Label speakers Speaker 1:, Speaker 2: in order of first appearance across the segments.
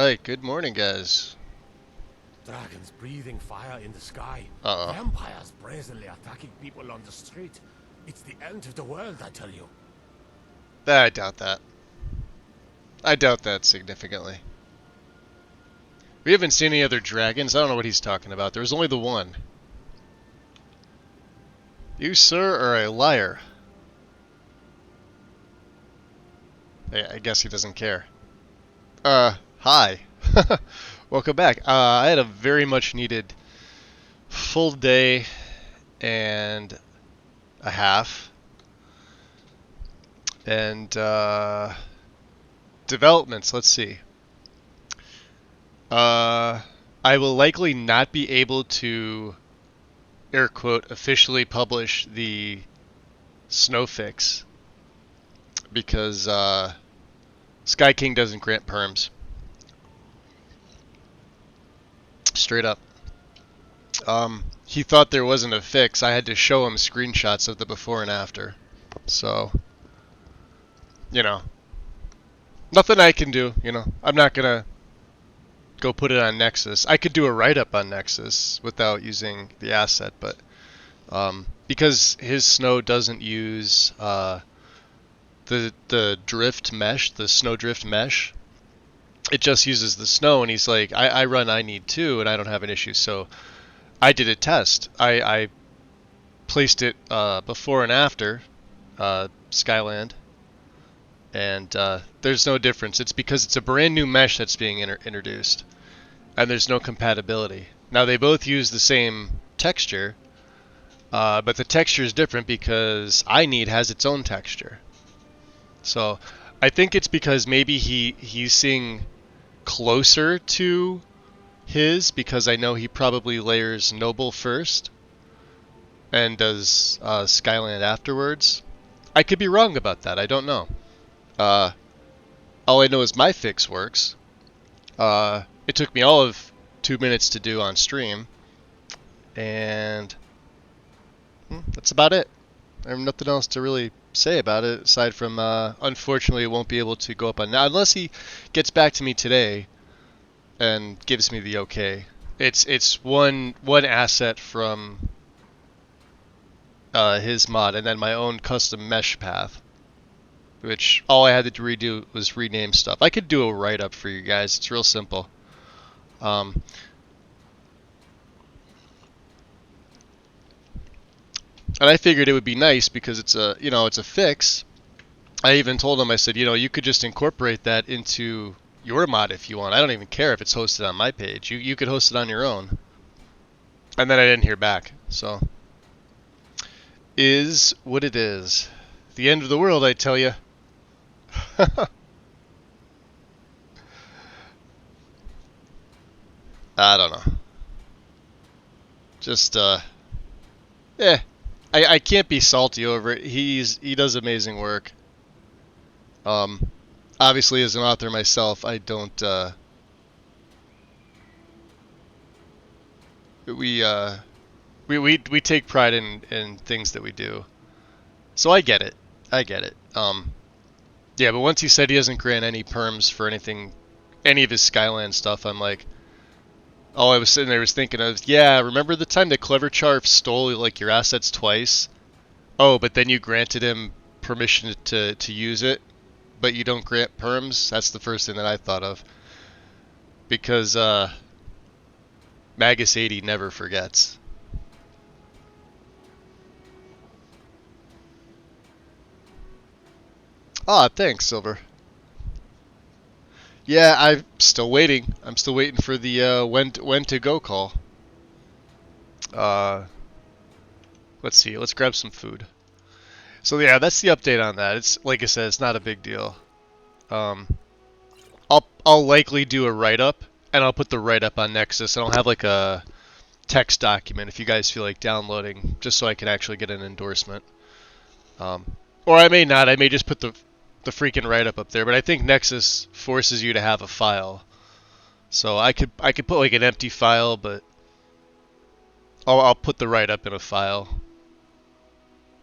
Speaker 1: Alright, good morning, guys.
Speaker 2: Dragons breathing fire in the sky.
Speaker 1: Uh-oh.
Speaker 2: Vampires brazenly attacking people on the street. It's the end of the world, I tell you.
Speaker 1: I doubt that. I doubt that significantly. We haven't seen any other dragons. I don't know what he's talking about. There was only the one. You, sir, are a liar. I guess he doesn't care. Hi. Welcome back. I had a very much needed full day and a half. And, developments, let's see. I will likely not be able to, air quote, officially publish the snow fix because Sky King doesn't grant perms. Straight up. He thought there wasn't a fix. I had to show him screenshots of the before and after. So, nothing I can do, I'm not gonna go put it on Nexus. I could do a write-up on Nexus without using the asset, but because his snow doesn't use the drift mesh, the snow drift mesh, it just uses the snow, and he's like, I run I need too, and I don't have an issue, so I did a test. I placed it before and after Skyland, and there's no difference. It's because it's a brand new mesh that's being introduced, and there's no compatibility. Now they both use the same texture, but the texture is different because I need has its own texture. So I think it's because maybe he's seeing closer to his, because I know he probably layers Noble first and does Skyland afterwards. I could be wrong about that. I don't know. All I know is my fix works. It took me all of 2 minutes to do on stream, and that's about it. I have nothing else to really say about it aside from unfortunately it won't be able to go up on now unless he gets back to me today and gives me the okay. It's one asset from his mod, and then my own custom mesh path, which all I had to redo was rename stuff. I could do a write-up for you guys. It's real simple. And I figured it would be nice because it's a fix. I even told him, I said, you could just incorporate that into your mod if you want. I don't even care if it's hosted on my page. You could host it on your own. And then I didn't hear back. So, is what it is. The end of the world, I tell you. I don't know. Just, I can't be salty over it. He does amazing work. Obviously, as an author myself, I don't. We take pride in things that we do. So I get it. I get it. Yeah, but once he said he doesn't grant any perms for anything, any of his Skyland stuff, I'm like, all I was sitting there was thinking of, yeah, remember the time that Clever Charf stole like your assets twice? Oh, but then you granted him permission to use it, but you don't grant perms? That's the first thing that I thought of. Because Magus 80 never forgets. Ah, thanks, Silver. Yeah, I'm still waiting. I'm still waiting for the when to go call. Let's see. Let's grab some food. So yeah, that's the update on that. It's like I said, it's not a big deal. I'll likely do a write-up, and I'll put the write-up on Nexus, and I'll have like a text document if you guys feel like downloading, just so I can actually get an endorsement. Or I may not. I may just put the freaking write-up up there, but I think Nexus forces you to have a file. So I could put like an empty file, but I'll put the write-up in a file.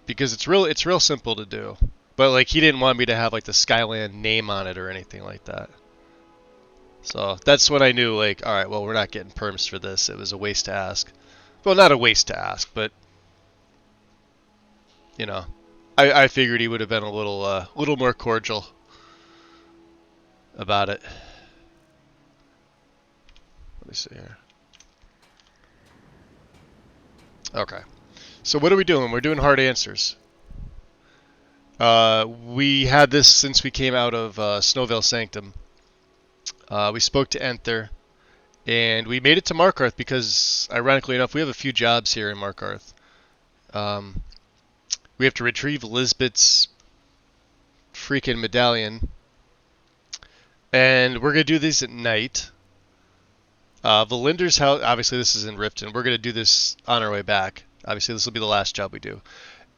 Speaker 1: Because it's real simple to do. But like he didn't want me to have like the Skyland name on it or anything like that. So that's when I knew, like, all right, well, we're not getting perms for this. It was a waste to ask. Well, not a waste to ask, but you know, I figured he would have been a little more cordial about it. Let me see here. Okay. So what are we doing? We're doing hard answers. We had this since we came out of Snowvale Sanctum. We spoke to Enther, and we made it to Markarth because, ironically enough, we have a few jobs here in Markarth. We have to retrieve Lisbeth's freaking medallion, and we're gonna do these at night. Valinder's house, obviously this is in Riften. We're gonna do this on our way back. Obviously this will be the last job we do.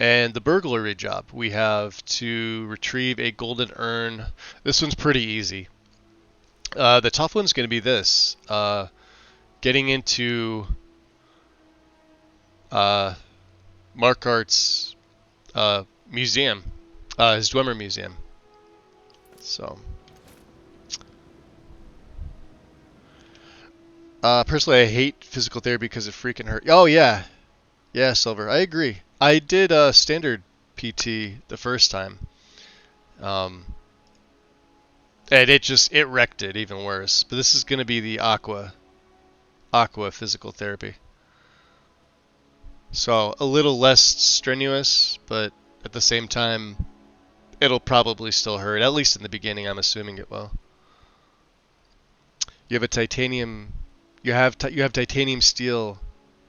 Speaker 1: And the burglary job, we have to retrieve a golden urn. This one's pretty easy. The tough one's gonna be this. Getting into Markarth's museum, his Dwemer museum. So, personally, I hate physical therapy because it freaking hurt. Oh yeah, yeah, Silver, I agree. I did standard PT the first time, um, and it wrecked it even worse. But this is gonna be the aqua physical therapy. So a little less strenuous, but at the same time, it'll probably still hurt. At least in the beginning, I'm assuming it will. You have a titanium. You have titanium steel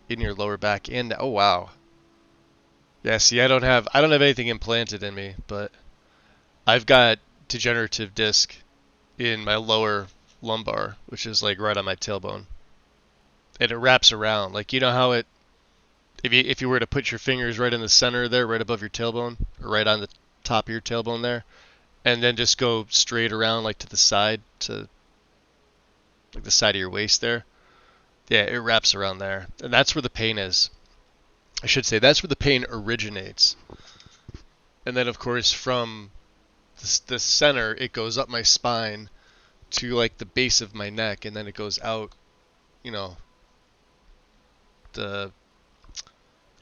Speaker 1: in your lower back, and oh wow. Yeah, see, I don't have anything implanted in me, but I've got degenerative disc in my lower lumbar, which is like right on my tailbone, and it wraps around. Like you know how it if you were to put your fingers right in the center there, right above your tailbone, or right on the top of your tailbone there, and then just go straight around like to the side to like the side of your waist there. Yeah, it wraps around there, and that's where the pain is. I should say that's where the pain originates, and then of course from the center it goes up my spine to like the base of my neck, and then it goes out, you know, the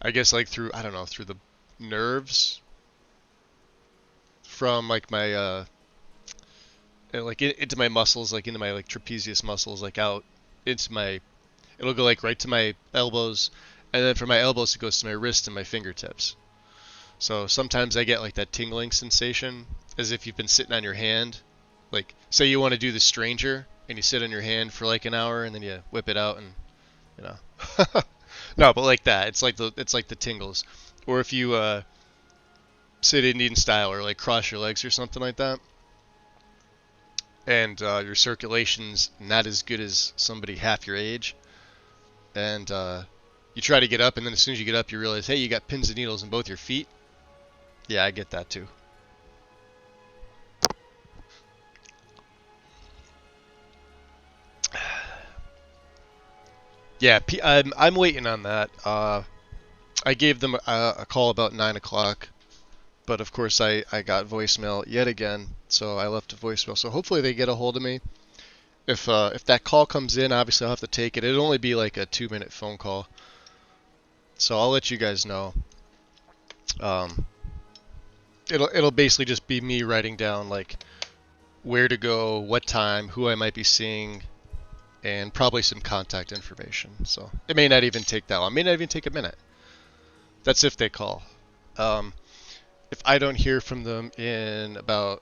Speaker 1: I guess like through I don't know through the nerves from like my like into my muscles, like into my like trapezius muscles, like out into my it'll go like right to my elbows, and then from my elbows it goes to my wrist and my fingertips. So sometimes I get like that tingling sensation as if you've been sitting on your hand. Like say you want to do the stranger and you sit on your hand for like an hour and then you whip it out and you know. No, but like that. It's like the tingles. Or if you sit Indian style or like cross your legs or something like that, and your circulation's not as good as somebody half your age, and you try to get up, and then as soon as you get up, you realize, hey, you got pins and needles in both your feet. Yeah, I get that too. Yeah, I'm waiting on that. I gave them a call about 9 o'clock, but of course I got voicemail yet again, so I left a voicemail. So hopefully they get a hold of me. If that call comes in, obviously I'll have to take it. It'll only be like a 2-minute phone call, so I'll let you guys know. It'll basically just be me writing down like where to go, what time, who I might be seeing, and probably some contact information. So it may not even take that long. It may not even take a minute. That's if they call. If I don't hear from them in about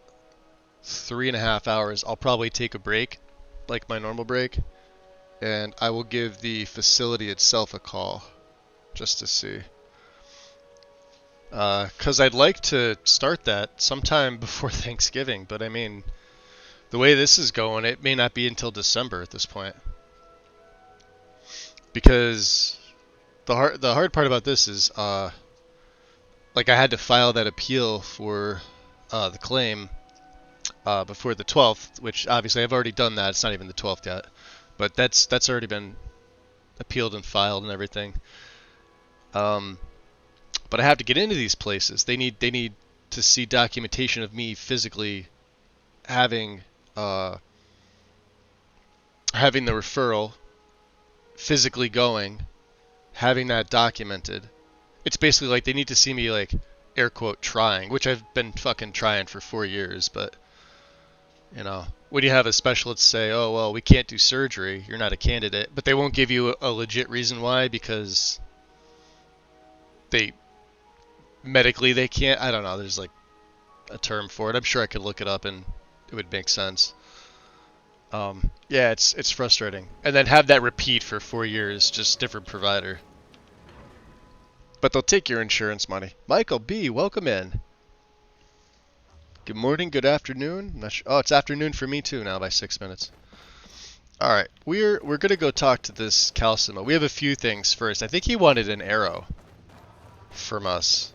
Speaker 1: 3.5 hours, I'll probably take a break, like my normal break, and I will give the facility itself a call just to see. Because I'd like to start that sometime before Thanksgiving, but I mean, the way this is going, it may not be until December at this point. Because the hard part about this is, like I had to file that appeal for the claim before the 12th, which obviously I've already done that. It's not even the 12th yet, but that's already been appealed and filed and everything. But I have to get into these places. They need to see documentation of me physically having having the referral, physically going, having that documented. It's basically like they need to see me like air quote trying, which I've been fucking trying for 4 years, but you know, when you have a specialist say, "Oh well, we can't do surgery, you're not a candidate," but they won't give you a legit reason why because they medically they can't. I don't know. There's like a term for it. I'm sure I could look it up and it would make sense. Yeah, it's frustrating, and then have that repeat for 4 years, just different provider. But they'll take your insurance money. Michael B, welcome in. Good morning, good afternoon. Oh, it's afternoon for me too now by 6 minutes. All right, we're gonna go talk to this Calcimo. We have a few things first. I think he wanted an arrow from us.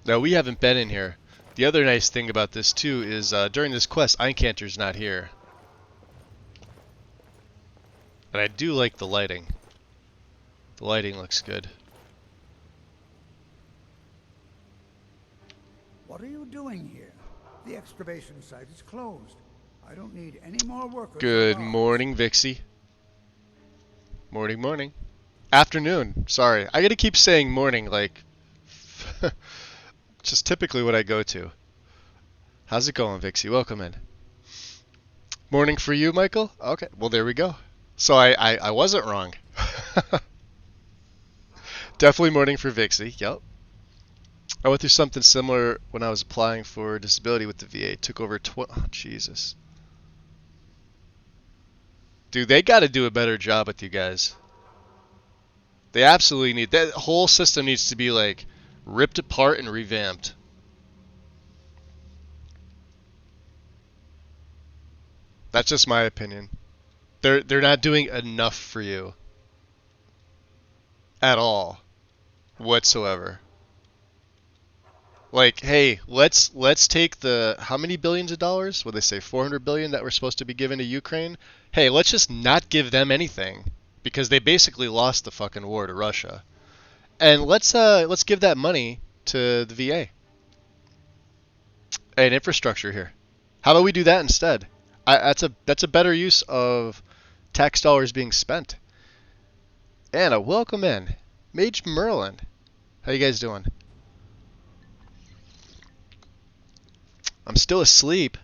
Speaker 1: No, we haven't been in here. The other nice thing about this too is during this quest, Eincanter's not here. And I do like the lighting. The lighting looks good.
Speaker 3: What are you doing here? The excavation site is closed. I don't need any more workers.
Speaker 1: Good morning, Vixie. Morning, morning. Afternoon. Sorry. I gotta keep saying morning like... just typically what I go to. How's it going, Vixie? Welcome in. Morning for you, Michael? Okay, well there we go. So I wasn't wrong. Definitely morning for Vixie, yep. I went through something similar when I was applying for disability with the VA. It took over oh, Jesus. Dude, they gotta do a better job with you guys. They absolutely need, that whole system needs to be like ripped apart and revamped. That's just my opinion. They're not doing enough for you. At all. Whatsoever. Like, hey, let's take the how many billions of dollars? What they say, 400 billion that were supposed to be given to Ukraine? Hey, let's just not give them anything because they basically lost the fucking war to Russia. And let's give that money to the VA. And infrastructure here. How about we do that instead? That's a better use of tax dollars being spent. Anna, welcome in. Mage Merlin. How you guys doing? I'm still asleep.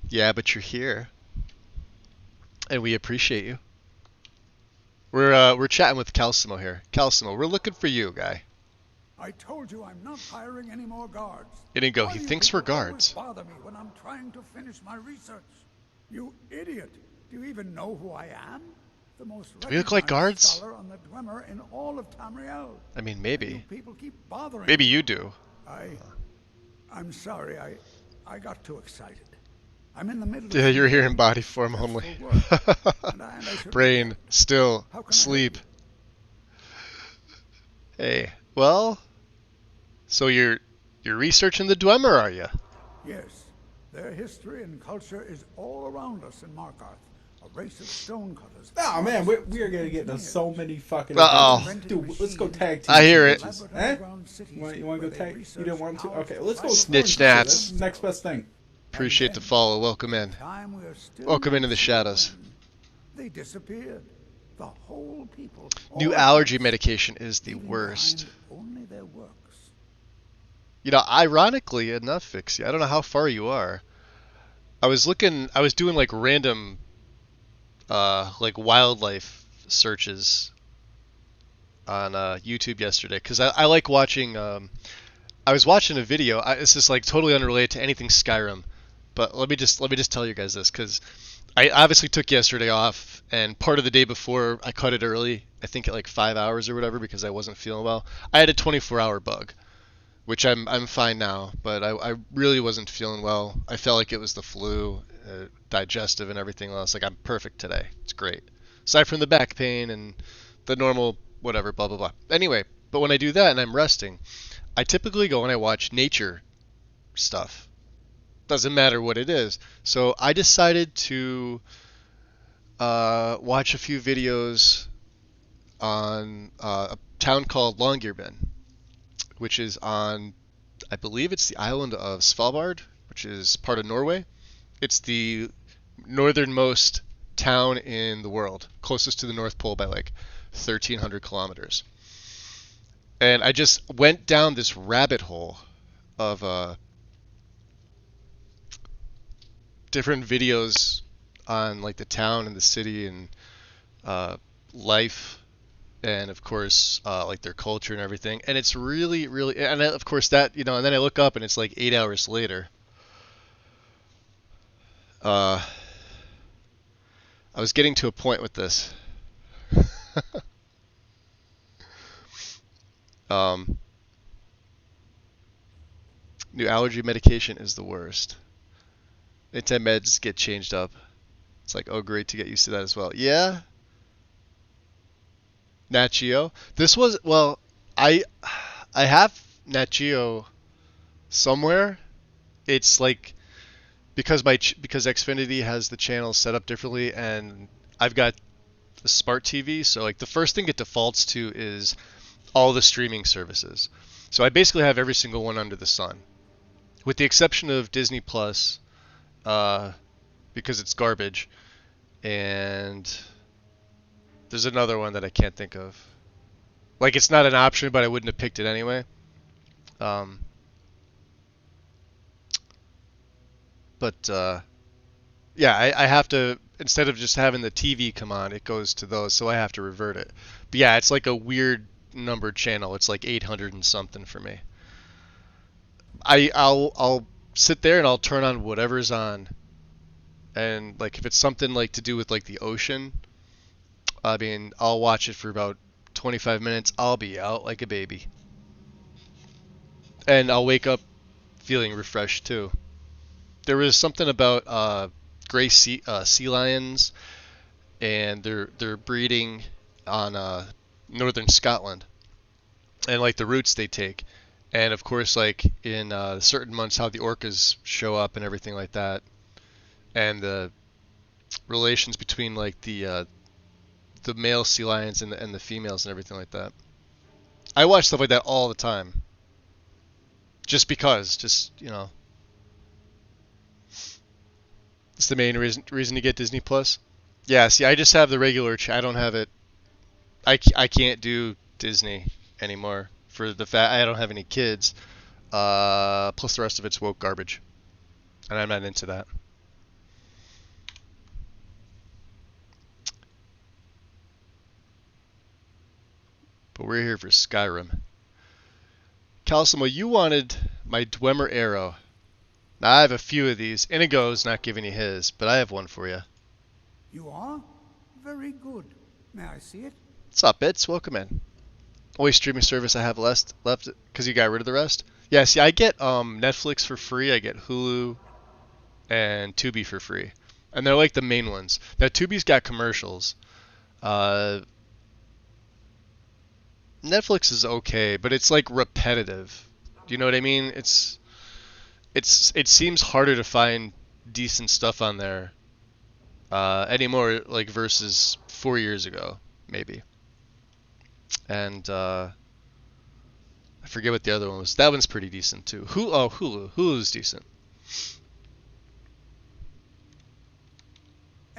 Speaker 1: Yeah, but you're here. And we appreciate you. We're chatting with Calcimo here. Calcimo, we're looking for you, guy.
Speaker 3: I told you I'm not hiring any more guards.
Speaker 1: He didn't go, he thinks we're guards.
Speaker 3: Bother me when I'm trying to finish my research. You idiot. Do you even know who I am? The most
Speaker 1: do we look like guards?
Speaker 3: Scholar on the Dwemer in all of Tamriel.
Speaker 1: I mean, maybe.
Speaker 3: People keep bothering
Speaker 1: maybe
Speaker 3: me.
Speaker 1: You do.
Speaker 3: I'm sorry. I got too excited. I'm in the middle
Speaker 1: Yeah,
Speaker 3: of
Speaker 1: you're here in body form only. Brain still sleep. Hey, well, so you're researching the Dwemer, are you?
Speaker 3: Yes. Their history and culture is all around us in Markarth. A race of stonecutters.
Speaker 4: Oh man, we are gonna get into so many fucking. Dude, let's go tag team.
Speaker 1: I hear it.
Speaker 4: Eh? You want to go tag? You didn't want to? Okay, let's go.
Speaker 1: Snitch Nats.
Speaker 4: Next best thing.
Speaker 1: Appreciate the follow. Welcome in. Welcome into the shadows.
Speaker 3: They disappeared. The whole people.
Speaker 1: New allergy medication is the worst.
Speaker 3: Only their works.
Speaker 1: You know, ironically enough, Vixie, I don't know how far you are. I was doing like random like wildlife searches on YouTube yesterday because I like watching. I was watching a video. This is like totally unrelated to anything Skyrim, but let me just tell you guys this because I obviously took yesterday off and part of the day before I cut it early. I think at like 5 hours or whatever because I wasn't feeling well. I had a 24-hour bug, which I'm fine now, but I really wasn't feeling well. I felt like it was the flu. Digestive and everything else. Like I'm perfect today. It's great. Aside from the back pain and the normal whatever, blah blah blah. Anyway, but when I do that and I'm resting, I typically go and I watch nature stuff. Doesn't matter what it is. So I decided to watch a few videos on a town called Longyearbyen, which is on, I believe it's the island of Svalbard, which is part of Norway. It's the northernmost town in the world, closest to the North Pole by like 1,300 kilometers. And I just went down this rabbit hole of different videos on like the town and the city and life, and of course like their culture and everything. And it's really, really, and of course that, and then I look up and it's like 8 hours later. I was getting to a point with this. New allergy medication is the worst. Anti-meds get changed up. It's like, oh great, to get used to that as well. Yeah. Nat Geo. This was, well, I have Nat Geo somewhere. It's like because Xfinity has the channels set up differently, and I've got the smart TV, so like the first thing it defaults to is all the streaming services. So I basically have every single one under the sun, with the exception of Disney Plus, because it's garbage, and there's another one that I can't think of. Like, it's not an option, but I wouldn't have picked it anyway. Yeah, I have to, instead of just having the TV come on, it goes to those, so I have to revert it. But yeah, it's like a weird numbered channel. It's like 800 and something for me. I'll sit there and I'll turn on whatever's on. And like if it's something like to do with like the ocean, I mean, I'll watch it for about 25 minutes. I'll be out like a baby. And I'll wake up feeling refreshed too. There was something about gray sea lions, and they're breeding on northern Scotland, and like the routes they take, and of course like in certain months how the orcas show up and everything like that, and the relations between like the male sea lions and the females and everything like that. I watch stuff like that all the time. Just because, it's the main reason to get Disney Plus. Yeah, see, I just have the regular. I don't have it. I can't do Disney anymore for the fact I don't have any kids. Plus the rest of it's woke garbage, and I'm not into that. But we're here for Skyrim. Calcimo, you wanted my Dwemer arrow. Now I have a few of these. Inigo's not giving you his, but I have one for you.
Speaker 3: You are? Very good. May I see it?
Speaker 1: What's up, Bits? Welcome in. Only streaming service I have left because you got rid of the rest. Yeah, see, I get Netflix for free. I get Hulu and Tubi for free, and they're like the main ones. Now Tubi's got commercials. Netflix is okay, but it's like repetitive. Do you know what I mean? It seems harder to find decent stuff on there anymore, like versus 4 years ago, maybe. And I forget what the other one was. That one's pretty decent too. Hulu. Hulu's decent.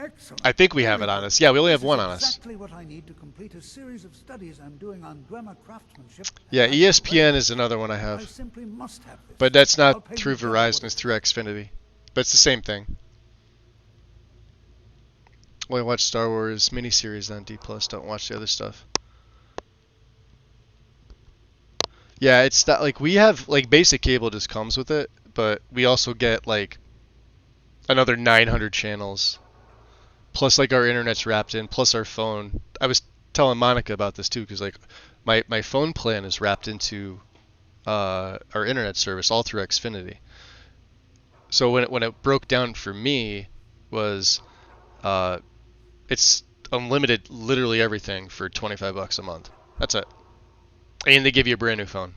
Speaker 3: Excellent.
Speaker 1: I think we have it on us. Yeah, we only have one on us.
Speaker 3: Exactly what I need to complete a series of studies I'm doing on Dwemer craftsmanship.
Speaker 1: Yeah, ESPN is another one I
Speaker 3: I
Speaker 1: have.
Speaker 3: simply must have this.
Speaker 1: But that's
Speaker 3: I'll
Speaker 1: not
Speaker 3: pay
Speaker 1: through
Speaker 3: you for
Speaker 1: Verizon,
Speaker 3: it.
Speaker 1: it's through Xfinity. But it's the same thing. Only watch Star Wars miniseries on D+, don't watch the other stuff. Yeah, it's not like we have, like, basic cable just comes with it, but we also get, like, another 900 channels. Plus, like, our internet's wrapped in, plus our phone. I was telling Monica about this, too, because, like, my phone plan is wrapped into our internet service all through Xfinity. So when it broke down for me was it's unlimited literally everything for $25 a month. That's it. And they give you a brand new phone.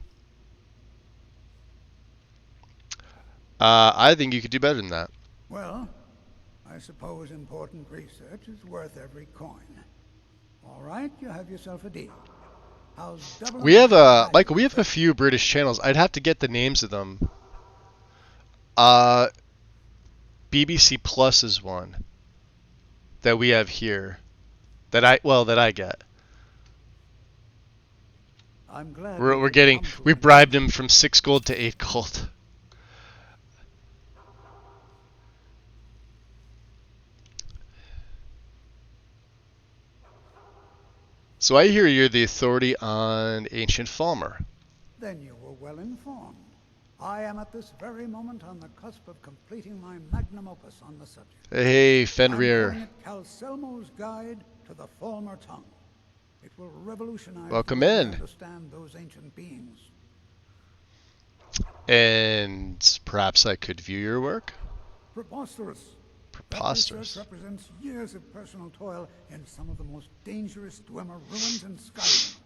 Speaker 1: I think you could do better than that.
Speaker 3: Well, I suppose important research is worth every coin. All right, you have yourself a deal. How's double?
Speaker 1: We have Michael, we have a few British channels. I'd have to get the names of them. BBC Plus is one. that we have here. That I get.
Speaker 3: I'm glad
Speaker 1: We bribed him from 6 gold to 8 gold. So I hear you're the authority on ancient Falmer.
Speaker 3: Then you were well informed. I am at this very moment on the cusp of completing my magnum opus on the subject.
Speaker 1: Hey,
Speaker 3: I'm
Speaker 1: Fenrir.
Speaker 3: calling it Calcelmo's Guide to the Falmer Tongue. It will revolutionize
Speaker 1: Welcome
Speaker 3: the way we
Speaker 1: in.
Speaker 3: understand those ancient beings.
Speaker 1: And perhaps I could view your work?
Speaker 3: Preposterous.
Speaker 1: Preposterous.
Speaker 3: That research represents years of personal toil in some of the most dangerous Dwemer ruins in Skyrim.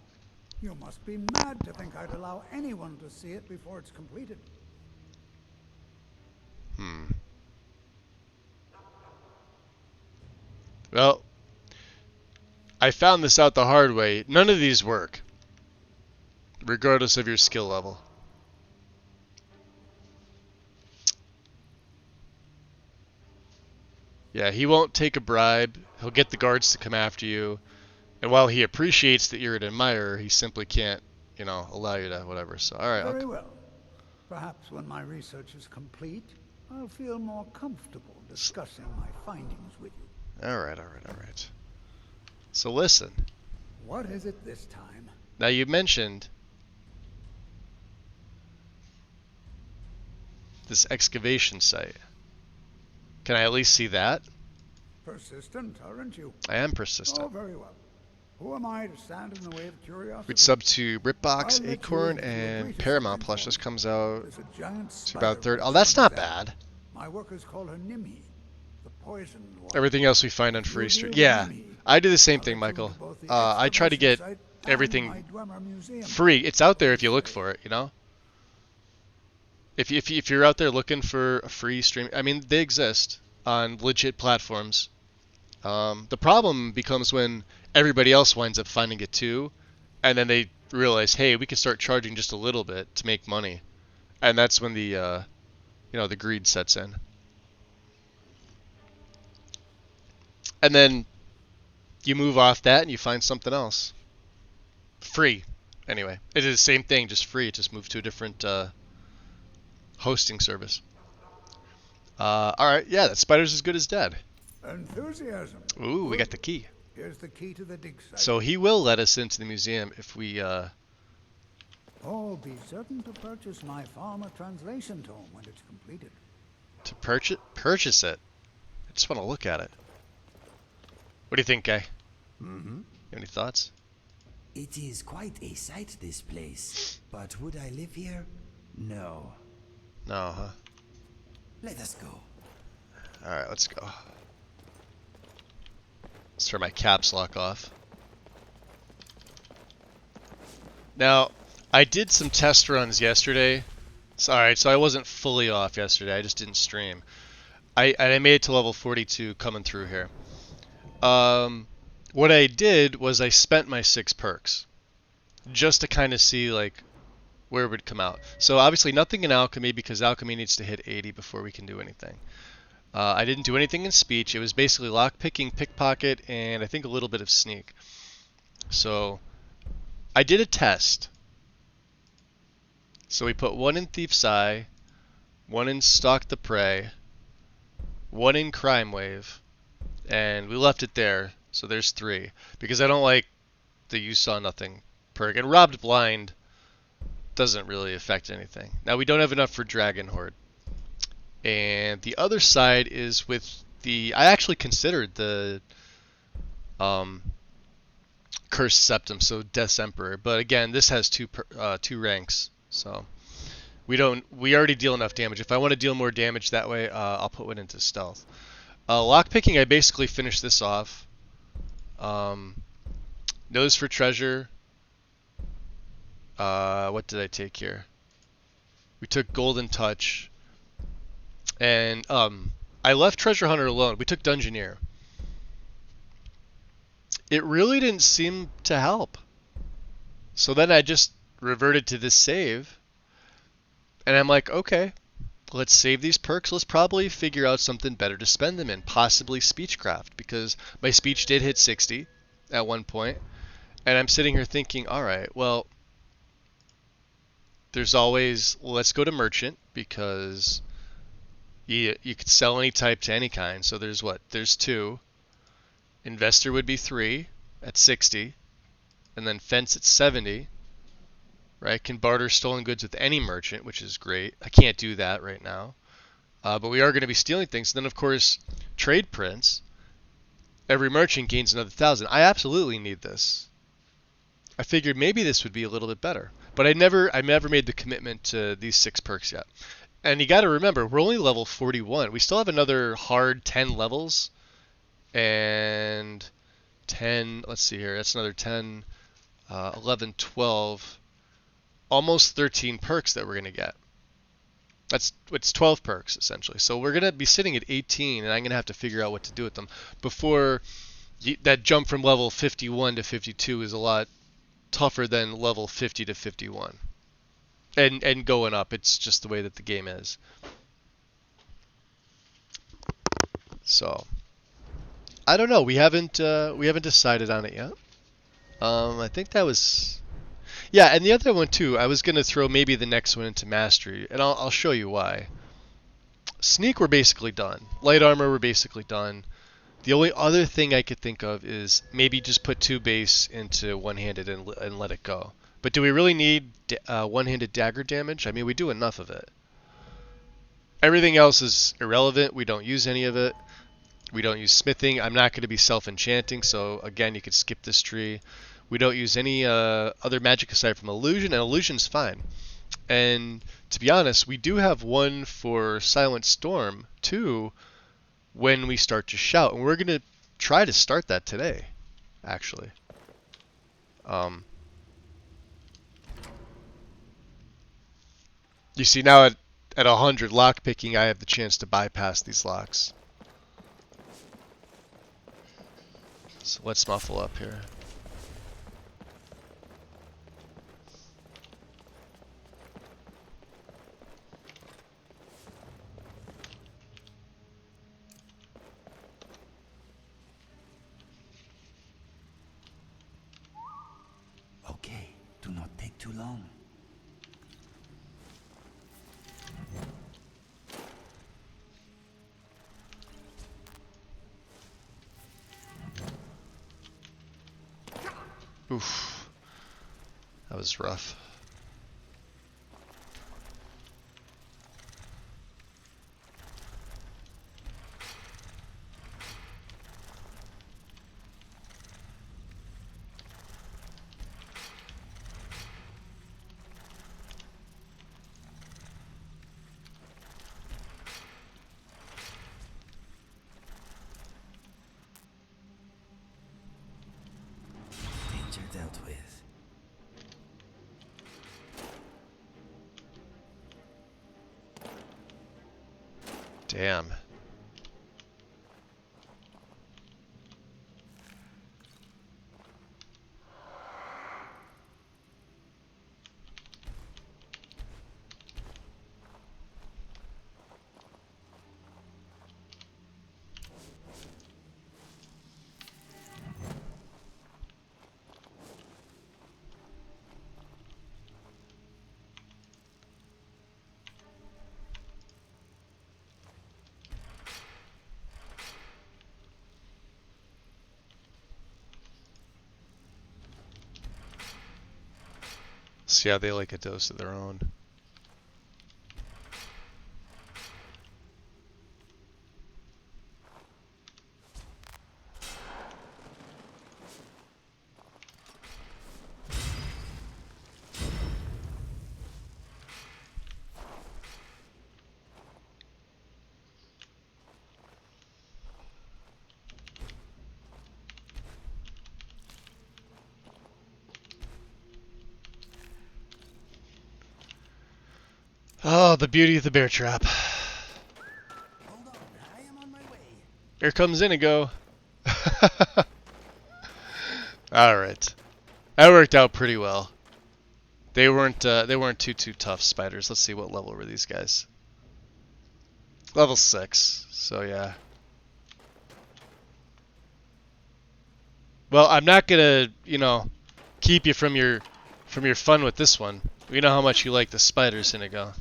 Speaker 3: You must be mad to think I'd allow anyone to see it before it's completed.
Speaker 1: Well, I found this out the hard way. None of these work, regardless of your skill level. Yeah, he won't take a bribe. He'll get the guards to come after you. And while he appreciates that you're an admirer, he simply can't, allow you to whatever. So, all right.
Speaker 3: Very well. Perhaps when my research is complete, I'll feel more comfortable discussing my findings with you.
Speaker 1: All right. So listen.
Speaker 3: What is it this time?
Speaker 1: Now you mentioned this excavation site. Can I at least see that?
Speaker 3: Persistent, aren't you?
Speaker 1: I am persistent.
Speaker 3: Oh, very well. Who am I to stand in the way of curiosity?
Speaker 1: We'd sub to Ripbox,
Speaker 3: I'll let
Speaker 1: Acorn,
Speaker 3: you
Speaker 1: and
Speaker 3: agree to
Speaker 1: Paramount
Speaker 3: something
Speaker 1: Plus
Speaker 3: for
Speaker 1: just
Speaker 3: me.
Speaker 1: comes out
Speaker 3: There's a giant
Speaker 1: to about
Speaker 3: spider
Speaker 1: 30. Oh, that's not
Speaker 3: there.
Speaker 1: bad.
Speaker 3: My workers call her Nimi, the poisoned one.
Speaker 1: Everything else we find on free
Speaker 3: You
Speaker 1: stream.
Speaker 3: deal
Speaker 1: Yeah,
Speaker 3: with Nimi.
Speaker 1: I do the same
Speaker 3: I'll
Speaker 1: thing,
Speaker 3: let you
Speaker 1: Michael.
Speaker 3: into both the
Speaker 1: I try to get
Speaker 3: excavation site and
Speaker 1: everything
Speaker 3: my Dwemer museum.
Speaker 1: free. It's out there if you look for it, If you're out there looking for a free stream, I mean, they exist on legit platforms. The problem becomes when everybody else winds up finding it too, and then they realize, hey, we can start charging just a little bit to make money, and that's when the greed sets in. And then you move off that and you find something else. Free. Anyway, it is the same thing, just free. It just moved to a different hosting service. Alright, yeah, that spider's as good as dead.
Speaker 3: Enthusiasm.
Speaker 1: Ooh, we got the key.
Speaker 3: Here's the key to the dig site.
Speaker 1: So he will let us into the museum if we...
Speaker 3: Oh, be certain to purchase my farmer translation tome when it's completed.
Speaker 1: To purchase it? I just want to look at it. What do you think, Guy?
Speaker 5: Mm-hmm.
Speaker 1: Any thoughts?
Speaker 5: It is quite a sight, this place. But would I live here? No.
Speaker 1: No, huh?
Speaker 5: Let us go.
Speaker 1: Alright, let's go. Let's turn my caps lock off. Now, I did some test runs yesterday. Sorry, so I wasn't fully off yesterday. I just didn't stream. I made it to level 42 coming through here. What I did was I spent my 6 perks just to kind of see like where it would come out. So obviously nothing in alchemy because alchemy needs to hit 80 before we can do anything. I didn't do anything in speech. It was basically lockpicking, pickpocket, and I think a little bit of sneak. So I did a test. So we put 1 in Thief's Eye, 1 in Stalk the Prey, 1 in Crime Wave, and we left it there. So there's 3. Because I don't like the You Saw Nothing perk. And Robbed Blind doesn't really affect anything. Now we don't have enough for Dragon Horde. And the other side is with the... I actually considered the Cursed Septum, so Death's Emperor. But again, this has 2 ranks. So we already deal enough damage. If I want to deal more damage that way, I'll put 1 into Stealth. Lockpicking, I basically finished this off. Nose for Treasure. What did I take here? We took Golden Touch. And I left Treasure Hunter alone. We took Dungeoneer. It really didn't seem to help. So then I just reverted to this save. And I'm like, okay, let's save these perks. Let's probably figure out something better to spend them in, possibly speechcraft, because my speech did hit 60 at one point, and I'm sitting here thinking, all right, well, there's always, let's go to merchant, because you could sell any type to any kind. So there's what? There's 2. Investor would be 3 at 60, and then fence at 70. Right? Can barter stolen goods with any merchant, which is great. I can't do that right now. But we are going to be stealing things. And then, of course, trade prints. Every merchant gains another 1,000. I absolutely need this. I figured maybe this would be a little bit better. But I never made the commitment to these 6 perks yet. And you got to remember, we're only level 41. We still have another hard 10 levels. And 10, let's see here. That's another 10, 11, 12. Almost 13 perks that we're going to get. It's 12 perks essentially. So we're going to be sitting at 18, and I'm going to have to figure out what to do with them before that jump from level 51 to 52 is a lot tougher than level 50 to 51. And going up, it's just the way that the game is. So I don't know. We haven't decided on it yet. I think that was. Yeah, and the other one too, I was going to throw maybe the next one into Mastery, and I'll show you why. Sneak, we're basically done. Light Armor, we're basically done. The only other thing I could think of is maybe just put 2 base into one-handed and let it go. But do we really need one-handed dagger damage? I mean, we do enough of it. Everything else is irrelevant. We don't use any of it. We don't use smithing. I'm not going to be self-enchanting, so again, you could skip this tree. We don't use any other magic aside from illusion, and illusion's fine. And to be honest, we do have 1 for Silent Storm, 2 when we start to shout, and we're going to try to start that today, actually. You see, now at 100 lockpicking, I have the chance to bypass these locks. So let's muffle up here.
Speaker 5: Okay, do not take too long.
Speaker 1: Oof. That was rough.
Speaker 5: Danger dealt with.
Speaker 1: Damn. See how they like a dose of their own. Oh, the beauty of the bear trap.
Speaker 5: Hold on, I am on my way.
Speaker 1: Here comes Inigo. Alright. That worked out pretty well. They weren't too tough spiders. Let's see what level were these guys. Level 6. So yeah. Well, I'm not gonna, keep you from your fun with this one. We know how much you like the spiders, Inigo.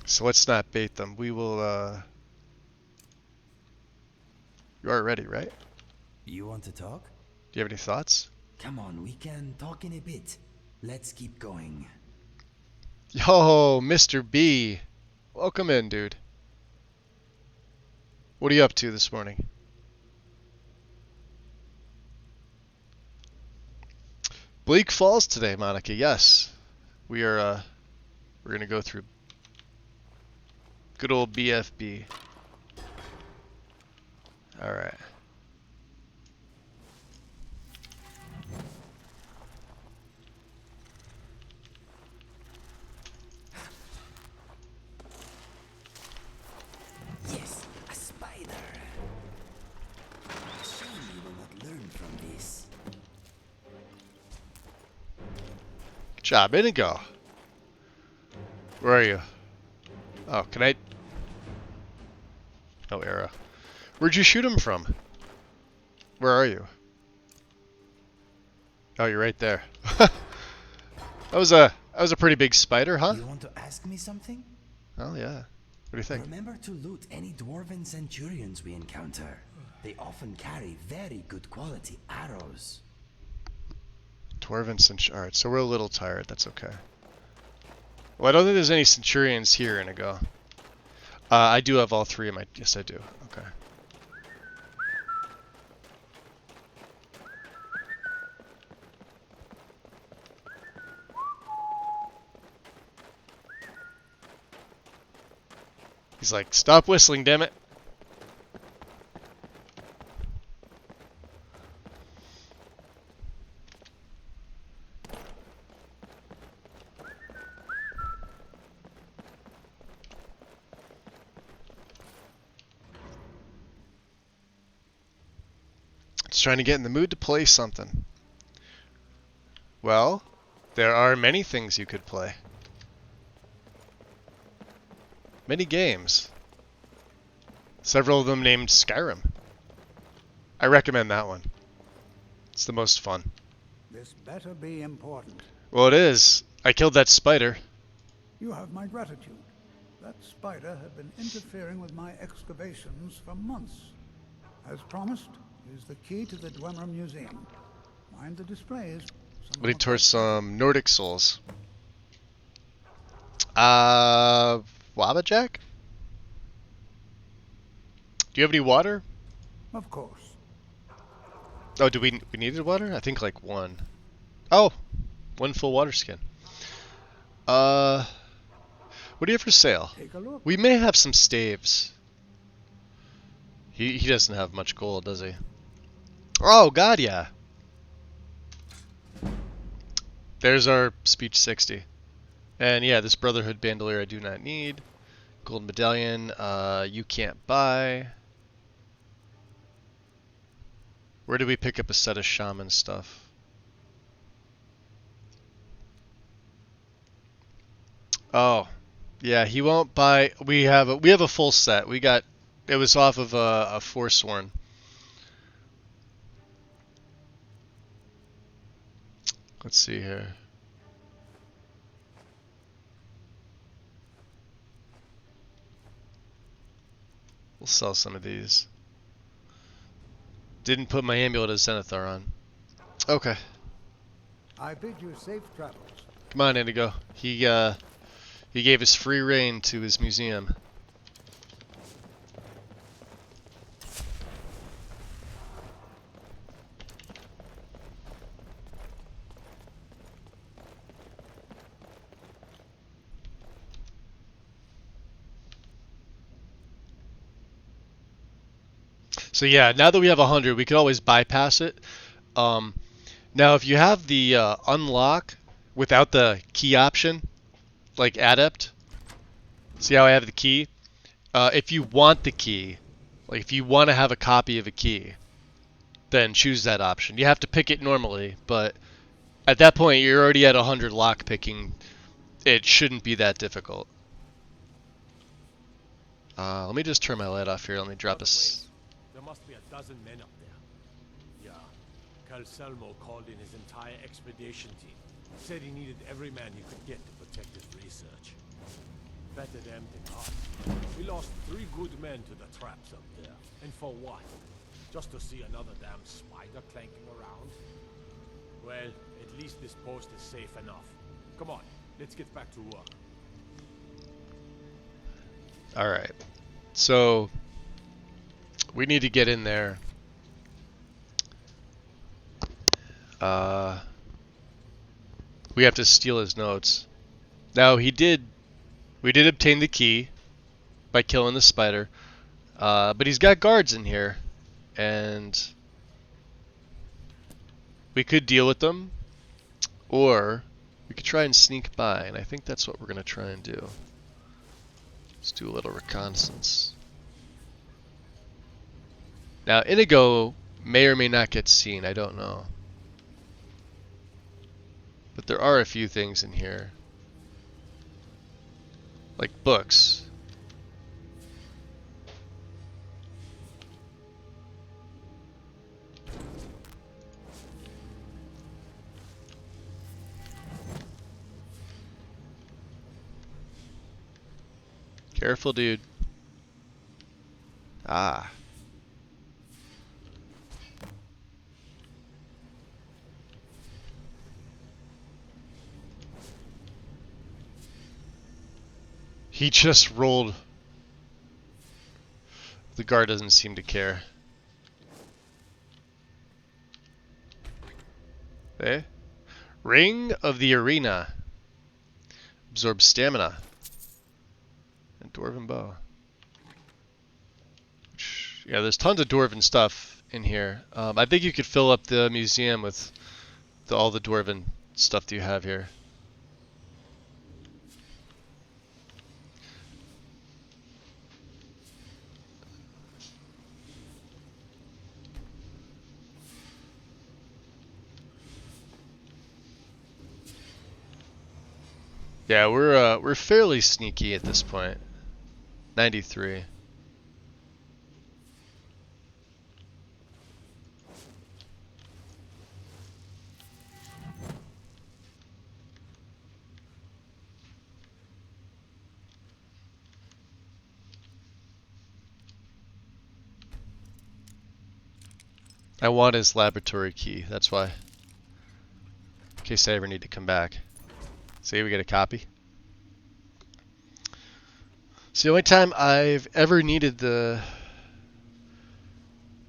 Speaker 1: So let's not bait them. We will, You are ready, right?
Speaker 5: You want to talk?
Speaker 1: Do you have any thoughts?
Speaker 5: Come on, we can talk in a bit. Let's keep going.
Speaker 1: Yo, Mr. B. Welcome in, dude. What are you up to this morning? Bleak Falls today, Monica. Yes. We're going to go through good old BFB. All right.
Speaker 5: Yes, a spider. Shame you will not learn from this.
Speaker 1: Good job, Inigo. Where are you? Oh, can I? No arrow. Where'd you shoot him from? Where are you? Oh, you're right there. That was a pretty big spider, huh?
Speaker 5: You want to ask me something?
Speaker 1: Oh yeah. What do you think?
Speaker 5: Remember to loot any dwarven centurions we encounter. They often carry very good quality arrows.
Speaker 1: Dwarven Centurion. Alright, so we're a little tired. That's okay. Well, I don't think there's any Centurions here, Inigo. I do have all three of my... Yes, I do. Okay. He's like, stop whistling, damn it. Just trying to get in the mood to play something. Well, there are many things you could play. Many games. Several of them named Skyrim. I recommend that one. It's the most fun.
Speaker 3: This better be important.
Speaker 1: Well, it is. I killed that spider.
Speaker 3: You have my gratitude. That spider had been interfering with my excavations for months. As promised, here's the key to the Dwemer Museum. Mind the displays.
Speaker 1: Leading towards some Nordic souls. Wabajack? Do you have any water?
Speaker 3: Of course.
Speaker 1: Oh, do we needed water? I think like one. Oh, one full water skin. What do you have for sale?
Speaker 3: Take a look.
Speaker 1: We may have some staves. He doesn't have much gold, does he? Oh God, yeah. There's our speech 60. And yeah, this Brotherhood bandolier I do not need. Gold medallion, you can't buy. Where do we pick up a set of shaman stuff? Oh, yeah, he won't buy. We have a full set. We got it was off of a Forsworn. Let's see here. We'll sell some of these. Didn't put my amulet of Zenithar on. Okay.
Speaker 3: I bid you safe travels.
Speaker 1: Come on, Indigo. He gave us free reign to his museum. So yeah, now that we have 100, we could always bypass it. Now, if you have the unlock without the key option, like adept, see how I have the key? If you want the key, like if you want to have a copy of a key, then choose that option. You have to pick it normally, but at that point, you're already at 100 lock picking, it shouldn't be that difficult. Let me just turn my light off here. Let me drop us.
Speaker 2: There must be a dozen men up there. Yeah. Calselmo called in his entire expedition team. Said he needed every man he could get to protect his research. Better them than us. We lost 3 good men to the traps up there. And for what? Just to see another damn spider clanking around? Well, at least this post is safe enough. Come on, let's get back to work.
Speaker 1: Alright. So, we need to get in there. We have to steal his notes. Now, we did obtain the key by killing the spider. But he's got guards in here. And we could deal with them. Or we could try and sneak by. And I think that's what we're going to try and do. Let's do a little reconnaissance. Now, Inigo may or may not get seen. I don't know. But there are a few things in here. Like books. Careful, dude. Ah. He just rolled. The guard doesn't seem to care. Eh? Ring of the Arena. Absorbs stamina. And Dwarven Bow. Yeah, there's tons of Dwarven stuff in here. I think you could fill up the museum with all the Dwarven stuff that you have here. Yeah, we're fairly sneaky at this point. 93. I want his laboratory key, that's why. In case I ever need to come back. See, we get a copy. It's the only time I've ever needed the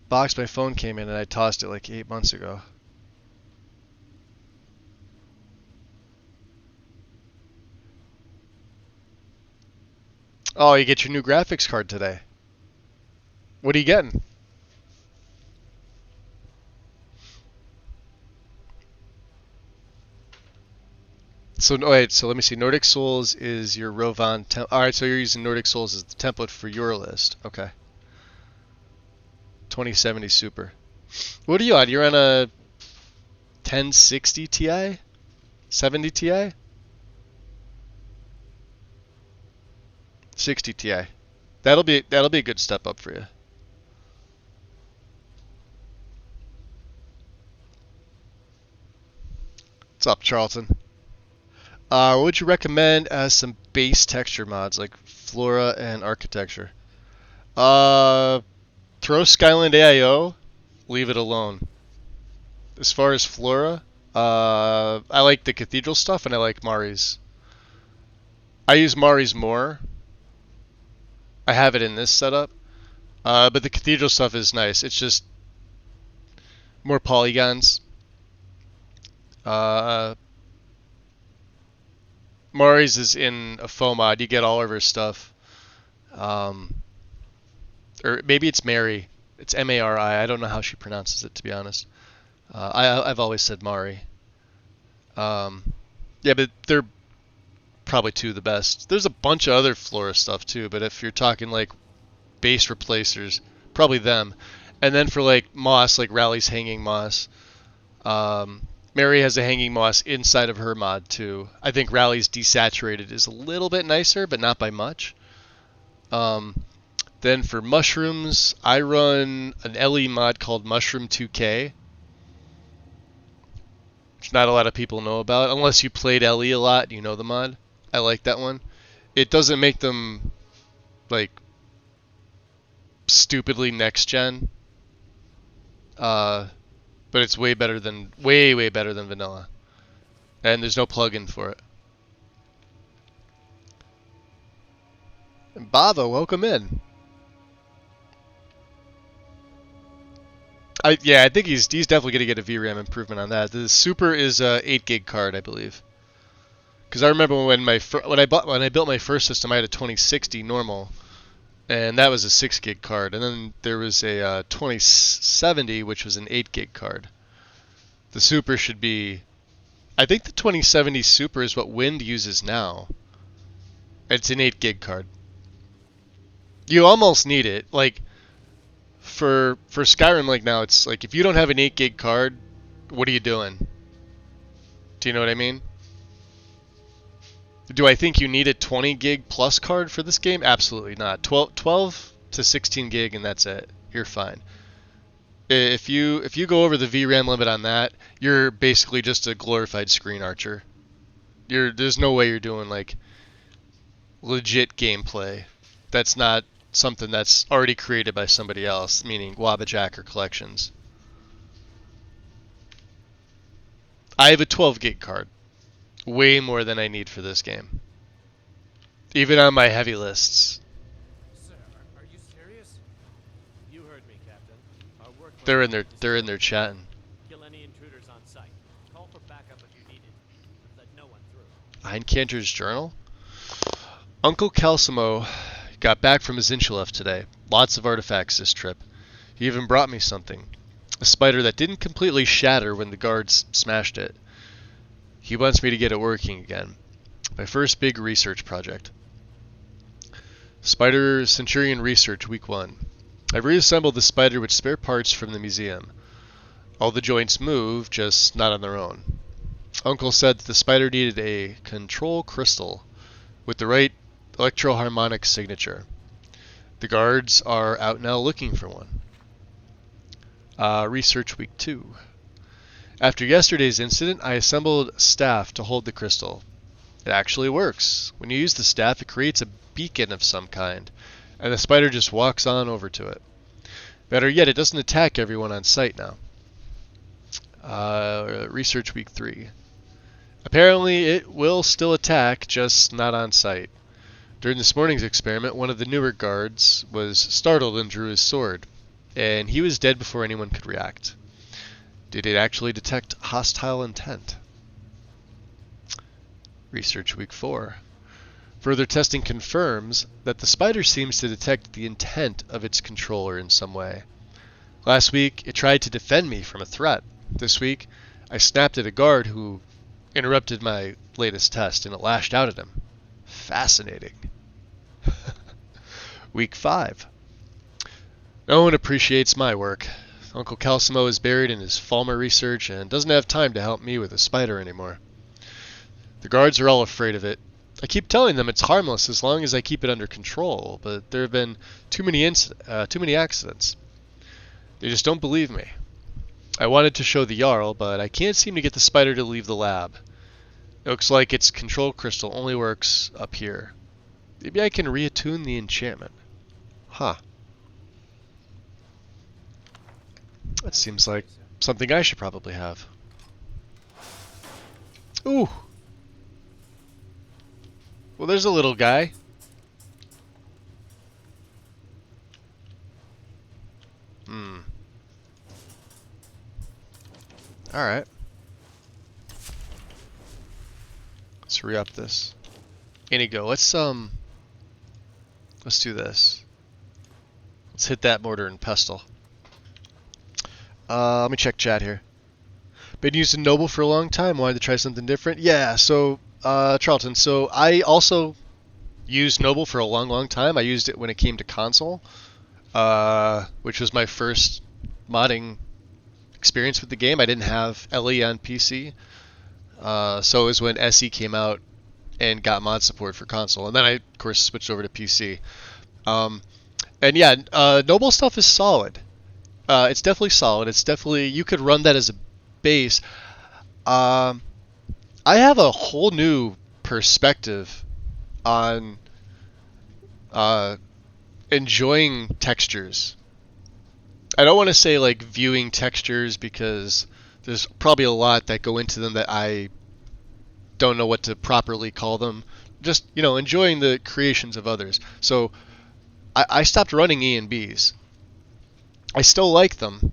Speaker 1: box my phone came in, and I tossed it like 8 months ago. Oh, you get your new graphics card today. What are you getting? So wait, so let me see. Nordic Souls is your Rovan. Alright, so you're using Nordic Souls as the template for your list. Okay. 2070 Super. What are you on? You're on a 1060 Ti? 70 Ti? 60 Ti. That'll be a good step up for you. What's up, Charlton? What would you recommend as some base texture mods like Flora and Architecture? Throw Skyland AIO, leave it alone. As far as Flora, I like the Cathedral stuff and I like Mari's. I use Mari's more. I have it in this setup, but the Cathedral stuff is nice. It's just more polygons. Mari's is in a faux mod. You get all of her stuff. Or maybe it's Mary. It's M-A-R-I. I don't know how she pronounces it, to be honest. I've always said Mari. Yeah, but they're probably two of the best. There's a bunch of other Flora stuff, too, but if you're talking, like, base replacers, probably them. And then for, like, moss, like Rally's Hanging Moss, Mary has a hanging moss inside of her mod too. I think Rally's desaturated is a little bit nicer, but not by much. Then for mushrooms, I run an LE mod called Mushroom 2K, which not a lot of people know about, unless you played LE a lot and you know the mod. I like that one. It doesn't make them like stupidly next gen, but it's way better than way better than vanilla, and there's no plugin for it. And Bava, welcome in. I think he's definitely gonna get a VRAM improvement on that. The Super is a 8 gig card, I believe. Because I remember when I built my first system, I had a 2060 normal, and that was a 6 gig card. And then there was a 2070, which was an 8 gig card. The Super should be, I think the 2070 Super is what Wind uses now. It's an 8 gig card. You almost need it, like. For Skyrim, like now, it's like if you don't have an 8 gig card, what are you doing? Do you know what I mean? Do I think you need a 20 gig plus card for this game? Absolutely not. 12 to 16 gig and that's it. You're fine. If you go over the VRAM limit on that, you're basically just a glorified screen archer. There's no way you're doing like legit gameplay. That's not something that's already created by somebody else, meaning Wabbajack or Collections. I have a 12 gig card. Way more than I need for this game. Even on my heavy lists.
Speaker 2: Sir, are you serious? You heard me, Captain. Our work
Speaker 1: They're in there chatting.
Speaker 2: Kill any intruders on site. Call for backup if you need it. Let no one through.
Speaker 1: Einkanter's journal? Uncle Calcimo got back from his Inchilef today. Lots of artifacts this trip. He even brought me something. A spider that didn't completely shatter when the guards smashed it. He wants me to get it working again. My first big research project. Spider Centurion Research Week 1. I've reassembled the spider with spare parts from the museum. All the joints move, just not on their own. Uncle said that the spider needed a control crystal with the right electroharmonic signature. The guards are out now looking for one. Research Week 2. After yesterday's incident, I assembled staff to hold the crystal. It actually works. When you use the staff, it creates a beacon of some kind, and the spider just walks on over to it. Better yet, it doesn't attack everyone on site now. Research Week 3. Apparently, it will still attack, just not on site. During this morning's experiment, one of the newer guards was startled and drew his sword, and he was dead before anyone could react. Did it actually detect hostile intent? Research Week 4. Further testing confirms that the spider seems to detect the intent of its controller in some way. Last week, it tried to defend me from a threat. This week, I snapped at a guard who interrupted my latest test, and it lashed out at him. Fascinating. Week 5. No one appreciates my work. Uncle Calcimo is buried in his Falmer research and doesn't have time to help me with a spider anymore. The guards are all afraid of it. I keep telling them it's harmless as long as I keep it under control, but there have been too many accidents. They just don't believe me. I wanted to show the Jarl, but I can't seem to get the spider to leave the lab. It looks like its control crystal only works up here. Maybe I can reattune the enchantment. Huh. That seems like something I should probably have. Ooh! Well, there's a little guy. Alright. Let's re-up this. Inigo, let's do this. Let's hit that mortar and pestle. Let me check chat here. Been using Noble for a long time, wanted to try something different. Yeah, so Charlton, so I also used Noble for a long time. I used it when it came to console, which was my first modding experience with the game. I didn't have LE on PC, so it was when SE came out and got mod support for console, and then I of course switched over to PC. And yeah, Noble stuff is solid. It's definitely solid. It's definitely, you could run that as a base. I have a whole new perspective on enjoying textures. I don't want to say like viewing textures because there's probably a lot that go into them that I don't know what to properly call them. Just, enjoying the creations of others. So I stopped running E and Bs. I still like them.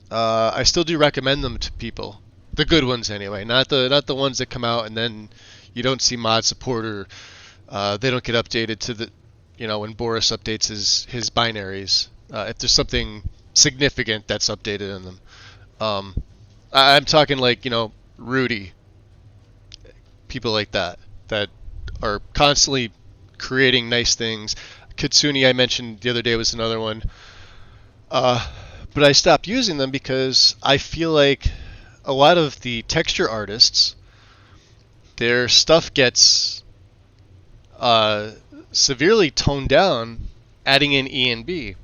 Speaker 1: I still do recommend them to people. The good ones anyway, not the ones that come out and then you don't see mod support, or they don't get updated to the, when Boris updates his binaries. If there's something significant that's updated in them. I'm talking like, Rudy, people like that are constantly creating nice things. Kitsune I mentioned the other day was another one. But I stopped using them because I feel like a lot of the texture artists, their stuff gets severely toned down adding in E and B,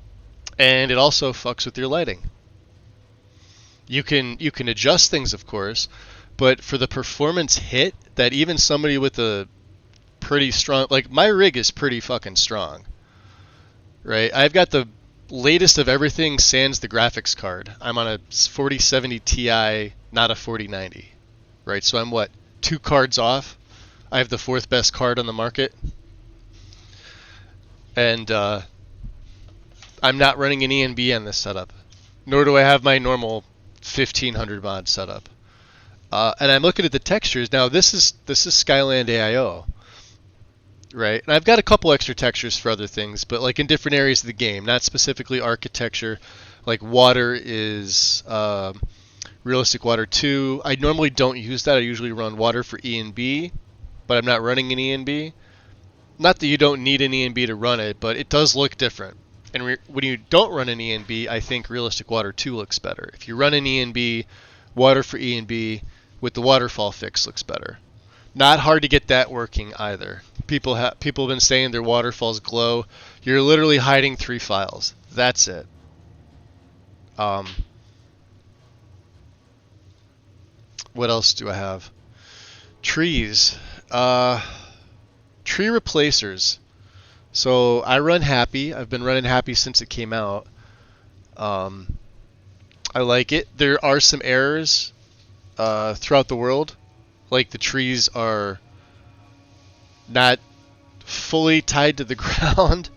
Speaker 1: and it also fucks with your lighting. You can adjust things, of course, but for the performance hit that even somebody with a pretty strong, like my rig is pretty fucking strong, right? I've got the latest of everything sans the graphics card. I'm on a 4070 Ti, not a 4090, right? So I'm what, 2 cards off? I have the 4th best card on the market, and I'm not running an ENB on this setup, nor do I have my normal 1500 mod setup. And I'm looking at the textures now. This is Skyland AIO, right? And I've got a couple extra textures for other things, but like in different areas of the game, not specifically architecture. Like water is Realistic Water 2. I normally don't use that. I usually run water for E and B, but I'm not running an E and B. Not that you don't need an E and B to run it, but it does look different. And when you don't run an E and B, I think Realistic Water 2 looks better. If you run an E and B, water for E and B with the waterfall fix looks better. Not hard to get that working either. People have been saying their waterfalls glow. You're literally hiding 3 files. That's it. What else do I have? Trees. Tree replacers. So I run Happy. I've been running Happy since it came out. I like it. There are some errors throughout the world. Like the trees are not fully tied to the ground,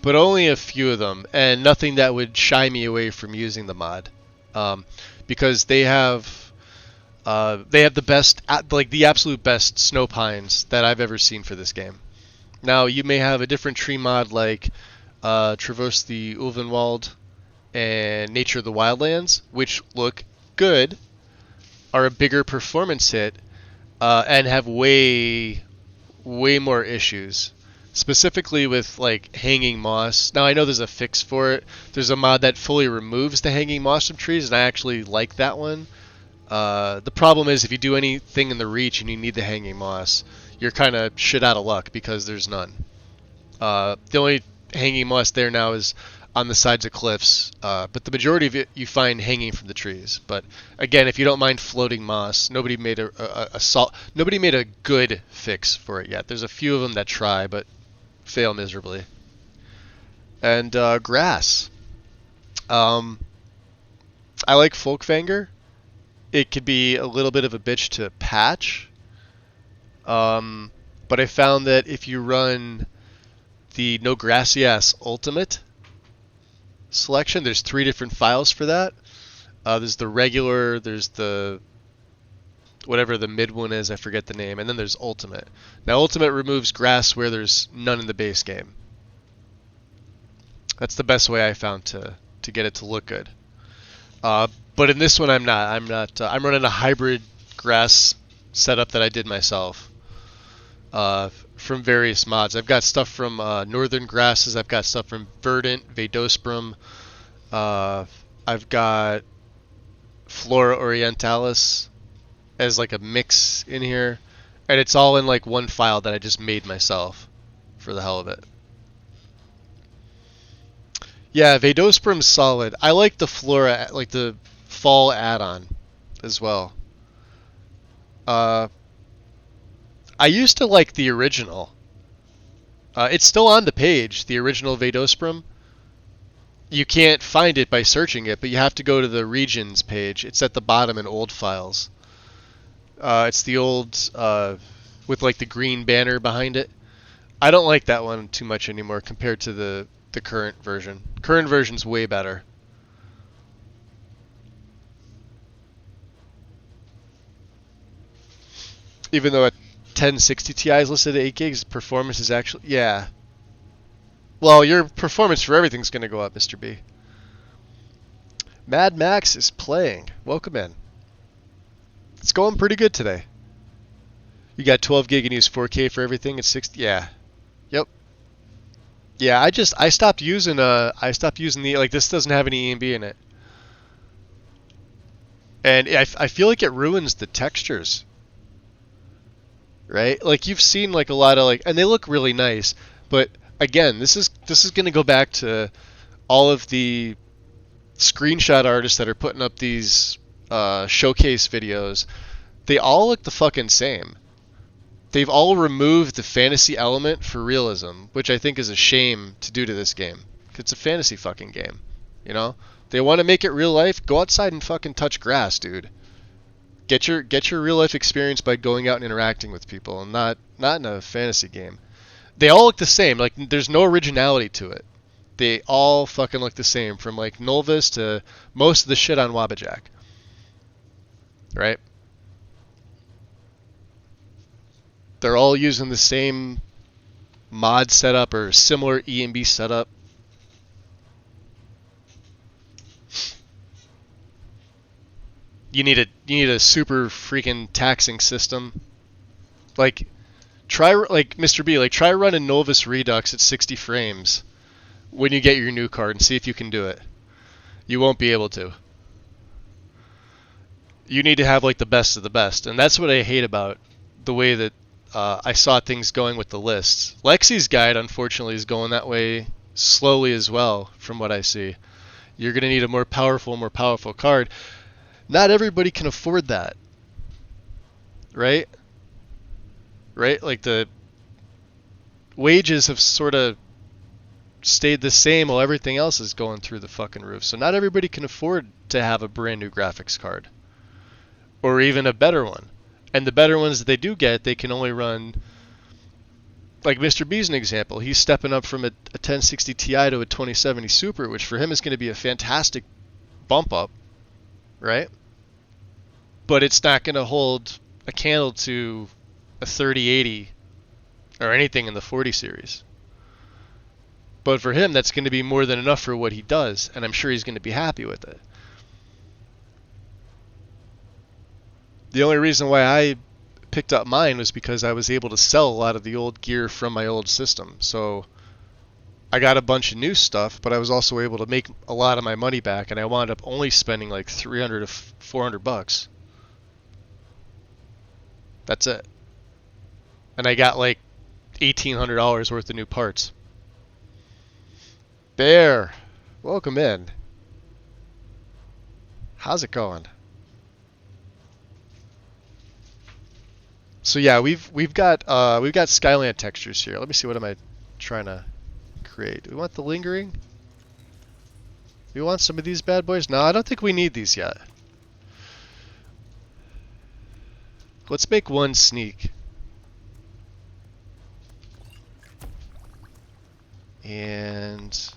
Speaker 1: but only a few of them, and nothing that would shy me away from using the mod, because they have the best, like the absolute best snow pines that I've ever seen for this game. Now you may have a different tree mod like Traverse the Ulvenwald and Nature of the Wildlands, which look good, are a bigger performance hit, and have way more issues, specifically with like hanging moss. Now I know there's a fix for it. There's a mod that fully removes the hanging moss from trees, and I actually like that one. The problem is if you do anything in the reach and you need the hanging moss, you're kind of shit out of luck because there's none. The only hanging moss there now is on the sides of cliffs, but the majority of it you find hanging from the trees. But again, if you don't mind floating moss, nobody made a good fix for it yet. There's a few of them that try, but fail miserably. And grass. I like Folkvanger. It could be a little bit of a bitch to patch, but I found that if you run the No Gracias Ultimate selection, there's 3 different files for that. There's the regular, there's the whatever the mid one is, I forget the name, and then there's Ultimate. Now Ultimate removes grass where there's none in the base game. That's the best way I found to get it to look good. But in this one I'm not. I'm running a hybrid grass setup that I did myself. From various mods. I've got stuff from Northern Grasses. I've got stuff from Verdant, Vadosprum. I've got Flora Orientalis as like a mix in here, and it's all in like one file that I just made myself for the hell of it. Yeah, Vadosperm's solid. I like the Flora, like the fall add-on as well. I used to like the original. It's still on the page, the original Vadosperm. You can't find it by searching it, but you have to go to the regions page. It's at the bottom in old files. It's the old, with like the green banner behind it. I don't like that one too much anymore compared to the current version. Current version's way better. Even though a 1060 Ti is listed at 8 gigs, performance is actually, yeah. Well, your performance for everything's going to go up, Mr. B. Mad Max is playing. Welcome in. It's going pretty good today. You got 12 gig and use 4K for everything at 60. Yeah. Yep. Yeah, I stopped using the, like, this doesn't have any EMB in it. And I feel like it ruins the textures. Right? Like, you've seen like a lot of like, and they look really nice, but again, this is going to go back to all of the screenshot artists that are putting up these showcase videos. They all look the fucking same. They've all removed the fantasy element for realism, which I think is a shame to do to this game. It's a fantasy fucking game, you know? They want to make it real life. Go outside and fucking touch grass, dude. Get your real life experience by going out and interacting with people, and not in a fantasy game. They all look the same. Like, there's no originality to it. They all fucking look the same, from like Nulvis to most of the shit on Wabbajack. Right? They're all using the same mod setup or similar EMB setup. You need a super freaking taxing system. Like, try, like Mr. B, like try running Novus Redux at 60 frames when you get your new card and see if you can do it. You won't be able to. You need to have like the best of the best, and that's what I hate about the way that I saw things going with the lists. Lexi's guide, unfortunately, is going that way slowly as well, from what I see. You're going to need a more powerful card. Not everybody can afford that. Right? Right? Like, the wages have sort of stayed the same while everything else is going through the fucking roof. So not everybody can afford to have a brand new graphics card. Or even a better one. And the better ones that they do get, they can only run... Like Mr. B's an example. He's stepping up from a 1060 Ti to a 2070 Super, which for him is going to be a fantastic bump up. Right? But it's not going to hold a candle to a 3080 or anything in the 40 series. But for him, that's going to be more than enough for what he does, and I'm sure he's going to be happy with it. The only reason why I picked up mine was because I was able to sell a lot of the old gear from my old system. So I got a bunch of new stuff, but I was also able to make a lot of my money back, and I wound up only spending like $300 to $400. That's it. And I got like $1,800 worth of new parts. Bear, welcome in. How's it going? So yeah, we've got Skyland textures here. Let me see, what am I trying to create? Do we want the lingering? Do we want some of these bad boys? No, I don't think we need these yet. Let's make one sneak. And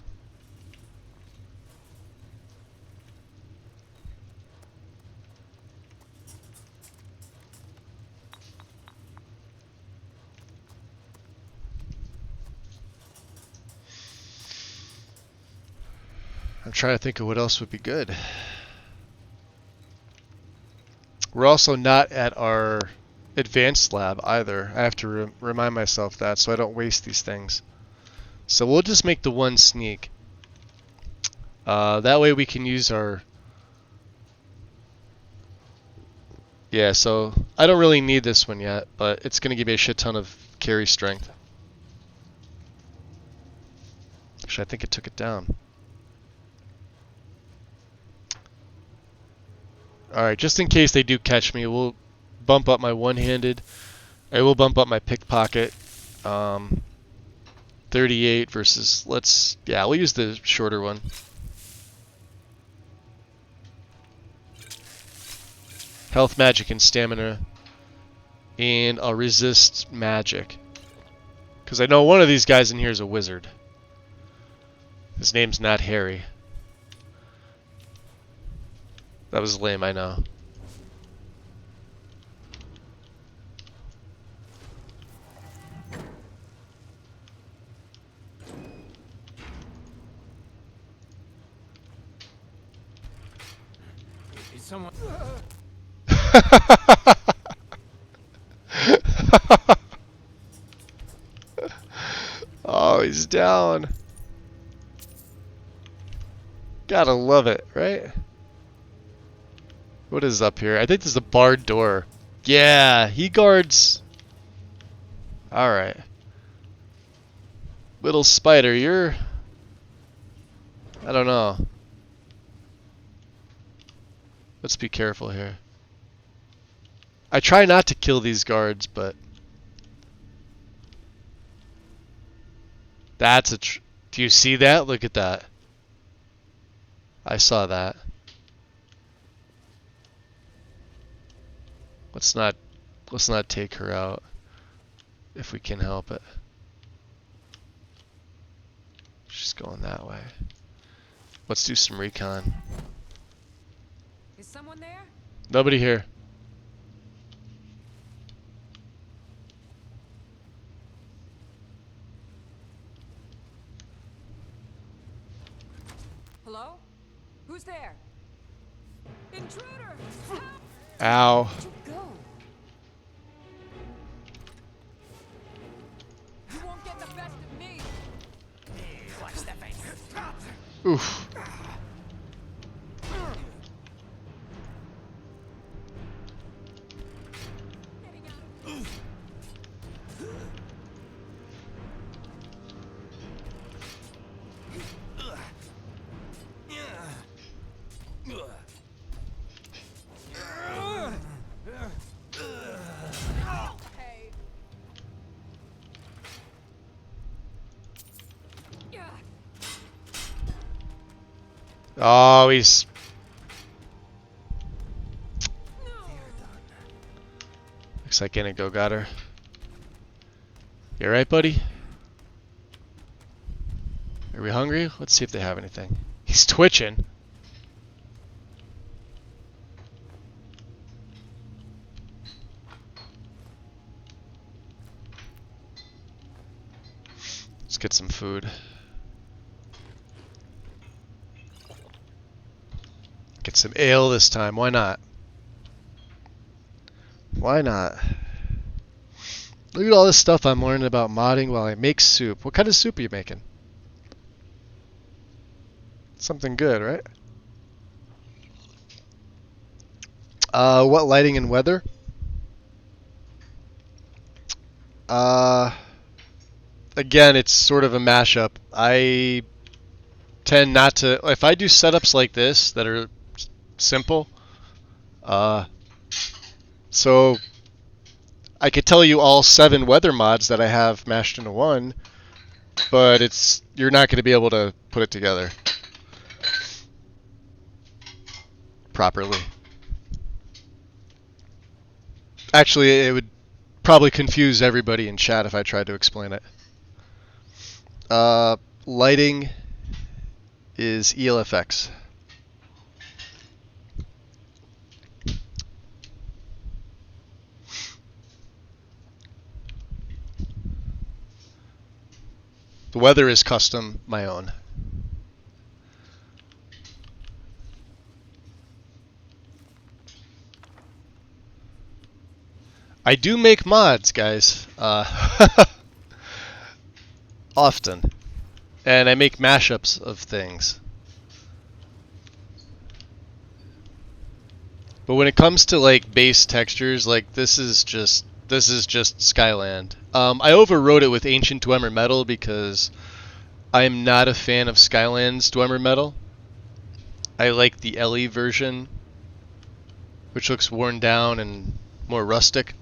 Speaker 1: I'm trying to think of what else would be good. We're also not at our advanced lab either. I have to remind myself that so I don't waste these things. So we'll just make the one sneak. That way we can use our Yeah, so I don't really need this one yet, but it's going to give me a shit ton of carry strength. Actually, I think it took it down. Alright, just in case they do catch me, we'll bump up my one-handed. I will bump up my pickpocket. 38 versus, we'll use the shorter one. Health, magic, and stamina. And I'll resist magic. Because I know one of these guys in here is a wizard. His name's not Harry. That was lame, I know.
Speaker 2: Is someone...
Speaker 1: Oh, he's down. Gotta love it, right? What is up here? I think this is a barred door. Yeah, he guards. Alright. Little spider, you're... I don't know. Let's be careful here. I try not to kill these guards, but... That's a... Do you see that? Look at that. I saw that. Let's not take her out if we can help it. She's going that way. Let's do some recon.
Speaker 6: Is someone there?
Speaker 1: Nobody here.
Speaker 6: Hello? Who's there? Intruder! Help!
Speaker 1: Ow.
Speaker 6: Where'd you go? You won't get the best of me. Watch the face.
Speaker 1: Oof.
Speaker 6: Getting out. Hey. Yeah.
Speaker 1: Oh, he's... Looks like Inigo got her. You alright, buddy? Are we hungry? Let's see if they have anything. He's twitching. Let's get some food. Get some ale this time. Why not? Why not? Look at all this stuff I'm learning about modding while I make soup. What kind of soup are you making? Something good, right? What lighting and weather? Again, it's sort of a mashup. I tend not to... If I do setups like this that are simple, so I could tell you all 7 weather mods that I have mashed into one, but you're not going to be able to put it together properly. Actually, it would probably confuse everybody in chat if I tried to explain it. Lighting is ELFX. The weather is custom, my own. I do make mods, guys. Often. And I make mashups of things. But when it comes to like base textures, like this is just Skyland. I overrode it with Ancient Dwemer Metal because I'm not a fan of Skyland's Dwemer Metal. I like the LE version, which looks worn down and more rustic.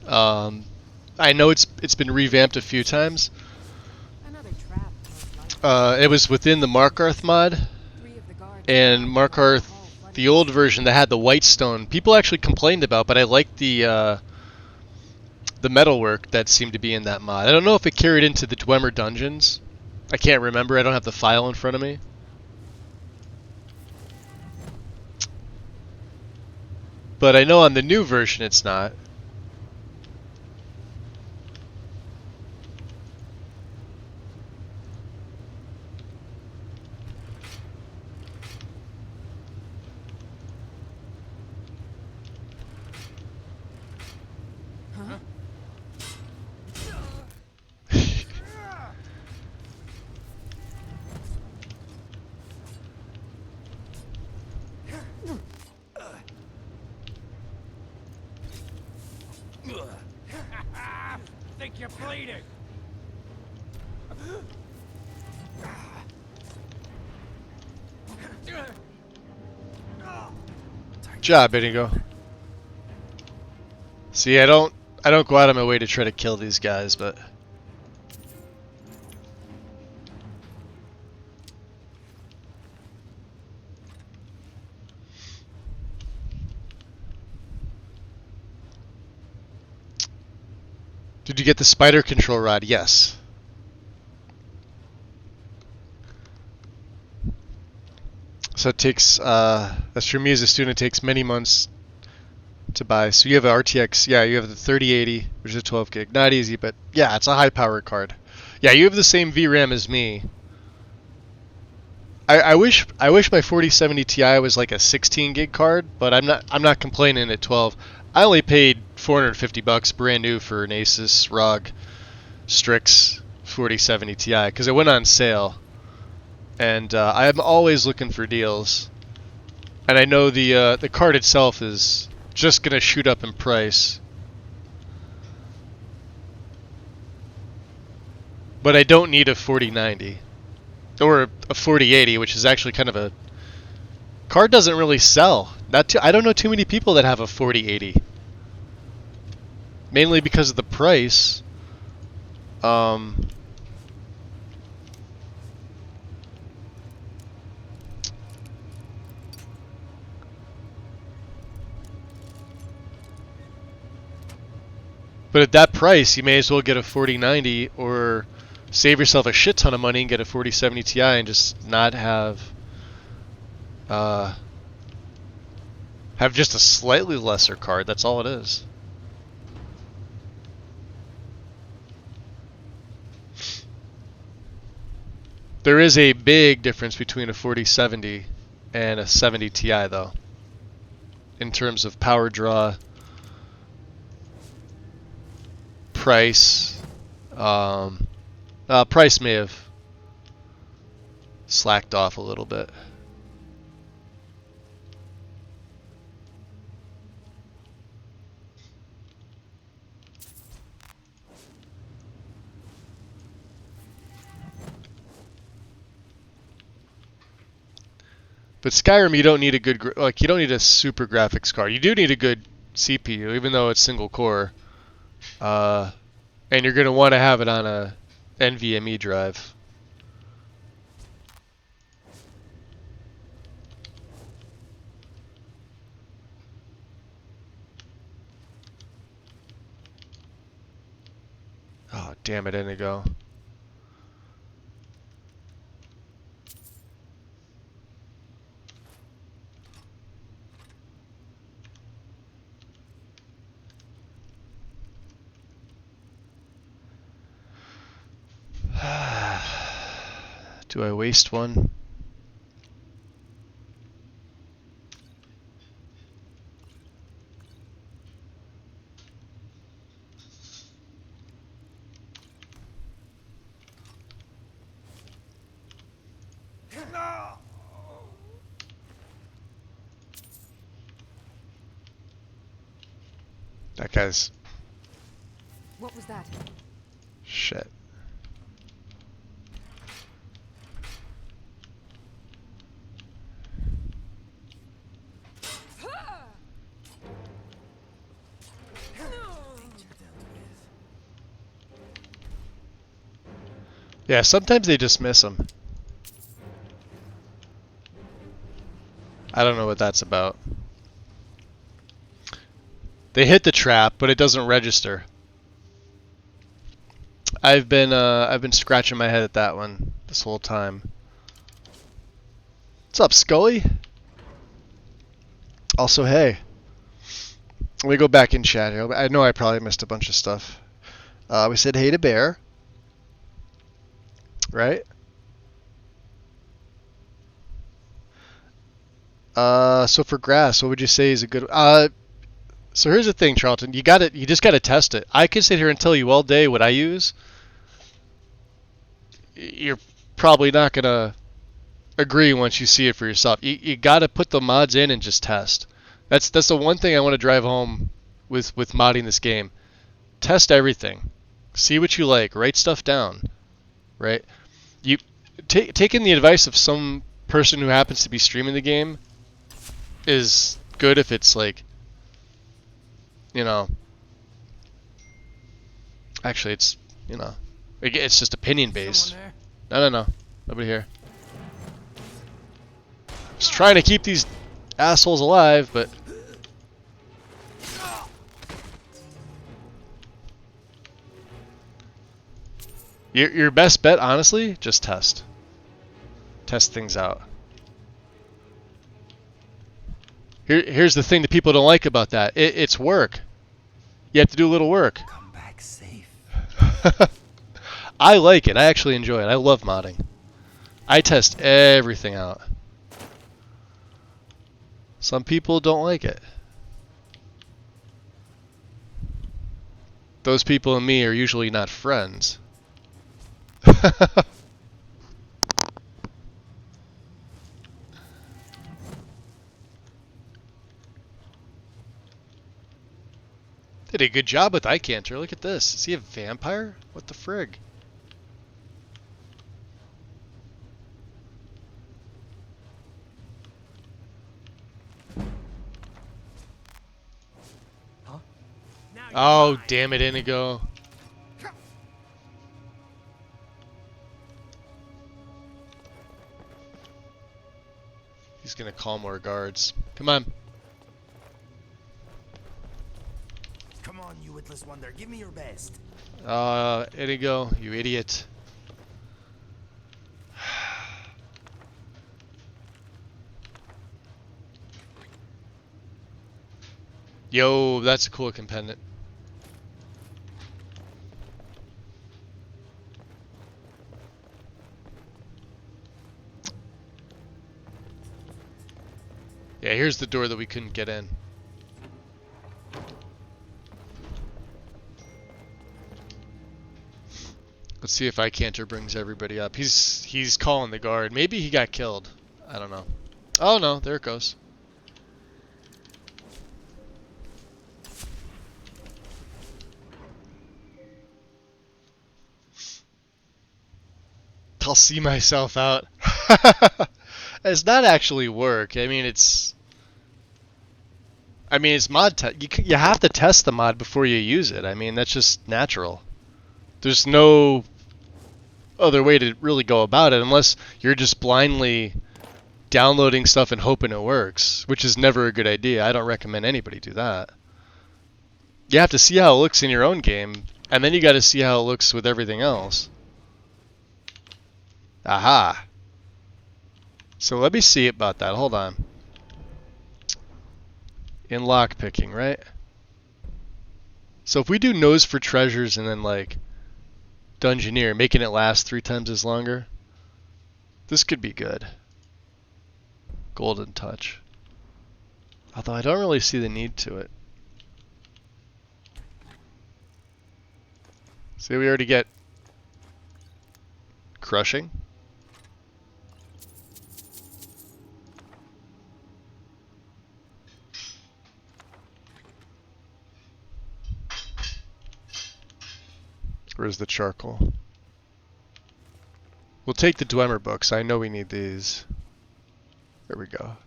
Speaker 1: I know it's been revamped a few times.
Speaker 6: Another trap, most likely.
Speaker 1: It was within the Markarth mod,
Speaker 6: 3 of the guards
Speaker 1: and
Speaker 6: died while
Speaker 1: Markarth,
Speaker 6: the hall flooded
Speaker 1: the old version that had the white stone, people actually complained about, but I liked the metalwork that seemed to be in that mod. I don't know if it carried into the Dwemer dungeons. I can't remember. I don't have the file in front of me. But I know on the new version it's not.
Speaker 2: Think you're bleeding?
Speaker 1: Job, Inigo. See, I don't go out of my way to try to kill these guys, but did you get the spider control rod? Yes. So it takes, as for me as a student, it takes many months to buy. So you have an RTX, yeah, you have the 3080, which is a 12 gig. Not easy, but yeah, it's a high power card. Yeah, you have the same VRAM as me. I wish my 4070 Ti was like a 16 gig card, but I'm not complaining at 12. I only paid $450 brand new for an Asus ROG Strix 4070 Ti because it went on sale, and I'm always looking for deals. And I know the card itself is just gonna shoot up in price, but I don't need a 4090 or a 4080, which is actually kind of a card doesn't really sell. I don't know too many people that have a 4080. Mainly because of the price. But at that price, you may as well get a 4090 or save yourself a shit ton of money and get a 4070 Ti and just not have just a slightly lesser card. That's all it is. There is a big difference between a 4070 and a 70 Ti though, in terms of power draw, price. Price may have slacked off a little bit. But Skyrim, you don't need a good, you don't need a super graphics card. You do need a good CPU, even though it's single core. And you're going to want to have it on a NVMe drive. Oh, damn it, Inigo. Do I waste one? That guy's
Speaker 6: What was that?
Speaker 1: shit. Yeah, sometimes they just miss them. I don't know what that's about. They hit the trap, but it doesn't register. I've been scratching my head at that one this whole time. What's up, Scully? Also, hey. Let me go back in chat here. I know I probably missed a bunch of stuff. We said hey to Bear. Right? So for grass, what would you say is a good... So here's the thing, Charlton. You just gotta test it. I can sit here and tell you all day what I use. You're probably not gonna agree once you see it for yourself. You gotta put the mods in and just test. That's the one thing I want to drive home with modding this game. Test everything. See what you like. Write stuff down. Right? You taking the advice of some person who happens to be streaming the game is good if it's like, you know, actually it's, you know, it's just opinion based. No. Nobody here. Just trying to keep these assholes alive, but your best bet, honestly, just test. Test things out. Here's the thing that people don't like about that. It's work. You have to do a little work.
Speaker 5: Come back safe.
Speaker 1: I like it. I actually enjoy it. I love modding. I test everything out. Some people don't like it. Those people and me are usually not friends. Did a good job with Icanter. Look at this. Is he a vampire? What the frig?
Speaker 2: Huh?
Speaker 1: Oh, damn it, Inigo. He's gonna call more guards. Come on.
Speaker 5: Come on, you witless wonder. Give me your best.
Speaker 1: Inigo, you idiot. Yo, that's a cool pendant. Yeah, here's the door that we couldn't get in. Let's see if Icanter brings everybody up. He's calling the guard. Maybe he got killed. I don't know. Oh no, there it goes. I'll see myself out. It's not actually work. I mean, it's mod you have to test the mod before you use it. I mean, that's just natural. There's no other way to really go about it unless you're just blindly downloading stuff and hoping it works, which is never a good idea. I don't recommend anybody do that. You have to see how it looks in your own game, and then you got to see how it looks with everything else. Aha. So let me see about that. Hold on. In lockpicking, right? So if we do nose for treasures and then like Dungeoneer, making it last 3 times as longer, this could be good. Golden touch. Although I don't really see the need to it. See, we already get crushing. Where's the charcoal? We'll take the Dwemer books. I know we need these. There we go.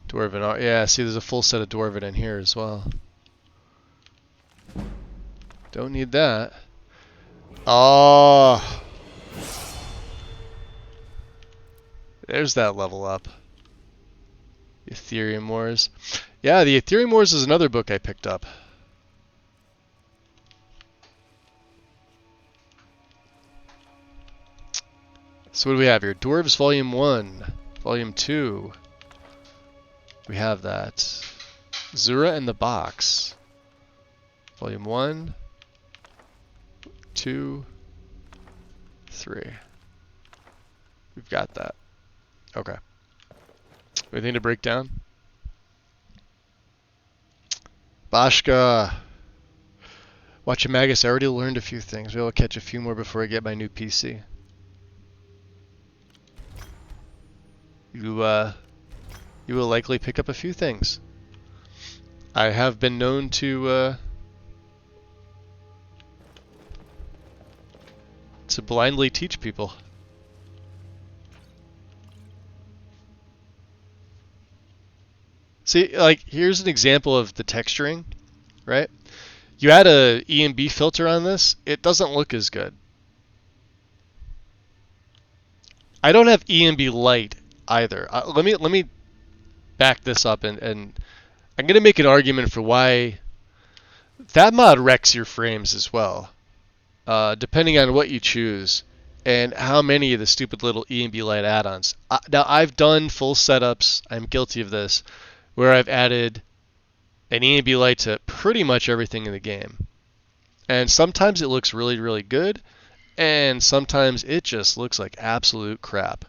Speaker 1: Dwarven art. Yeah, see, there's a full set of Dwarven in here as well. Don't need that. Oh! There's that level up. Ethereum Wars. Yeah, the Ethereum Wars is another book I picked up. So what do we have here? Dwarves Volume 1. Volume 2. We have that. Zura and the Box. Volume 1. 2. 3. We've got that. Okay. Anything to break down? Bashka. Watch Magus. I already learned a few things. Maybe I'll catch a few more before I get my new PC. You will likely pick up a few things. I have been known to blindly teach people. See, like, here's an example of the texturing, right? You add a EMB filter on this, it doesn't look as good. I don't have EMB light either. Let me back this up, and I'm gonna make an argument for why that mod wrecks your frames as well, depending on what you choose and how many of the stupid little EMB light add-ons. Now, I've done full setups. I'm guilty of this, where I've added an EMB light to pretty much everything in the game, and sometimes it looks really, really good, and sometimes it just looks like absolute crap.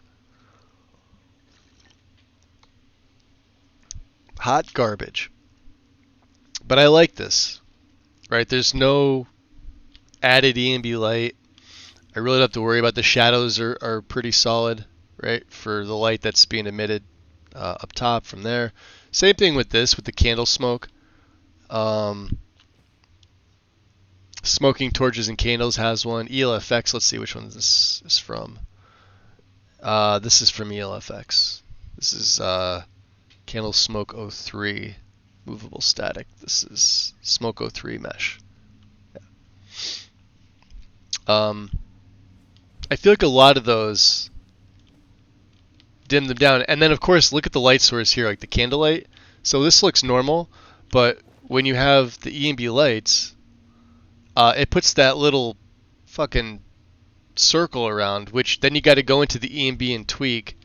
Speaker 1: Hot garbage. But I like this, right? There's no added EMB light. I really don't have to worry about the shadows are pretty solid, right? For the light that's being emitted up top from there. Same thing with this, with the candle smoke. Smoking Torches and Candles has one. ELFX, let's see which one this is from. This is from ELFX. This is Candle Smoke 03, movable static. This is Smoke 03 mesh. Yeah. I feel like a lot of those dim them down. And then, of course, look at the light source here, like the candlelight. So this looks normal, but when you have the EMB lights, it puts that little fucking circle around, which then you got to go into the EMB and tweak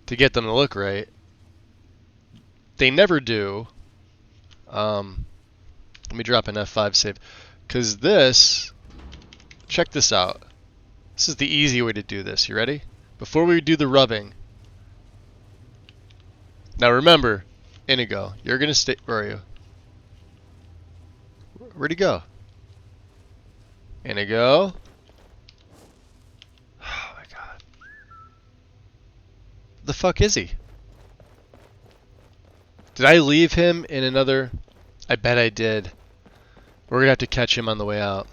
Speaker 1: to get them to look right. They never do. Let me drop an F5 save. Because this, check this out. This is the easy way to do this. You ready? Before we do the rubbing. Now remember, Inigo, you're going to stay. Where are you? Where'd he go? Inigo. Oh my god. The fuck is he? Did I leave him in another? I bet I did. We're gonna have to catch him on the way out.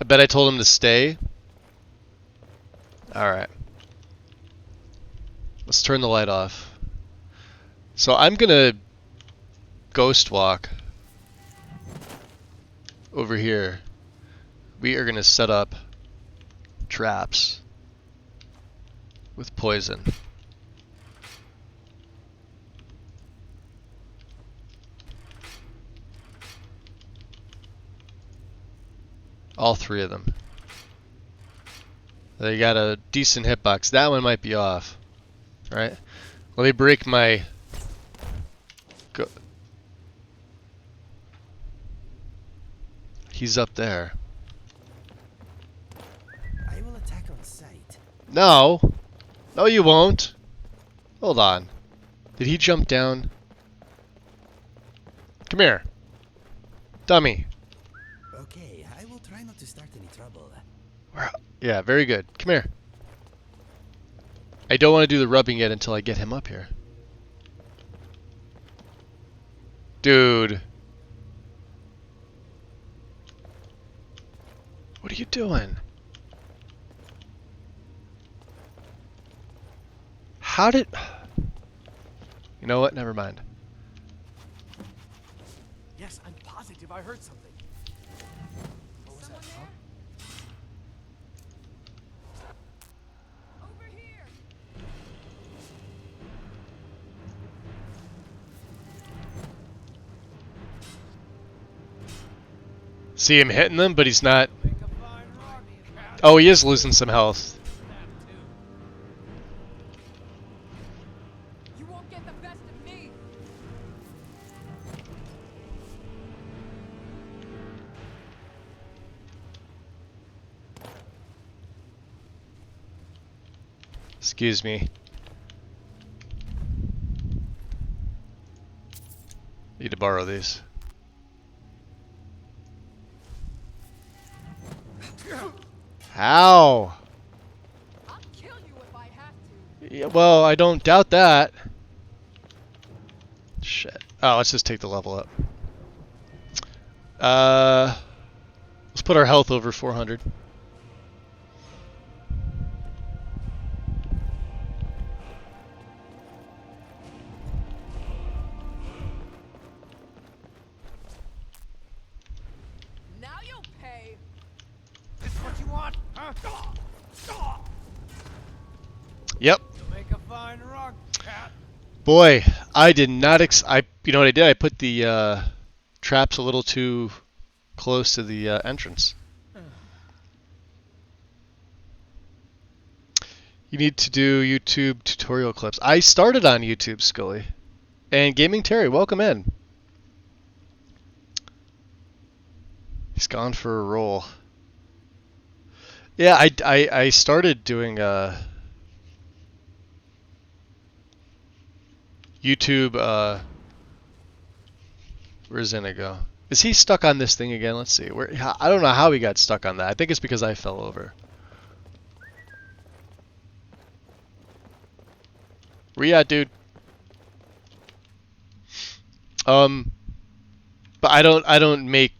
Speaker 1: I bet I told him to stay. Alright. Let's turn the light off. So I'm gonna ghost walk over here. We are gonna set up traps with poison. All three of them. They got a decent hitbox. That one might be off. Right? Let me break my... He's up there.
Speaker 5: I will attack on sight.
Speaker 1: No! No, you won't. Hold on. Did he jump down? Come here. Dummy.
Speaker 5: Okay, I will try not to start any trouble.
Speaker 1: Yeah, very good. Come here. I don't want to do the rubbing yet until I get him up here. Dude. you doing? How did... You know what? Never mind.
Speaker 2: Yes, I'm positive I heard something. What was that, huh?
Speaker 6: Over here.
Speaker 1: See him hitting them, but he's not...
Speaker 2: Make a fine rock, cat.
Speaker 1: Oh, he is losing some health.
Speaker 2: That too.
Speaker 6: You won't get the best of me.
Speaker 1: Excuse me. Need to borrow these. How?
Speaker 6: I'll kill you if I have to.
Speaker 1: Yeah, well, I don't doubt that. Shit. Oh, let's just take the level up. Let's put our health over 400.
Speaker 6: Now you'll pay.
Speaker 2: This what you want, huh?
Speaker 1: Yep.
Speaker 2: You make a fine rock, cat.
Speaker 1: Boy, I did not you know what I did? I put the traps a little too close to the entrance. You need to do YouTube tutorial clips. I started on YouTube, Scully. And Gaming Terry, welcome in. He's gone for a roll. Yeah, I started doing YouTube. Where's Inigo? Is he stuck on this thing again? Let's see. I don't know how he got stuck on that. I think it's because I fell over. Where you at, dude? But I don't make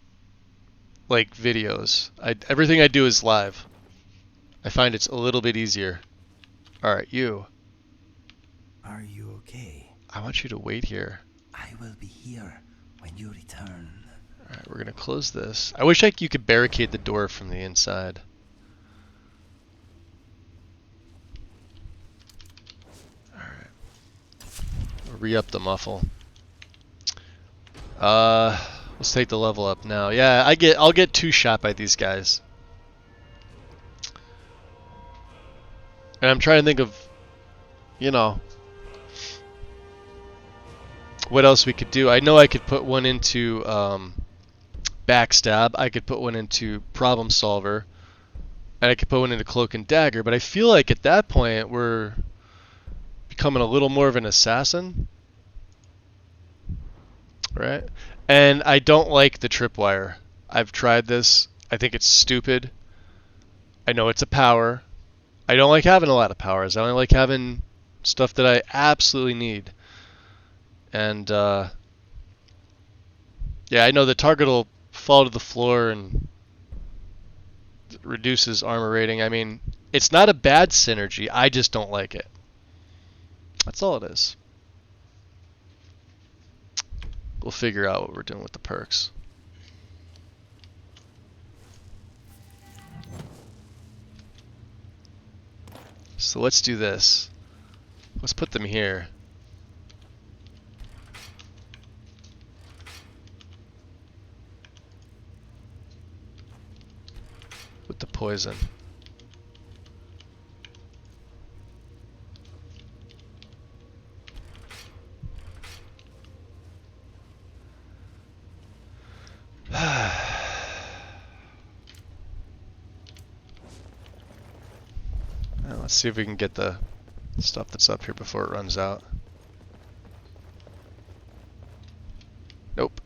Speaker 1: like videos. Everything I do is live. I find it's a little bit easier. All right, you.
Speaker 5: Are you okay?
Speaker 1: I want you to wait here.
Speaker 5: I will be here when you return.
Speaker 1: All right, we're gonna close this. I wish you could barricade the door from the inside. All right. Re-up the muffle. Let's take the level up now. Yeah, I'll get 2 shot by these guys. And I'm trying to think of, you know, what else we could do. I know I could put one into backstab. I could put one into problem solver. And I could put one into cloak and dagger. But I feel like at that point we're becoming a little more of an assassin. Right? And I don't like the tripwire. I've tried this. I think it's stupid. I know it's a power. I don't like having a lot of powers. I only like having stuff that I absolutely need. And yeah, I know the target will fall to the floor and reduces armor rating. I mean, it's not a bad synergy. I just don't like it. That's all it is. We'll figure out what we're doing with the perks. So let's do this. Let's put them here. With the poison. Now, let's see if we can get the stuff that's up here before it runs out. Nope.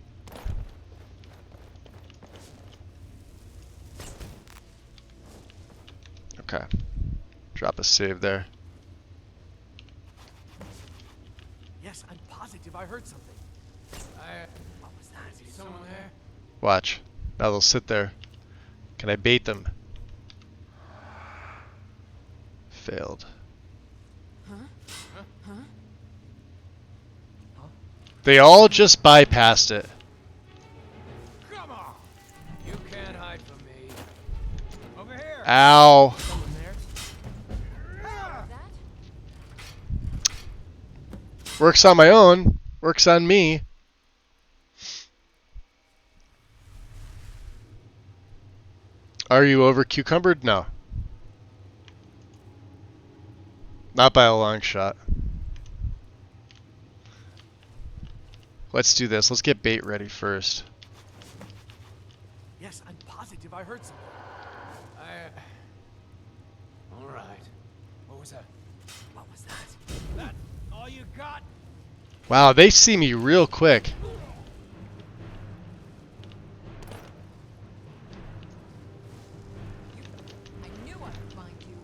Speaker 1: Okay. Drop a save there.
Speaker 2: Yes, I'm positive I heard something. What was that? Is someone there?
Speaker 1: Watch. Now they'll sit there. Can I bait them? failed. They all just bypassed it.
Speaker 2: Come on! You can't hide from me. Over here!
Speaker 1: Ow.
Speaker 2: Someone there?
Speaker 1: Works on my own. Works on me. Are you over cucumbered? No. Not by a long shot. Let's do this. Let's get bait ready first.
Speaker 2: Yes, I'm positive I heard something. All right. What was that? What was that? That all you got?
Speaker 1: Wow, they see me real quick.
Speaker 6: I knew I would find you.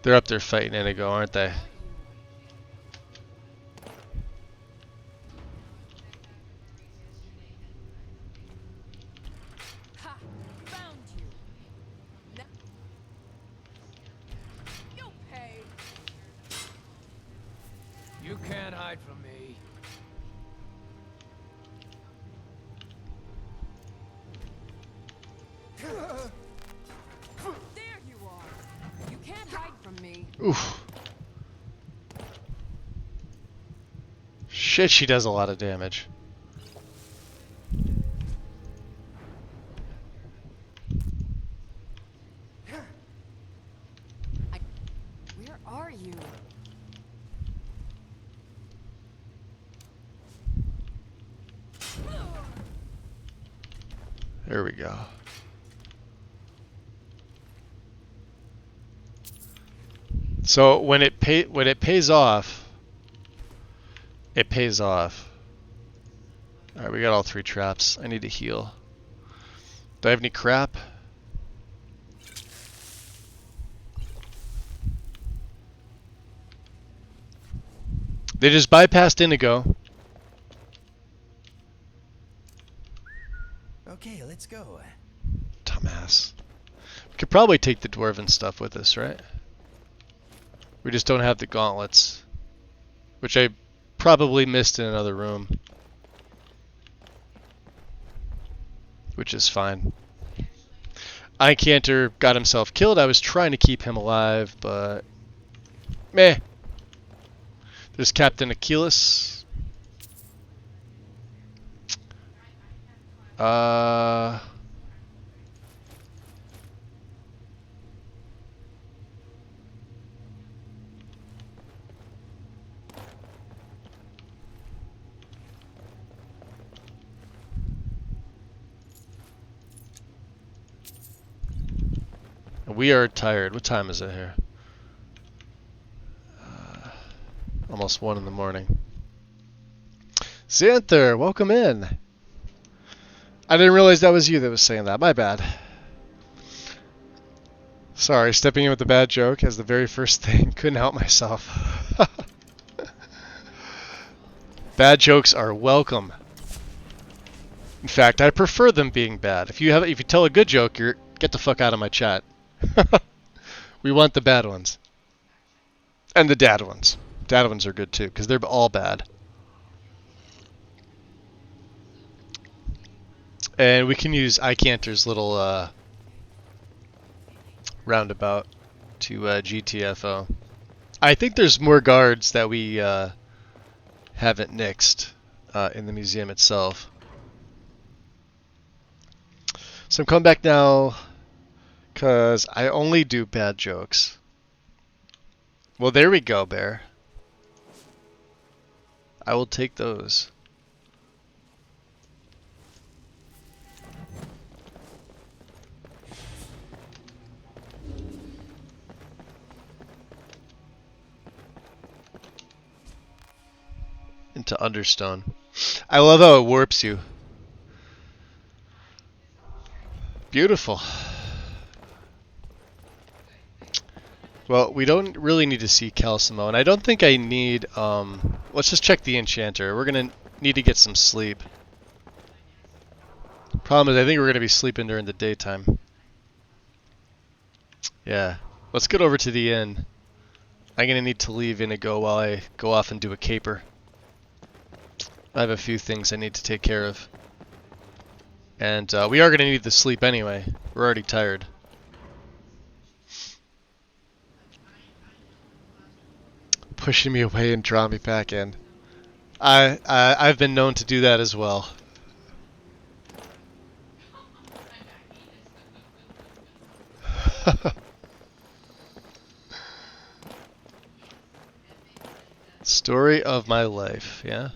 Speaker 1: They're up there fighting Indigo, aren't they?
Speaker 6: Ha! Found you. Now you'll pay.
Speaker 2: You can't hide from me.
Speaker 6: There you are. You can't hide from me.
Speaker 1: Oof. Shit, she does a lot of damage.
Speaker 6: Where are you?
Speaker 1: There we go. So when it pays off, it pays off. All right, we got all 3 traps. I need to heal. Do I have any crap? They just bypassed Indigo.
Speaker 5: Okay, let's go.
Speaker 1: Dumbass. We could probably take the dwarven stuff with us, right? We just don't have the gauntlets, which I probably missed in another room, which is fine. Icanter got himself killed. I was trying to keep him alive, but meh. There's Captain Achilles. We are tired. What time is it here? Almost 1 in the morning. Xanther, welcome in. I didn't realize that was you that was saying that. My bad. Sorry, stepping in with a bad joke as the very first thing. Couldn't help myself. Bad jokes are welcome. In fact, I prefer them being bad. If you tell a good joke, get the fuck out of my chat. We want the bad ones. And the dad ones. Dad ones are good too, because they're all bad. And we can use Icanter's little roundabout to GTFO. I think there's more guards that we haven't nixed in the museum itself. So I'm coming back now because I only do bad jokes. Well, there we go, Bear. I will take those. Into Understone. I love how it warps you. Beautiful. Well, we don't really need to see Calcimo, and I don't think I need, let's just check the enchanter. We're gonna need to get some sleep. Problem is, I think we're gonna be sleeping during the daytime. Yeah. Let's get over to the inn. I'm gonna need to leave Inigo while I go off and do a caper. I have a few things I need to take care of. And we are gonna need the sleep anyway. We're already tired. Pushing me away and draw me back in. I've been known to do that as well. Story of my life, yeah?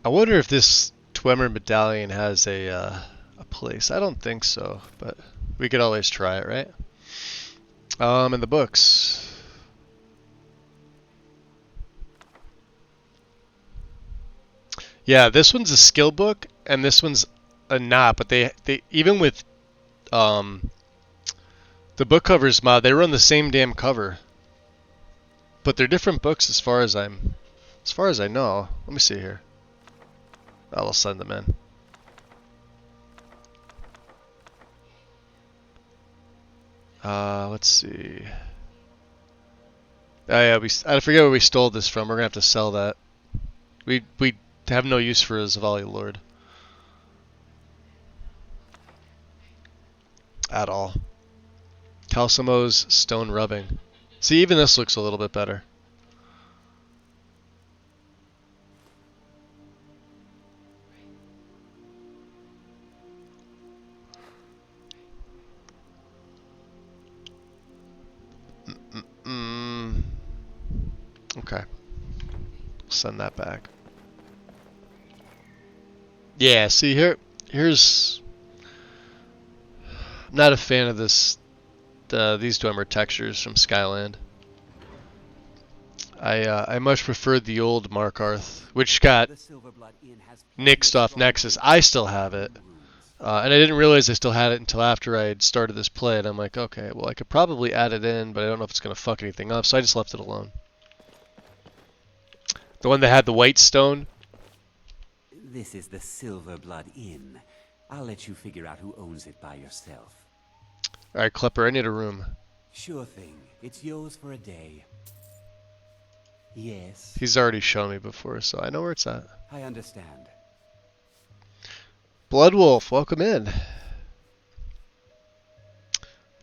Speaker 1: I wonder if this Dwemer medallion has a place. I don't think so, but we could always try it, right? In the books. Yeah, this one's a skill book, and this one's a not. But they even with the book covers mod, they run the same damn cover. But they're different books as far as I know. Let me see here. I'll send them in. Let's see. Oh yeah, I forget where we stole this from. We're gonna have to sell that. We have no use for a Zavali Lord. At all. Calcimo's stone rubbing. See, even this looks a little bit better. Okay. Send that back. Yeah, see here's I'm not a fan of these Dwemer textures from Skyland. I much preferred the old Markarth, which got nixed off Nexus. I still have it. And I didn't realize I still had it until after I had started this play, and I'm like, okay, well I could probably add it in, but I don't know if it's going to fuck anything up, so I just left it alone. The one that had the white stone?
Speaker 5: This is the Silverblood Inn. I'll let you figure out who owns it by yourself.
Speaker 1: Alright, Klepper, I need a room.
Speaker 5: Sure thing. It's yours for a day. Yes.
Speaker 1: He's already shown me before, so I know where it's at.
Speaker 5: I understand.
Speaker 1: Bloodwolf, welcome in.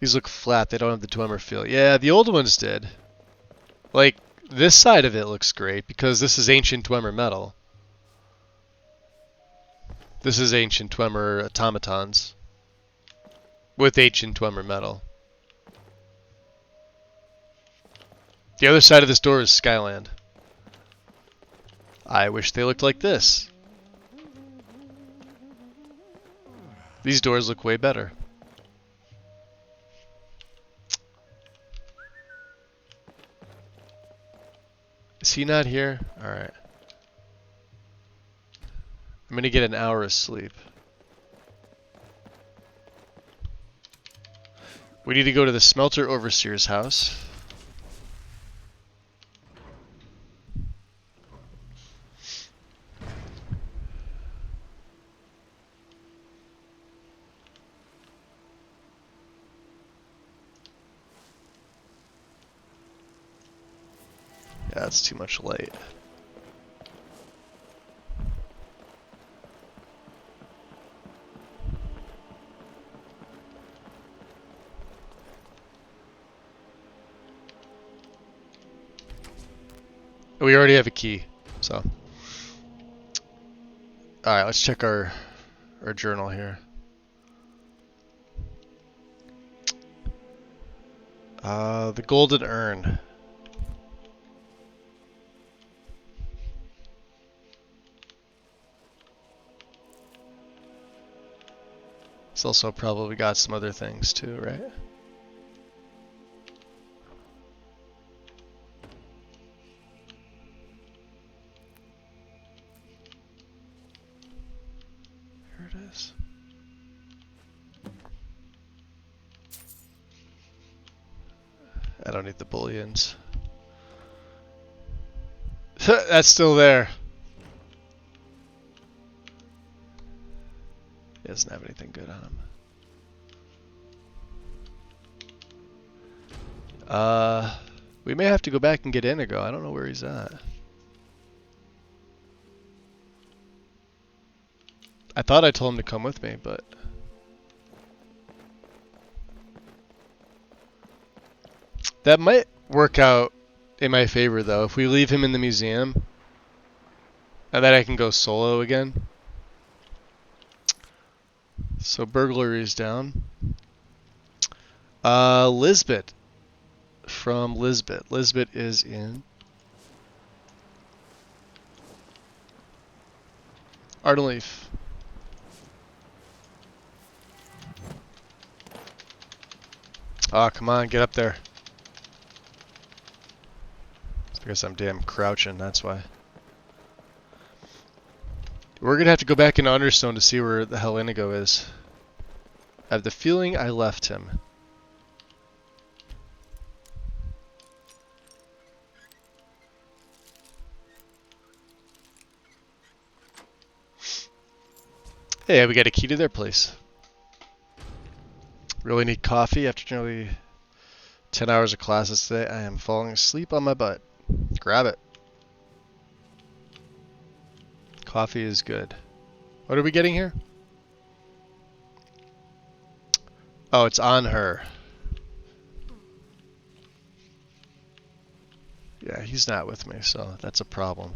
Speaker 1: These look flat, they don't have the Dwemer feel. Yeah, the old ones did. Like, this side of it looks great because this is ancient Dwemer metal. This is ancient Dwemer automatons with ancient Dwemer metal. The other side of this door is Skyland. I wish they looked like this. These doors look way better. Is he not here? Alright. I'm gonna get an hour of sleep. We need to go to the Smelter Overseer's house. Yeah, that's too much light. We already have a key, so. Alright, let's check our journal here. The Golden Urn. It's also probably got some other things too, right? Here it is. I don't need the bullions. That's still there. He doesn't have anything good on him. We may have to go back and get Inigo. I don't know where he's at. I thought I told him to come with me, but... That might work out in my favor, though. If we leave him in the museum, and then I can go solo again. So burglary is down. Lisbeth. From Lisbeth. Lisbeth is in Ardenleaf. Ah, come on, get up there. It's because I'm damn crouching, that's why. We're gonna have to go back into Understone to see where the hell Inigo is. I have the feeling I left him. Hey, we got a key to their place. Really need coffee after nearly 10 hours of classes today. I am falling asleep on my butt. Grab it. Coffee is good. What are we getting here? Oh, it's on her. Yeah, he's not with me, so that's a problem.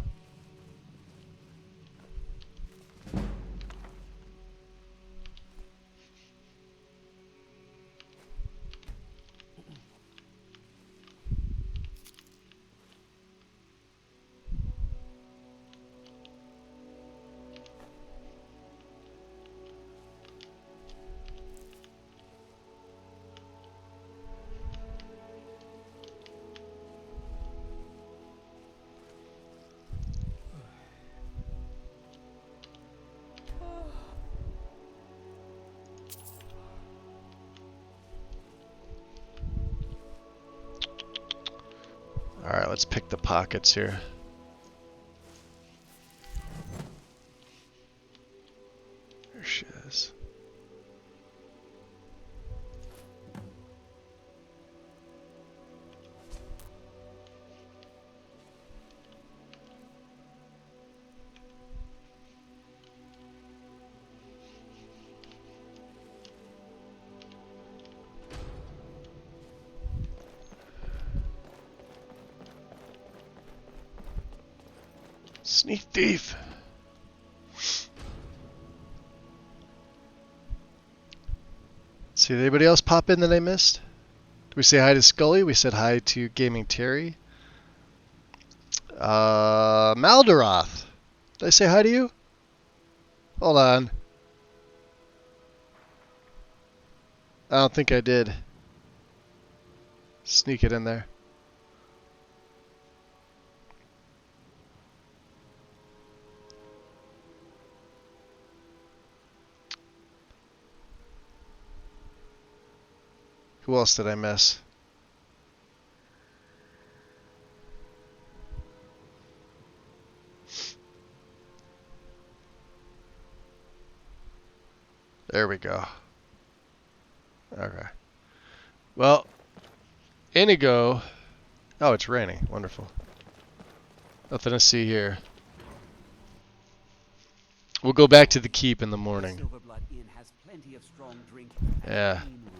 Speaker 1: Alright, let's pick the pockets here. There she is. Sneak thief! See, did anybody else pop in that I missed? Did we say hi to Scully? We said hi to Gaming Terry. Maldaroth. Did I say hi to you? Hold on. I don't think I did. Sneak it in there. Who else did I miss? There we go. Okay. Well, Inigo. Oh, it's raining. Wonderful. Nothing to see here. We'll go back to the keep in the morning.
Speaker 7: Silverblood Inn has plenty of strong drink and
Speaker 1: Yeah.
Speaker 7: clean rooms.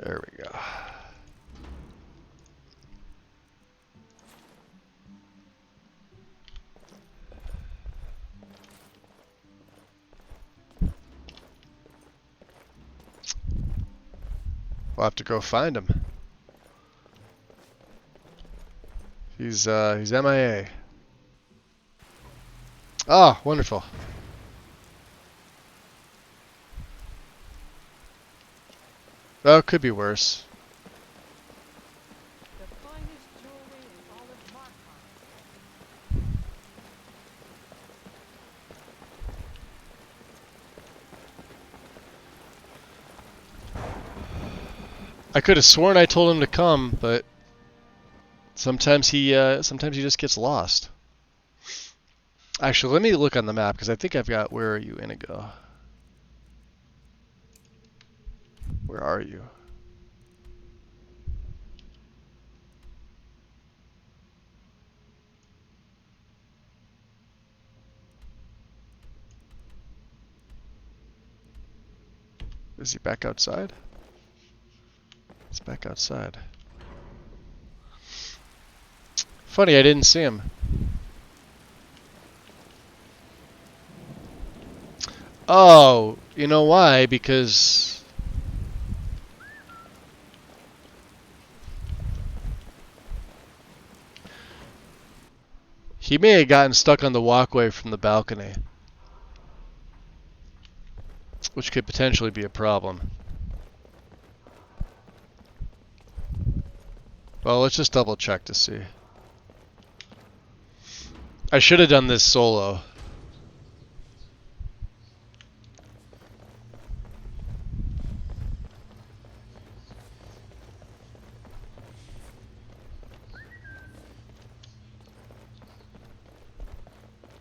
Speaker 1: There we go. We'll have to go find him. He's MIA. Ah, wonderful. Well, it could be worse.
Speaker 6: The finest jewelry in all of Markheim.
Speaker 1: I could have sworn I told him to come, but sometimes he just gets lost. Actually, let me look on the map because I think I've got. Where are you, Inigo? Where are you? Is he back outside? He's back outside. Funny, I didn't see him. Oh, you know why? Because he may have gotten stuck on the walkway from the balcony, which could potentially be a problem. Well, let's just double check to see. I should have done this solo.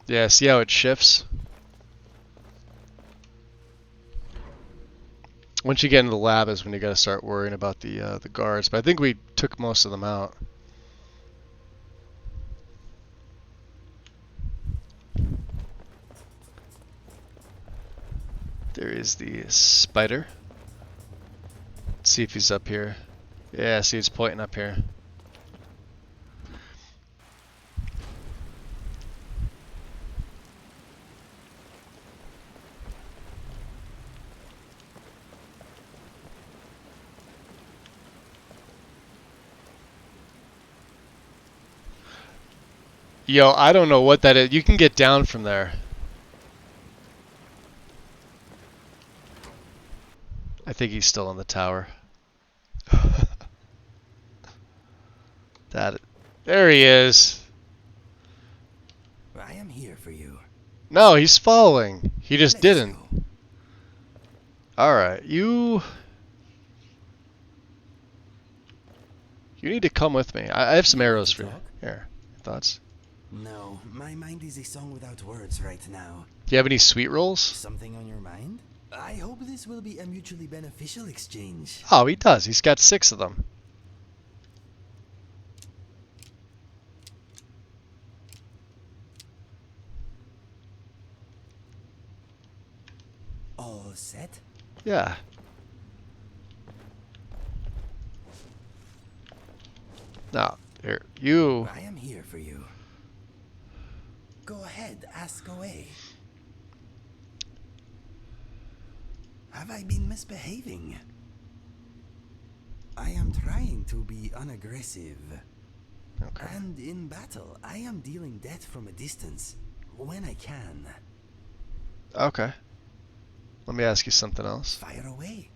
Speaker 1: Yeah, see how it shifts? Once you get into the lab is when you gotta start worrying about the guards. But I think we took most of them out. There is the spider. Let's see if he's up here. Yeah, see he's pointing up here. Yo, I don't know what that is. You can get down from there. I think he's still on the tower. There he is.
Speaker 5: I am here for you.
Speaker 1: No, he's following. He just
Speaker 5: Let's
Speaker 1: didn't.
Speaker 5: go.
Speaker 1: Alright, you need to come with me. I have some arrows for you.
Speaker 5: Talk?
Speaker 1: Here, thoughts?
Speaker 5: No, my mind is a song without words right now.
Speaker 1: Do you have any sweet rolls?
Speaker 5: Something on your mind? I hope this will be a mutually beneficial exchange.
Speaker 1: Oh, he does. He's got 6 of them.
Speaker 5: All set?
Speaker 1: Yeah. Now, here, you.
Speaker 5: I am here for you. Go ahead, ask away. Have I been misbehaving? I am trying to be unaggressive.
Speaker 1: Okay.
Speaker 5: And in battle, I am dealing death from a distance, when I can.
Speaker 1: Okay. Let me ask you something else.
Speaker 5: Fire away.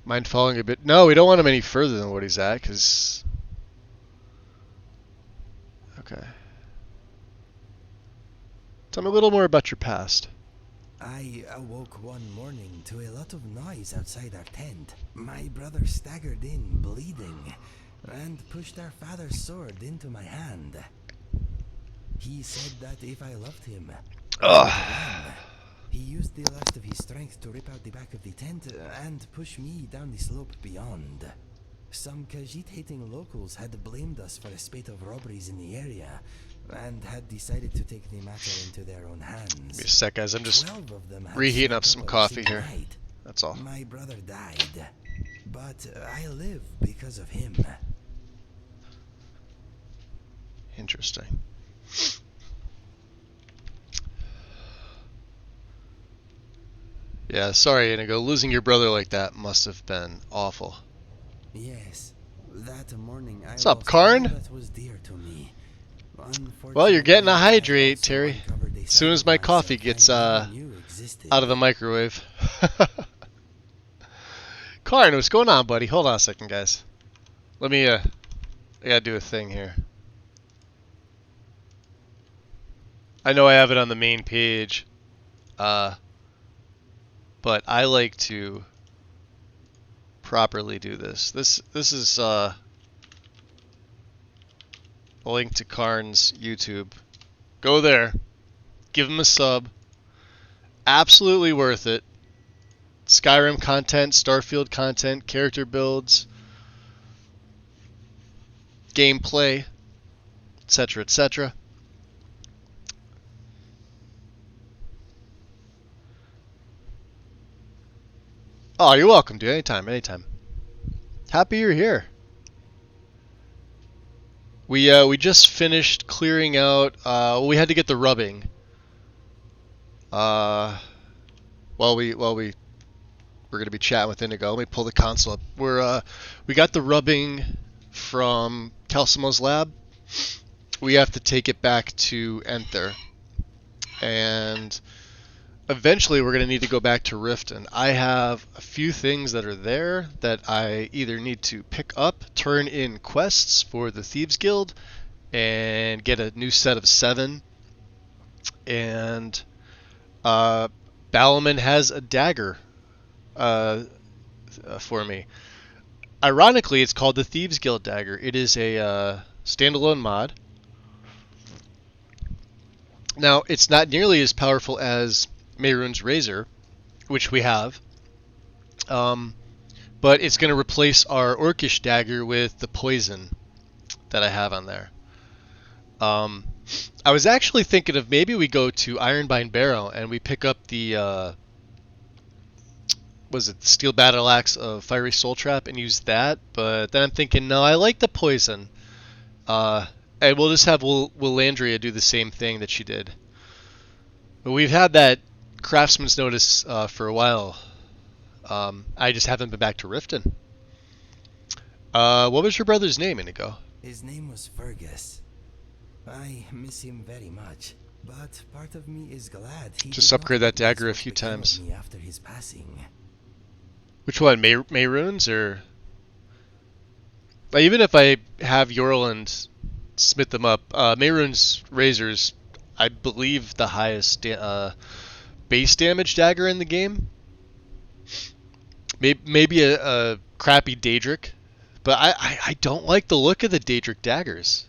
Speaker 1: Mind falling a bit? No, we don't want him any further than what he's at, because... Okay. Tell me a little more about your past.
Speaker 5: I awoke one morning to a lot of noise outside our tent. My brother staggered in, bleeding, and pushed our father's sword into my hand. He said that if I loved him,
Speaker 1: Ugh.
Speaker 5: he used the last of his strength to rip out the back of the tent and push me down the slope beyond. Some Khajiit-hating locals had blamed us for a spate of robberies in the area, and had decided to take the matter into their own hands.
Speaker 1: Give me a sec, guys. I'm just
Speaker 5: 12 of them had
Speaker 1: reheating
Speaker 5: snuck
Speaker 1: up some
Speaker 5: a
Speaker 1: coffee
Speaker 5: single
Speaker 1: here.
Speaker 5: night.
Speaker 1: That's all.
Speaker 5: My brother died, but I live because of him.
Speaker 1: Interesting. Yeah, sorry, Inigo. Losing your brother like that must have been awful.
Speaker 5: Yes, that morning I
Speaker 1: What's up,
Speaker 5: lost
Speaker 1: Karn?
Speaker 5: all that was dear to me.
Speaker 1: Well, you're getting a
Speaker 5: Unfortunately, I
Speaker 1: hydrate,
Speaker 5: also
Speaker 1: Terry.
Speaker 5: uncovered a
Speaker 1: As soon
Speaker 5: side
Speaker 1: as
Speaker 5: of
Speaker 1: my
Speaker 5: myself
Speaker 1: coffee gets
Speaker 5: I never
Speaker 1: out
Speaker 5: knew existed.
Speaker 1: of the microwave. Karn, what's going on, buddy? Hold on a second, guys. Let me, I gotta do a thing here. I know I have it on the main page, but I like to properly do this. This is a link to Karn's YouTube. Go there, give him a sub. Absolutely worth it. Skyrim content, Starfield content, character builds, gameplay, etc., etc. Oh, you're welcome, dude. Anytime, anytime. Happy you're here. We just finished clearing out. We had to get the rubbing. While we we're gonna be chatting with Indigo. Let me pull the console up. We got the rubbing from Calcimo's lab. We have to take it back to Enter, and eventually we're gonna need to go back to Riften. I have a few things that are there that I either need to pick up, turn in quests for the Thieves Guild, and get a new set of 7. And Balaman has a dagger for me. Ironically, it's called the Thieves Guild Dagger. It is a standalone mod. Now, it's not nearly as powerful as Mehrunes Razor, which we have, but it's going to replace our Orcish Dagger with the poison that I have on there. I was actually thinking of maybe we go to Ironbind Barrow and we pick up the was it the Steel Battle Axe of Fiery Soul Trap and use that, but then I'm thinking, no, I like the poison. And we'll just have Willandria do the same thing that she did. But we've had that Craftsman's Notice for a while. I just haven't been back to Riften. What was your brother's name, Inigo?
Speaker 5: His name was Fergus. I miss him very much, but part of me is glad he
Speaker 1: Just
Speaker 5: did not
Speaker 1: upgrade that
Speaker 5: witness
Speaker 1: dagger a
Speaker 5: what
Speaker 1: few
Speaker 5: became of
Speaker 1: times.
Speaker 5: me after his passing.
Speaker 1: Which one, Mehrunes or? Even if I have Yorland smith them up, Mehrunes Razor's, I believe, the highest base damage dagger in the game. Maybe a crappy Daedric, but I don't like the look of the Daedric daggers.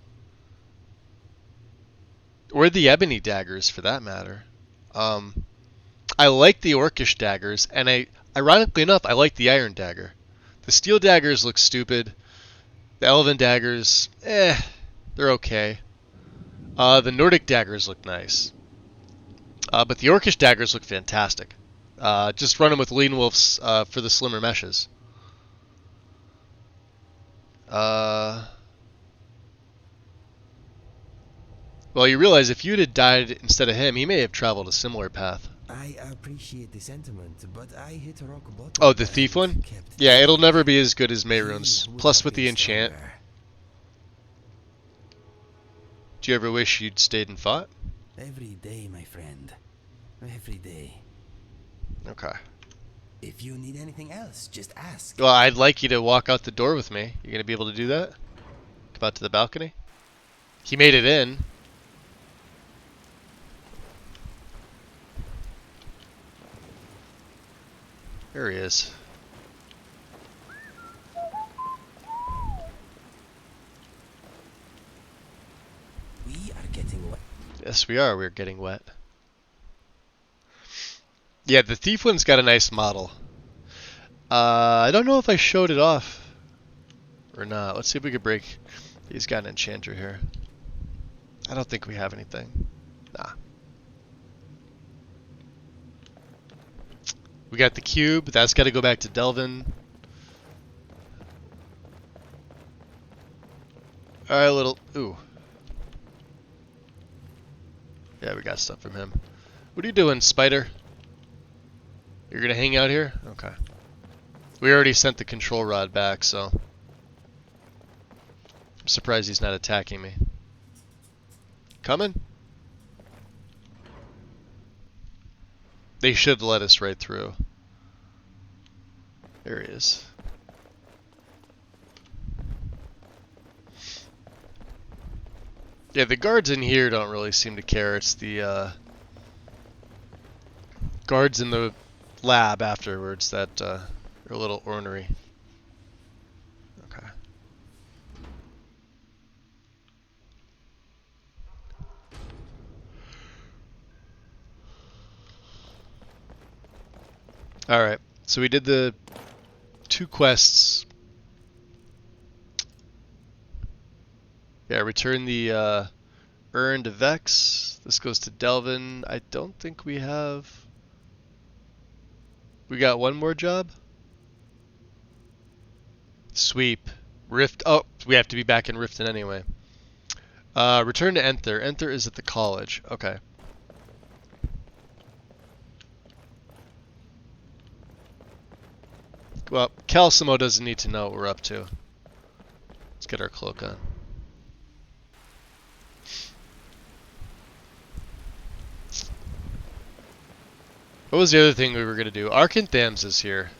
Speaker 1: Or the ebony daggers, for that matter. I like the Orcish daggers, and ironically enough, I like the iron dagger. The steel daggers look stupid. The elven daggers, they're okay. The Nordic daggers look nice. But the Orcish daggers look fantastic. Just run them with Lean Wolves for the slimmer meshes. Well, you realize if you'd have died instead of him, he may have traveled a similar path.
Speaker 5: I appreciate the sentiment, but I hit rock bottom.
Speaker 1: Oh, the thief
Speaker 5: and
Speaker 1: one?
Speaker 5: kept
Speaker 1: Yeah, it'll
Speaker 5: digging.
Speaker 1: never be as good as
Speaker 5: He
Speaker 1: Mehrunes.
Speaker 5: would
Speaker 1: Plus
Speaker 5: have
Speaker 1: with the
Speaker 5: been
Speaker 1: enchant.
Speaker 5: stronger.
Speaker 1: Do you ever wish you'd stayed and fought?
Speaker 5: Every day, my friend. Every day.
Speaker 1: Okay.
Speaker 5: If you need anything else, just ask.
Speaker 1: Well, I'd like you to walk out the door with me. You gonna be able to do that? Come out to the balcony? He made it in. There he is.
Speaker 5: We are getting wet.
Speaker 1: Yes, we are. We're getting wet. Yeah, the thief one's got a nice model. I don't know if I showed it off or not. Let's see if we could break. He's got an enchanter here. I don't think we have anything. Nah. We got the cube. That's got to go back to Delvin. Alright, little... Ooh. Yeah, we got stuff from him. What are you doing, Spider? You're gonna hang out here? Okay. We already sent the control rod back, so... I'm surprised he's not attacking me. Coming? They should let us right through. There he is. Yeah, the guards in here don't really seem to care. It's the guards in the lab afterwards that are a little ornery. Okay. Alright, so we did the 2 quests. Yeah, return the urn to Vex. This goes to Delvin. I don't think we have... We got one more job? Sweep. Rift. Oh, we have to be back in Riften anyway. Return to Enter. Enter is at the college. Okay. Well, Calcimo doesn't need to know what we're up to. Let's get our cloak on. What was the other thing we were going to do? Arkanthams is here.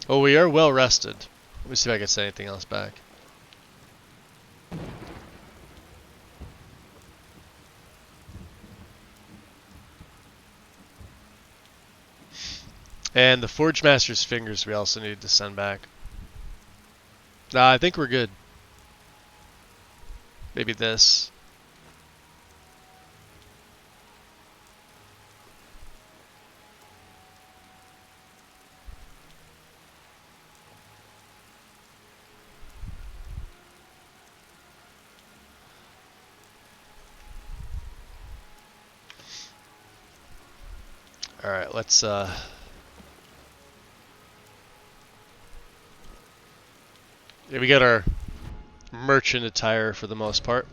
Speaker 1: Oh, we are well rested. Let me see if I can say anything else back. And the Forge Master's fingers we also need to send back. Nah, I think we're good. Maybe this. Alright, let's yeah, we got our merchant attire for the most part.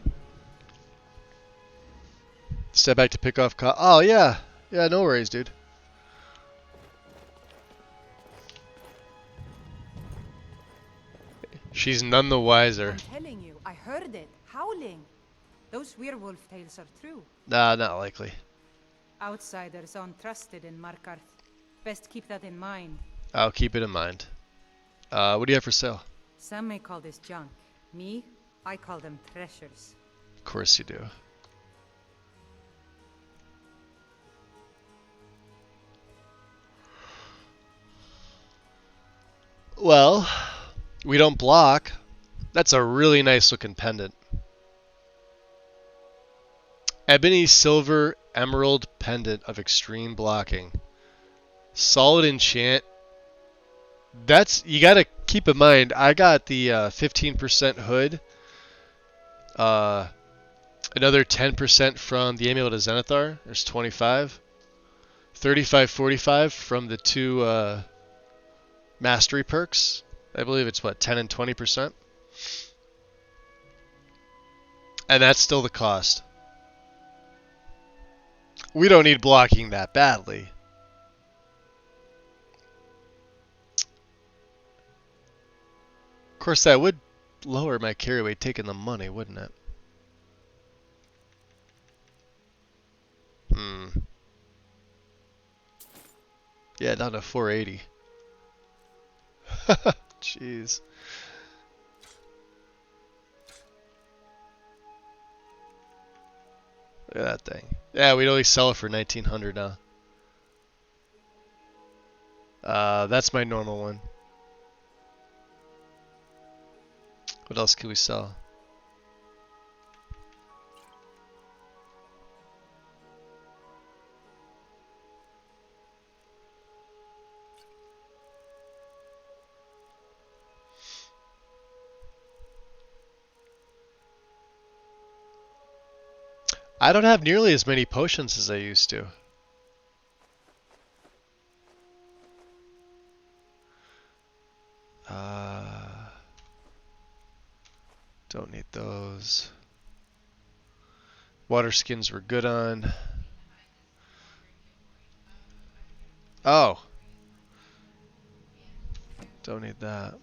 Speaker 1: Step back to pick off oh yeah. Yeah, no worries, dude. She's none the wiser.
Speaker 6: I'm telling you, I heard it. Howling. Those werewolf tales are true.
Speaker 1: Nah, not likely.
Speaker 6: Outsiders untrusted in Markarth. Best keep that in mind.
Speaker 1: I'll keep it in mind. What do you have for sale?
Speaker 6: Some may call this junk. Me, I call them treasures.
Speaker 1: Of course you do. Well, we don't block. That's a really nice looking pendant. Ebony, silver, emerald pendant of extreme blocking. Solid enchant. That's, you gotta keep in mind, I got the 15% hood. Another 10% from the Amulet of Zenithar. There's 25. 35, 45 from the 2 mastery perks. I believe it's what, 10 and 20%? And that's still the cost. We don't need blocking that badly. Of course, that would lower my carry weight taking the money, wouldn't it? Yeah, down to 480. Jeez. Look at that thing. Yeah, we'd only sell it for 1900 now. That's my normal one. What else can we sell? I don't have nearly as many potions as I used to. Don't need those. Water skins we're good on. Oh. Don't need that.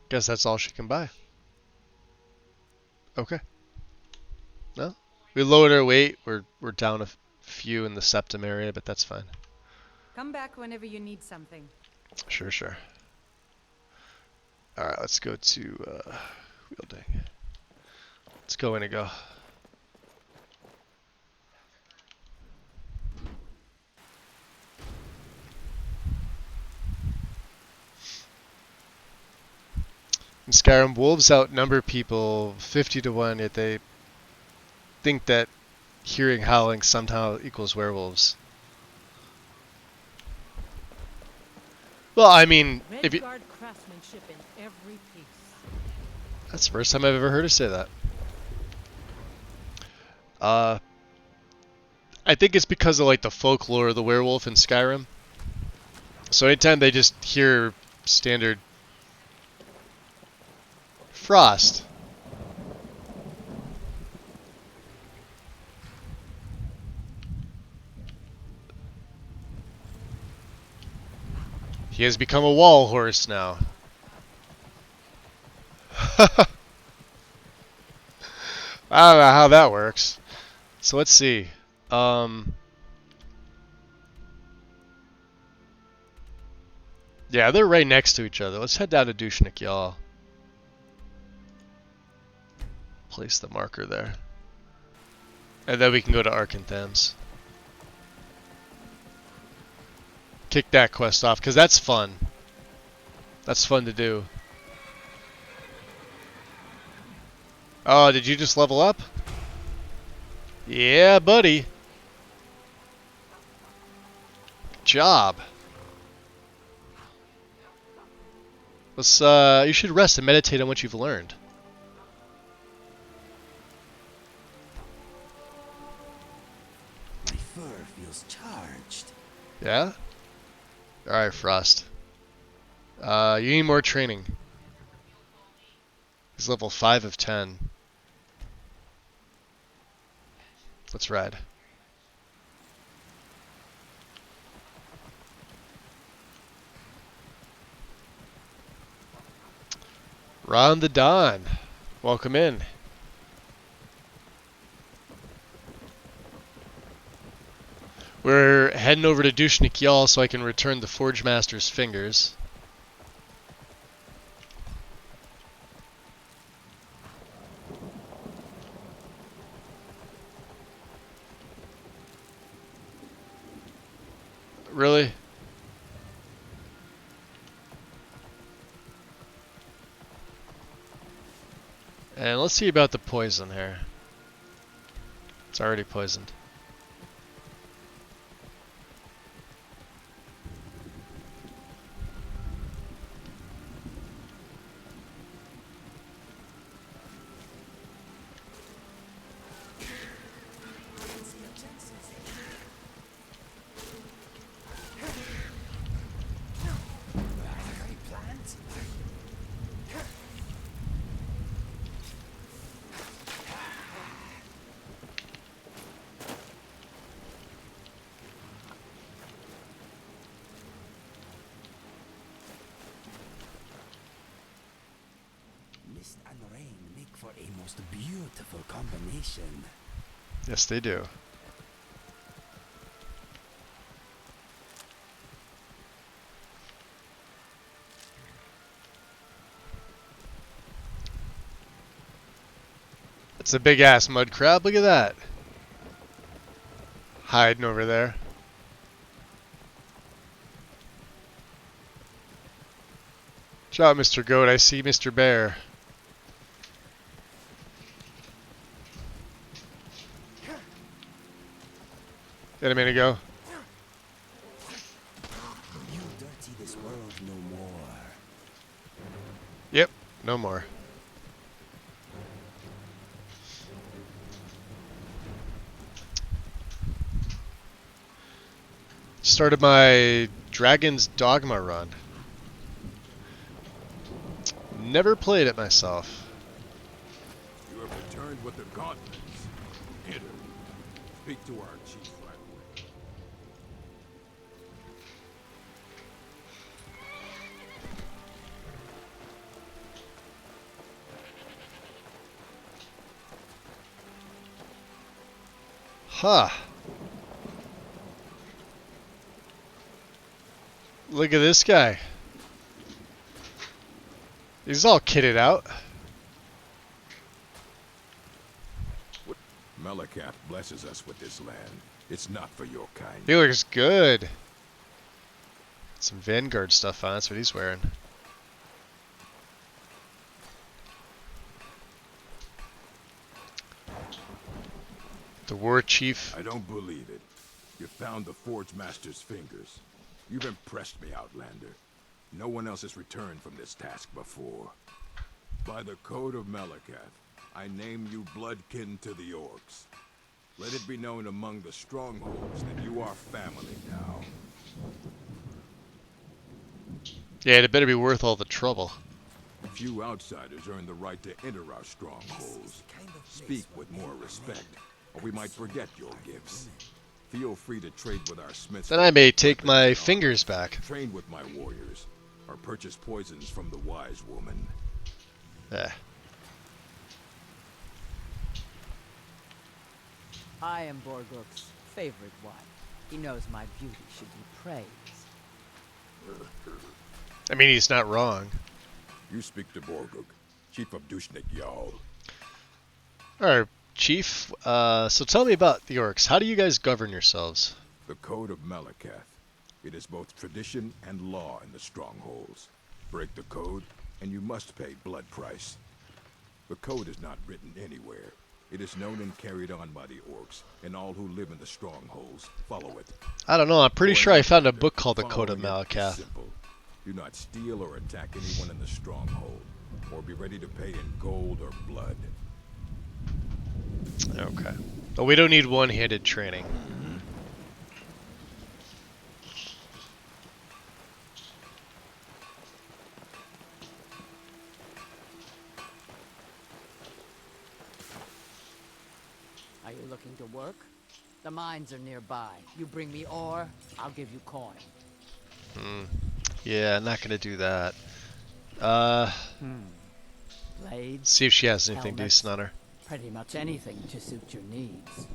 Speaker 1: Guess that's all she can buy. Okay. No? We lowered our weight. We're down a few in the septum area, but that's fine.
Speaker 6: Come back whenever you need something.
Speaker 1: Sure, sure. Alright, let's go to wielding. Let's go in and go. In Skyrim, wolves outnumber people 50 to 1, yet they think that hearing howling somehow equals werewolves. Well, I mean, if you...
Speaker 6: craftsmanship in every piece.
Speaker 1: That's the first time I've ever heard her say that. I think it's because of like the folklore of the werewolf in Skyrim. So anytime they just hear standard frost. He has become a wall horse now. I don't know how that works. So let's see. Yeah, they're right next to each other. Let's head down to Dushnik, y'all. Place the marker there. And then we can go to Arkanthams. Kick that quest off, because that's fun. That's fun to do. Oh, did you just level up? Yeah, buddy. Good job. Let's, you should rest and meditate on what you've learned.
Speaker 5: My fur feels charged.
Speaker 1: Yeah? Alright, Frost. You need more training. He's level 5 of 10. Let's ride. Ron the Don. Welcome in. We're heading over to Dushnik Yal so I can return the Forge Master's fingers. Really? And let's see about the poison here. It's already poisoned.
Speaker 5: Mist and rain make for a most beautiful combination.
Speaker 1: Yes, they do. It's a big ass mud crab. Look at that. Hiding over there. Good job, Mr. Goat. I see Mr. Bear. Hit a minute ago.
Speaker 5: You dirty this world no more.
Speaker 1: Yep, no more. Started my Dragon's Dogma run. Never played it myself.
Speaker 8: You have returned with the gauntlets. Enter. Speak to our chief right away.
Speaker 1: Huh. Look at this guy. He's all kitted out.
Speaker 8: Malakath blesses us with this land. It's not for your kind.
Speaker 1: He looks good. Some Vanguard stuff on. That's what he's wearing. The War Chief.
Speaker 8: I don't believe it. You found the Forge Master's fingers. You've impressed me, Outlander. No one else has returned from this task before. By the code of Malakath, I name you bloodkin to the orcs. Let it be known among the strongholds that you are family now.
Speaker 1: Yeah, it better be worth all the trouble.
Speaker 8: Few outsiders earn the right to enter our strongholds. Speak with more respect, or we might forget your gifts. Feel free to trade with our smiths.
Speaker 1: Then I may take my fingers back.
Speaker 8: Train with my warriors, or purchase poisons from the wise woman.
Speaker 9: I am Borguk's favorite wife. He knows my beauty should be praised.
Speaker 1: I mean, he's not wrong.
Speaker 8: You speak to Borguk, chief of Dushnik Jarl.
Speaker 1: Alright, Chief. So tell me about the orcs. How do you guys govern yourselves?
Speaker 8: The code of Malakath. It is both tradition and law in the strongholds. Break the code, and you must pay blood price. The code is not written anywhere. It is known and carried on by the orcs, and all who live in the strongholds follow it.
Speaker 1: I don't know. I'm pretty sure I found a book called The
Speaker 8: Following
Speaker 1: Code of
Speaker 8: it is
Speaker 1: Malakath.
Speaker 8: simple. Do not steal or attack anyone in the stronghold, or be ready to pay in gold or blood.
Speaker 1: Okay. But we don't need one-handed training.
Speaker 9: Are you looking to work? The mines are nearby. You bring me ore, I'll give you coin.
Speaker 1: Yeah, I'm not gonna do that.
Speaker 9: Blades,
Speaker 1: See if she has anything
Speaker 9: helmets,
Speaker 1: decent on her.
Speaker 9: pretty much anything to suit your needs.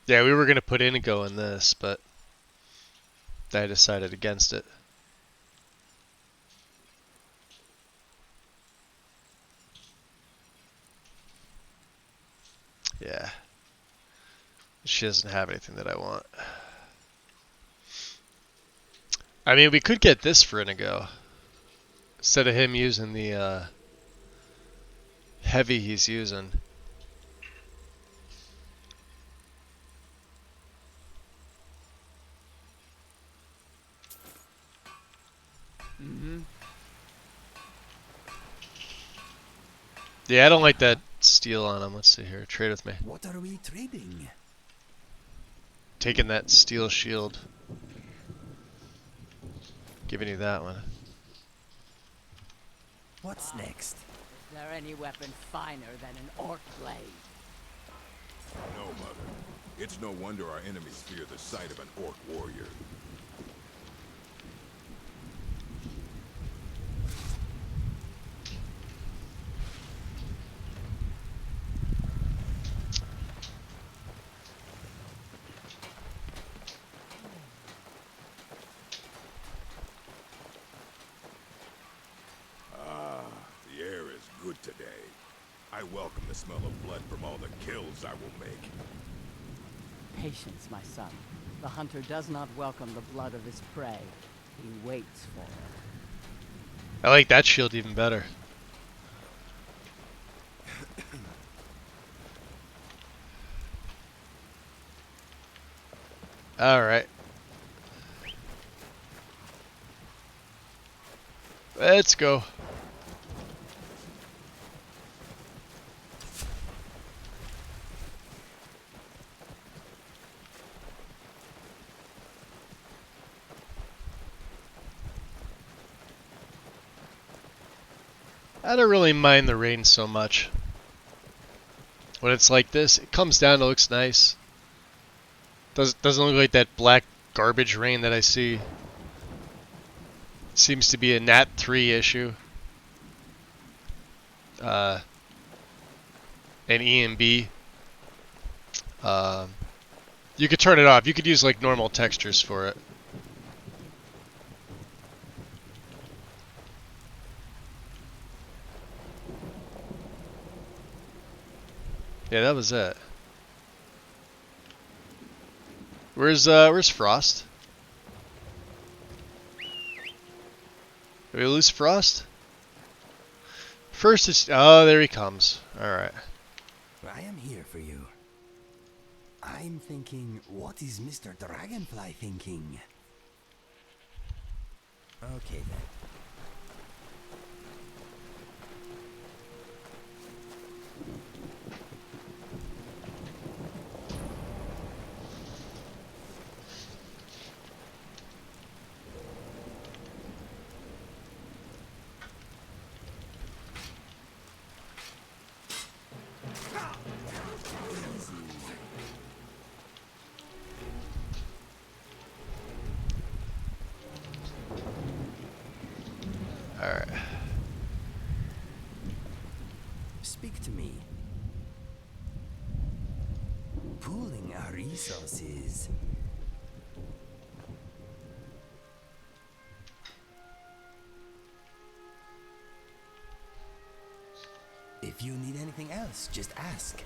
Speaker 1: Yeah, we were gonna put Inigo in this, but I decided against it. Yeah. She doesn't have anything that I want. I mean, we could get this for Inigo. Instead of him using the heavy he's using. Yeah, I don't like that steel on him. Let's see here. Trade with me.
Speaker 5: What are we trading?
Speaker 1: Taking that steel shield. Giving you that one.
Speaker 5: What's next?
Speaker 9: Is there any weapon finer than an orc blade?
Speaker 8: No, Mother. It's no wonder our enemies fear the sight of an orc warrior. The air is good today. I welcome the smell of blood from all the kills I will make.
Speaker 9: Patience, my son. The hunter does not welcome the blood of his prey. He waits for it.
Speaker 1: I like that shield even better. Alright. Let's go. I don't really mind the rain so much. When it's like this, it comes down, it looks nice. Doesn't look like that black garbage rain that I see. Seems to be a Nat 3 issue. An EMB. You could turn it off. You could use like normal textures for it. Yeah, that was it. Where's Frost? Did we lose Frost? First is... Oh, there he comes. Alright.
Speaker 5: I am here for you. I'm thinking, what is Mr. Dragonfly thinking? Okay then.
Speaker 1: Alright.
Speaker 5: Speak to me. Pooling our resources. If you need anything else, just ask.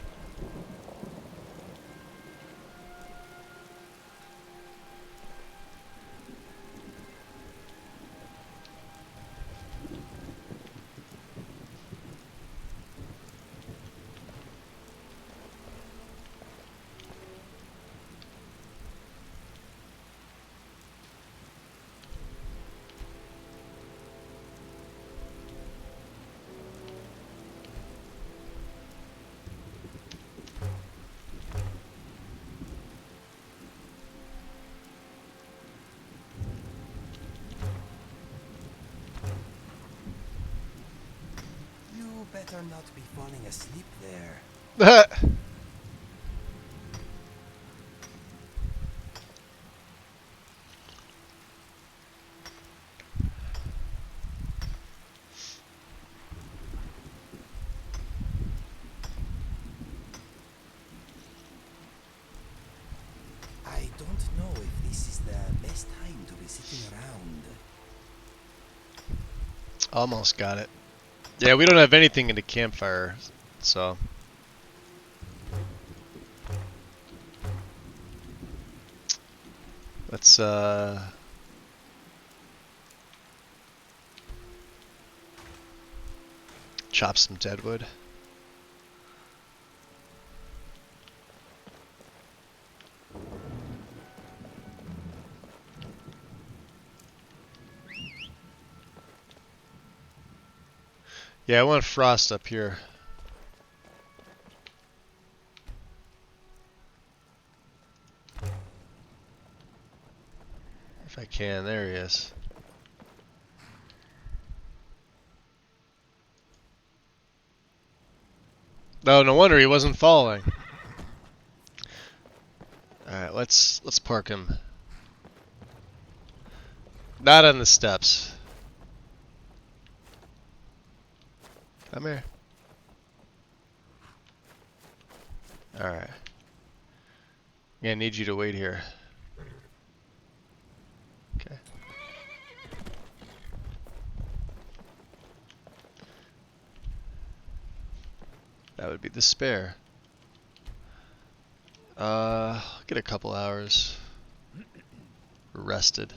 Speaker 5: You better not be falling asleep there. I don't know if this is the best time to be sitting around.
Speaker 1: Almost got it. Yeah, we don't have anything in the campfire, so... Let's, chop some deadwood. Yeah, I want Frost up here. If I can, there he is. No, no wonder he wasn't falling. Alright, let's park him. Not on the steps. Come here. Alright. I'm gonna need you to wait here. Okay. That would be the spare. Get a couple hours rested.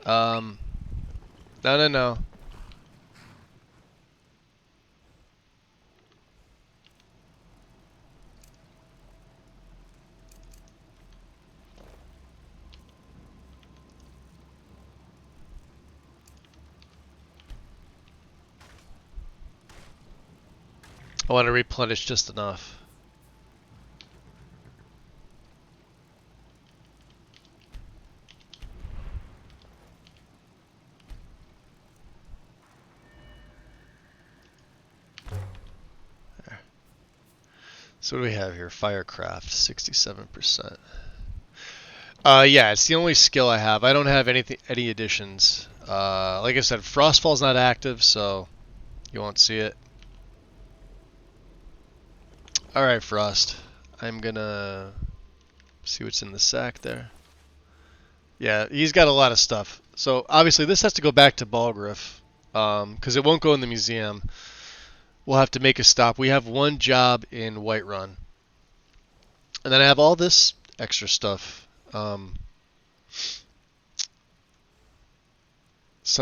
Speaker 1: No. I want to replenish just enough. There. So what do we have here? Firecraft, 67%. Yeah, it's the only skill I have. I don't have any additions. Like I said, Frostfall's not active, so you won't see it. Alright, Frost. I'm gonna see what's in the sack there. Yeah, he's got a lot of stuff. So obviously this has to go back to Balgriff, because it won't go in the museum. We'll have to make a stop. We have one job in Whiterun. And then I have all this extra stuff. Some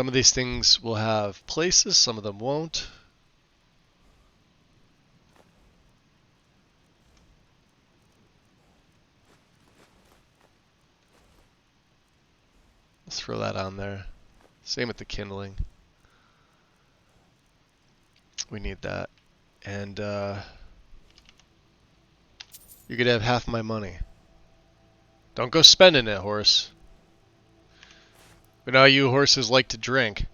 Speaker 1: of these things will have places, some of them won't. Let's throw that on there. Same with the kindling. We need that. And you could have half my money. Don't go spending it, horse. We know you horses like to drink.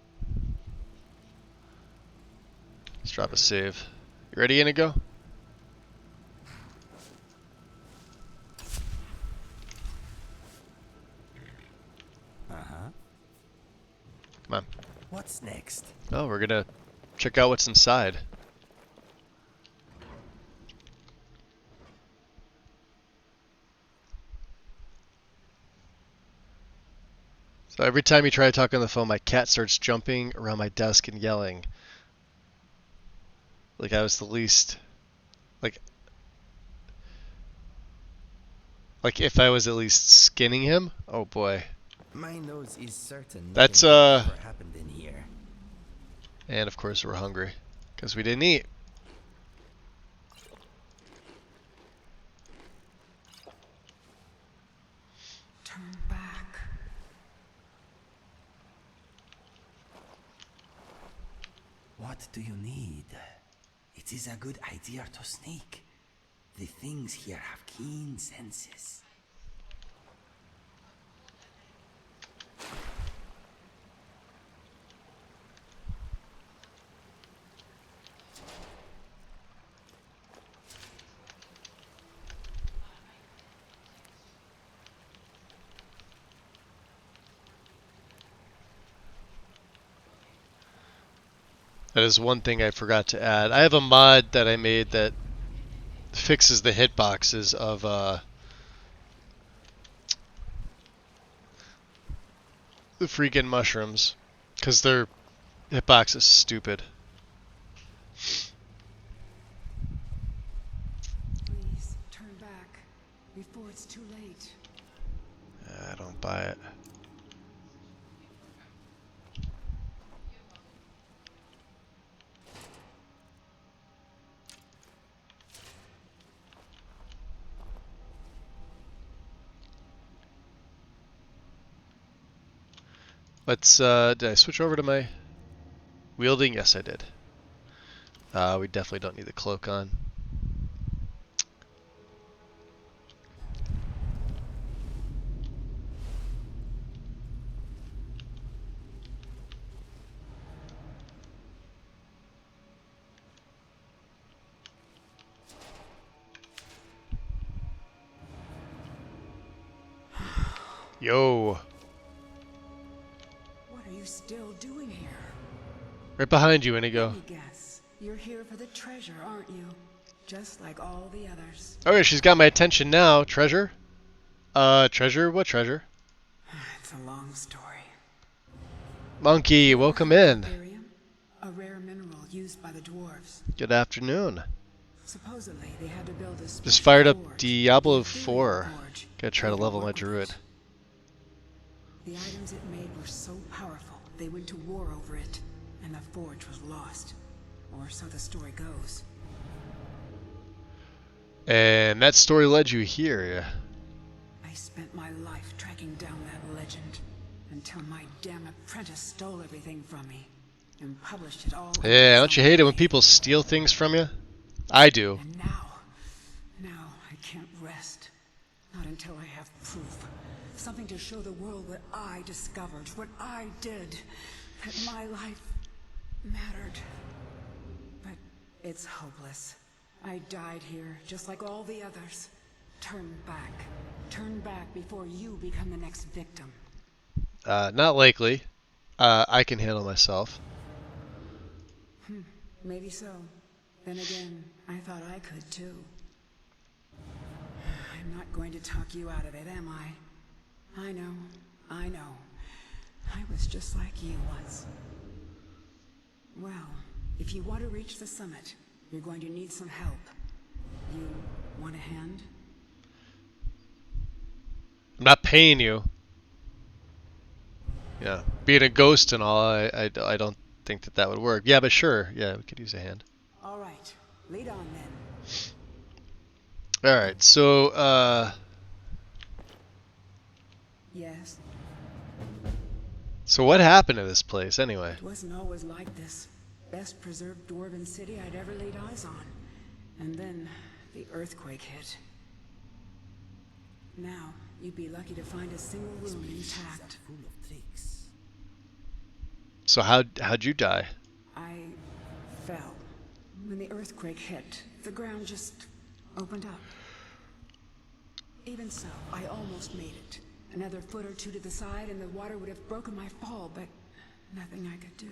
Speaker 1: Let's drop a save. You ready, Inigo?
Speaker 5: Uh-huh.
Speaker 1: Come on.
Speaker 5: What's next?
Speaker 1: Oh, we're gonna check out what's inside. So every time you try to talk on the phone, my cat starts jumping around my desk and yelling. Like I was the least... Like if I was at least skinning him? Oh boy.
Speaker 5: My nose is certain
Speaker 1: That's,
Speaker 5: nothing good ever happened in here.
Speaker 1: And of course we're hungry. Because we didn't eat.
Speaker 10: Turn back.
Speaker 5: What do you need? It is a good idea to sneak. The things here have keen senses.
Speaker 1: That is one thing I forgot to add. I have a mod that I made that fixes the hitboxes of the freaking mushrooms, because their hitbox is stupid.
Speaker 10: Please turn back before it's too late.
Speaker 1: I don't buy it. Let's, did I switch over to my wielding? Yes, I did. We definitely don't need the cloak on. Yo!
Speaker 10: What are you still doing here?
Speaker 1: Right behind you, Inigo.
Speaker 10: Let me guess. You're here for the treasure, aren't you? Just like all the others.
Speaker 1: Okay, she's got my attention now. Treasure? Treasure? What treasure?
Speaker 10: It's a long story.
Speaker 1: Monkey, welcome in.
Speaker 10: Barium, a rare mineral used by the dwarves.
Speaker 1: Good afternoon.
Speaker 10: Supposedly, they had to build a
Speaker 1: Just
Speaker 10: special
Speaker 1: fired up
Speaker 10: forge,
Speaker 1: Diablo
Speaker 10: the Ethereal
Speaker 1: 4.
Speaker 10: Forge.
Speaker 1: Gotta try to
Speaker 10: They
Speaker 1: level
Speaker 10: work
Speaker 1: my
Speaker 10: with
Speaker 1: druid.
Speaker 10: it. The items it made were so powerful, they went to war over it, and the forge was lost. Or so the story goes.
Speaker 1: And that story led you here.
Speaker 10: I spent my life tracking down that legend, until my damn apprentice stole everything from me, and published it all.
Speaker 1: Yeah, don't you hate it when people steal things from you? I do.
Speaker 10: And now I can't rest. Not until I have proof. Something to show the world what I discovered, what I did. That my life mattered. But it's hopeless. I died here, just like all the others. Turn back. Turn back before you become the next victim.
Speaker 1: Not likely. I can handle myself.
Speaker 10: Maybe so. Then again, I thought I could too. I'm not going to talk you out of it, am I? I know. I was just like you once. Well, if you want to reach the summit, you're going to need some help. You want a hand?
Speaker 1: I'm not paying you. Yeah, being a ghost and all, I don't think that would work. Yeah, but sure. Yeah, we could use a hand.
Speaker 10: All right, lead on then.
Speaker 1: All right, so
Speaker 10: Yes,
Speaker 1: so what happened to this place anyway?
Speaker 10: it wasn't always like this. Best preserved dwarven city I'd ever laid eyes on. And then the earthquake hit. Now, you'd be lucky to find a single room intact.
Speaker 5: Full of tricks.
Speaker 1: So how'd you die?
Speaker 10: I fell. When the earthquake hit, the ground just opened up. Even so, I almost made it. Another foot or two to the side and the water would have broken my fall, but nothing I could do.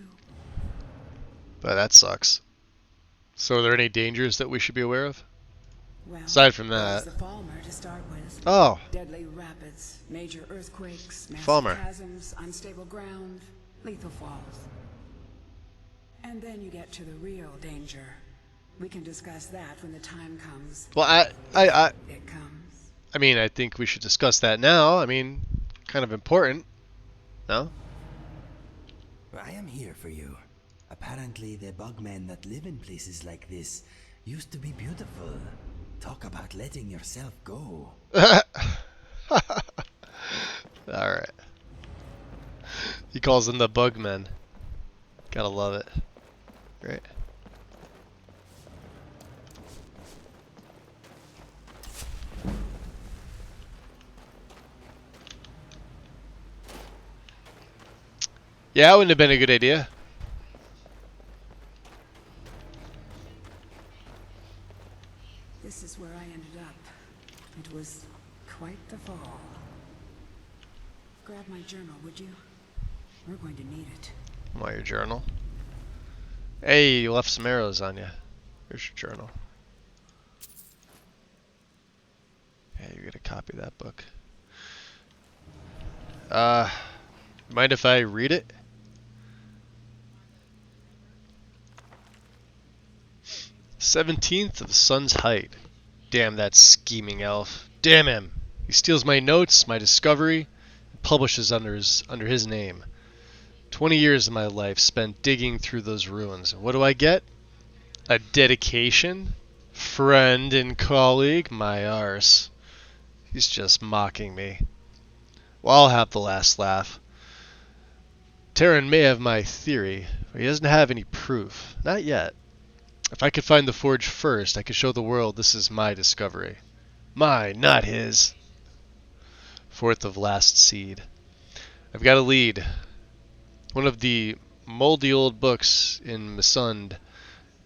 Speaker 1: But that sucks. So are there any dangers that we should be aware of?
Speaker 10: Well,
Speaker 1: Aside from
Speaker 10: there's
Speaker 1: that.
Speaker 10: the Falmer to start with.
Speaker 1: Oh,
Speaker 10: Deadly rapids, major earthquakes, massive
Speaker 1: Falmer.
Speaker 10: chasms, unstable ground, lethal falls. And then you get to the real danger. We can discuss that when the time comes.
Speaker 1: well,
Speaker 10: It comes.
Speaker 1: I mean, I think we should discuss that now. I mean, kind of important. No?
Speaker 5: I am here for you. Apparently, the bugmen that live in places like this used to be beautiful. Talk about letting yourself go.
Speaker 1: Alright. He calls them the bugmen. Gotta love it. Great. Yeah, it wouldn't have been a good idea.
Speaker 10: This is where I ended up. It was quite the fall. Grab my journal, would you? We're going to need it.
Speaker 1: Want your journal? Hey, you left some arrows on you. Here's your journal. Yeah, you're gonna copy that book. Mind if I read it? 17th of the sun's height. Damn that scheming elf. Damn him. He steals my notes, my discovery, and publishes under his name. 20 years of my life spent digging through those ruins. What do I get? A dedication? Friend and colleague? My arse. He's just mocking me. Well, I'll have the last laugh. Terran may have my theory, but he doesn't have any proof. Not yet. If I could find the forge first, I could show the world this is my discovery. Mine, not his. Fourth of last seed. I've got a lead. One of the moldy old books in Missund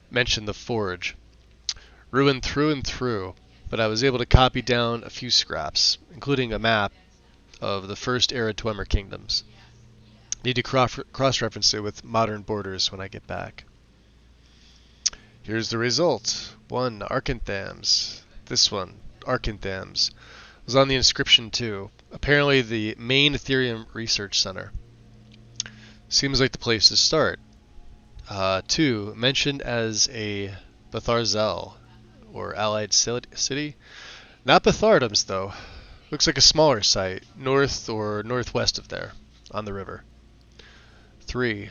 Speaker 1: mentioned the forge. Ruined through and through, but I was able to copy down a few scraps, including a map of the first era Dwemer kingdoms. Need to cross-reference it with modern borders when I get back. Here's the result. 1. Arkanthams. This one, Arkanthams, was on the inscription too. Apparently the main Ethereum research center. Seems like the place to start. 2. Mentioned as a Betharzel. or allied city. Not Bethardum's, though. Looks like a smaller site, north or northwest of there, on the river. 3.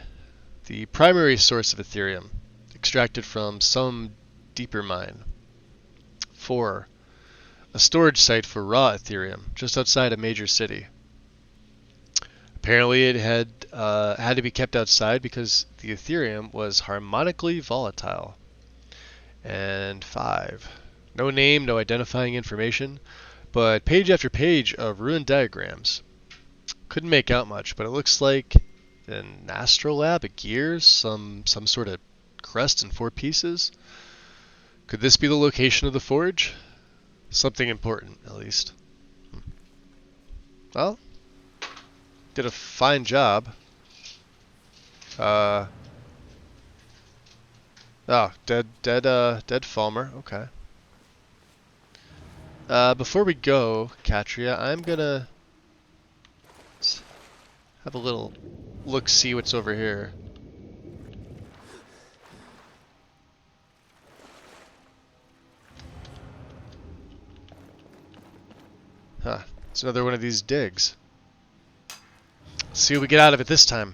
Speaker 1: The primary source of Ethereum, extracted from some deeper mine. 4. A storage site for raw Ethereum, just outside a major city. Apparently it had to be kept outside because the Ethereum was harmonically volatile. And 5. No name, no identifying information, but page after page of ruined diagrams. Couldn't make out much, but it looks like an astrolabe, a gear, some sort of crest in 4 pieces. Could this be the location of the forge? Something important, at least. Well, did a fine job. Oh, dead Falmer. Okay. Before we go, Katria, I'm gonna have a little look, see what's over here. Huh. It's another one of these digs. Let's see what we get out of it this time.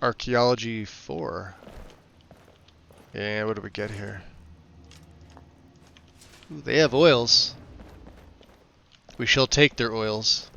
Speaker 1: Archaeology 4. Yeah, what do we get here? Ooh, they have oils. We shall take their oils.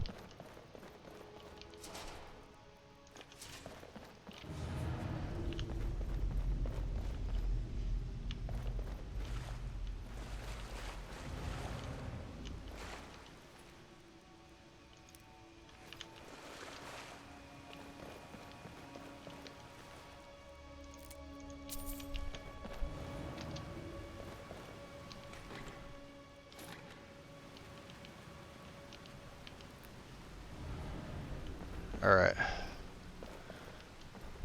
Speaker 1: Alright.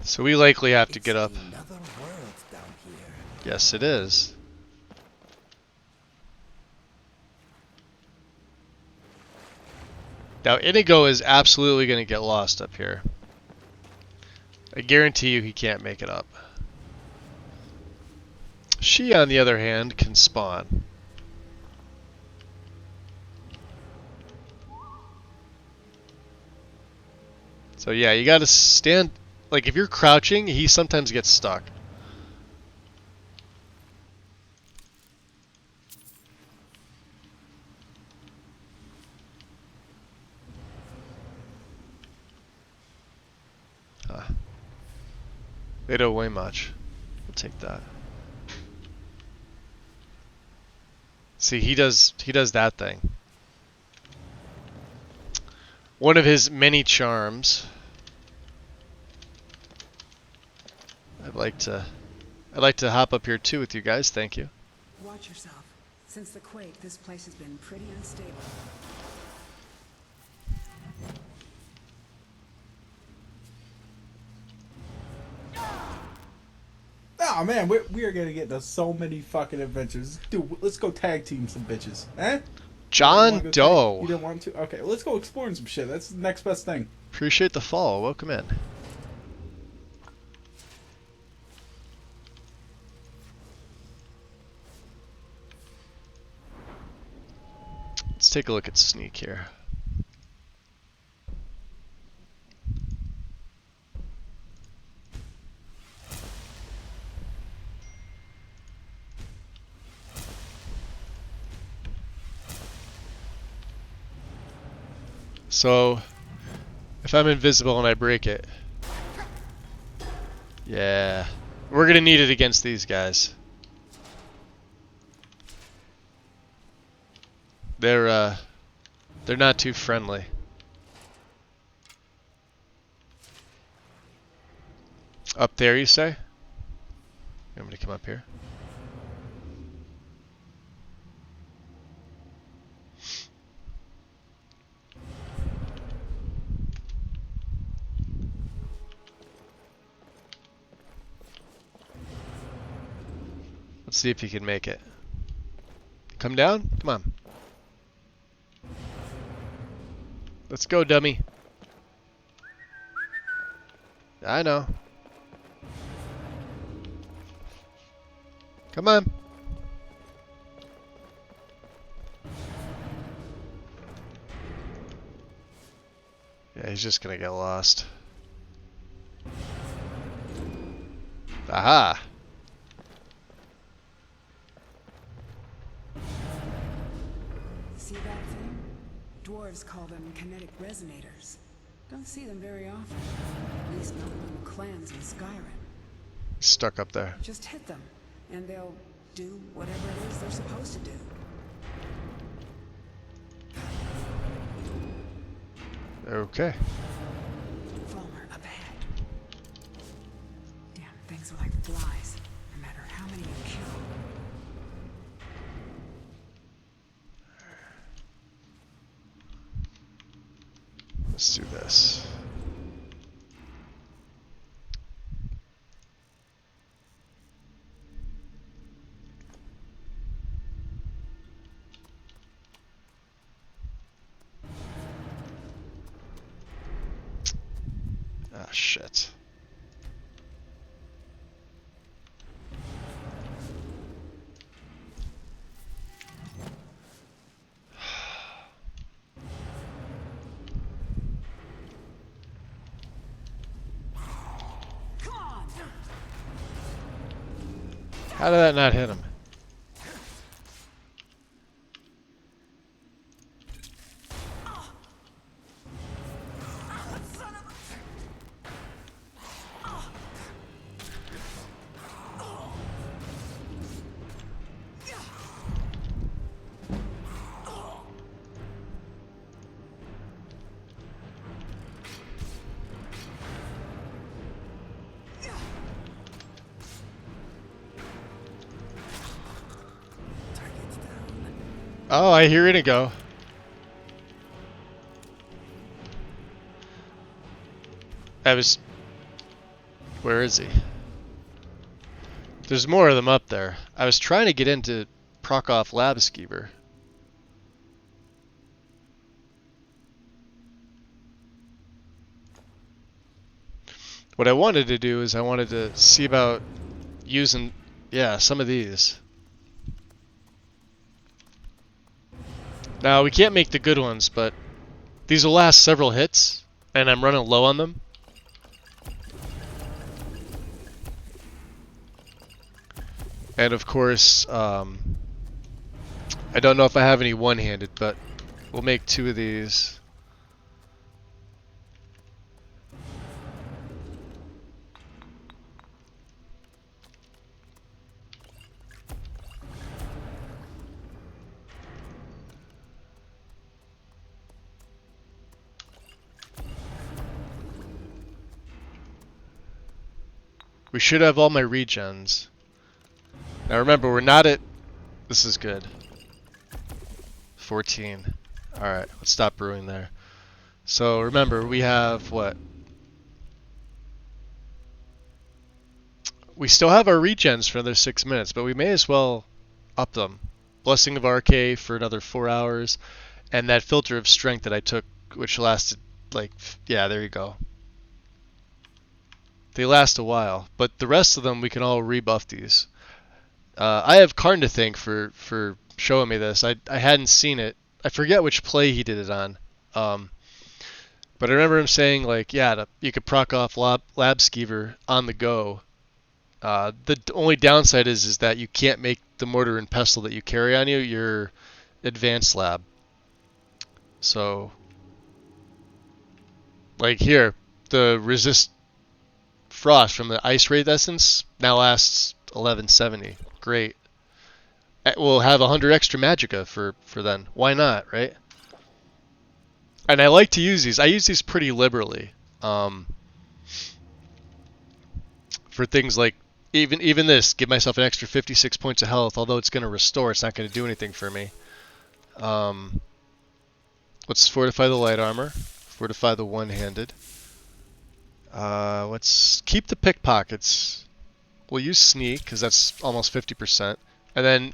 Speaker 1: So we likely have to get up.
Speaker 5: Another world down here.
Speaker 1: Yes, it is. Now, Inigo is absolutely going to get lost up here. I guarantee you he can't make it up. She, on the other hand, can spawn. So yeah, you gotta stand, like if you're crouching, he sometimes gets stuck. They don't weigh much. We'll take that. See, he does that thing. One of his many charms. I'd like to hop up here too with you guys. Thank you.
Speaker 10: Watch yourself. Since the quake, this place has been pretty unstable.
Speaker 4: Oh man, we are gonna get to so many fucking adventures. Dude, let's go tag team some bitches. Eh?
Speaker 1: John Doe.
Speaker 4: You didn't want to? Okay, let's go exploring some shit. That's the next best thing.
Speaker 1: Appreciate the follow. Welcome in. Let's take a look at Sneak here. So, if I'm invisible and I break it, yeah, we're gonna need it against these guys. They're not too friendly. Up there, you say? You want me to come up here? Let's see if he can make it. Come down? Come on. Let's go, dummy. I know. Come on. Yeah, he's just gonna get lost. Aha!
Speaker 10: See that thing? Dwarves call them kinetic resonators. Don't see them very often. At least not among clans in Skyrim.
Speaker 1: Stuck up there.
Speaker 10: Just hit them, and they'll do whatever it is they're supposed to do.
Speaker 1: Okay.
Speaker 10: Fulmer, up ahead. Damn, things are like flies. No matter how many you kill.
Speaker 1: Let's do this. Ah, shit. How did that not hit him? Oh, I hear it go. Where is he? There's more of them up there. I was trying to get into Prokof Labskeever. What I wanted to do is I wanted to see about using, yeah, some of these. Now, we can't make the good ones, but these will last several hits, and I'm running low on them. And of course, I don't know if I have any one-handed, but we'll make 2 of these. We should have all my regens. Now remember, we're not at... This is good. 14. Alright, let's stop brewing there. So remember, we have what? We still have our regens for another 6 minutes, but we may as well up them. Blessing of RK for another 4 hours, and that filter of strength that I took, which lasted like... Yeah, there you go. They last a while, but the rest of them we can all rebuff these. I have Karn to thank for showing me this. I hadn't seen it. I forget which play he did it on. But I remember him saying like, yeah, you could proc off Labskeever on the go. The only downside is that you can't make the mortar and pestle that you carry on you your advanced lab. So, like here, the resist frost from the ice wraith essence now lasts 1170. Great. We'll have 100 extra magicka for then. Why not, right? And I like to use these. I use these pretty liberally. For things like even this, give myself an extra 56 points of health. Although it's going to restore, it's not going to do anything for me. Let's fortify the light armor. Fortify the one-handed. Let's keep the pickpockets. We'll use sneak because that's almost 50%. And then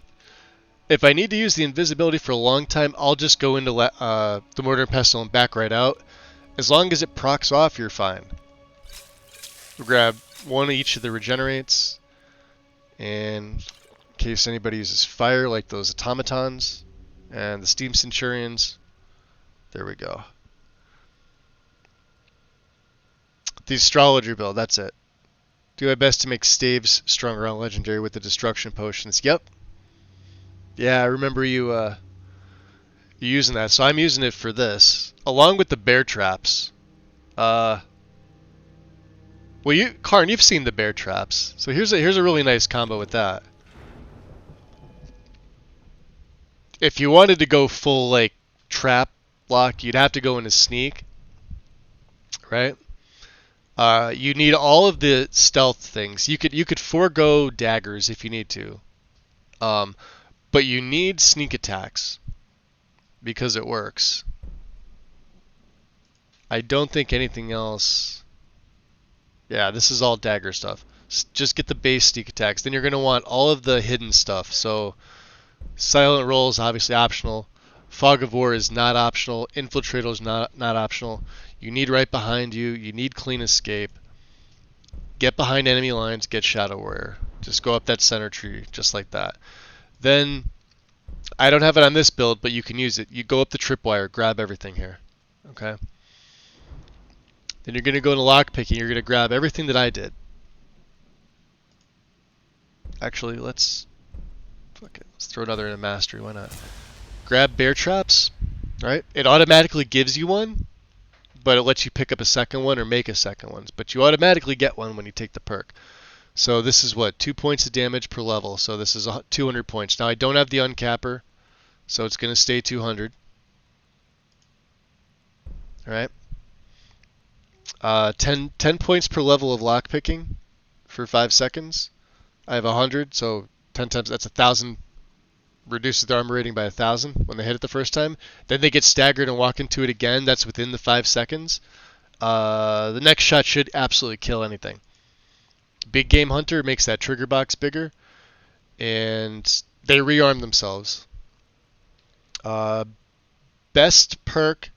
Speaker 1: if I need to use the invisibility for a long time, I'll just go into the mortar and pestle and back right out. As long as it procs off, you're fine. We'll grab one of each of the regenerates, and in case anybody uses fire, like those automatons and the steam centurions. There we go. The astrologer build, that's it. Do my best to make staves stronger on legendary with the destruction potions. Yep. Yeah, I remember you using that. So I'm using it for this, along with the bear traps. Well, Karn, you've seen the bear traps. So here's a really nice combo with that. If you wanted to go full like trap lock, you'd have to go into sneak, right? You need all of the stealth things. You could forego daggers if you need to, but you need sneak attacks because it works. I don't think anything else. Yeah, this is all dagger stuff. Just get the base sneak attacks. Then you're going to want all of the hidden stuff. So silent roll is obviously optional. Fog of War is not optional. Infiltrator is not optional. You need right behind you. You need clean escape. Get behind enemy lines. Get Shadow Warrior. Just go up that center tree just like that. Then, I don't have it on this build, but you can use it. You go up the tripwire. Grab everything here. Okay? Then you're going to go into lockpicking. You're going to grab everything that I did. Actually, let's throw another in a mastery. Why not? Grab bear traps. Right? It automatically gives you one, but it lets you pick up a second one or make a second one. But you automatically get one when you take the perk. So this is what? 2 points of damage per level. So this is 200 points. Now I don't have the uncapper, so it's going to stay 200. Alright. 10 points per level of lockpicking for 5 seconds. I have 100, so 10 times, that's 1,000. Reduces their armor rating by 1,000 when they hit it the first time. Then they get staggered and walk into it again. That's within the 5 seconds. The next shot should absolutely kill anything. Big Game Hunter makes that trigger box bigger, and they rearm themselves. Best perk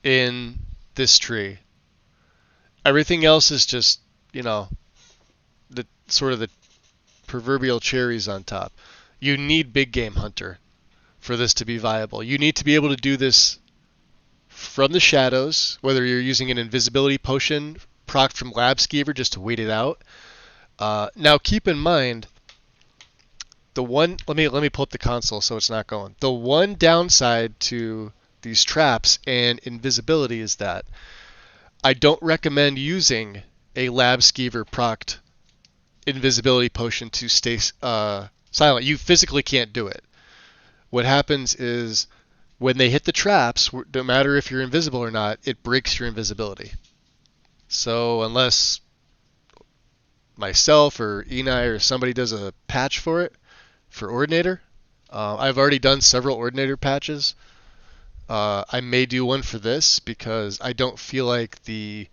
Speaker 1: in this tree. Everything else is just, the sort of the proverbial cherries on top. You need Big Game Hunter for this to be viable. You need to be able to do this from the shadows, whether you're using an invisibility potion proc from Lab Skeever just to wait it out. Now keep in mind, let me pull up the console so it's not going. The one downside to these traps and invisibility is that I don't recommend using a Lab Skeever procced invisibility potion to stay silent. You physically can't do it. What happens is when they hit the traps, no matter if you're invisible or not, it breaks your invisibility. So unless myself or Enai or somebody does a patch for it, for Ordinator, I've already done several Ordinator patches. I may do one for this because I don't feel like the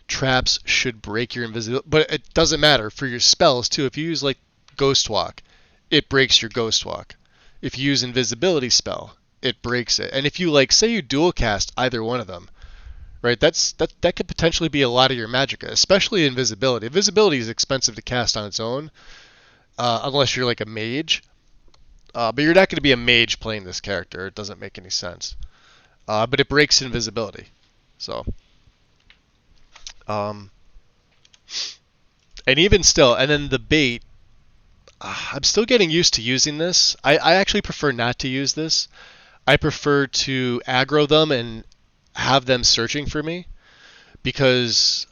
Speaker 1: traps should break your invisibility. But it doesn't matter for your spells too. If you use like Ghost Walk, it breaks your Ghost Walk. If you use Invisibility spell, it breaks it. And if you say you dual cast either one of them, right? That could potentially be a lot of your magicka, especially Invisibility. Invisibility is expensive to cast on its own, unless you're like a mage. But you're not going to be a mage playing this character. It doesn't make any sense. But it breaks invisibility. So, and even still, and then the bait. I'm still getting used to using this. I actually prefer not to use this. I prefer to aggro them and have them searching for me, because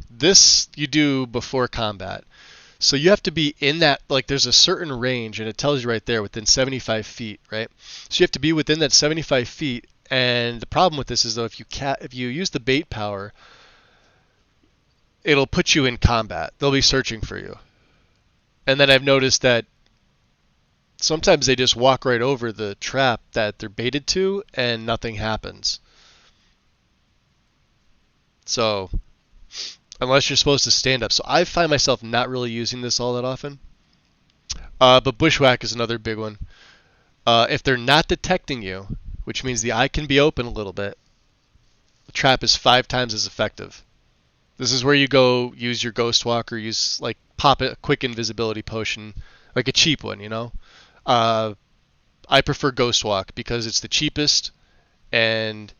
Speaker 1: this you do before combat. So you have to be in that, there's a certain range, and it tells you right there, within 75 feet, right? So you have to be within that 75 feet, and the problem with this is, though, if you use the bait power, it'll put you in combat. They'll be searching for you. And then I've noticed that sometimes they just walk right over the trap that they're baited to, and nothing happens. So, unless you're supposed to stand up. So I find myself not really using this all that often. But Bushwhack is another big one. If they're not detecting you, which means the eye can be open a little bit, the trap is 5 times as effective. This is where you go use your Ghost Walk or use like pop a quick invisibility potion, like a cheap one, you know. Uh, I prefer Ghost Walk because it's the cheapest, and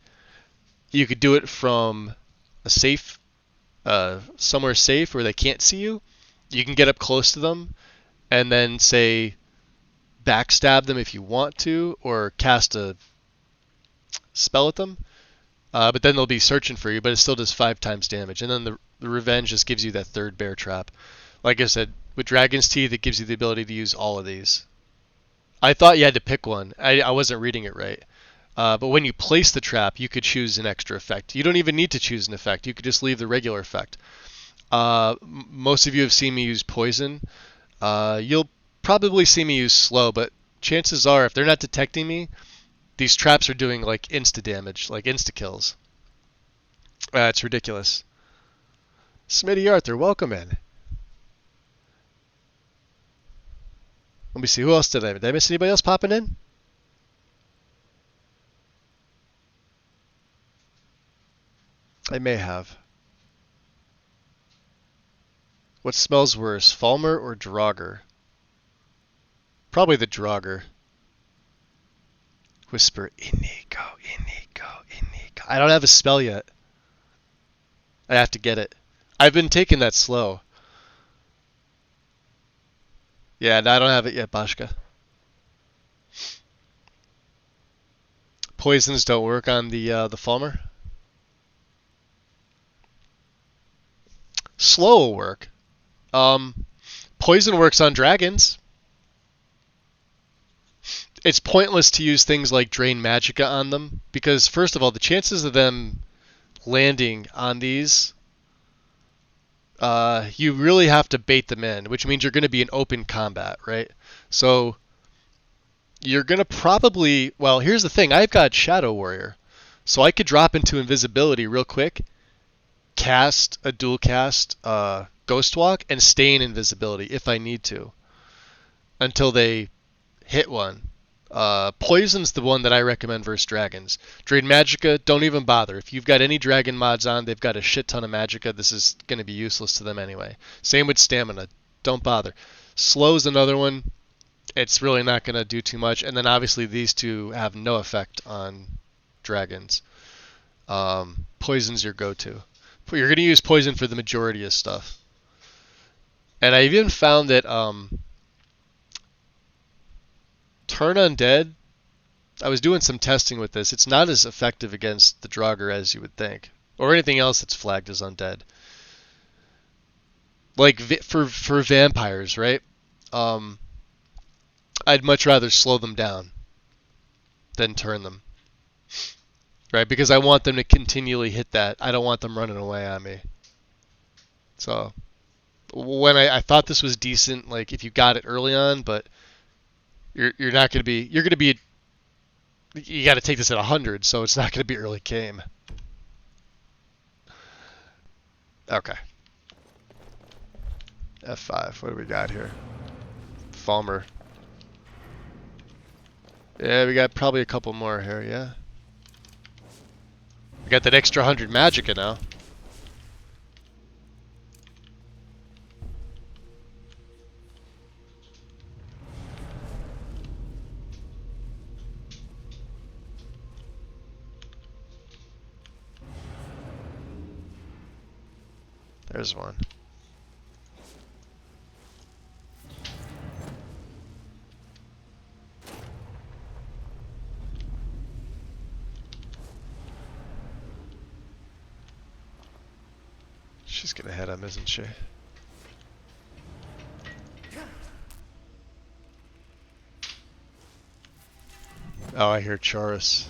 Speaker 1: you could do it from a safe, somewhere safe where they can't see you. You can get up close to them, and then say backstab them if you want to, or cast a spell at them. But then they'll be searching for you, but it still does 5 times damage. And then the revenge just gives you that third bear trap. Like I said, with Dragon's Teeth, it gives you the ability to use all of these. I thought you had to pick one. I wasn't reading it right. But when you place the trap, you could choose an extra effect. You don't even need to choose an effect. You could just leave the regular effect. Most of you have seen me use poison. You'll probably see me use slow, but chances are, if they're not detecting me, these traps are doing like insta damage, like insta kills. It's ridiculous. Smitty Arthur, welcome in. Let me see, who else did I miss? Did I miss anybody else popping in? I may have. What smells worse, Falmer or Draugr? Probably the Draugr. Whisper, Inigo, Inigo, Inigo. I don't have a spell yet. I have to get it. I've been taking that slow. Yeah, I don't have it yet, Bashka. Poisons don't work on the Falmer. Slow will work. Poison works on dragons. It's pointless to use things like Drain Magicka on them because, first of all, the chances of them landing on these, you really have to bait them in, which means you're going to be in open combat, right? So you're going to probably, well, here's the thing. I've got Shadow Warrior, so I could drop into invisibility real quick, cast a dual cast Ghost Walk, and stay in invisibility if I need to until they hit one. Poison's the one that I recommend versus dragons. Drain Magicka, don't even bother. If you've got any dragon mods on, they've got a shit ton of Magicka. This is going to be useless to them anyway. Same with Stamina. Don't bother. Slow's another one. It's really not going to do too much. And then obviously these two have no effect on dragons. Poison's your go-to. You're going to use poison for the majority of stuff. And I've even found that Turn Undead, I was doing some testing with this. It's not as effective against the Draugr as you would think, or anything else that's flagged as undead. Like for vampires, right? I'd much rather slow them down than turn them, right? Because I want them to continually hit that. I don't want them running away on me. So when I thought this was decent, like if you got it early on, but you're not going to be, you're going to be, you got to take this at 100, so it's not going to be early game. Okay. F5. What do we got here? Falmer. Yeah, we got probably a couple more here, yeah. We got that extra 100 Magicka now. There's one. She's gonna head him, isn't she? Oh, I hear Chorus.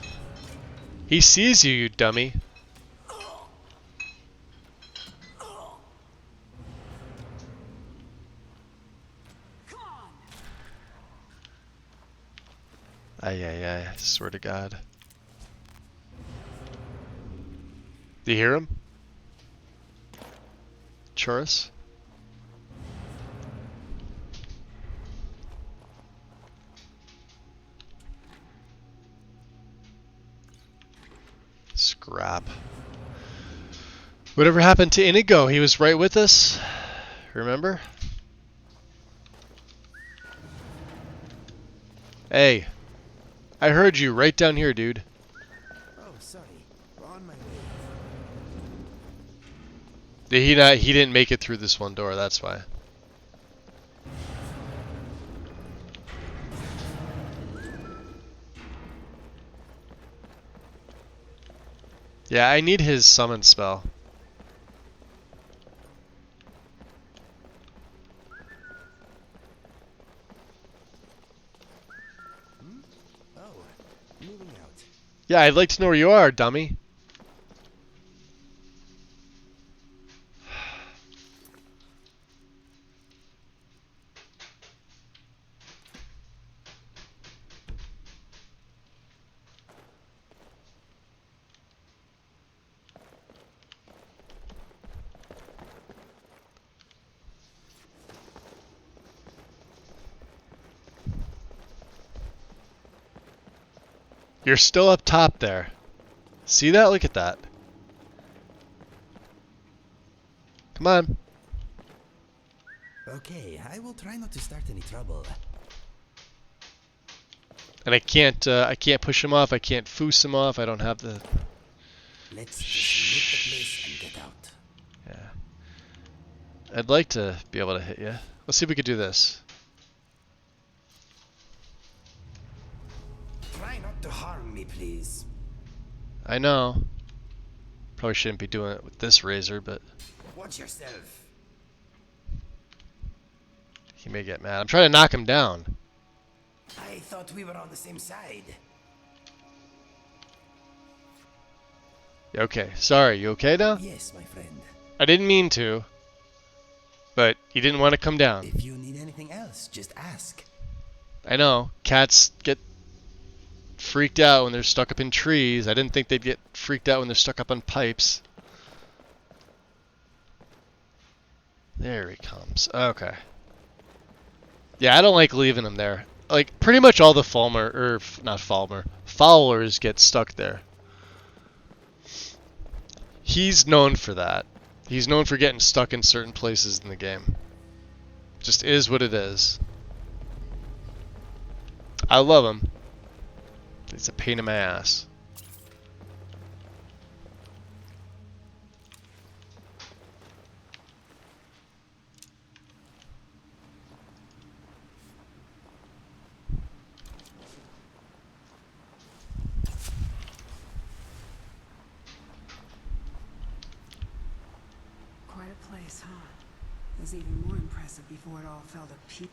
Speaker 1: He sees you, you dummy. Ay, I swear to God. Do you hear him? Chorus? Scrap. Whatever happened to Inigo? He was right with us. Remember? Hey, I heard you right down here, dude.
Speaker 5: Oh, sorry. On my way.
Speaker 1: He didn't make it through this one door, that's why. Yeah, I need his summon spell.
Speaker 5: Oh, moving out.
Speaker 1: Yeah, I'd like to know where you are, dummy. You're still up top there. See that? Look at that. Come on.
Speaker 5: Okay, I will try not to start any trouble.
Speaker 1: And I can't push him off. I can't foos him off. I don't have the...
Speaker 5: Let's just loot the place and get out.
Speaker 1: Yeah. I'd like to be able to hit you. Let's see if we could do this.
Speaker 5: Try not to harm me, please.
Speaker 1: I know. Probably shouldn't be doing it with this razor, but
Speaker 5: Watch yourself.
Speaker 1: he may get mad. I'm trying to knock him down.
Speaker 5: I thought we were on the same side.
Speaker 1: You okay? Sorry, you okay now?
Speaker 5: Yes, my friend.
Speaker 1: I didn't mean to. But you didn't want to come down.
Speaker 5: If you need anything else, just ask.
Speaker 1: I know. Cats get freaked out when they're stuck up in trees. I didn't think they'd get freaked out when they're stuck up on pipes. There he comes. Okay. Yeah, I don't like leaving him there. Like, pretty much all the followers get stuck there. He's known for that. He's known for getting stuck in certain places in the game. Just is what it is. I love him. It's a pain in my ass.
Speaker 10: Quite a place, huh? It was even more impressive before it all fell to pieces.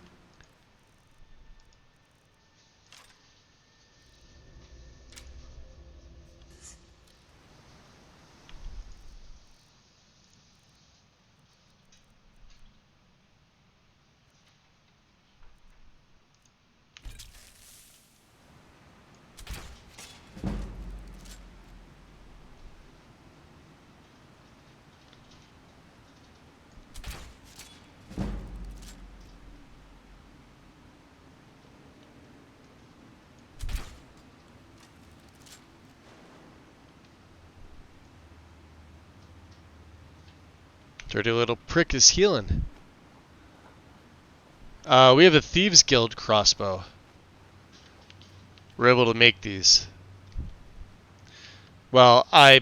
Speaker 1: Dirty little prick is healing. We have a Thieves Guild crossbow. We're able to make these. Well, I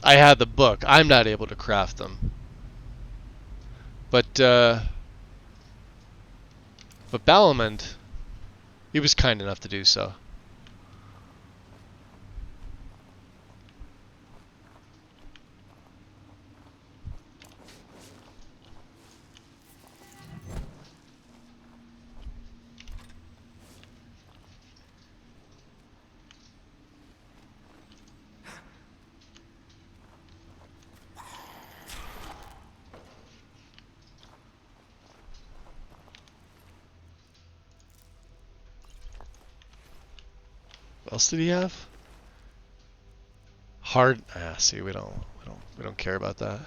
Speaker 1: had the book. I'm not able to craft them. But Balamond, he was kind enough to do so. What else did he have? Hard. See, we don't care about that.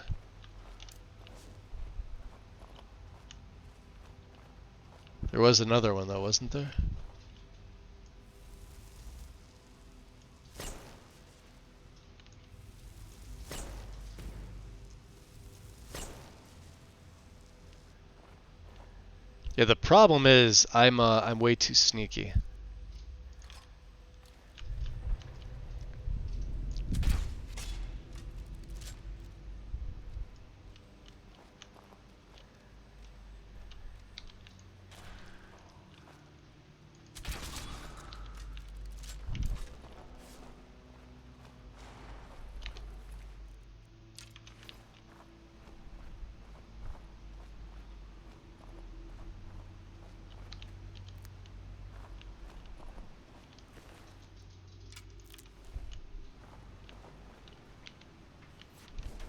Speaker 1: There was another one though, wasn't there? Yeah, the problem is I'm way too sneaky.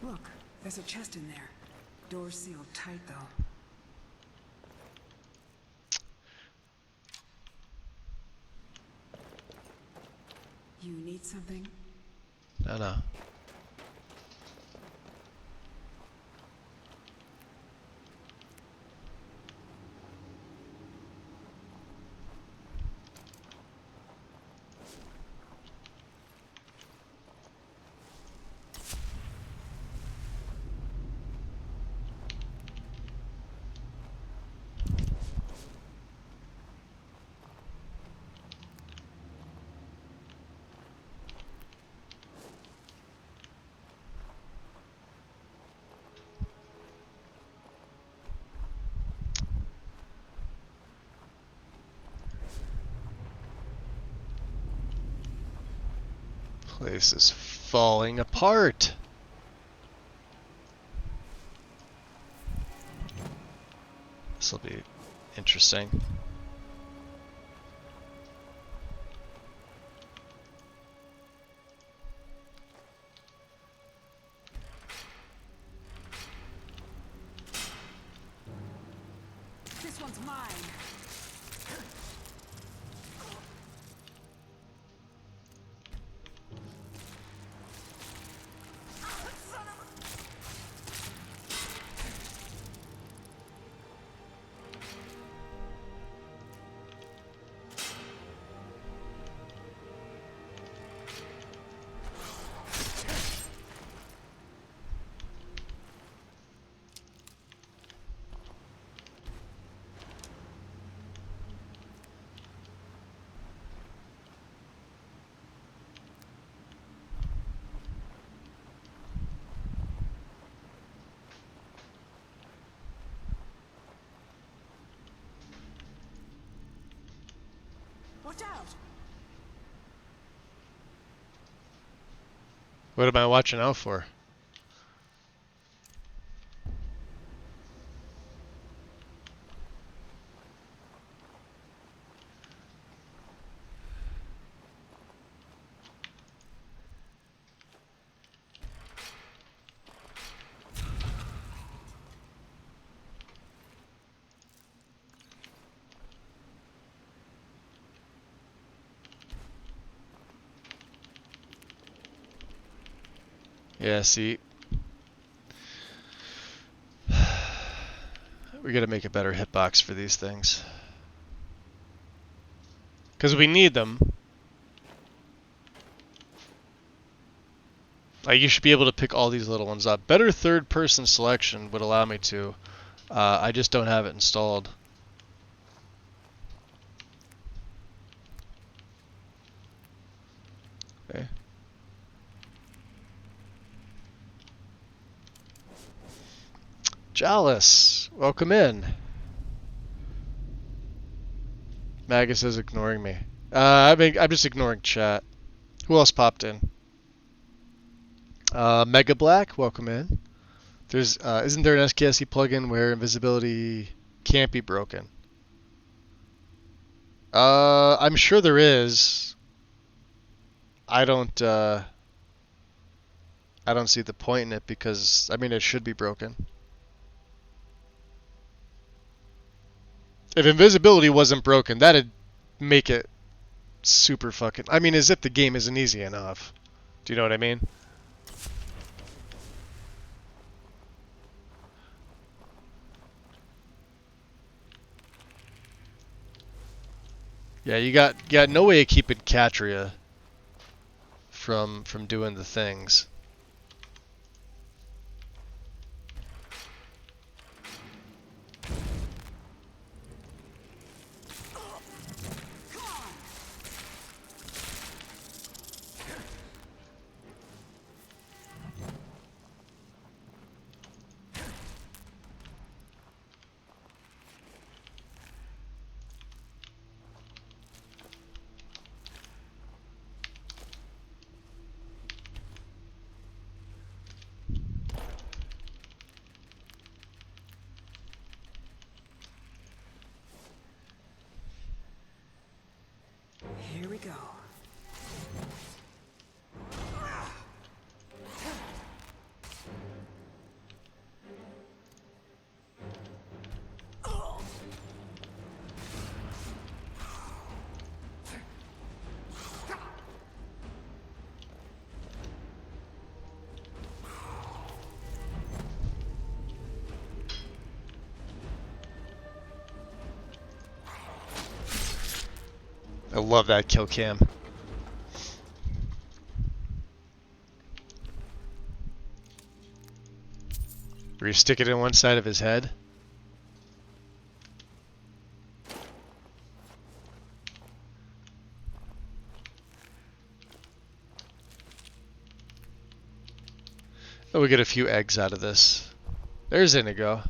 Speaker 10: Look, there's a chest in there. Door's sealed tight, though. You need something?
Speaker 1: No, no. Place is falling apart. This will be interesting.
Speaker 10: This one's mine. Watch out!
Speaker 1: What am I watching out for? Yeah, see. We gotta make a better hitbox for these things. Because we need them. Like, you should be able to pick all these little ones up. Better third-person selection would allow me to. I just don't have it installed. Okay. Chalice, welcome in. Magus is ignoring me. I'm just ignoring chat. Who else popped in? Mega Black, welcome in. There's isn't there an SKSE plugin where invisibility can't be broken? I'm sure there is. I don't see the point in it because I mean it should be broken. If invisibility wasn't broken, that'd make it super fucking... I mean, as if the game isn't easy enough. Do you know what I mean? Yeah, you got no way of keeping Catria from doing the things.
Speaker 10: go.
Speaker 1: I love that kill cam. Where you stick it in one side of his head. Oh, we get a few eggs out of this. There's Inigo.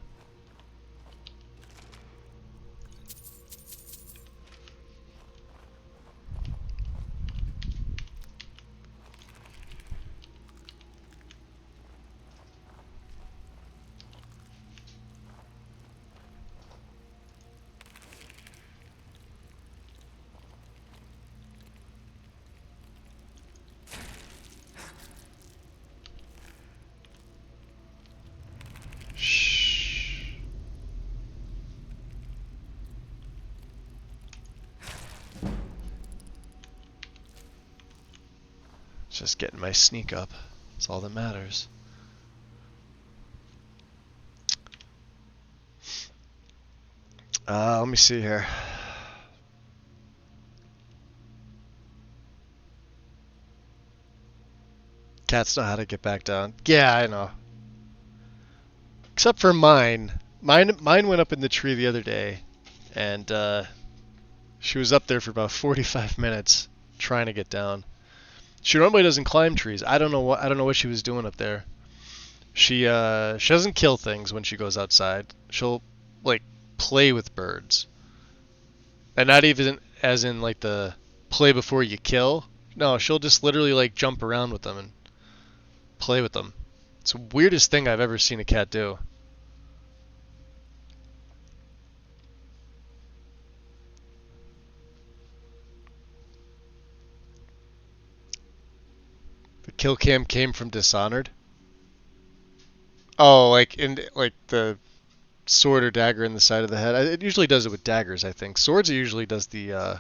Speaker 1: Just getting my sneak up. That's all that matters. Let me see here. Cats know how to get back down. Yeah, I know. Except for mine. Mine went up in the tree the other day, and she was up there for about 45 minutes trying to get down. She normally doesn't climb trees. I don't know what she was doing up there. She doesn't kill things when she goes outside. She'll like play with birds. And not even as in like the play before you kill. No, she'll just literally like jump around with them and play with them. It's the weirdest thing I've ever seen a cat do. The kill cam came from Dishonored. Oh, like in like the sword or dagger in the side of the head. It usually does it with daggers, I think. Swords it usually does the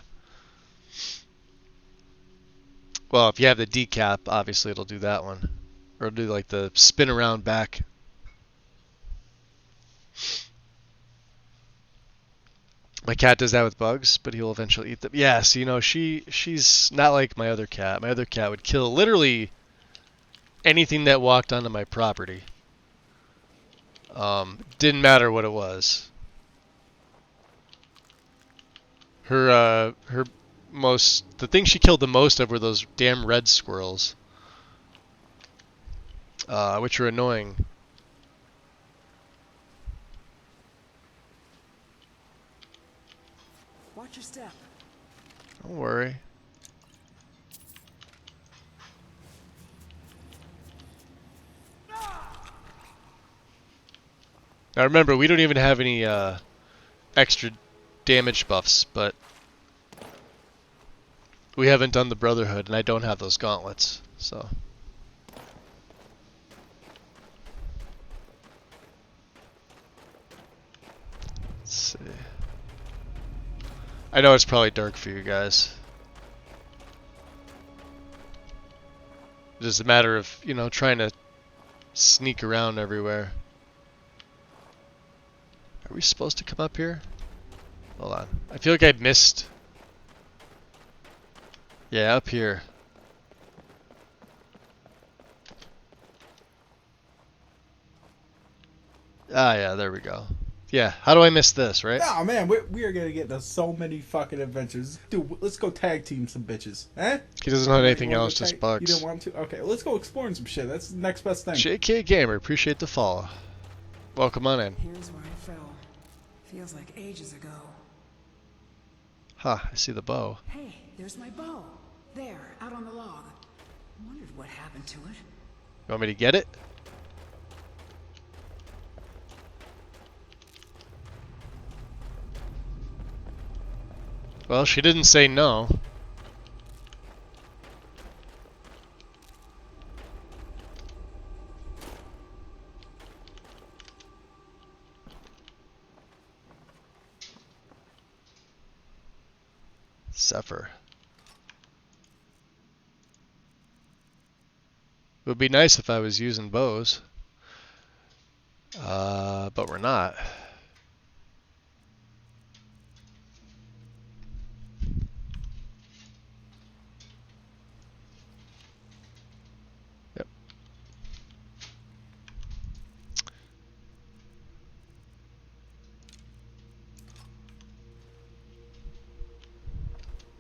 Speaker 1: well, if you have the decap, obviously it'll do that one. Or it'll do like the spin around back. My cat does that with bugs, but he'll eventually eat them. Yeah, so you know, she's not like my other cat. My other cat would kill literally anything that walked onto my property. Didn't matter what it was. The thing she killed the most of were those damn red squirrels, which are annoying.
Speaker 10: Watch your step.
Speaker 1: Don't worry. Now remember, we don't even have any extra damage buffs, but we haven't done the Brotherhood, and I don't have those gauntlets, so. Let's see. I know it's probably dark for you guys. It's just a matter of, you know, trying to sneak around everywhere. Are we supposed to come up here? Hold on. I feel like I missed. Yeah, up here. Ah, yeah, there we go. Yeah, how do I miss this, right?
Speaker 4: Nah, man, we are gonna get into so many fucking adventures. Dude, let's go tag team some bitches. Eh?
Speaker 1: He doesn't have anything else, just bugs.
Speaker 4: You don't want to? Okay, let's go exploring some shit. That's the next best thing.
Speaker 1: JK Gamer, appreciate the follow. Welcome on in.
Speaker 10: Here's where I fell. Feels like ages ago.
Speaker 1: Huh, I see the bow.
Speaker 10: Hey, there's my bow. There, out on the log. I wondered what happened to it.
Speaker 1: You want me to get it? Well, she didn't say no. Zephyr. It would be nice if I was using bows. But we're not. Yep.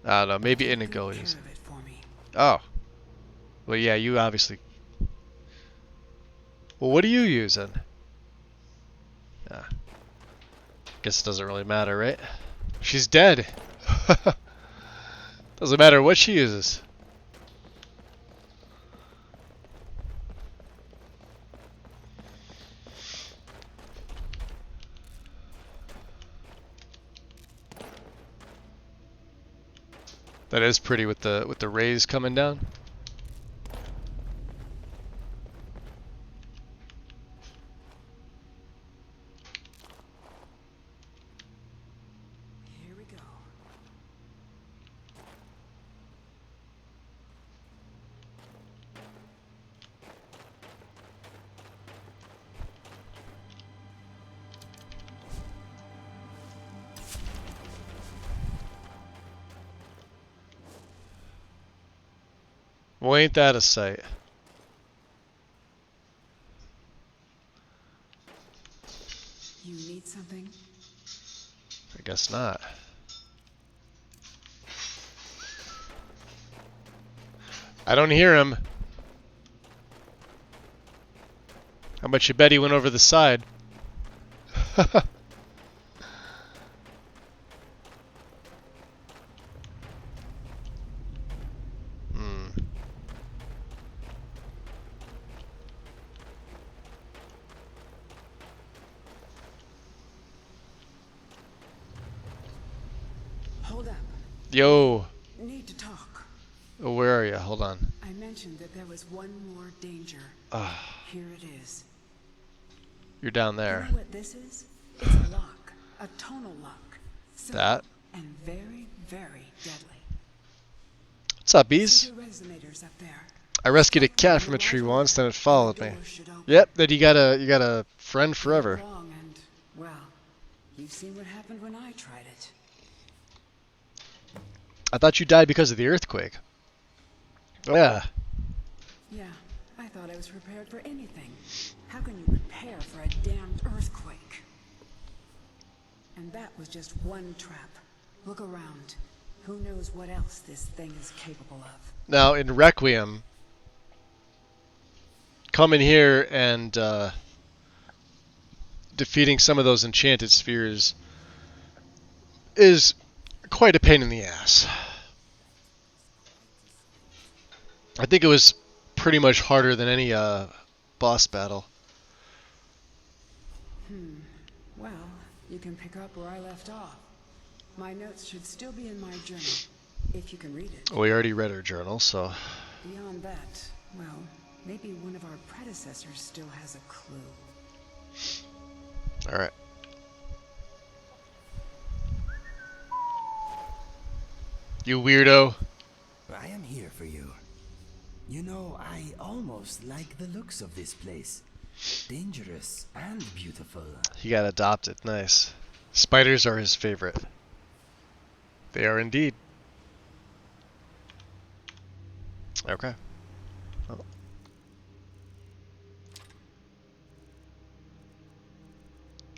Speaker 1: I don't know, maybe Inigo is. Oh. Well, yeah, you obviously... Well, what are you using? Guess it doesn't really matter, right? She's dead. Doesn't matter what she uses. That is pretty with the rays coming down.
Speaker 10: Here we go.
Speaker 1: Well, ain't that a sight?
Speaker 10: You need something?
Speaker 1: I guess not. I don't hear him. How much you bet he went over the side?
Speaker 10: Hold up.
Speaker 1: Yo.
Speaker 10: Need to talk.
Speaker 1: Oh, where are you? Hold on.
Speaker 10: I mentioned that there was one more danger. Here it is.
Speaker 1: You're down there.
Speaker 10: You know what this is? It's a lock. A tonal lock. Simple
Speaker 1: That?
Speaker 10: and very, very deadly.
Speaker 1: What's up, bees?
Speaker 10: See the resonators up there?
Speaker 1: I rescued a cat from a tree once, then it followed me. Yep, then you got a friend forever.
Speaker 10: Wrong and, well, you've seen what happened when I tried it.
Speaker 1: I thought you died because of the earthquake. Yeah.
Speaker 10: Yeah, I thought I was prepared for anything. How can you prepare for a damned earthquake? And that was just one trap. Look around. Who knows what else this thing is capable of?
Speaker 1: Now, in Requiem, coming here and defeating some of those enchanted spheres is quite a pain in the ass. I think it was pretty much harder than any boss battle.
Speaker 10: Well, you can pick up where I left off. My notes should still be in my journal, if you can read it.
Speaker 1: We already read our journal, so...
Speaker 10: Beyond that, well, maybe one of our predecessors still has a clue.
Speaker 1: Alright. You weirdo.
Speaker 5: I am here for you. You know, I almost like the looks of this place. Dangerous and beautiful.
Speaker 1: He got adopted. Nice. Spiders are his favorite. They are indeed. Okay. Well.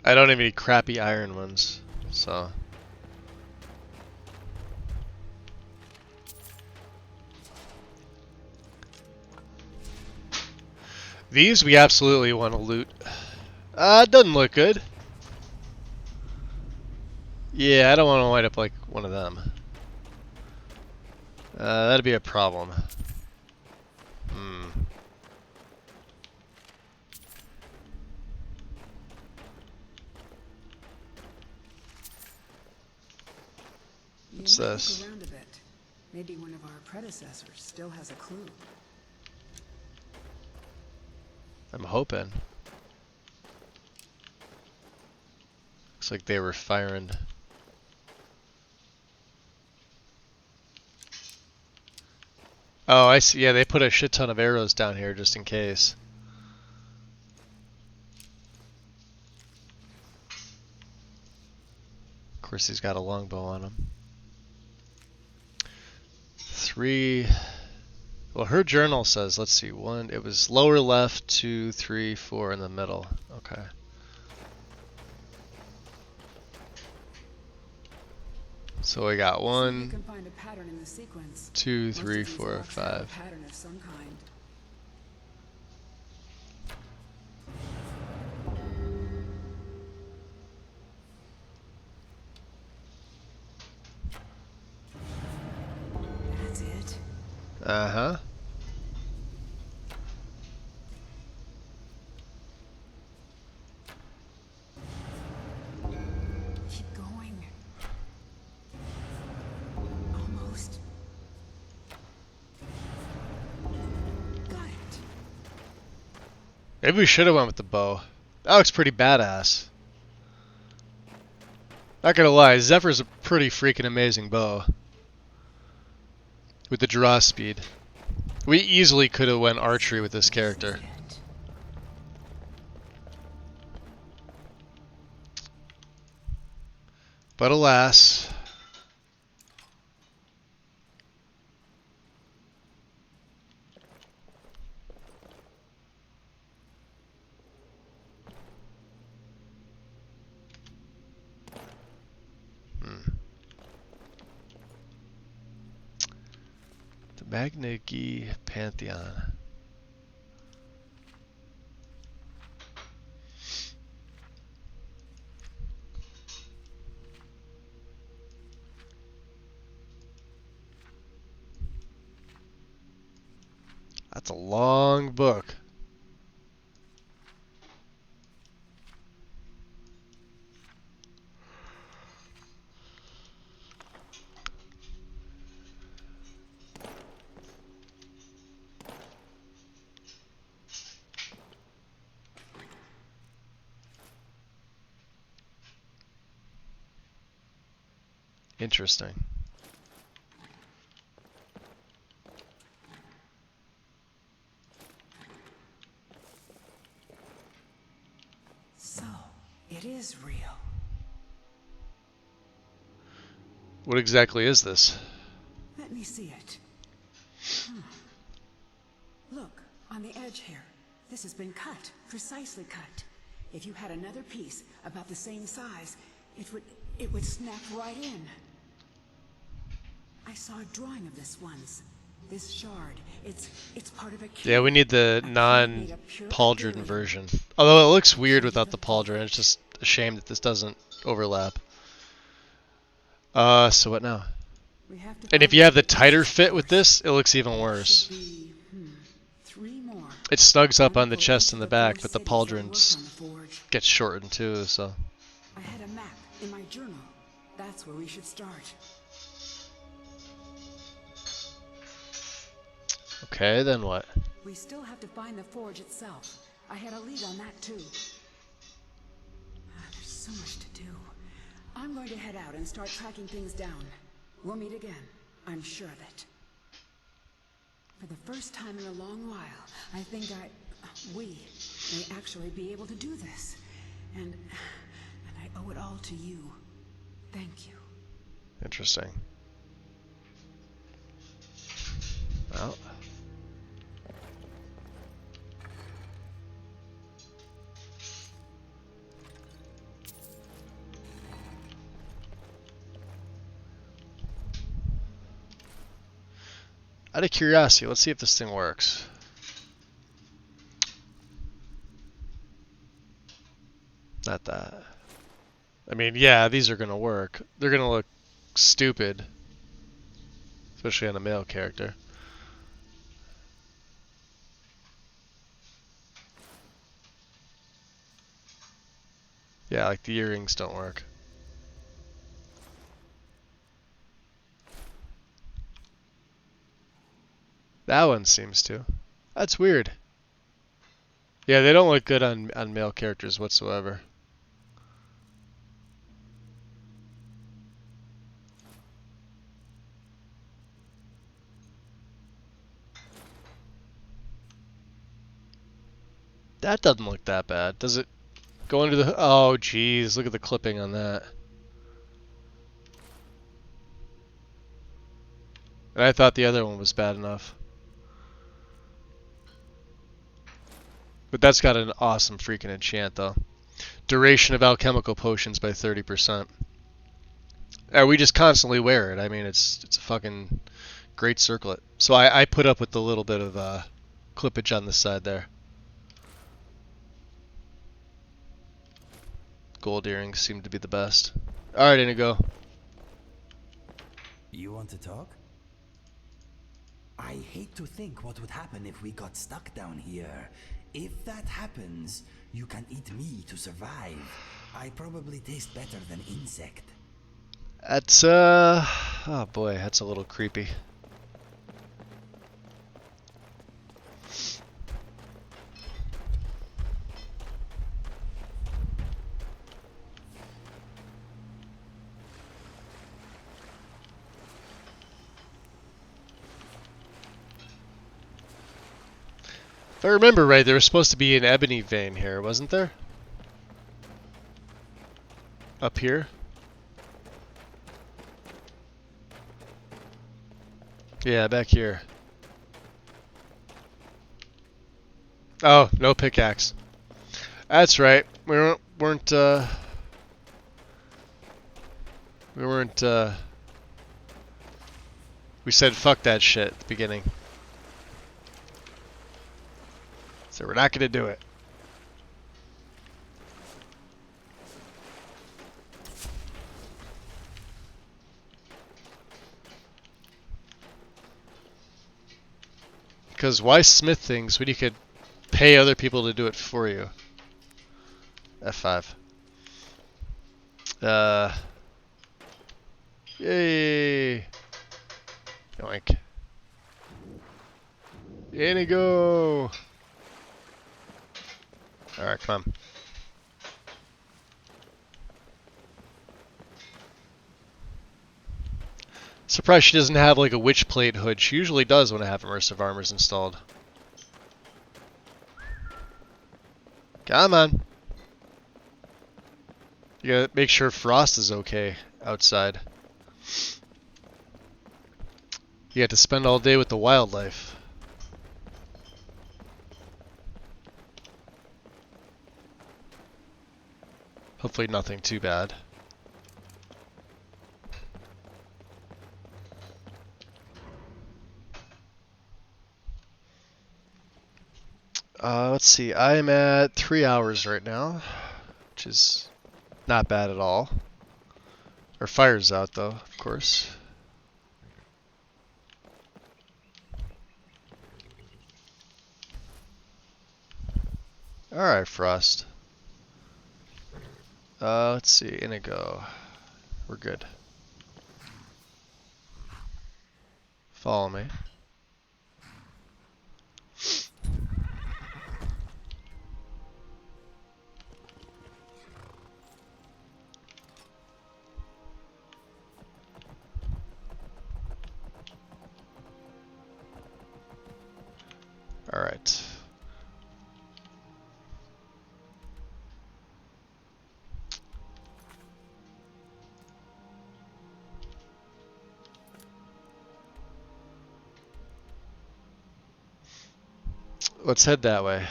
Speaker 1: I don't have any crappy iron ones, so... These we absolutely want to loot. Doesn't look good. Yeah, I don't want to wind up like one of them. That'd be a problem. What's this?
Speaker 10: Look around a bit. Maybe one of our predecessors still has a clue.
Speaker 1: I'm hoping. Looks like they were firing. Oh, I see. Yeah, they put a shit ton of arrows down here just in case. Of course, he's got a longbow on him. 3. Well, her journal says, let's see, 1. It was lower left, 2, 3, 4 in the middle. Okay. So we got
Speaker 10: See if you
Speaker 1: 1,
Speaker 10: can find a pattern in the sequence.
Speaker 1: 2,
Speaker 10: Most of
Speaker 1: 3,
Speaker 10: these
Speaker 1: 4,
Speaker 10: all trail a
Speaker 1: 5.
Speaker 10: pattern of some kind. That's it.
Speaker 1: Uh-huh.
Speaker 10: Keep going. Almost. Got it.
Speaker 1: Maybe we should have went with the bow. That looks pretty badass. Not gonna lie, Zephyr's a pretty freaking amazing bow. With the draw speed. We easily could have went archery with this character. But alas. The Magnagi Pantheon. That's a long book. Interesting.
Speaker 10: So, it is real.
Speaker 1: What exactly is this?
Speaker 10: Let me see it. Look, on the edge here. This has been cut, precisely cut. If you had another piece about the same size, it would snap right in. I saw a drawing of this once. This shard, it's part of a key.
Speaker 1: Yeah, we need the non-pauldron version. Although it looks weird without the pauldron. It's just a shame that this doesn't overlap. So what now? And if you have the tighter fit with this, it looks even worse. It snugs up on the chest and the back, but the pauldron gets shortened too, so.
Speaker 10: I had a map in my journal. That's where we should start.
Speaker 1: Okay, then what?
Speaker 10: We still have to find the forge itself. I had a lead on that too. There's so much to do. I'm going to head out and start tracking things down. We'll meet again. I'm sure of it. For the first time in a long while, I think we may actually be able to do this. And I owe it all to you. Thank you.
Speaker 1: Interesting. Well. Out of curiosity, let's see if this thing works. Not that. I mean, yeah, these are gonna work. They're gonna look stupid. Especially on a male character. Yeah, like the earrings don't work. That one seems to. That's weird. Yeah, they don't look good on male characters whatsoever. That doesn't look that bad. Does it go into the... Oh, jeez. Look at the clipping on that. And I thought the other one was bad enough. But that's got an awesome freaking enchant, though. Duration of alchemical potions by 30%. We just constantly wear it. I mean, it's a fucking great circlet. So I put up with the little bit of clippage on the side there. Gold earrings seem to be the best. Alright, Inigo.
Speaker 5: You want to talk? I hate to think what would happen if we got stuck down here. If that happens, you can eat me to survive. I probably taste better than insect.
Speaker 1: That's, oh boy, that's a little creepy. If I remember right, there was supposed to be an ebony vein here, wasn't there? Up here? Yeah, back here. Oh, no pickaxe. That's right. We weren't we said fuck that shit at the beginning. So we're not gonna do it. Because why smith things when you could pay other people to do it for you? F5. Yay! Yoink. Inigo! Alright, come on. Surprised she doesn't have like a witch plate hood. She usually does when I have immersive armors installed. Come on. You gotta make sure Frost is okay outside. You have to spend all day with the wildlife. Hopefully nothing too bad. Let's see, I'm at 3 hours right now, which is not bad at all. Our fire's out though, of course. Alright, Frost. Let's see, Inigo. We're good. Follow me. All right. Let's head that way.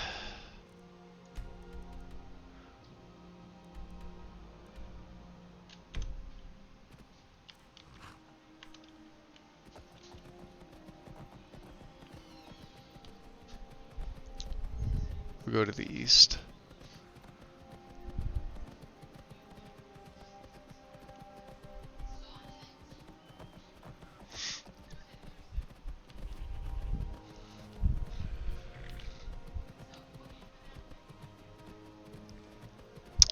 Speaker 1: We go to the east.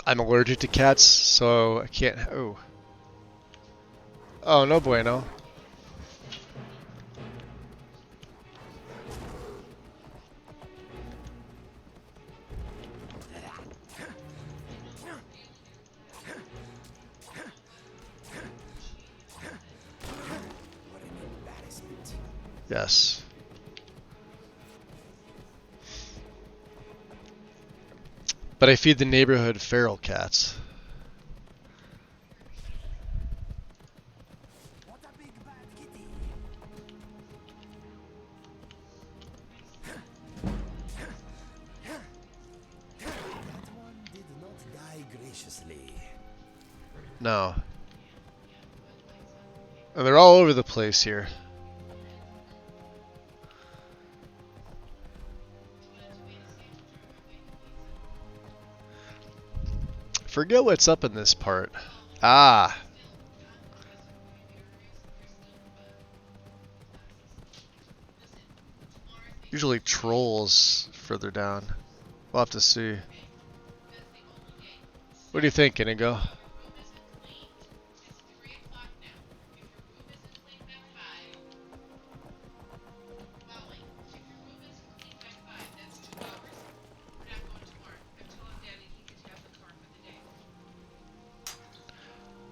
Speaker 1: I'm allergic to cats, so I can't. Oh. Oh, no bueno. Yes. But I feed the neighborhood feral cats.
Speaker 5: What a big bad kitty. That one did not die graciously.
Speaker 1: No. And they're all over the place here. Forget what's up in this part. Ah. Usually trolls further down. We'll have to see. What do you think, Inigo?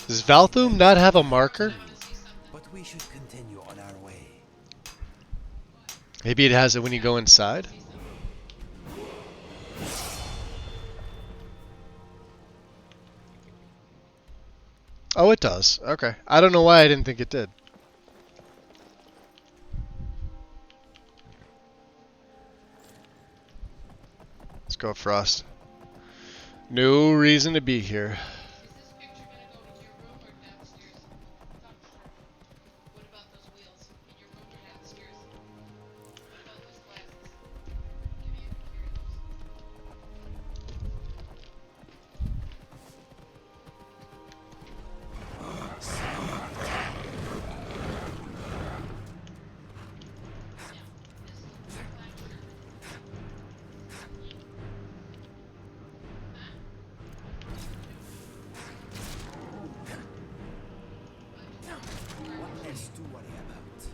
Speaker 1: Does Valthum not have a marker?
Speaker 5: But we should continue on our way.
Speaker 1: Maybe it has it when you go inside? Oh, it does. Okay. I don't know why I didn't think it did. Let's go, Frost. No reason to be here.
Speaker 5: What else to worry about?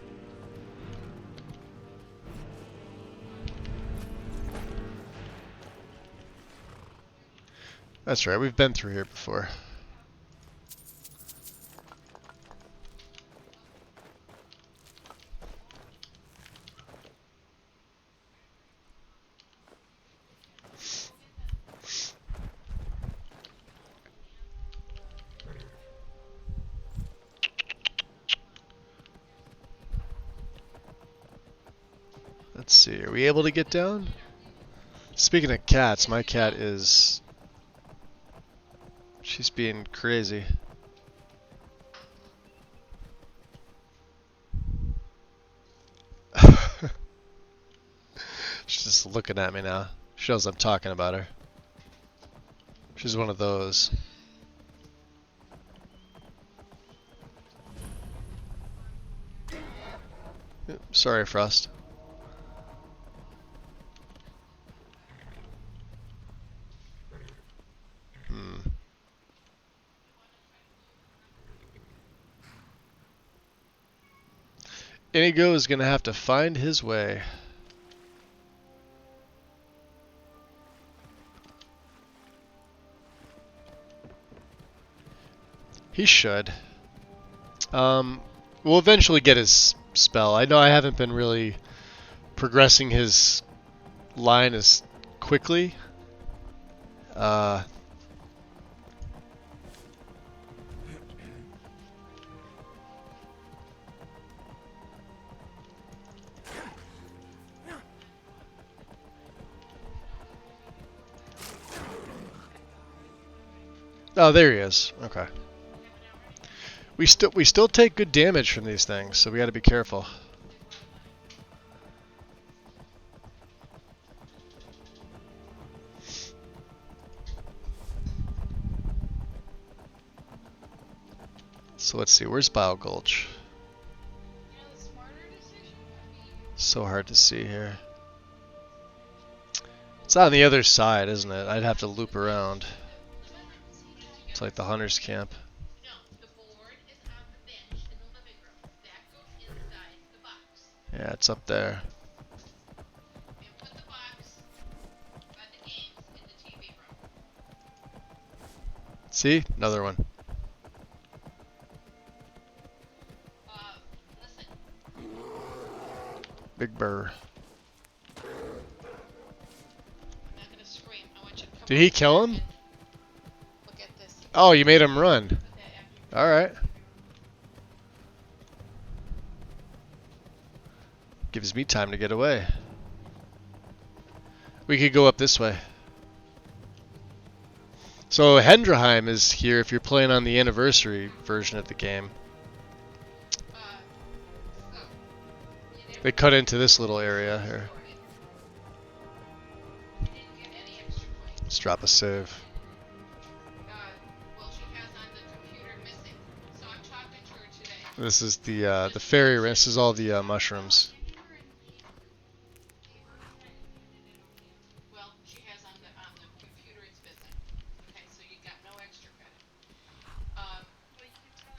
Speaker 1: That's right, we've been through here before. Let's see, are we able to get down? Speaking of cats, my cat is... She's being crazy. She's just looking at me now. She knows I'm talking about her. She's one of those. Sorry, Frost. Inigo is going to have to find his way. He should. We'll eventually get his spell. I know I haven't been really progressing his line as quickly. Oh, there he is. Okay. We still take good damage from these things, so we got to be careful. So let's see, where's Bile Gulch? So hard to see here. It's on the other side, isn't it? I'd have to loop around. It's like the hunter's camp. Yeah, it's up there. See? Another one. Big burr. Did he kill him? Oh, you made him run. Alright. Gives me time to get away. We could go up this way. So Hendrheim is here if you're playing on the anniversary version of the game. They cut into this little area here. Let's drop a save. This is the fairy. This is all the mushrooms.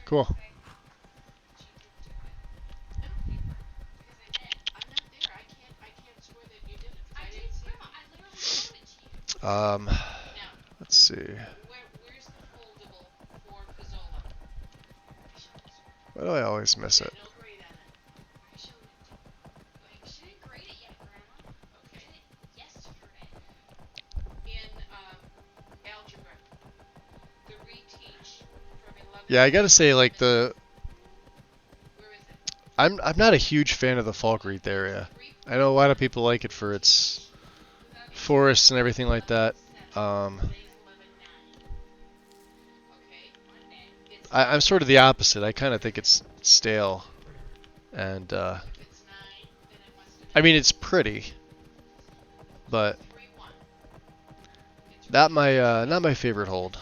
Speaker 1: Cool. Let's see. Why do I always miss it? Yeah, I gotta say, like I'm not a huge fan of the Falkreath area. I know a lot of people like it for its forests and everything like that. I'm sort of the opposite. I kind of think it's stale, and I mean it's pretty, but not my favorite hold.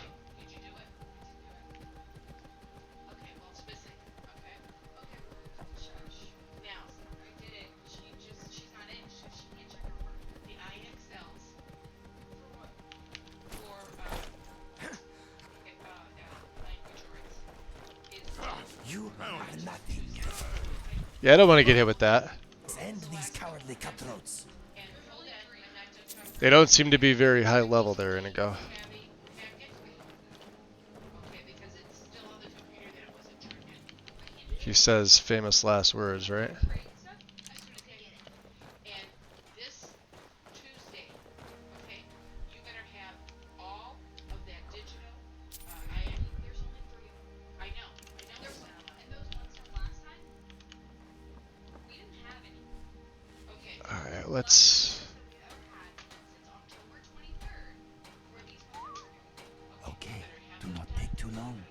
Speaker 1: Yeah, I don't want to get hit with that.
Speaker 5: Send these cowardly cutthroats.
Speaker 1: They don't seem to be very high level there, Inigo. He says famous last words, right? Alright, let's...
Speaker 5: Okay, do not take too long.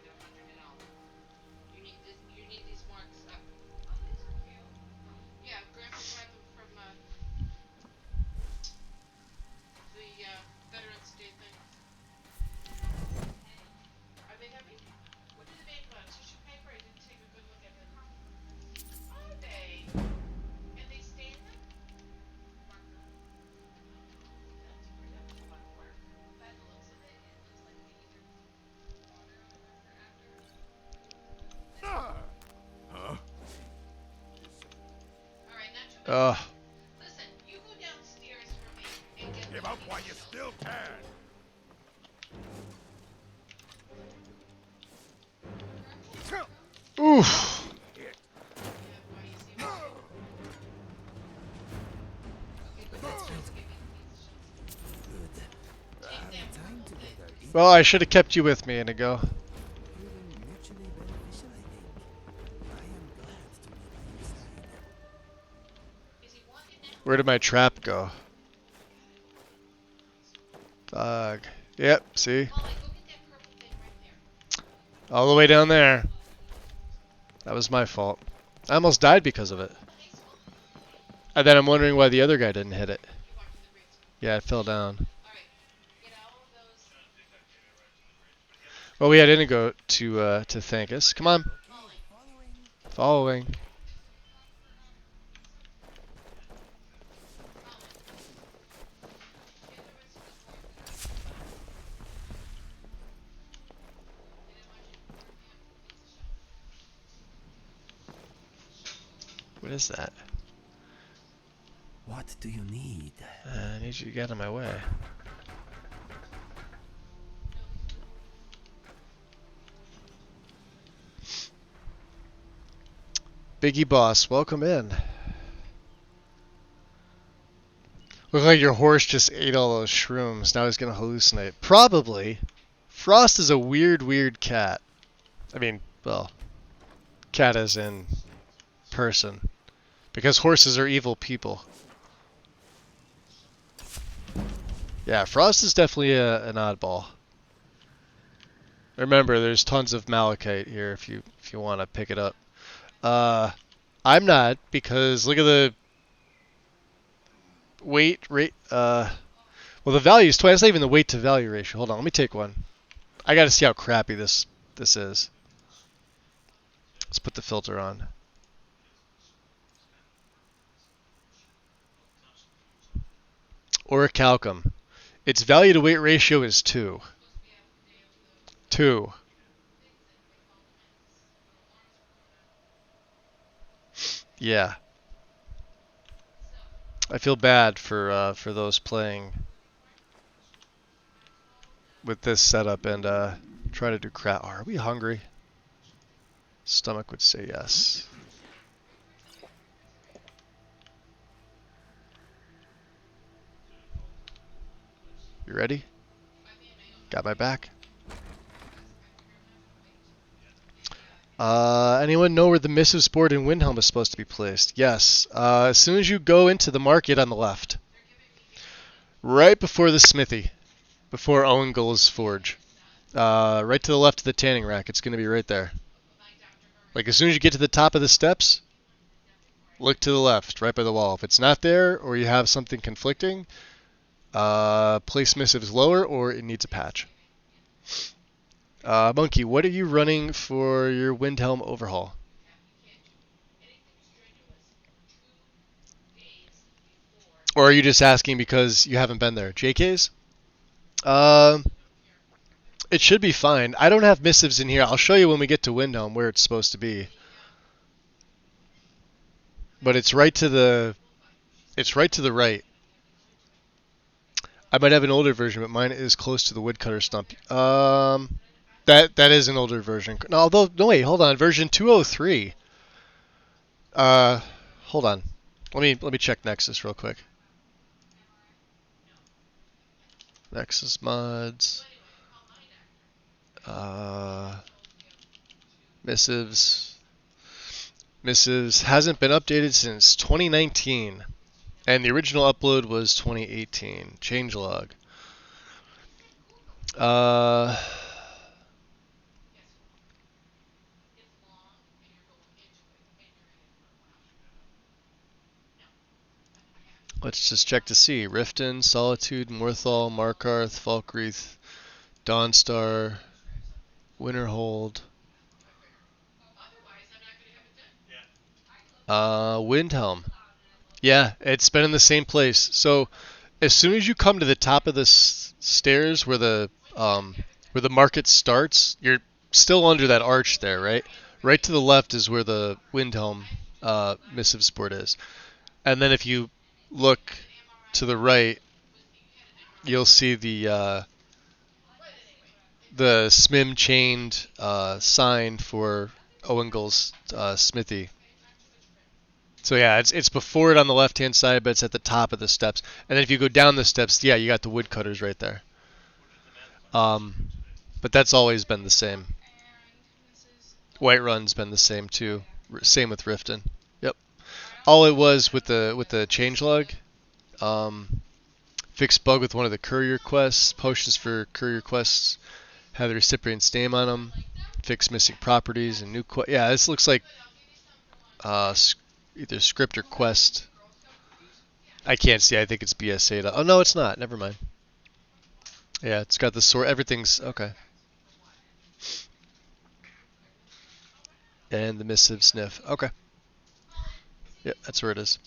Speaker 8: Give up while you still can.
Speaker 1: Oof. Well, I should have kept you with me, Inigo. Where did my trap go? Fog. Yep, see? All the way down there. That was my fault. I almost died because of it. And then I'm wondering why the other guy didn't hit it. Yeah, it fell down. Well, we had Inigo to thank us. Come on. Following. What is that?
Speaker 5: What do you need?
Speaker 1: I need you to get out of my way. Biggie Boss, welcome in. Look like your horse just ate all those shrooms. Now he's gonna hallucinate. Probably. Frost is a weird cat. I mean, well, cat as in person. Because horses are evil people. Yeah, Frost is definitely an oddball. Remember, there's tons of malachite here if you want to pick it up. I'm not, because look at the weight rate. Well, the value is 20. That's not even the weight to value ratio. Hold on, let me take one. I got to see how crappy this is. Let's put the filter on. Orichalcum. Its value to weight ratio is 2. 2. Yeah. I feel bad for those playing with this setup and try to do crap. Oh, are we hungry? Stomach would say yes. You ready? Got my back. Anyone know where the missive board and wind helm is supposed to be placed? Yes. As soon as you go into the market on the left. Right before the smithy. Before Owengull's forge. Right to the left of the tanning rack. It's going to be right there. Like as soon as you get to the top of the steps, look to the left, right by the wall. If it's not there, or you have something conflicting, place missives lower, or it needs a patch. Monkey, what are you running for your Windhelm overhaul? Or are you just asking because you haven't been there? JK's? It should be fine. I don't have missives in here. I'll show you when we get to Windhelm where it's supposed to be. But it's right to the right. I might have an older version, but mine is close to the woodcutter stump. That is an older version. No, although no wait, hold on. Version 203. Hold on. Let me check Nexus real quick. Nexus mods. Missives. Missives hasn't been updated since 2019. And the original upload was 2018. Changelog. Let's just check to see. Riften, Solitude, Morthal, Markarth, Falkreath, Dawnstar, Winterhold. Windhelm. Yeah, it's been in the same place. So as soon as you come to the top of the stairs where the market starts, you're still under that arch there, right? Right to the left is where the Windhelm missive sport is. And then if you look to the right, you'll see the SMIM chained sign for Owengull's smithy. So yeah, it's before it on the left-hand side, but it's at the top of the steps. And then if you go down the steps, yeah, you got the woodcutters right there. But that's always been the same. Whiterun's been the same too. Same with Riften. Yep. All it was with the changelog, fixed bug with one of the courier quests, potions for courier quests have the recipient's name on them, fix missing properties and new yeah, this looks like either script or quest. I can't see. I think it's BS8. Oh no, it's not. Never mind. Yeah, it's got the sword. Everything's okay. And the missive sniff. Okay. Yep, that's where it is.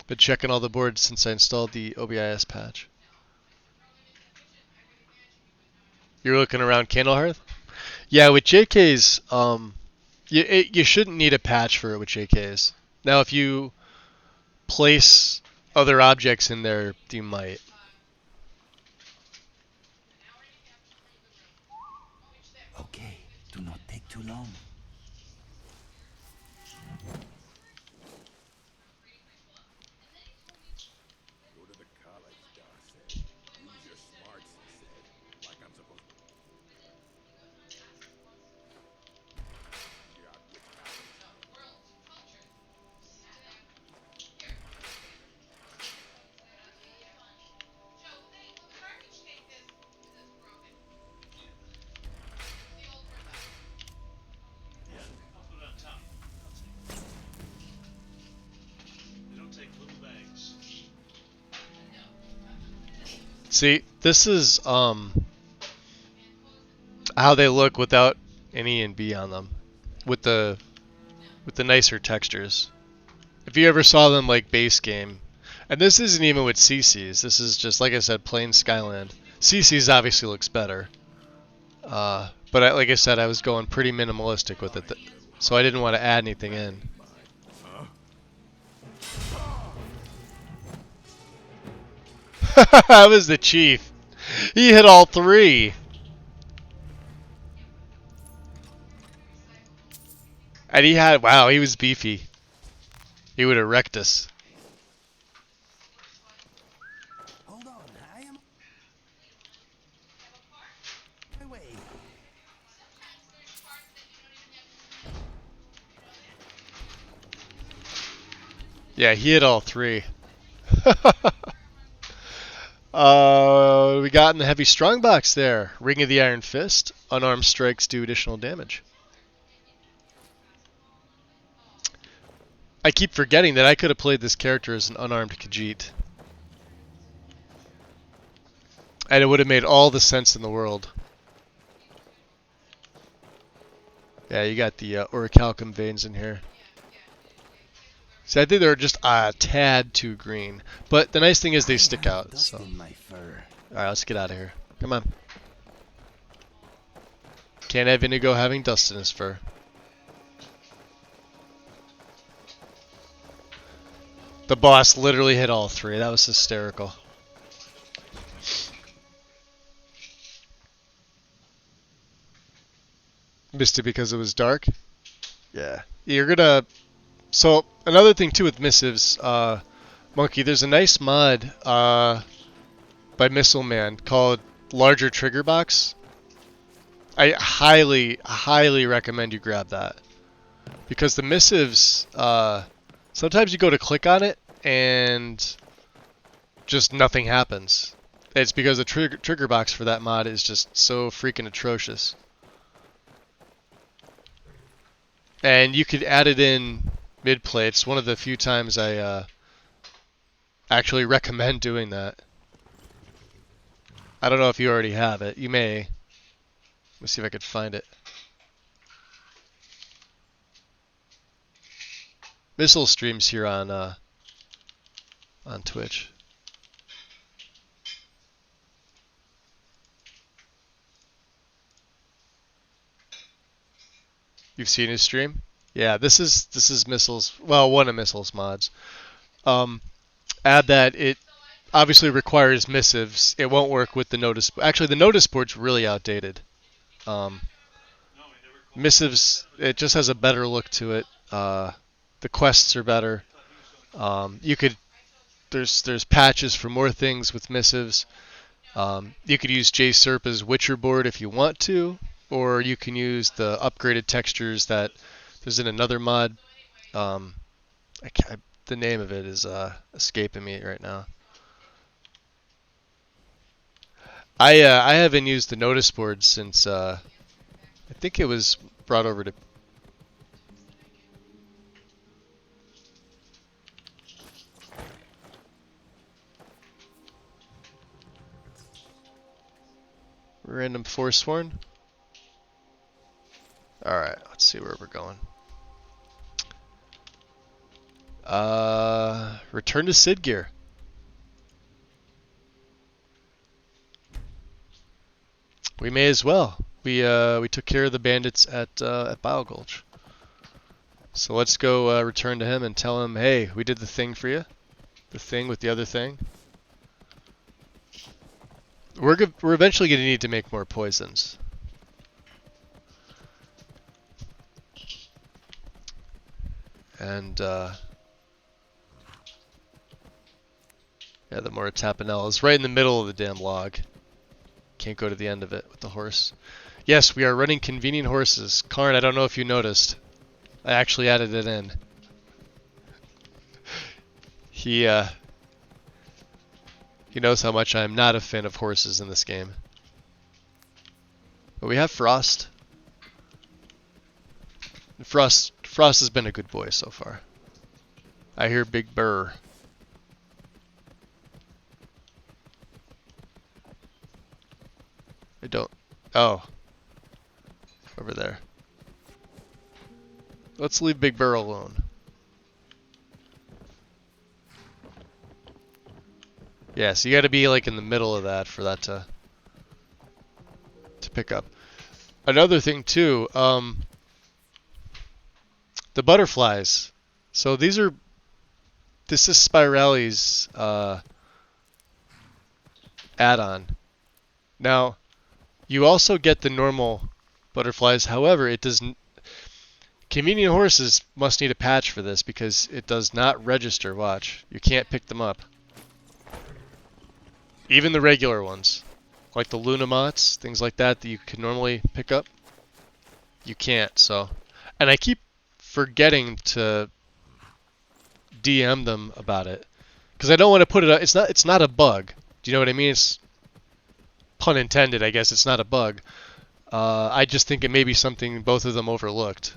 Speaker 1: Been checking all the boards since I installed the OBIS patch. You're looking around Candlehearth? Yeah, with JK's, you shouldn't need a patch for it with JK's. Now, if you place other objects in there, you might.
Speaker 5: Okay, do not take too long.
Speaker 1: See, this is how they look without an E and B on them, with the nicer textures. If you ever saw them like base game, and this isn't even with CCs. This is just like I said, plain Skyland. CCs obviously looks better, but like I said, I was going pretty minimalistic with it, so I didn't want to add anything in. That was the chief. He hit all three. And he had, wow, he was beefy. He would have wrecked us.
Speaker 5: Hold on, I am my way.
Speaker 1: Yeah, he hit all three. We got in the heavy strong box there. Ring of the Iron Fist. Unarmed strikes do additional damage. I keep forgetting that I could have played this character as an unarmed Khajiit. And it would have made all the sense in the world. Yeah, you got the orichalcum veins in here. See, I think they're just a tad too green. But the nice thing is they stick out. So. Alright, let's get out of here. Come on. Can't have Inigo having dust in his fur. The boss literally hit all three. That was hysterical. Missed it because it was dark? Yeah. You're gonna... So, another thing too with missives, Monkey, there's a nice mod by Missile Man called Larger Trigger Box. I highly recommend you grab that. Because the missives, sometimes you go to click on it and just nothing happens. It's because the trigger box for that mod is just so freaking atrocious. And you could add it in mid-play. It's one of the few times I actually recommend doing that. I don't know if you already have it. You may. Let me see if I could find it. Missile streams here on Twitch. You've seen his stream? Yeah, this is Missiles. Well, one of Missiles mods. Add that. It obviously requires missives. It won't work with the notice. Actually, the notice board's really outdated. Missives. It just has a better look to it. The quests are better. You could. There's patches for more things with missives. You could use J-Serpa's Witcher board if you want to, or you can use the upgraded textures that there's in another mod. The name of it is escaping me right now. I haven't used the notice board since I think it was brought over to. Random Forsworn. Alright, let's see where we're going. Return to Sid Gear. We may as well. We took care of the bandits at Bile Gulch. So let's go return to him and tell him, hey, we did the thing for you. The thing with the other thing. We're eventually going to need to make more poisons. And yeah, the more Tapanel is right in the middle of the damn log. Can't go to the end of it with the horse. Yes, we are running convenient horses. Karn, I don't know if you noticed. I actually added it in. He knows how much I'm not a fan of horses in this game. But we have Frost. Frost has been a good boy so far. I hear Big Burr. I don't. Oh. Over there. Let's leave Big Burrow alone. Yeah, so you gotta be like in the middle of that for that to pick up. Another thing too, the butterflies. So this is Spirelli's add-on. Now, you also get the normal butterflies. However, it doesn't. Convenient horses must need a patch for this because it does not register. Watch, you can't pick them up. Even the regular ones, like the Lunamots, things like that you can normally pick up, you can't. So, and I keep forgetting to DM them about it because I don't want to put it up. It's not a bug. Do you know what I mean? It's pun intended, I guess. It's not a bug. I just think it may be something both of them overlooked.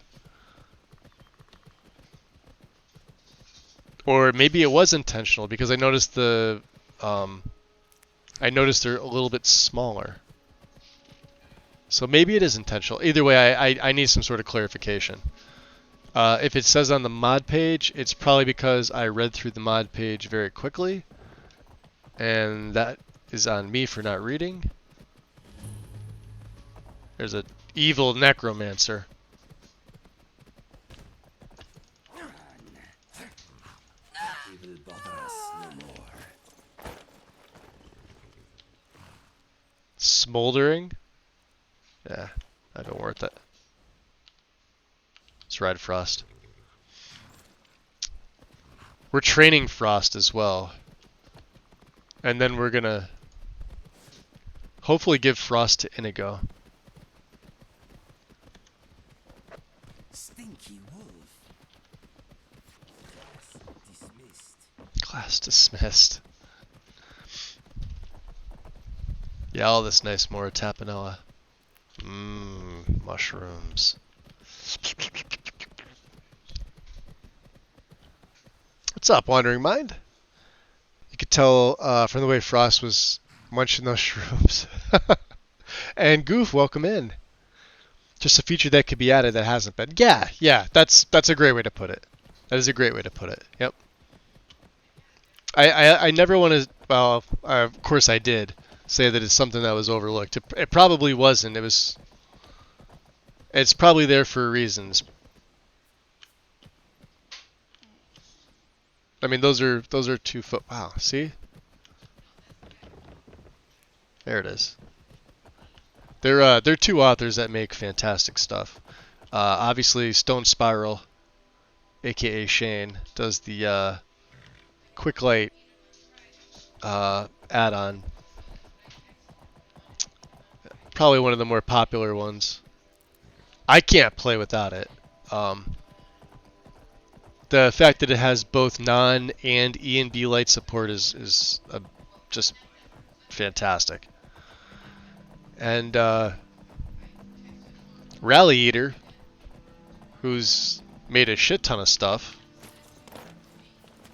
Speaker 1: Or maybe it was intentional because I noticed they're a little bit smaller. So maybe it is intentional. Either way, I need some sort of clarification. If it says on the mod page, it's probably because I read through the mod page very quickly. And that is on me for not reading. There's an evil necromancer. Smoldering? Yeah, I don't worth it. Let's ride Frost. We're training Frost as well. And then we're gonna hopefully give Frost to Inigo.
Speaker 5: Stinky wolf. Class dismissed.
Speaker 1: Class dismissed. Yeah, all this nice more tapanella. Mushrooms. What's up, Wandering Mind? You could tell from the way Frost was munching those shrooms. And Goof, welcome in. Just a feature that could be added that hasn't been. Yeah, that's a great way to put it. That is a great way to put it. Yep. I never want to. Well, of course I did say that it's something that was overlooked. It probably wasn't. It's probably there for reasons. I mean, those are 2 foot. Wow, see? There it is. They're 2 authors that make fantastic stuff. Obviously, Stone Spiral, aka Shane, does the Quick Light add-on. Probably one of the more popular ones. I can't play without it. The fact that it has both non and E and B light support is just fantastic. And Rally Eater, who's made a shit ton of stuff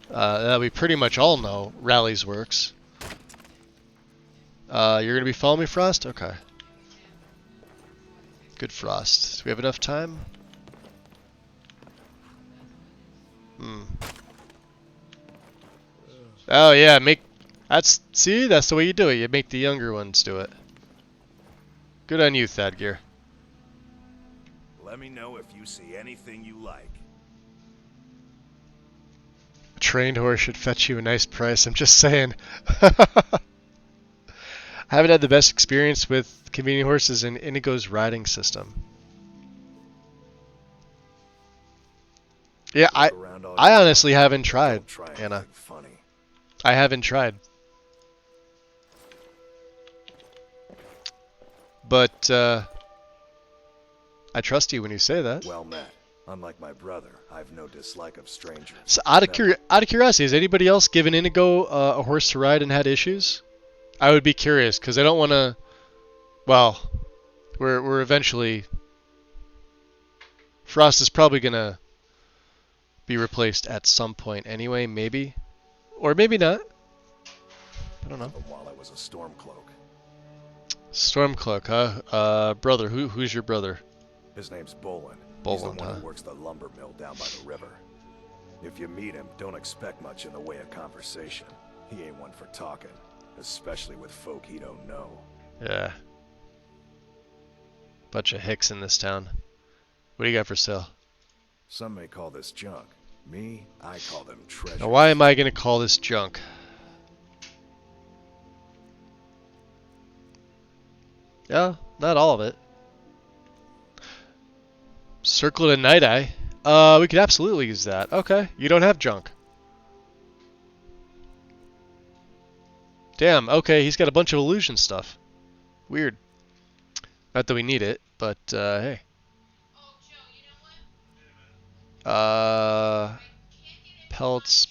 Speaker 1: that we pretty much all know Rally's works. You're gonna be following me, Frost? Okay. Good, Frost. Do we have enough time? Oh yeah, that's the way you do it. You make the younger ones do it. Good on you, Thadgear.
Speaker 11: Let me know if you see anything you like.
Speaker 1: A trained horse should fetch you a nice price. I'm just saying. I haven't had the best experience with convenient horses in Inigo's riding system. Yeah, I honestly haven't tried, Anna. I haven't tried. But I trust you when you say that.
Speaker 11: Well met. Unlike my brother, I've no dislike of strangers.
Speaker 1: So out of curiosity, has anybody else given Inigo a horse to ride and had issues? I would be curious because I don't want to. Well, we're eventually. Frost is probably gonna be replaced at some point anyway, maybe, or maybe not. I don't know.
Speaker 11: While I was a Stormcloak.
Speaker 1: Stormcloak, huh? Brother, who's your brother?
Speaker 11: His name's Bolin. He's the
Speaker 1: Boland,
Speaker 11: one
Speaker 1: huh?
Speaker 11: who works the lumber mill down by the river. If you meet him, don't expect much in the way of conversation. He ain't one for talking, especially with folk he don't know.
Speaker 1: Yeah. Bunch of hicks in this town. What do you got for sale?
Speaker 11: Some may call this junk. Me, I call them treasures.
Speaker 1: Now, why am I gonna call this junk? Yeah, not all of it. Circlet of Night Eye. We could absolutely use that. Okay, you don't have junk. Damn, okay, he's got a bunch of illusion stuff. Weird. Not that we need it, but, hey. Pelts.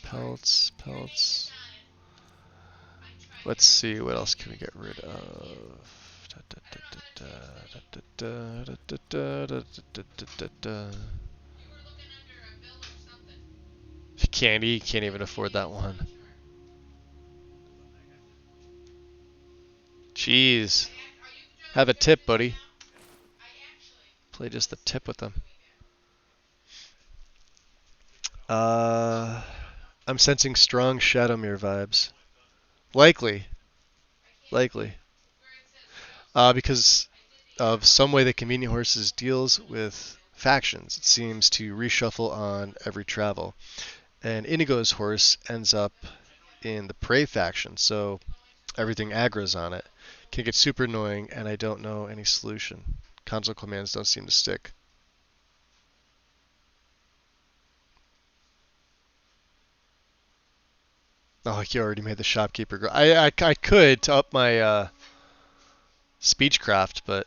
Speaker 1: Let's see, what else can we get rid of? Candy, can't even afford that one. Jeez. Have a tip, buddy. Play just the tip with them. I'm sensing strong Shadowmere vibes. Likely. Because of some way that Convenient Horses deals with factions. It seems to reshuffle on every travel. And Inigo's horse ends up in the Prey faction, so everything aggro's on it. Can get super annoying, and I don't know any solution. Console commands don't seem to stick. Oh, you already made the shopkeeper go. I could to up my speechcraft, but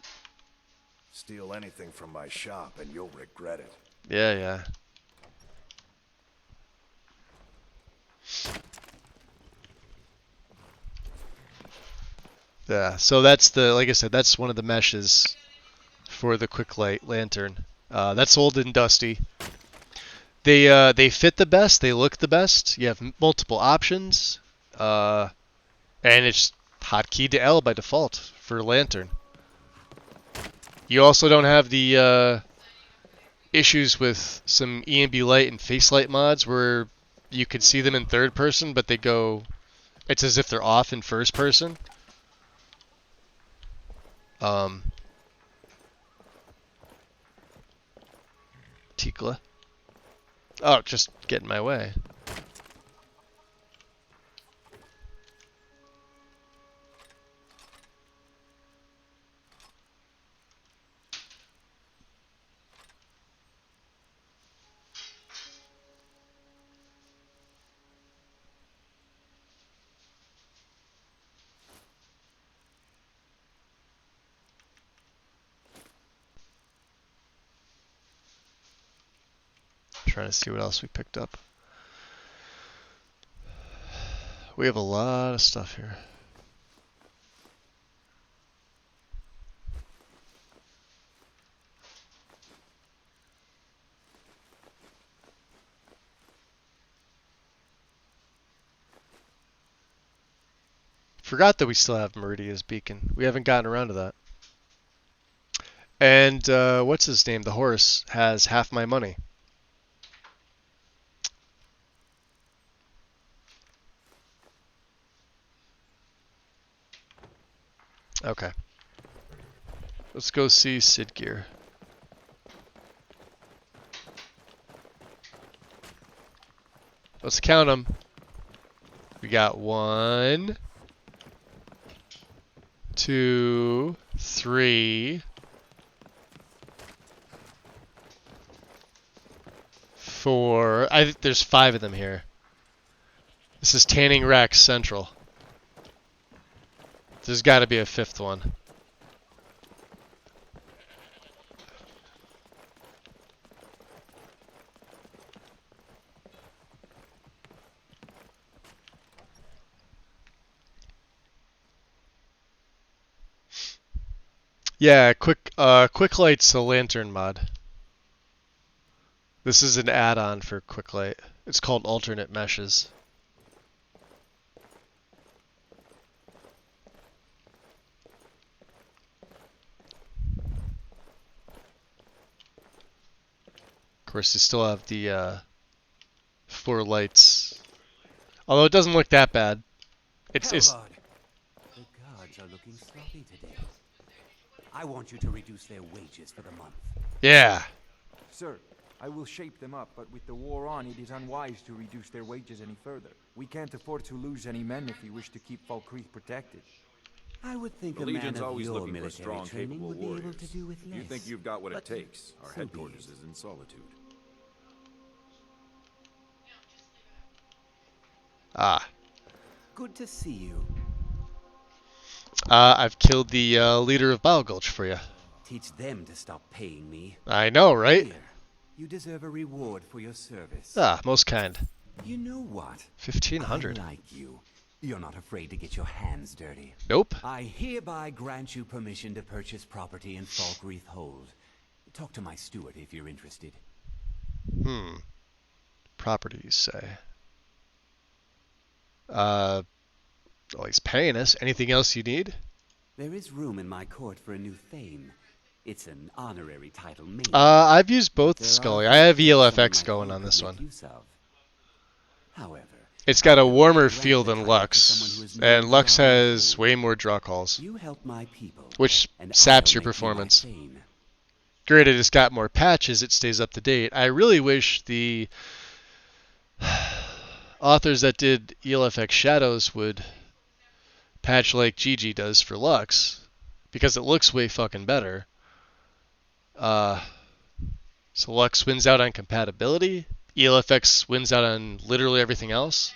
Speaker 11: Steal anything from my shop and you'll regret it.
Speaker 1: yeah. Yeah, so that's like I said, that's one of the meshes for the quick light lantern. That's old and dusty. They fit the best, they look the best. You have multiple options, and it's hotkey to L by default for lantern. You also don't have the issues with some ENB light and face light mods where you can see them in third person, but they go. It's as if they're off in first person. Tikla. Oh, just get in my way. Trying to see what else we picked up. We have a lot of stuff here. Forgot that we still have Meridia's Beacon. We haven't gotten around to that. And what's his name? The horse has half my money. Okay. Let's go see Sid Gear. Let's count them. We got 1, 2, 3, 4. I think there's 5 of them here. This is Tanning Rex Central. There's got to be a 5th one. Yeah, Quick Light's a lantern mod. This is an add-on for Quick Light. It's called Alternate Meshes. course, you still have the 4 lights. Although it doesn't look that bad. It's
Speaker 7: Helvard, the guards are looking sloppy today. I want you to reduce their wages for the month.
Speaker 1: yeah.
Speaker 12: Sir, I will shape them up, but with the war on, it is unwise to reduce their wages any further. We can't afford to lose any men if we wish to keep Falkreath protected.
Speaker 7: I would think
Speaker 8: The
Speaker 7: a man
Speaker 8: Legion's
Speaker 7: of
Speaker 8: always
Speaker 7: your
Speaker 8: looking for
Speaker 7: military
Speaker 8: strong,
Speaker 7: training
Speaker 8: capable
Speaker 7: would be
Speaker 8: warriors.
Speaker 7: able to do with less.
Speaker 8: You think you've got what it
Speaker 7: But
Speaker 8: takes. Our
Speaker 7: so be
Speaker 8: headquarters
Speaker 7: it.
Speaker 8: is in Solitude.
Speaker 1: Ah.
Speaker 7: Good to see you.
Speaker 1: I've killed the leader of Bile Gulch for you.
Speaker 7: Teach them to stop paying me.
Speaker 1: I know, right?
Speaker 7: Here, you deserve a reward for your service.
Speaker 1: Ah, most kind.
Speaker 7: You know what?
Speaker 1: 1,500.
Speaker 7: I like you. You're not afraid to get your hands dirty.
Speaker 1: Nope.
Speaker 7: I hereby grant you permission to purchase property in Falkreath Hold. Talk to my steward if you're interested.
Speaker 1: Properties, say. Well, he's paying us. Anything else you need?
Speaker 7: There is room in my court for a new Thane. It's an honorary title mainly.
Speaker 1: I've used both
Speaker 7: There
Speaker 1: Scully.
Speaker 7: are
Speaker 1: I have
Speaker 7: features someone
Speaker 1: ELFX
Speaker 7: like
Speaker 1: going
Speaker 7: you
Speaker 1: on
Speaker 7: could
Speaker 1: this
Speaker 7: make
Speaker 1: one.
Speaker 7: use of. However,
Speaker 1: It's got a
Speaker 7: I will
Speaker 1: warmer
Speaker 7: grant
Speaker 1: feel
Speaker 7: the
Speaker 1: than
Speaker 7: title to someone
Speaker 1: Lux,
Speaker 7: who is known
Speaker 1: and Lux
Speaker 7: for our
Speaker 1: has
Speaker 7: hold.
Speaker 1: way more draw calls,
Speaker 7: You help my people,
Speaker 1: which
Speaker 7: and
Speaker 1: saps
Speaker 7: I'll
Speaker 1: your
Speaker 7: make you my
Speaker 1: performance.
Speaker 7: Thane.
Speaker 1: Granted, it's got more patches, it stays up to date. I really wish the authors that did ELFX Shadows would patch like GG does for Lux, because it looks way fucking better. So Lux wins out on compatibility. ELFX wins out on literally everything else.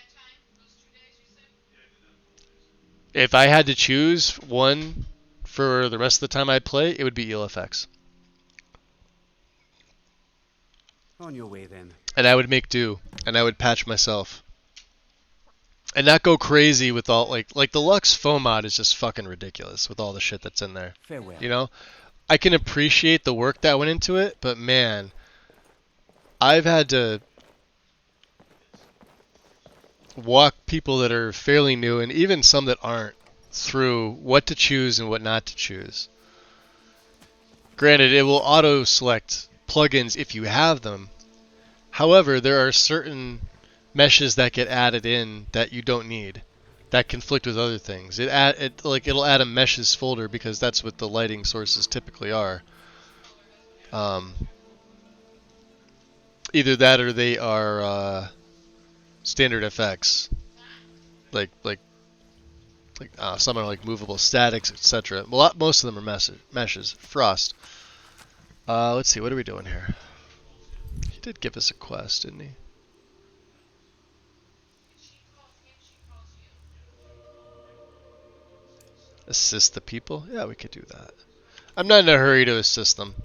Speaker 1: If I had to choose one for the rest of the time I play, it would be ELFX.
Speaker 7: On your way then.
Speaker 1: And I would make do, and I would patch myself. And not go crazy with all, like the Lux foam mod is just fucking ridiculous with all the shit that's in there.
Speaker 7: Farewell.
Speaker 1: You know? I can appreciate the work that went into it, but man, I've had to walk people that are fairly new, and even some that aren't, through what to choose and what not to choose. Granted, it will auto-select plugins if you have them. However, there are certain meshes that get added in that you don't need, that conflict with other things. It'll add a meshes folder because that's what the lighting sources typically are. Either that or they are standard effects, like some are like movable statics, etc. Most of them are meshes. Frost. Let's see, what are we doing here? He did give us a quest, didn't he? Assist the people? Yeah, we could do that. I'm not in a hurry to assist them.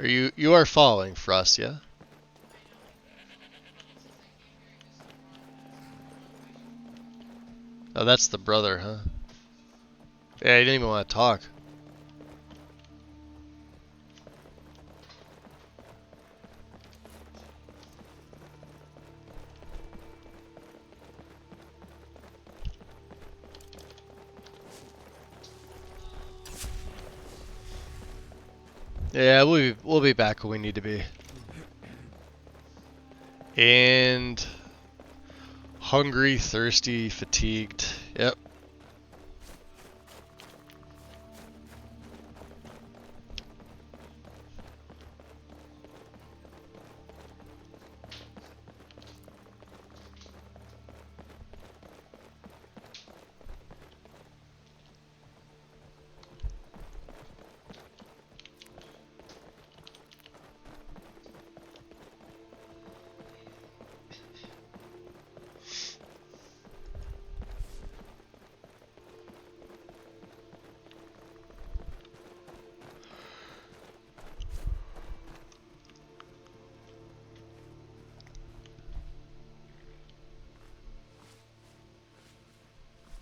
Speaker 1: You are following Frost, yeah? Oh, that's the brother, huh? Yeah, he didn't even want to talk. Yeah, we'll be back when we need to be. And hungry, thirsty, fatigued. Yep.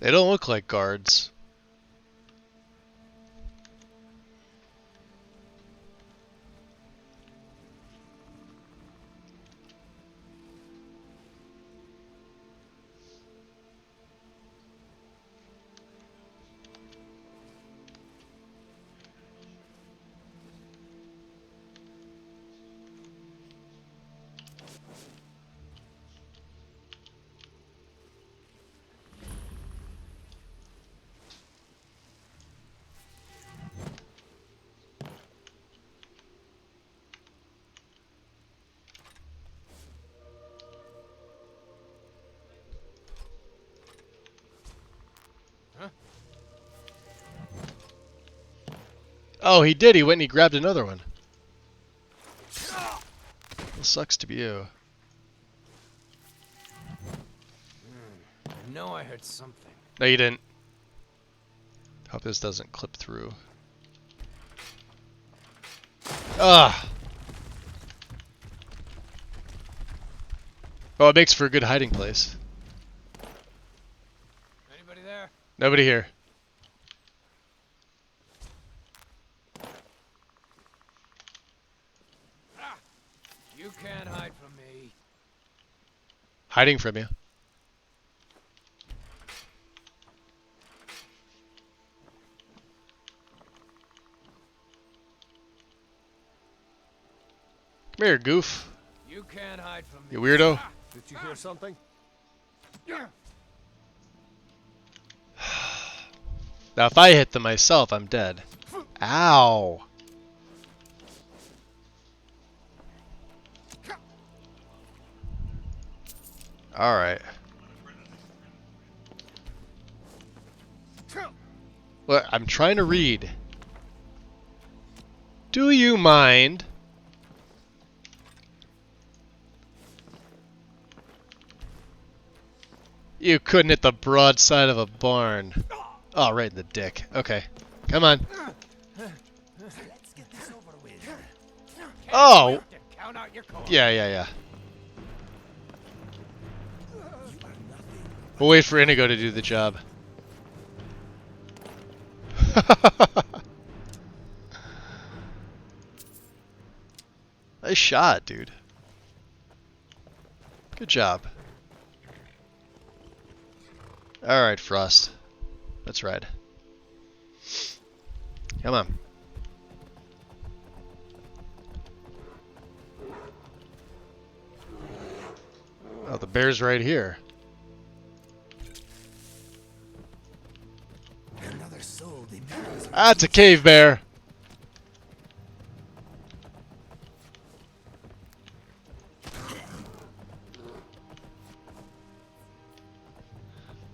Speaker 1: They don't look like guards. Oh, he did. He went and he grabbed another one. Well, sucks to be you.
Speaker 13: I know I heard something.
Speaker 1: No, you didn't. Hope this doesn't clip through. Ah. Oh, it makes for a good hiding place.
Speaker 13: Anybody there?
Speaker 1: Nobody here.
Speaker 13: You can't hide from me.
Speaker 1: Hiding from you. Come here, goof.
Speaker 13: You can't hide from me.
Speaker 1: You weirdo.
Speaker 2: Did you hear something?
Speaker 1: Now, if I hit them myself, I'm dead. Ow. Alright. Look, I'm trying to read. Do you mind? You couldn't hit the broadside of a barn. Oh, right in the dick. Okay. Come on.
Speaker 5: Let's get this over with.
Speaker 1: Oh!
Speaker 13: Count out your coins.
Speaker 1: Yeah. We'll wait for Inigo to do the job. Nice shot, dude. Good job. Alright, Frost. Let's ride. Come on. Oh, the bear's right here.
Speaker 5: Another soul demands.
Speaker 1: Ah, it's a cave bear.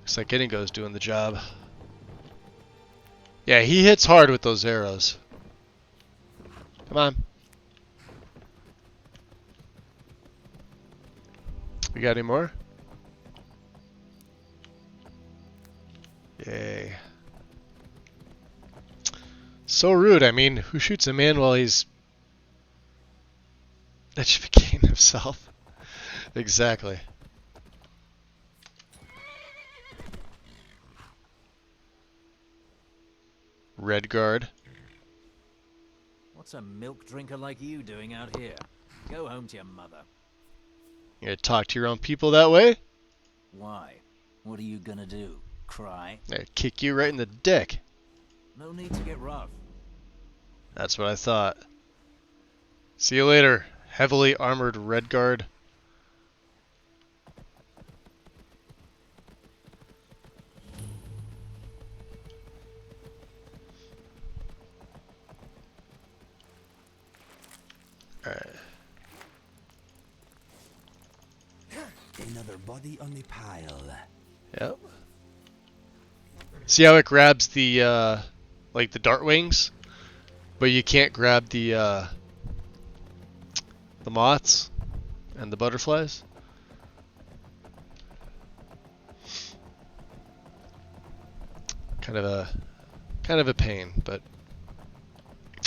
Speaker 1: Looks like Inigo's doing the job. Yeah, he hits hard with those arrows. Come on. We got any more? Yay. So rude. I mean, who shoots a man while he's educating himself? Exactly. Red guard.
Speaker 13: What's a milk drinker like you doing out here? Go home to your mother.
Speaker 1: You gonna talk to your own people that way?
Speaker 13: Why? What are you gonna do? Cry?
Speaker 1: I kick you right in the dick.
Speaker 13: No need to get rough.
Speaker 1: That's what I thought. See you later, heavily armored red guard. Alright.
Speaker 5: Another body on the pile.
Speaker 1: Yep. See how it grabs the like the dart wings, but you can't grab the moths and the butterflies? Kind of a pain, but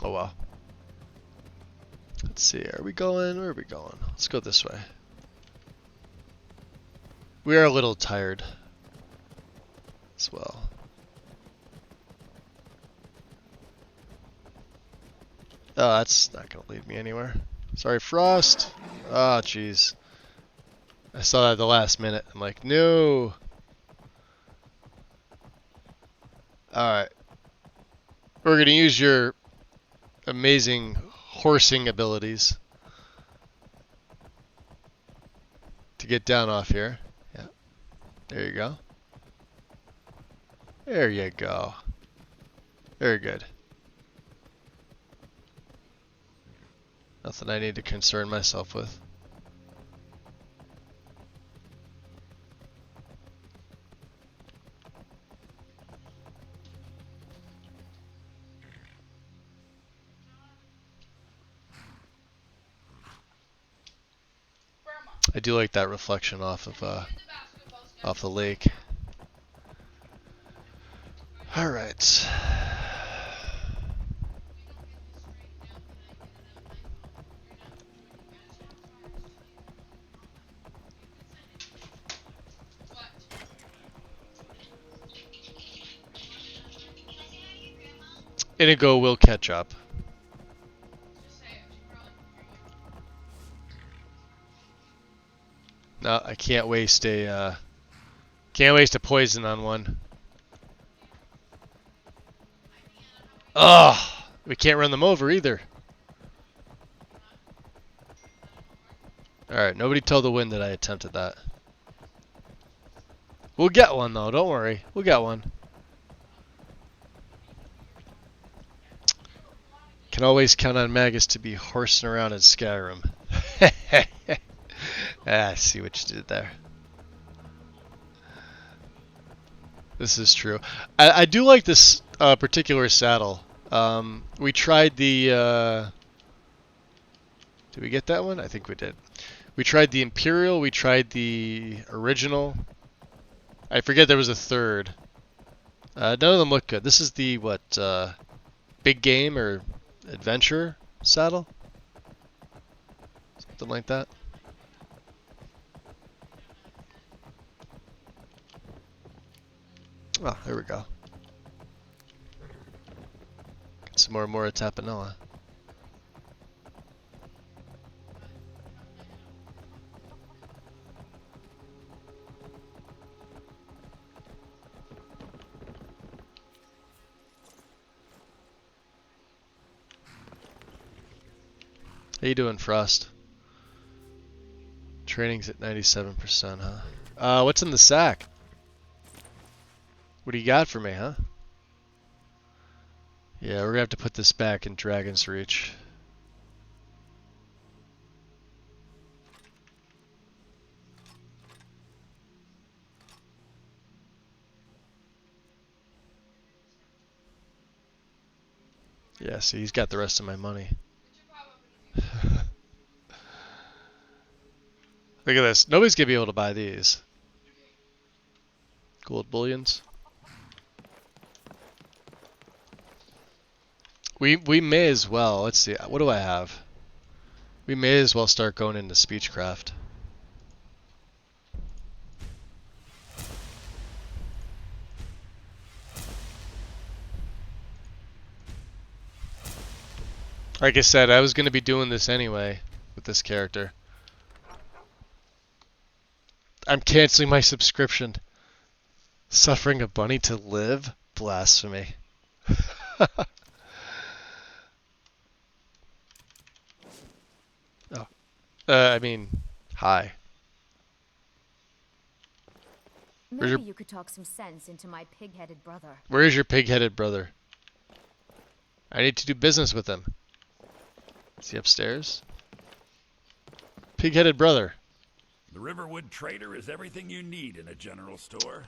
Speaker 1: oh well. Let's see, are we going? Where are we going? Let's go this way. We are a little tired as well. Oh, that's not going to lead me anywhere. Sorry, Frost. Oh, jeez. I saw that at the last minute. I'm like, no. Alright. We're going to use your amazing horsing abilities to get down off here. Yeah. There you go. There you go. Very good. Nothing I need to concern myself with. I do like that reflection off the lake. All right. Inigo will catch up. No, I can't waste a poison on one. Ugh! We can't run them over either. Alright, nobody tell the wind that I attempted that. We'll get one though, don't worry. We'll get one. Can always count on Magus to be horsing around in Skyrim. I see what you did there. This is true. I do like this particular saddle. We tried the... did we get that one? I think we did. We tried the Imperial, we tried the original. I forget there was a third. None of them look good. This is the, what, big game or adventure saddle? Something like that. Oh, there we go. Get some more Tapanella. How you doing, Frost? Training's at 97%, huh? What's in the sack? What do you got for me, huh? Yeah, we're gonna have to put this back in Dragon's Reach. Yeah, see, he's got the rest of my money. Look at this. Nobody's gonna be able to buy these. Gold bullions. We may as well. Let's see. What do I have? We may as well start going into speechcraft. Like I said, I was going to be doing this anyway with this character. I'm canceling my subscription. Suffering a bunny to live? Blasphemy. Oh. I mean, hi.
Speaker 14: Maybe you could talk some sense into my pig-headed brother.
Speaker 1: Where is your pig-headed brother? I need to do business with him. Is he upstairs? Pig-headed brother.
Speaker 15: The Riverwood Trader is everything you need in a general store.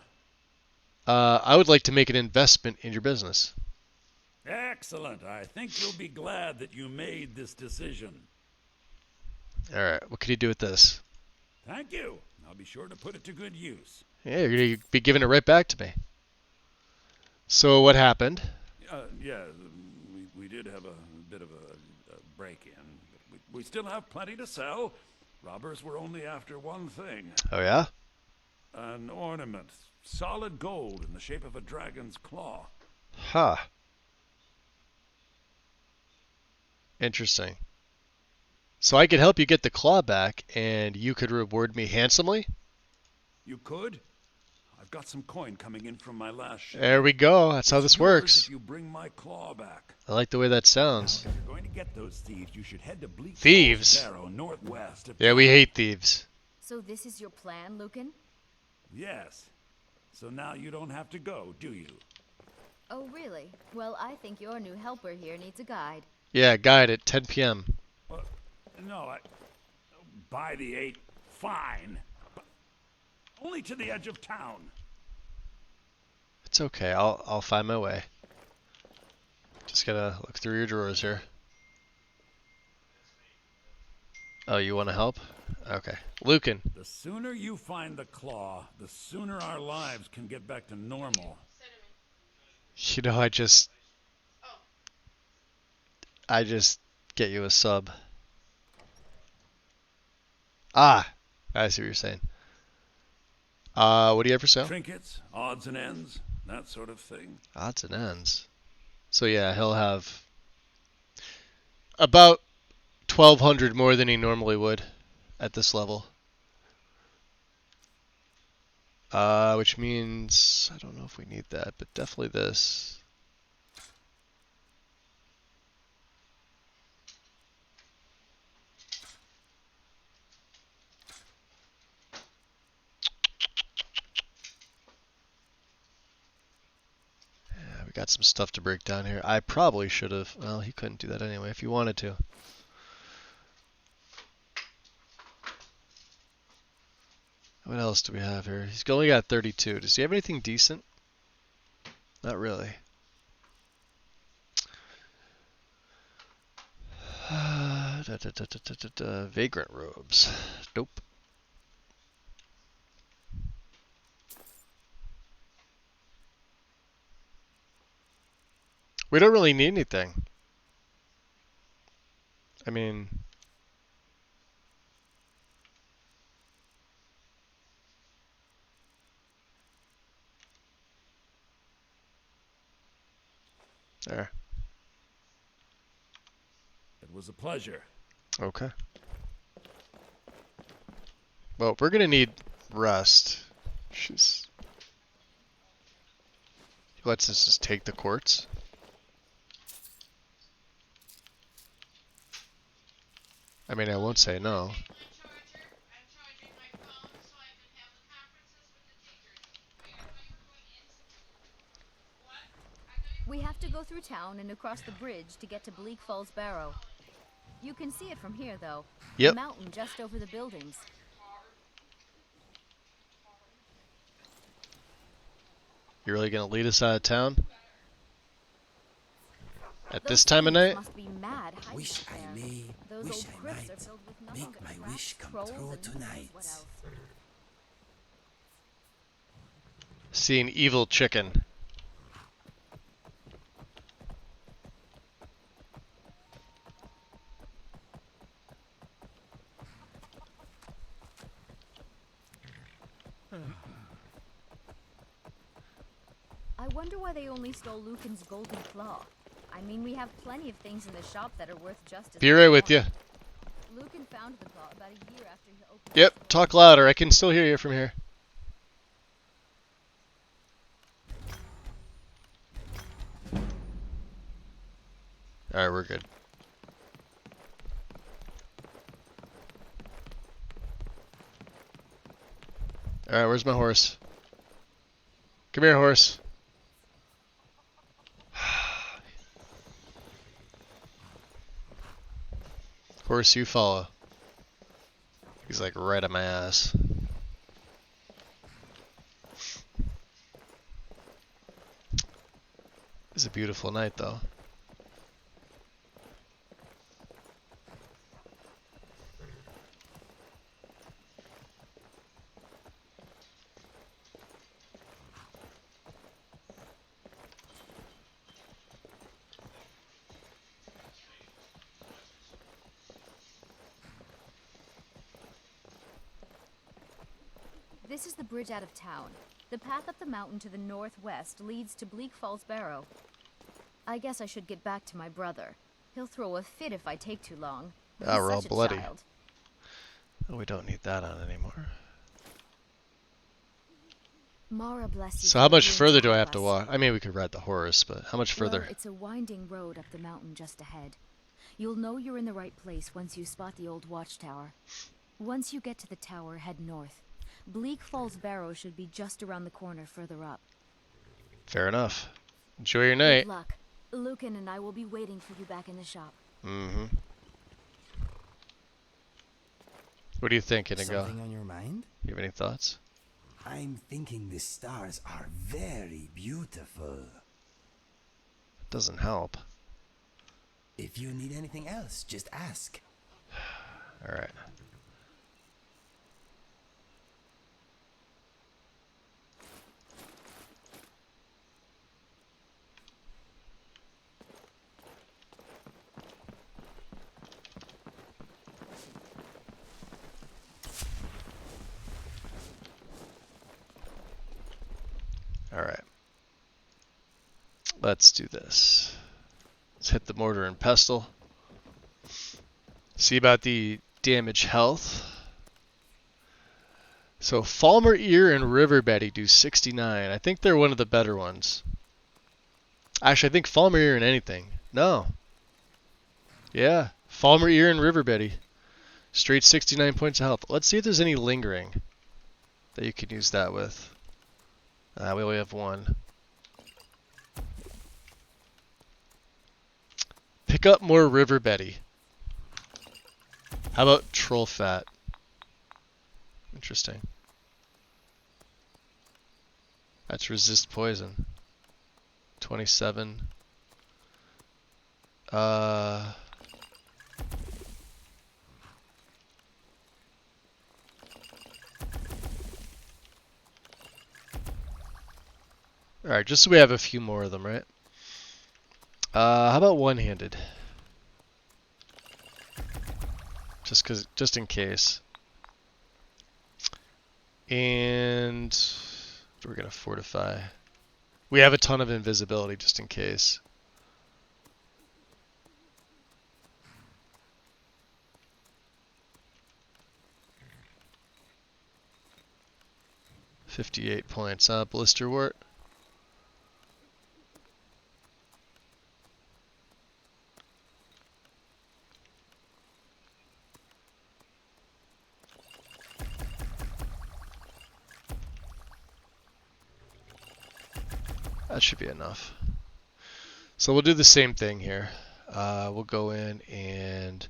Speaker 1: I would like to make an investment in your business.
Speaker 15: Excellent. I think you'll be glad that you made this decision.
Speaker 1: Alright, what can you do with this?
Speaker 15: Thank you. I'll be sure to put it to good use.
Speaker 1: Yeah, you're going to be giving it right back to me. So what happened?
Speaker 15: Yeah, we did have a bit of a break-in, but we still have plenty to sell. Robbers were only after one thing.
Speaker 1: Oh yeah?
Speaker 15: An ornament. Solid gold in the shape of a dragon's claw.
Speaker 1: Huh. Interesting. So I could help you get the claw back, and you could reward me handsomely?
Speaker 15: You could? I've got some coin coming in from my last ship.
Speaker 1: There we go. That's how this works.
Speaker 15: If you bring my claw back.
Speaker 1: I like the way that sounds.
Speaker 15: Now, if you're going to get those thieves, you should head to Bleak
Speaker 1: Thieves?
Speaker 15: Barrow, northwest of
Speaker 1: Yeah, we hate thieves.
Speaker 14: So this is your plan, Lucan?
Speaker 15: Yes. So now you don't have to go, do you?
Speaker 14: Oh, really? Well, I think your new helper here needs a guide.
Speaker 1: Yeah, guide at 10 p.m.
Speaker 15: No, by the 8, fine. But only to the edge of town.
Speaker 1: It's okay. I'll find my way. Just gotta look through your drawers here. Oh, you want to help? Okay. Lucan.
Speaker 15: The sooner you find the claw, the sooner our lives can get back to normal.
Speaker 1: You know, I just get you a sub. Ah, I see what you're saying. What do you have for sale?
Speaker 15: Trinkets, odds and ends, that sort of thing.
Speaker 1: Odds and ends. So yeah, he'll have about 1,200 more than he normally would at this level. Which means, I don't know if we need that, but definitely this. Yeah, we got some stuff to break down here. I probably should have, well, he couldn't do that anyway if he wanted to. What else do we have here? He's only got 32. Does he have anything decent? Not really. Vagrant robes. Nope. We don't really need anything. I mean, there.
Speaker 15: It was a pleasure.
Speaker 1: Okay. Well, we're gonna need rest. She's. He lets us just take the quartz. I mean, I won't say no.
Speaker 14: We have to go through town and across the bridge to get to Bleak Falls Barrow. You can see it from here, though.
Speaker 1: Yep.
Speaker 14: The mountain just over the buildings.
Speaker 1: You really gonna lead us out of town? At this time of night?
Speaker 14: Must be mad.
Speaker 5: Wish I may,
Speaker 14: Those
Speaker 5: wish
Speaker 14: old
Speaker 5: I
Speaker 14: crypts
Speaker 5: might
Speaker 14: are filled with nothing
Speaker 5: make
Speaker 14: but
Speaker 5: my
Speaker 14: traps,
Speaker 5: wish come
Speaker 14: trolls,
Speaker 5: true
Speaker 14: and who knows
Speaker 5: tonight.
Speaker 14: what else.
Speaker 1: See an evil chicken.
Speaker 14: I wonder why they only stole Lucan's golden claw. I mean, we have plenty of things in the shop that are worth just as
Speaker 1: Be right with you.
Speaker 14: Lucan found the claw about a year after he opened.
Speaker 1: Yep, talk louder. I can still hear you from here. Alright, we're good. Alright, where's my horse? Come here, horse. Horse, you follow. He's like right on my ass. It's a beautiful night, though.
Speaker 14: This is the bridge out of town. The path up the mountain to the northwest leads to Bleak Falls Barrow. I guess I should get back to my brother. He'll throw a fit if I take too long.
Speaker 1: Ah,
Speaker 14: He's
Speaker 1: we're all
Speaker 14: such a
Speaker 1: bloody.
Speaker 14: child.
Speaker 1: Oh, we don't need that on anymore.
Speaker 14: Mara bless you.
Speaker 1: So
Speaker 14: for
Speaker 1: how much
Speaker 14: being
Speaker 1: further do I
Speaker 14: top
Speaker 1: have to
Speaker 14: us.
Speaker 1: walk? I mean, we could ride the horse, but how much further?
Speaker 14: Well, it's a winding road up the mountain just ahead. You'll know you're in the right place once you spot the old watchtower. Once you get to the tower, head north. Bleak Falls Barrow should be just around the corner further up.
Speaker 1: Fair enough. Enjoy your night.
Speaker 14: Good luck. Lucan and I will be waiting for you back in the shop.
Speaker 1: Mm-hmm. What do you think, Inigo?
Speaker 5: Something on your mind?
Speaker 1: You have any thoughts?
Speaker 5: I'm thinking the stars are very beautiful.
Speaker 1: Doesn't help.
Speaker 5: If you need anything else, just ask.
Speaker 1: All right. All right. Let's do this. Let's hit the mortar and pestle. See about the damage health. So Falmer Ear and River Betty do 69. I think they're one of the better ones. Actually, I think Falmer Ear and anything. No. Yeah. Falmer Ear and River Betty. Straight 69 points of health. Let's see if there's any lingering that you can use that with. We only have one. Pick up more River Betty. How about Troll Fat? Interesting. That's resist poison. 27. Alright, just so we have a few more of them, right? How about one-handed? Just in case. And we're gonna fortify. We have a ton of invisibility just in case. $58 points. Blister wart. That should be enough. So we'll do the same thing here. We'll go in and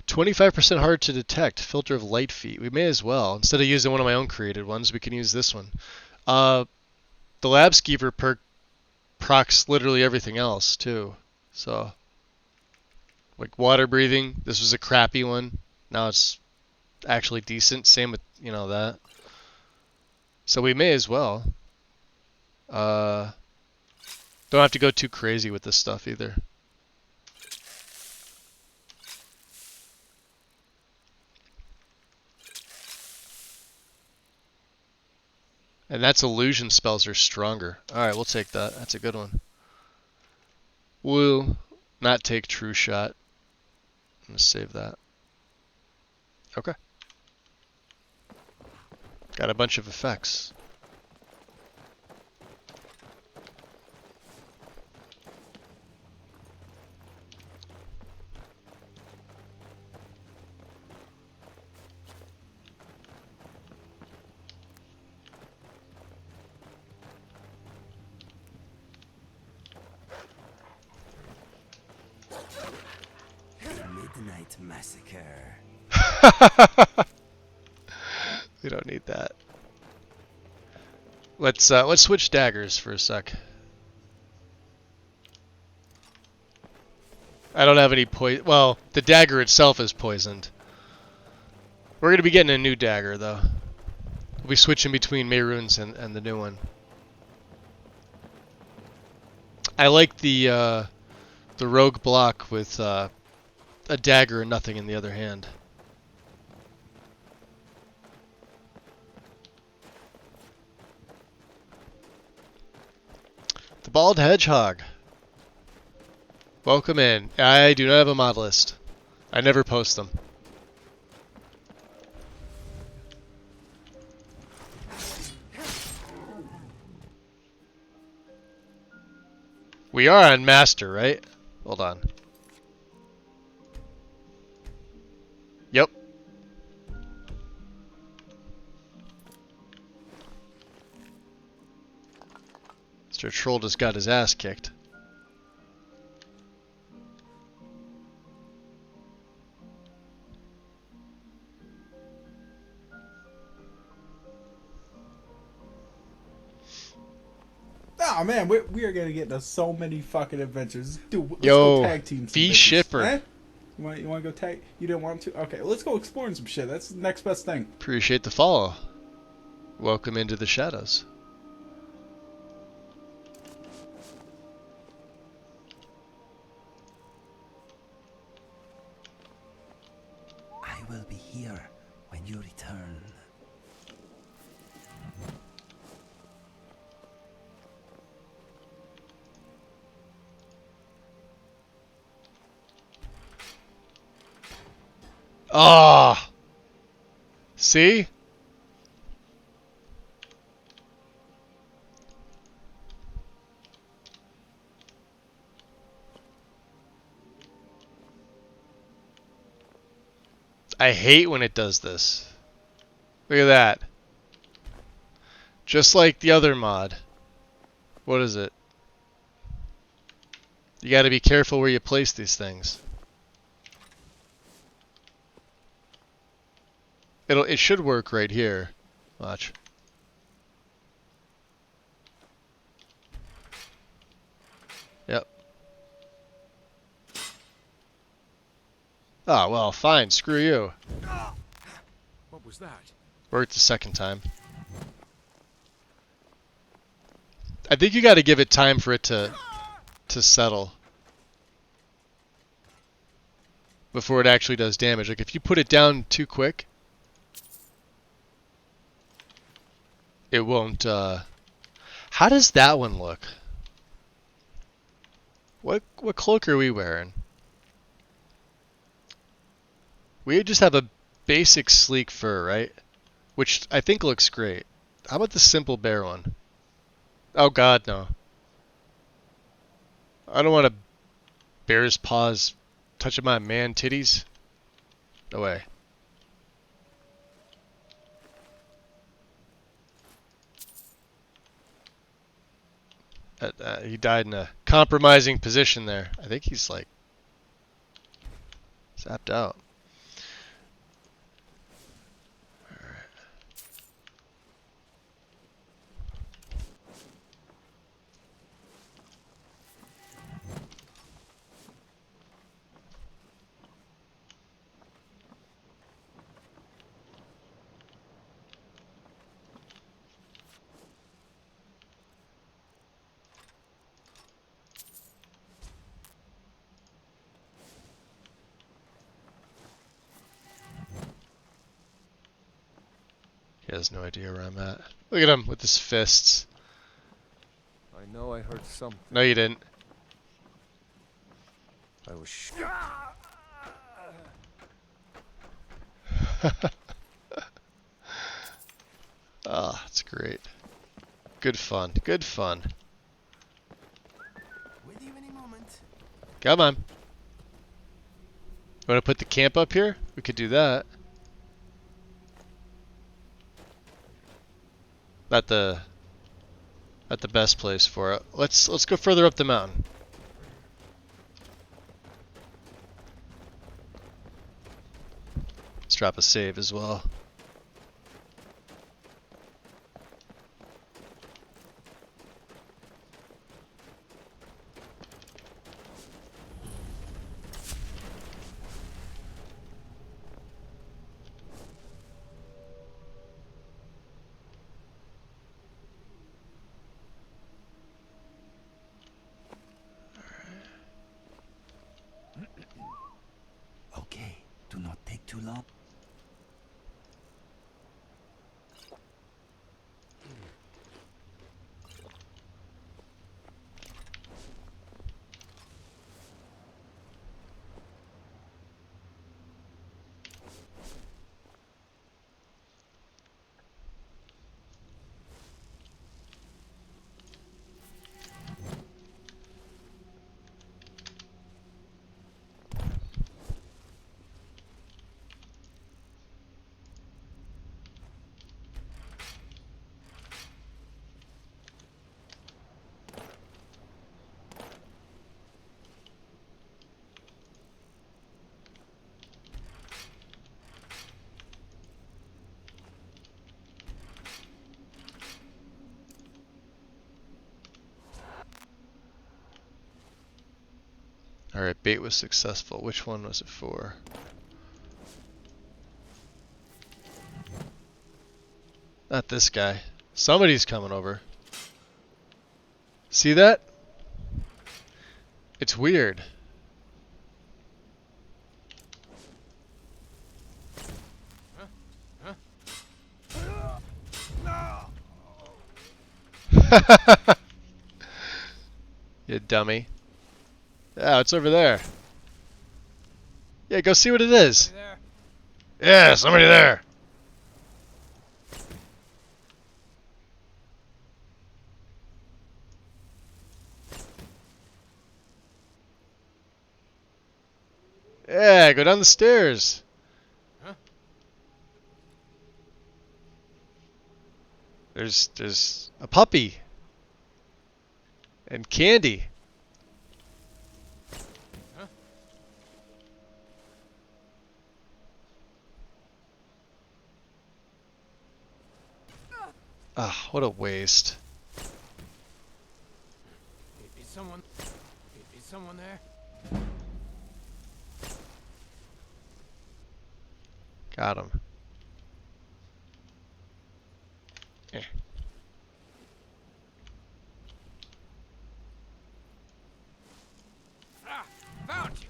Speaker 1: 25% hard to detect, filter of light feet. We may as well. Instead of using one of my own created ones, we can use this one. The lab skeever perk procs literally everything else too. So like water breathing, this was a crappy one. Now it's actually decent. Same with, that. So we may as well. Don't have to go too crazy with this stuff either. And that's illusion spells are stronger. Alright, we'll take that. That's a good one. We'll not take true shot. I'm going to save that. Okay. Got a bunch of effects.
Speaker 5: Midnight Massacre.
Speaker 1: We don't need that. Let's switch daggers for a sec. I don't have any poison. Well, the dagger itself is poisoned. We're gonna be getting a new dagger though. We'll be switching between Mehrunes and the new one. I like the rogue block with a dagger and nothing in the other hand. The Bald Hedgehog. Welcome in. I do not have a mod list. I never post them. We are on Master, right? Hold on. Yep. Mr. Troll just got his ass kicked.
Speaker 4: Oh man, we are gonna get into so many fucking adventures. Dude, let's go tag team some
Speaker 1: V
Speaker 4: bitches,
Speaker 1: Shipper.
Speaker 4: eh? You want to go tag? You didn't want to? Okay, let's go exploring some shit. That's the next best thing.
Speaker 1: Appreciate the follow. Welcome into the shadows.
Speaker 5: I will be here when you return.
Speaker 1: Ah! See? I hate when it does this. Look at that. Just like the other mod. What is it? You gotta be careful where you place these things. It should work right here. Watch. Yep. Ah, well, fine. Screw you.
Speaker 15: What was that?
Speaker 1: Worked the second time. I think you got to give it time for it to settle before it actually does damage. Like if you put it down too quick, it won't. How does that one look? What cloak are we wearing? We just have a basic sleek fur, right? Which I think looks great. How about the simple bear one? Oh god, no. I don't want a bear's paws touching my man titties. No way. He died in a compromising position there. I think he's like zapped out. He has no idea where I'm at. Look at him with his fists.
Speaker 16: I know I heard something.
Speaker 1: No, you didn't.
Speaker 16: I was
Speaker 1: Ah, it's great. Good fun. Good fun.
Speaker 5: With you any moment.
Speaker 1: Come on. You want to put the camp up here? We could do that. Not the best place for it. Let's go further up the mountain. Let's drop a save as well.
Speaker 5: Okay, do not take too long.
Speaker 1: Alright, bait was successful. Which one was it for? Not this guy. Somebody's coming over. See that? It's weird. You dummy. Yeah, it's over there. Yeah, go see what it is. Yeah, somebody there. Yeah, go down the stairs. There's a puppy. And candy. Ah, what a waste.
Speaker 2: Is someone there?
Speaker 1: Got him. Eh.
Speaker 2: Found you.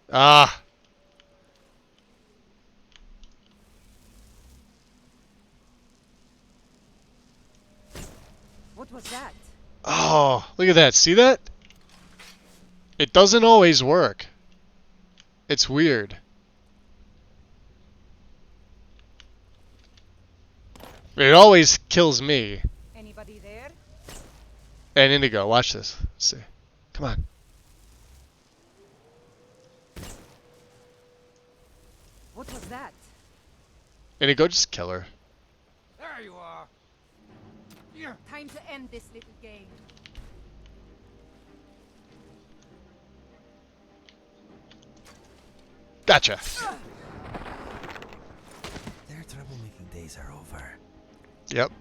Speaker 1: Ah.
Speaker 6: What was that?
Speaker 1: Oh, look at that. See that? It doesn't always work. It's weird. It always kills me.
Speaker 6: Anybody there?
Speaker 1: And Indigo, watch this. Let's see. Come on.
Speaker 6: What was that?
Speaker 1: Indigo, just kill her.
Speaker 2: There you are.
Speaker 6: Time to end this little game.
Speaker 1: Gotcha.
Speaker 5: Their troublemaking days are over.
Speaker 1: Yep.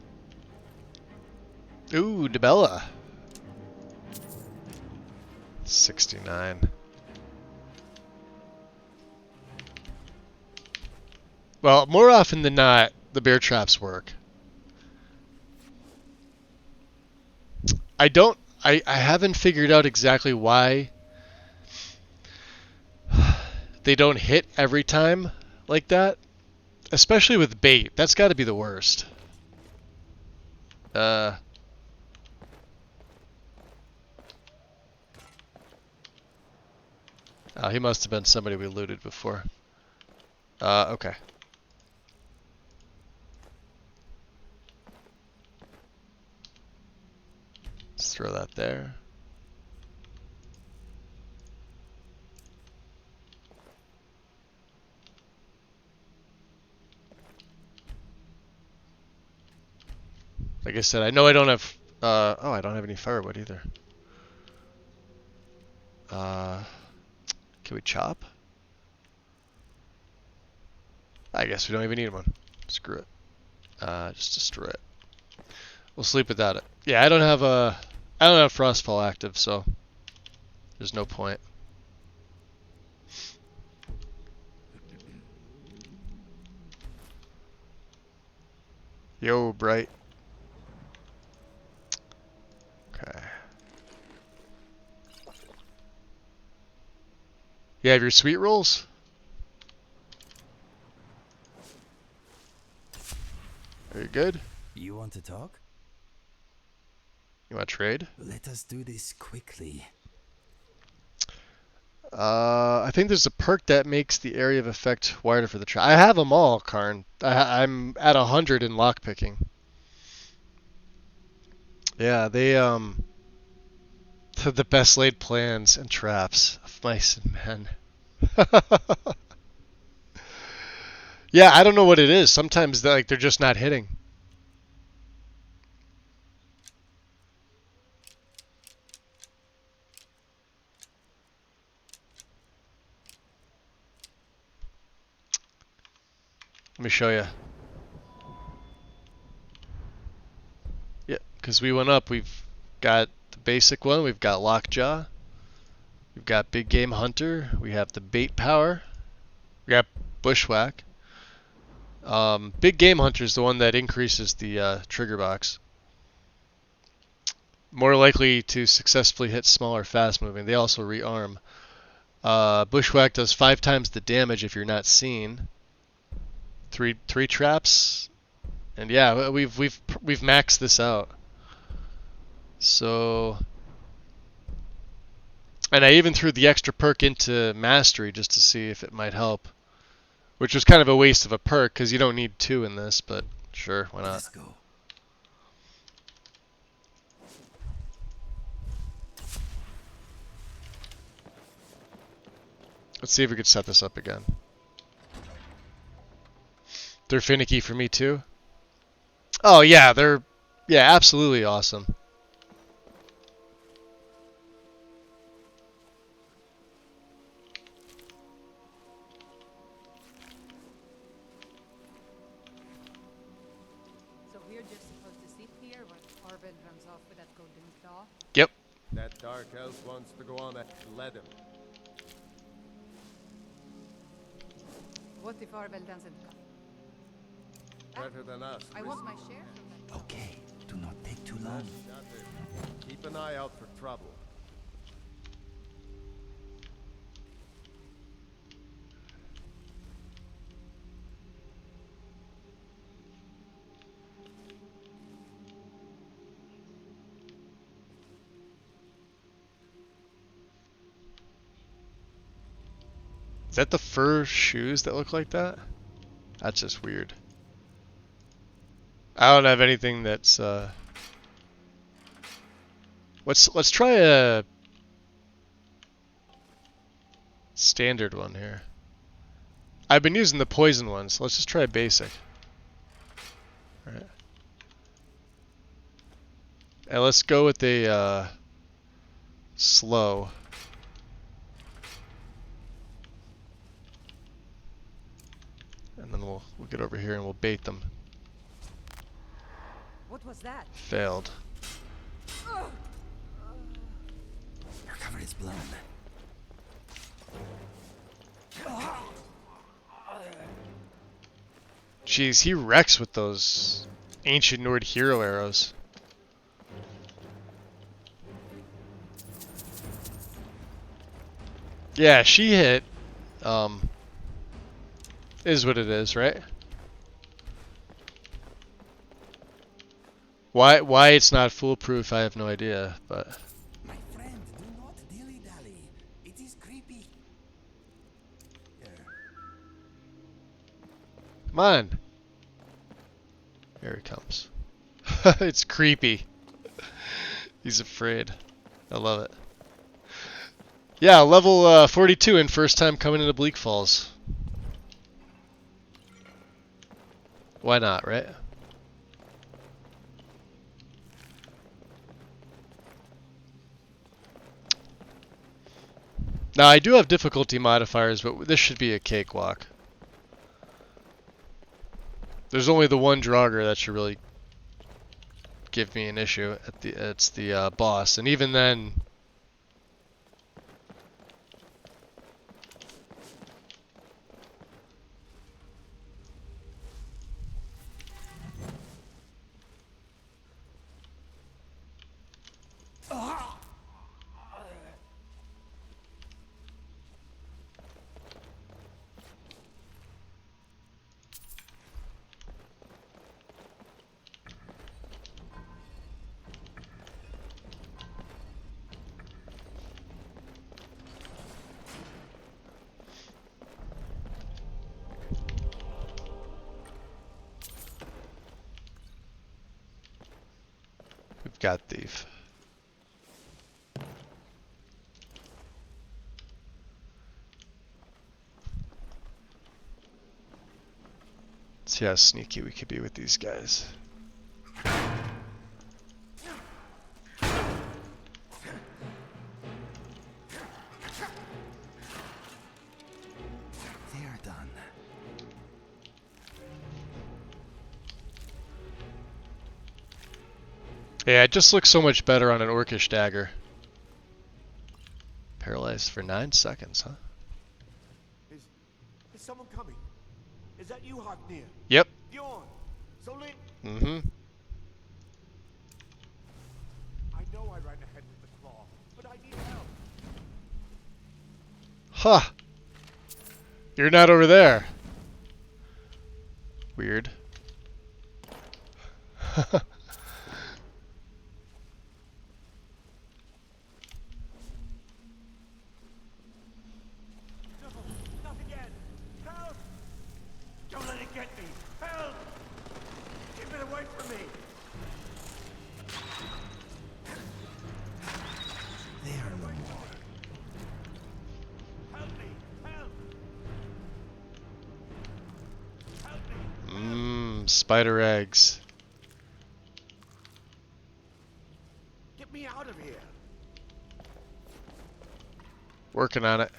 Speaker 1: Ooh, Debella. 69. Well, more often than not, the bear traps work. I haven't figured out exactly why they don't hit every time like that. Especially with bait. That's got to be the worst. Oh, he must have been somebody we looted before. Okay. Let's throw that there. Like I said, I know I don't have... oh, I don't have any firewood either. Can we chop? I guess we don't even need one. Screw it. Just destroy it. We'll sleep without it. Yeah, I don't have Frostfall active, so there's no point. Yo, Bright. Okay. You have your sweet rolls? Are you good?
Speaker 5: You want to talk?
Speaker 1: You want to trade?
Speaker 5: Let us do this quickly.
Speaker 1: I think there's a perk that makes the area of effect wider for the trap. I have them all, Karn. I'm at 100 in lockpicking. Yeah, they The best laid plans and traps of mice and men. Yeah, I don't know what it is. Sometimes they're just not hitting. Let me show you. Yeah, because we went up. We've got the basic one. We've got Lockjaw. We've got Big Game Hunter. We have the Bait Power. We got Bushwhack. Big Game Hunter is the one that increases the trigger box. More likely to successfully hit smaller, fast-moving. They also rearm. Bushwhack does 5 times the damage if you're not seen. Three traps, and yeah, we've maxed this out. So, and I even threw the extra perk into Mastery just to see if it might help, which was kind of a waste of a perk because you don't need 2 in this, but sure, why not?
Speaker 5: Let's go.
Speaker 1: Let's see if we could set this up again. They're finicky for me too. Oh yeah, they're absolutely awesome.
Speaker 6: So we're just supposed to sit here while Orville runs off with that golden claw?
Speaker 1: Yep.
Speaker 16: That dark elf wants to go on it. Let him.
Speaker 6: What if Orville doesn't come?
Speaker 16: Better than us.
Speaker 6: I want my share from that.
Speaker 5: Okay, do not take too long.
Speaker 16: Keep an eye out for trouble.
Speaker 1: Is that the fur shoes that look like that? That's just weird. I don't have anything that's let's try a standard one here. I've been using the poison ones, so let's just try basic. Alright. And let's go with a slow. And then we'll get over here and we'll bait them.
Speaker 6: What was that?
Speaker 1: Failed.
Speaker 5: Your cover is blown.
Speaker 1: Jeez, he wrecks with those ancient Nord hero arrows. Yeah, she hit. Is what it is, right? Why it's not foolproof, I have no idea, but
Speaker 5: My friend, do not dilly-dally. It is creepy.
Speaker 1: come on. Here he comes. It's creepy. He's afraid. I love it. Yeah, level 42 and first time coming into Bleak Falls. Why not, right? Now, I do have difficulty modifiers, but this should be a cakewalk. There's only the one Draugr that should really give me an issue. It's the boss, and even then... We've got Thief. See how sneaky we could be with these guys.
Speaker 5: They are done.
Speaker 1: Yeah, it just looks so much better on an orcish dagger. Paralyzed for 9 seconds, huh?
Speaker 2: Is someone coming? Is that you, Haknir?
Speaker 1: Yep.
Speaker 2: Bjorn! Solin!
Speaker 1: Mm-hmm.
Speaker 2: I know I ran ahead with the claw, but I need help.
Speaker 1: Huh. You're not over there. Weird.
Speaker 2: Not again! Help! Don't let it get me! Help! Keep it away from me!
Speaker 5: They are no more.
Speaker 2: Help me! Help!
Speaker 1: Spider eggs.
Speaker 2: Get me out of here!
Speaker 1: Working on it.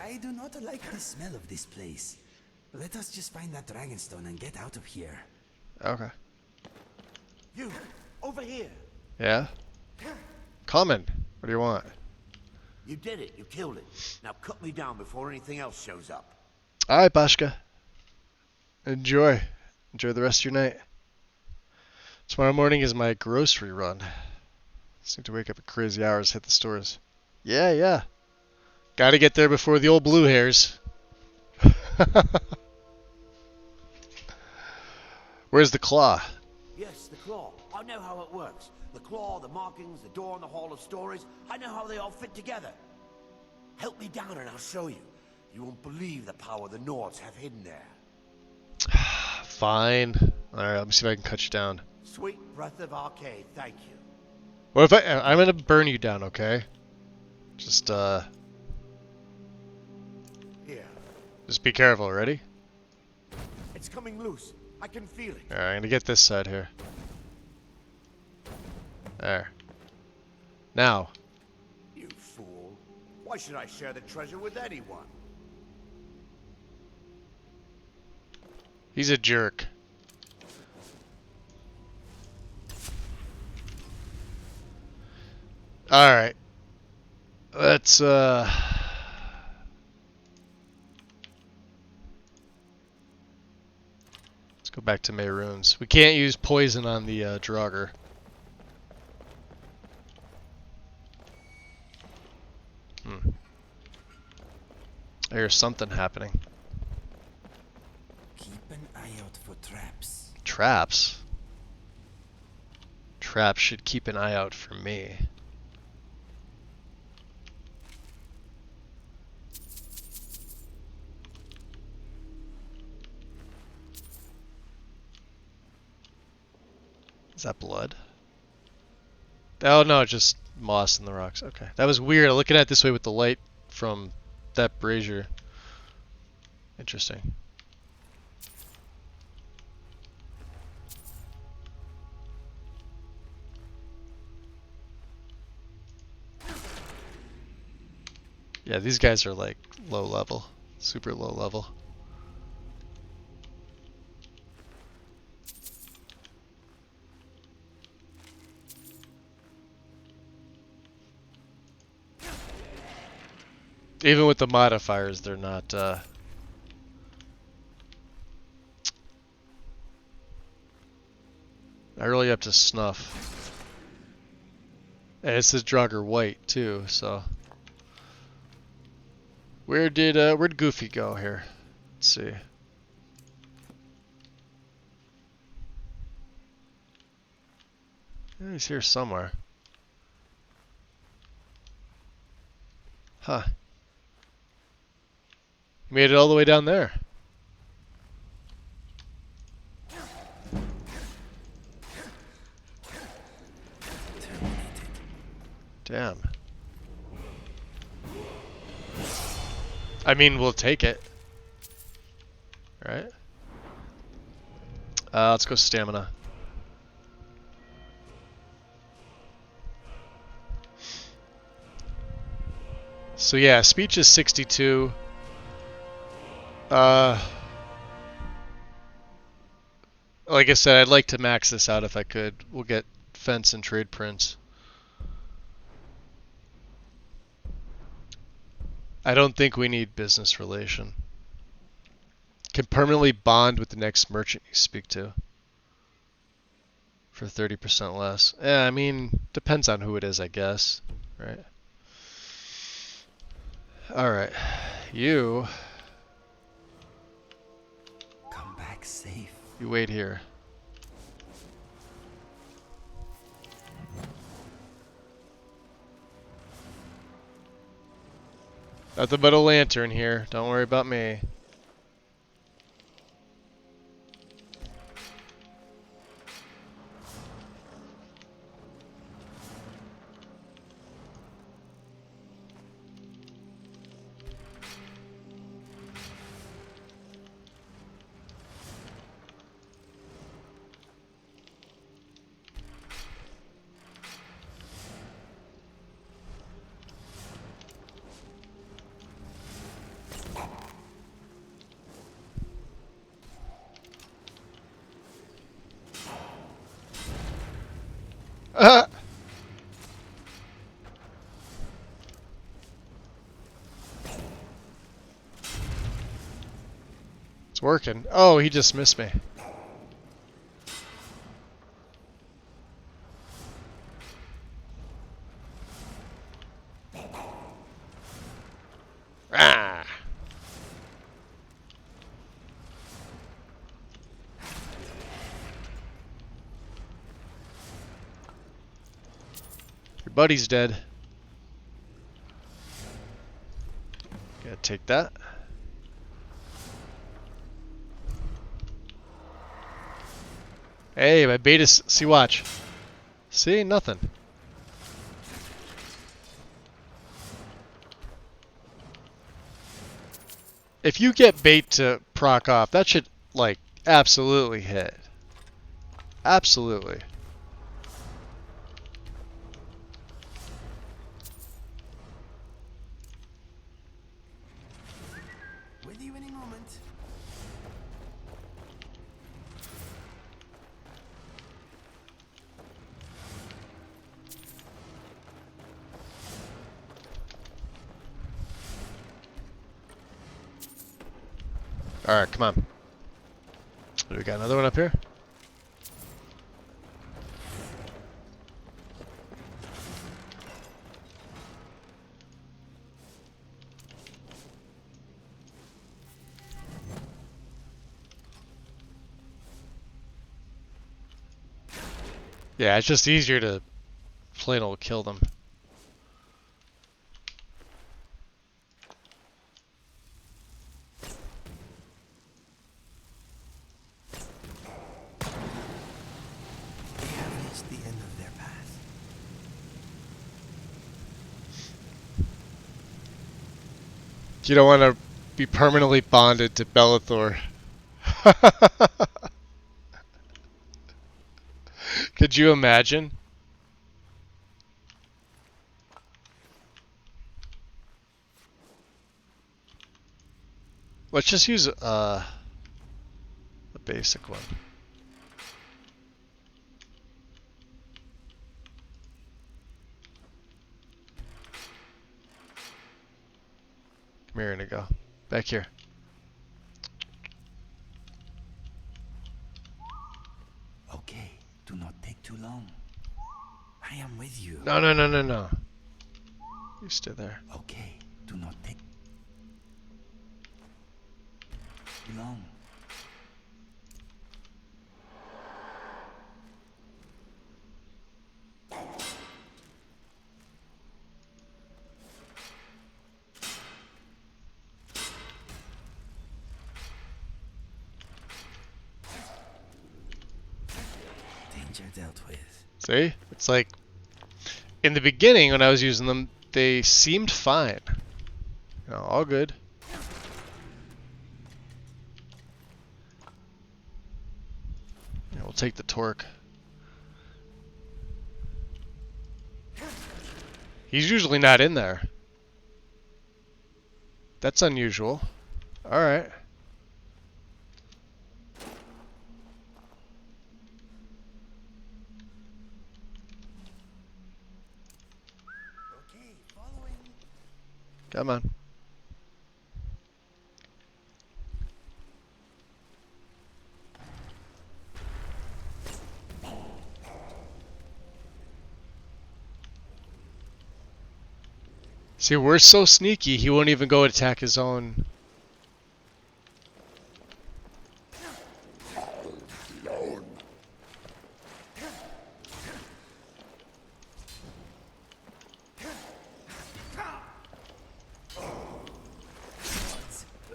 Speaker 5: I do not like the smell of this place. Let us just find that dragonstone and get out of here.
Speaker 1: Okay.
Speaker 2: You! Over here!
Speaker 1: Yeah? Coming. What do you want?
Speaker 2: You did it. You killed it. Now cut me down before anything else shows up.
Speaker 1: Alright, Bashka. Enjoy. Enjoy the rest of your night. Tomorrow morning is my grocery run. Just need to wake up at crazy hours, hit the stores. Yeah. Gotta get there before the old blue hairs. Where's the claw?
Speaker 2: Yes, the claw. I know how it works. The claw, the markings, the door in the Hall of Stories. I know how they all fit together. Help me down and I'll show you. You won't believe the power the Nords have hidden there.
Speaker 1: Fine. Alright, let me see if I can cut you down.
Speaker 2: Sweet breath of arcade, thank you.
Speaker 1: What if I'm gonna burn you down, okay? Just
Speaker 2: Here.
Speaker 1: just be careful, ready?
Speaker 2: It's coming loose. I can feel it.
Speaker 1: Alright, I'm gonna get this side here. There. Now.
Speaker 2: You fool. Why should I share the treasure with anyone?
Speaker 1: He's a jerk. Alright. Let's Let's go back to Mehrunes. We can't use poison on the Draugr. I hear something happening.
Speaker 5: Keep an eye out for traps.
Speaker 1: Traps? Traps should keep an eye out for me. Is that blood? Oh no, just moss in the rocks. Okay. That was weird. Looking at it this way with the light from that brazier. Interesting. Yeah, these guys are like low level. Super low level. Even with the modifiers, they're not not really up to snuff. And it's this Draugr white too, so where'd Goofy go here? Let's see. Yeah, he's here somewhere. Huh. He made it all the way down there. Damn. I mean, we'll take it. Right? Let's go stamina. So yeah, speech is 62. Like I said, I'd like to max this out if I could. We'll get fence and trade prints. I don't think we need business relation. Can permanently bond with the next merchant you speak to. For 30% less. Yeah, I mean, depends on who it is, I guess. Right? Alright. You...
Speaker 5: Come back safe.
Speaker 1: You wait here. Nothing but a lantern here. Don't worry about me. It's working. Oh, he just missed me. Ah. Your buddy's dead. Gotta take that. Hey, my bait is... See, watch. See? Nothing. If you get bait to proc off, that should, like, absolutely hit. Absolutely.
Speaker 5: With you any moment.
Speaker 1: Alright, come on. Do we got another one up here? Yeah, it's just easier to plain old kill them.
Speaker 5: The end of their path.
Speaker 1: You don't want to be permanently bonded to Bellathor. Could you imagine? Let's just use a basic one. Come here, Inigo. Back here.
Speaker 5: Okay, do not take too long. I am with you.
Speaker 1: No, no, no, no, no. You stay there.
Speaker 5: Okay, do not take too long. Danger dealt with.
Speaker 1: See? It's like, in the beginning when I was using them, they seemed fine. You know, all good. We'll take the torque. He's usually not in there. That's unusual. Alright. Come on. See, we're so sneaky, he won't even go attack his own.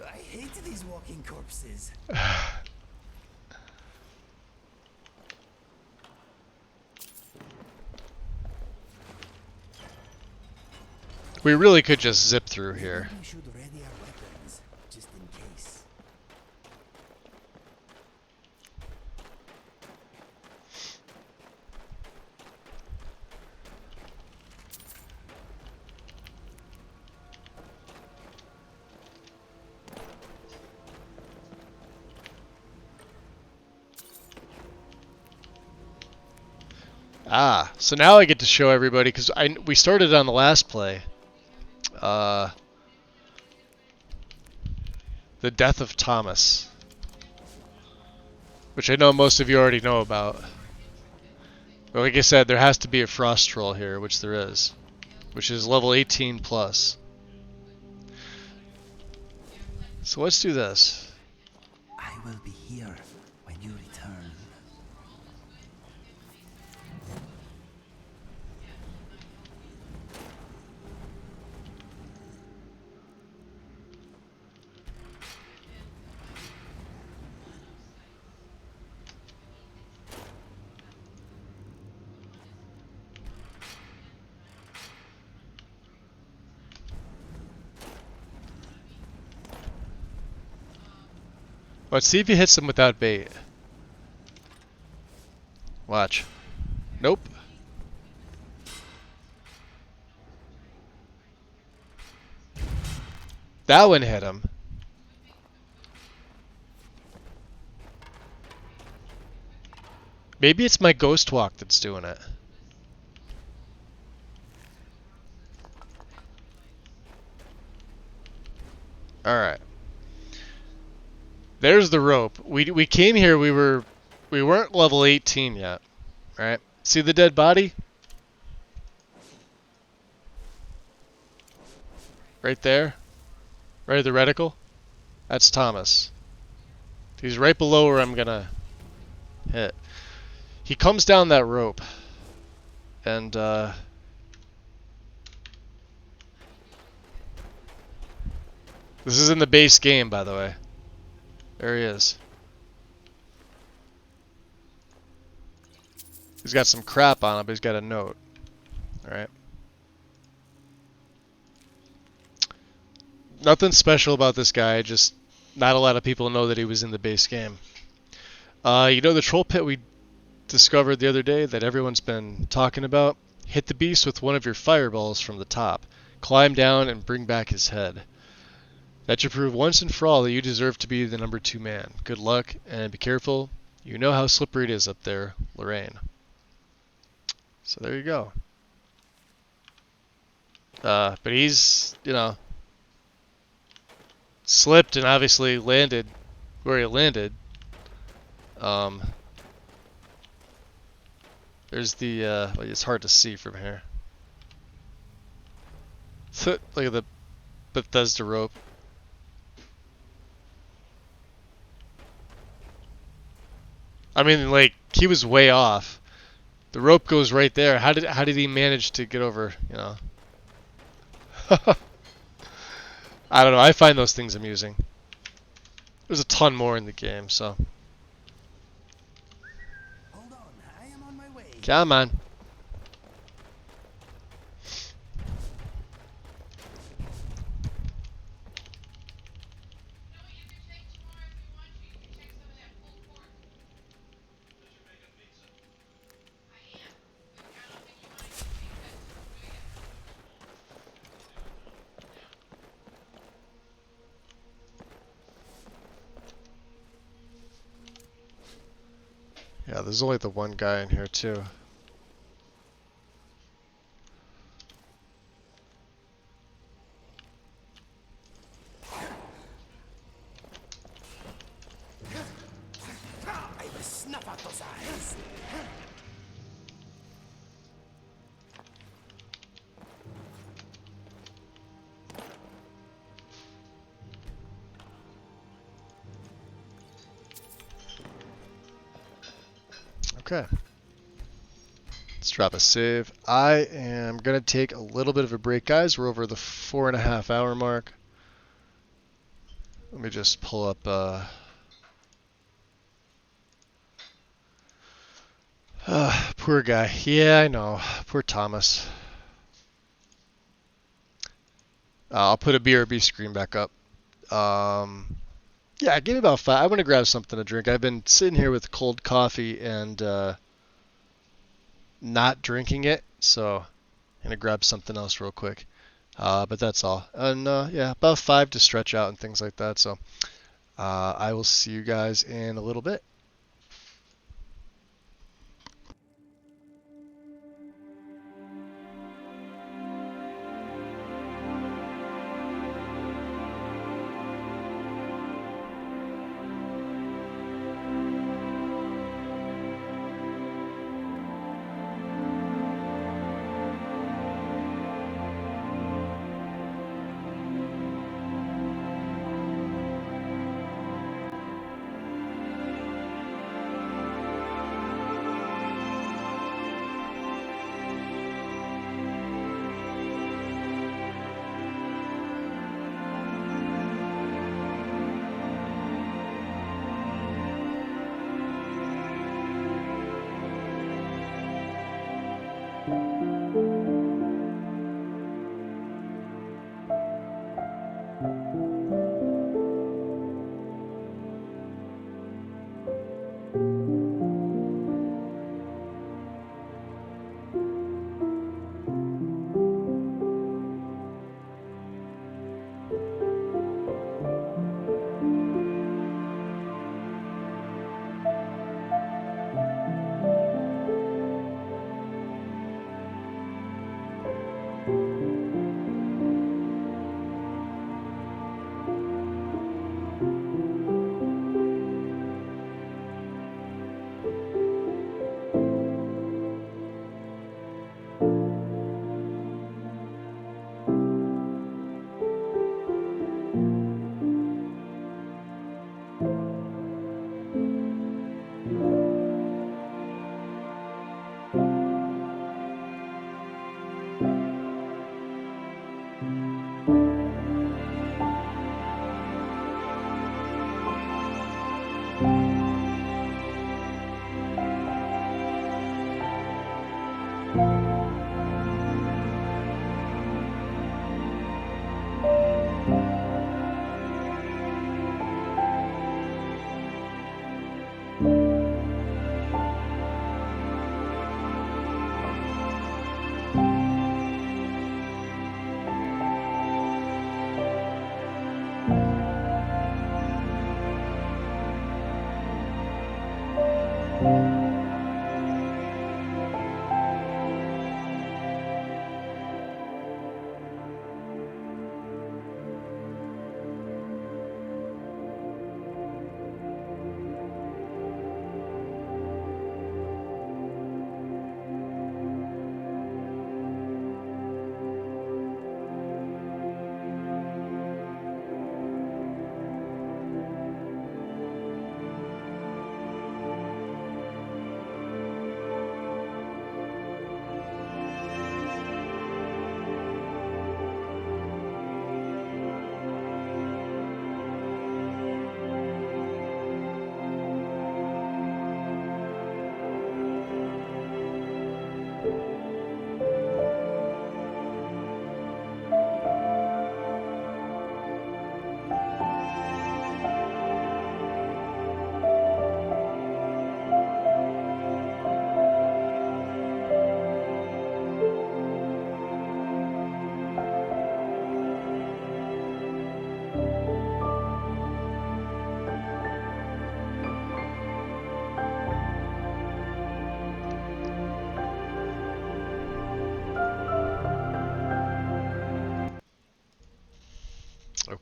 Speaker 5: I hate these walking corpses.
Speaker 1: We really could just zip through here.
Speaker 5: We should ready our weapons, just in case.
Speaker 1: Ah, so now I get to show everybody, because we started on the last play. The death of Thomas, which I know most of you already know about. But like I said, there has to be a frost troll here, which there is, which is level 18 plus. So let's do this.
Speaker 5: I will be here when you return.
Speaker 1: Let's see if he hits him without bait. Watch. Nope. That one hit him. Maybe it's my ghost walk that's doing it. Alright. There's the rope. We came here, we weren't level 18 yet. Right? See the dead body? Right there? Right at the reticle? That's Thomas. He's right below where I'm gonna hit. He comes down that rope. And this is in the base game, by the way. There he is. He's got some crap on him, but he's got a note. Alright. Nothing special about this guy, just not a lot of people know that he was in the base game. You know the troll pit we discovered the other day that everyone's been talking about? Hit the beast with one of your fireballs from the top. Climb down and bring back his head. That should prove once and for all that you deserve to be the number 2 man. Good luck, and be careful. You know how slippery it is up there, Lorraine. So there you go. But he's, you know, slipped and obviously landed where he landed. There's the, it's hard to see from here. Look at the Bethesda rope. I mean, like, he was way off. The rope goes right there. How did he manage to get over, you know? I don't know. I find those things amusing. There's a ton more in the game, so.
Speaker 5: Hold on, I am on my way.
Speaker 1: Come on. Yeah, there's only the one guy in here too.
Speaker 5: I will snuff out those eyes.
Speaker 1: Okay. Let's drop a save. I am going to take a little bit of a break, guys. We're over the 4.5 hour mark. Let me just pull up... poor guy. Yeah, I know. Poor Thomas. I'll put a BRB screen back up. Yeah, give me about 5. I want to grab something to drink. I've been sitting here with cold coffee and not drinking it, so I'm going to grab something else real quick. But that's all. And yeah, about 5 to stretch out and things like that. So I will see you guys in a little bit.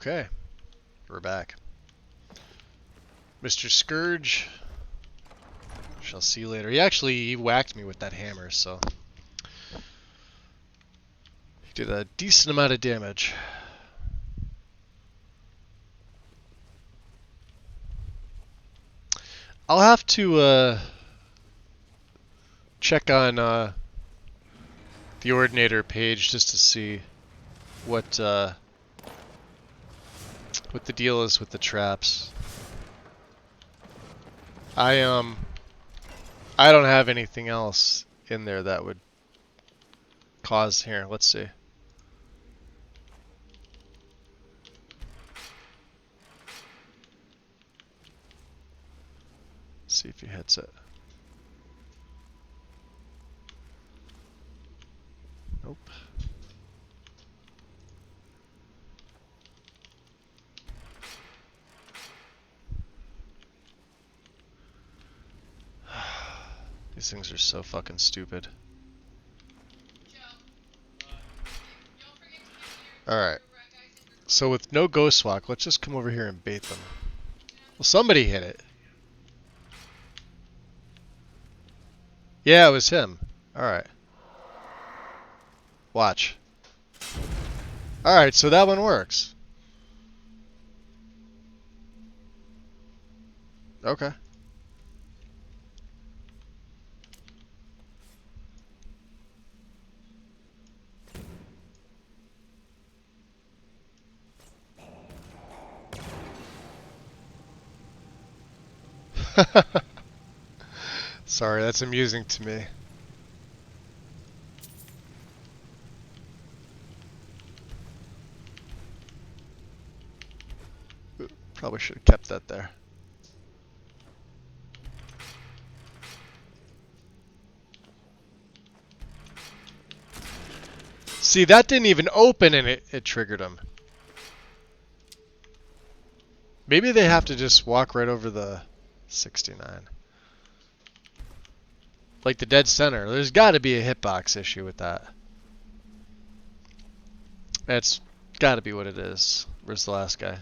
Speaker 1: Okay, we're back. Mr. Scourge, shall see you later. He whacked me with that hammer, so he did a decent amount of damage. I'll have to check on the Ordinator page just to see what the deal is with the traps. I don't have anything else in there that would cause here. Let's see. See if he hits it. Nope. These things are so fucking stupid. Alright. So with no ghost walk, let's just come over here and bait them. Well, somebody hit it. Yeah, it was him. Alright. Watch. Alright, so that one works. Okay. Sorry, that's amusing to me. Probably should have kept that there. See, that didn't even open and it triggered him. Maybe they have to just walk right over the 69. Like the dead center. There's got to be a hitbox issue with that. That's got to be what it is. Where's the last guy?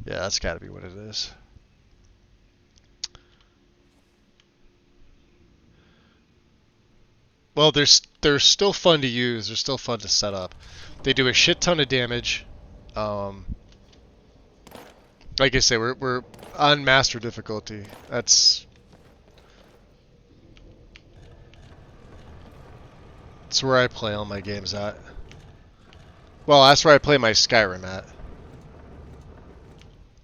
Speaker 1: Yeah, that's got to be what it is. Well, they're still fun to use. They're still fun to set up. They do a shit ton of damage. Like I say, we're on master that's where I play all my games at. Well, that's where I play my Skyrim at.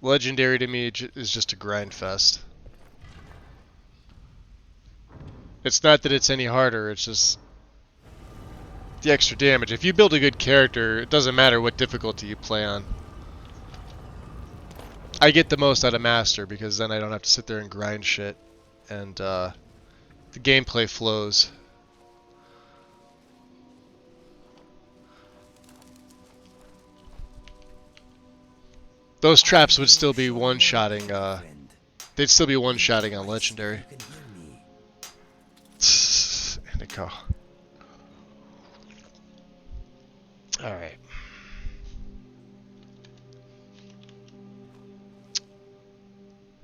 Speaker 1: Legendary to me is just a grind fest. It's not that it's any harder, it's just the extra damage. If you build a good character, it doesn't matter what difficulty you play on. I get the most out of Master because then I don't have to sit there and grind shit, and the gameplay flows. Those traps would still be one-shotting, they'd still be one-shotting on Legendary. Nico. Alright.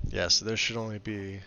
Speaker 1: Yeah, so there should only be...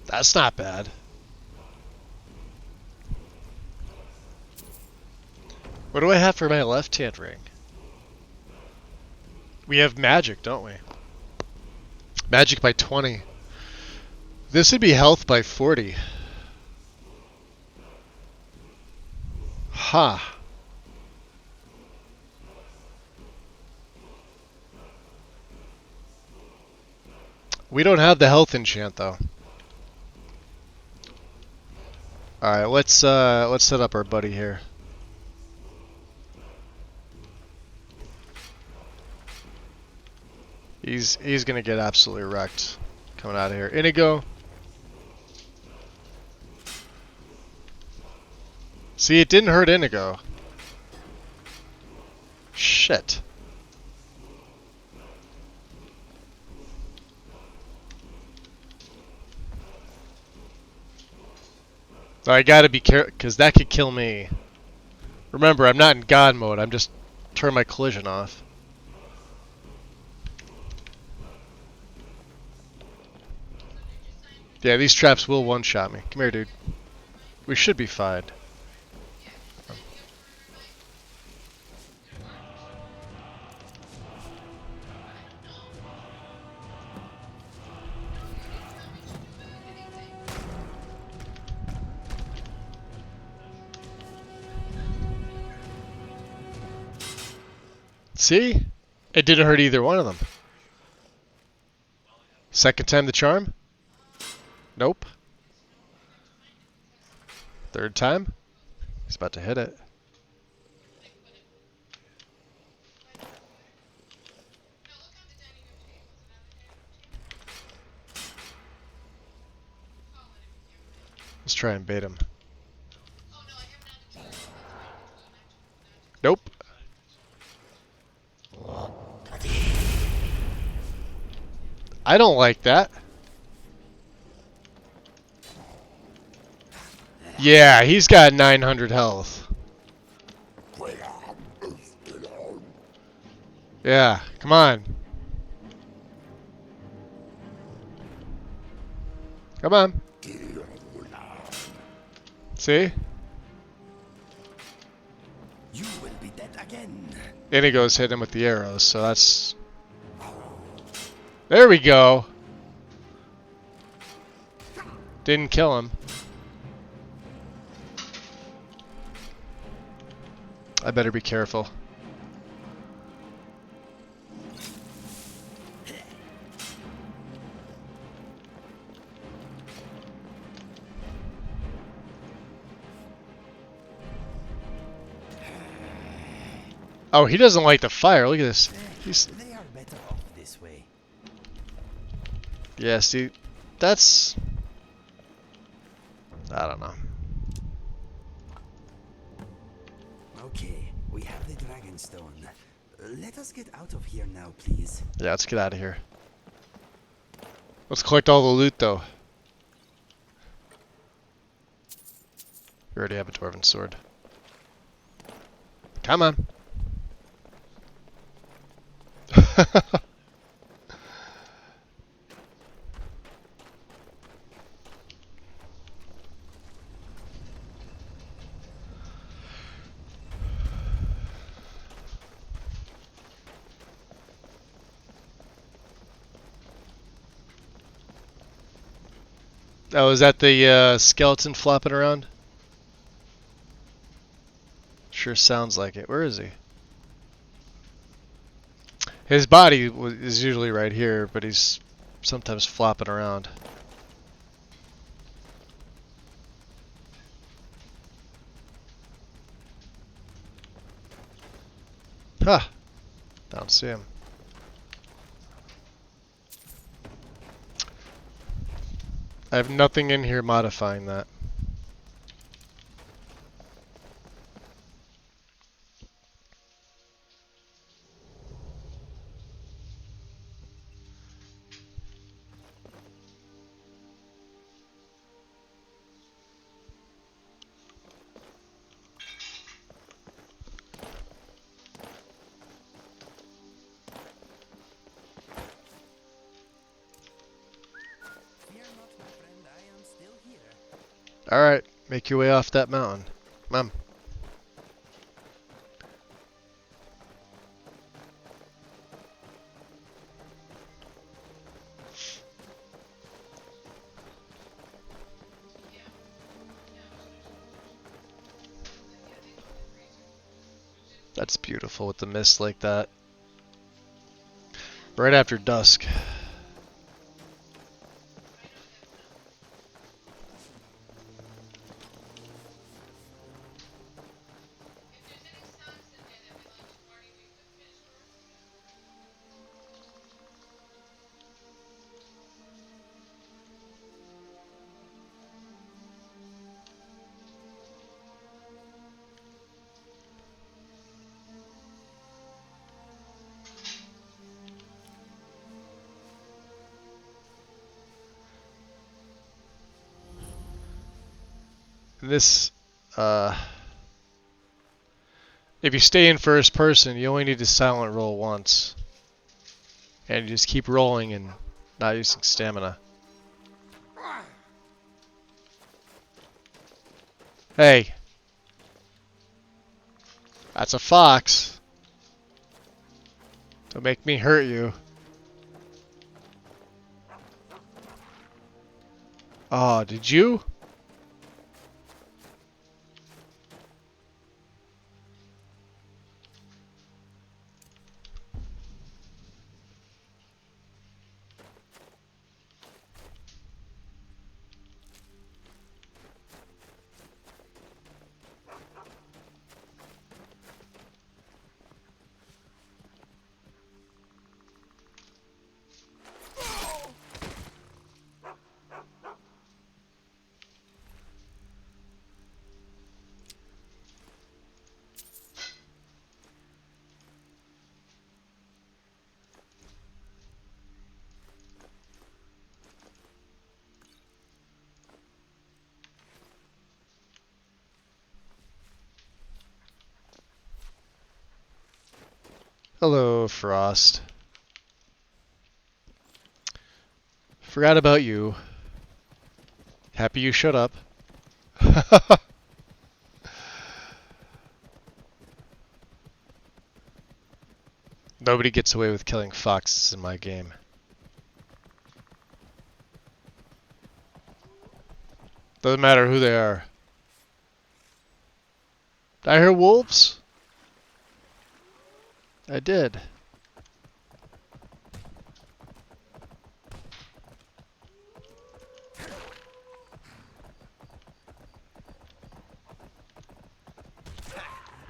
Speaker 1: That's not bad. What do I have for my left-hand ring? We have magic, don't we? Magic by 20. This would be health by 40. Ha. Huh. We don't have the health enchant though. Alright, let's set up our buddy here. He's gonna get absolutely wrecked coming out of here. Inigo. See, it didn't hurt Inigo. Shit. I gotta be careful, because that could kill me. Remember, I'm not in God mode, I'm just turning my collision off. Yeah, these traps will one-shot me. Come here, dude. We should be fine. See? It didn't hurt either one of them. Second time the charm? Nope. Third time? He's about to hit it. Let's try and bait him. Nope. I don't like that. Yeah, he's got 900 health. Yeah, come on. Come on. See?
Speaker 5: You will be dead again.
Speaker 1: Inigo's hitting him with the arrows, so that's... There we go. Didn't kill him. I better be careful. Oh, he doesn't like the fire. Look at this.
Speaker 5: They are better off this way.
Speaker 1: Yeah, see, that's... I don't know.
Speaker 5: Okay, we have the dragon stone. Let us get out of here now, please.
Speaker 1: Yeah, let's get out of here. Let's collect all the loot, though. We already have a dwarven sword. Come on. Oh, is that the skeleton flopping around? Sure sounds like it. Where is he? His body is usually right here, but he's sometimes flopping around. Huh. Don't see him. I have nothing in here modifying that. Alright, make your way off that mountain. Come on. That's beautiful with the mist like that. Right after dusk. This, if you stay in first person, you only need to silent roll once. And you just keep rolling and not using stamina. Hey! That's a fox! Don't make me hurt you. Oh, did you? Hello, Frost. Forgot about you. Happy you shut up. Nobody gets away with killing foxes in my game. Doesn't matter who they are. Did I hear wolves? I did.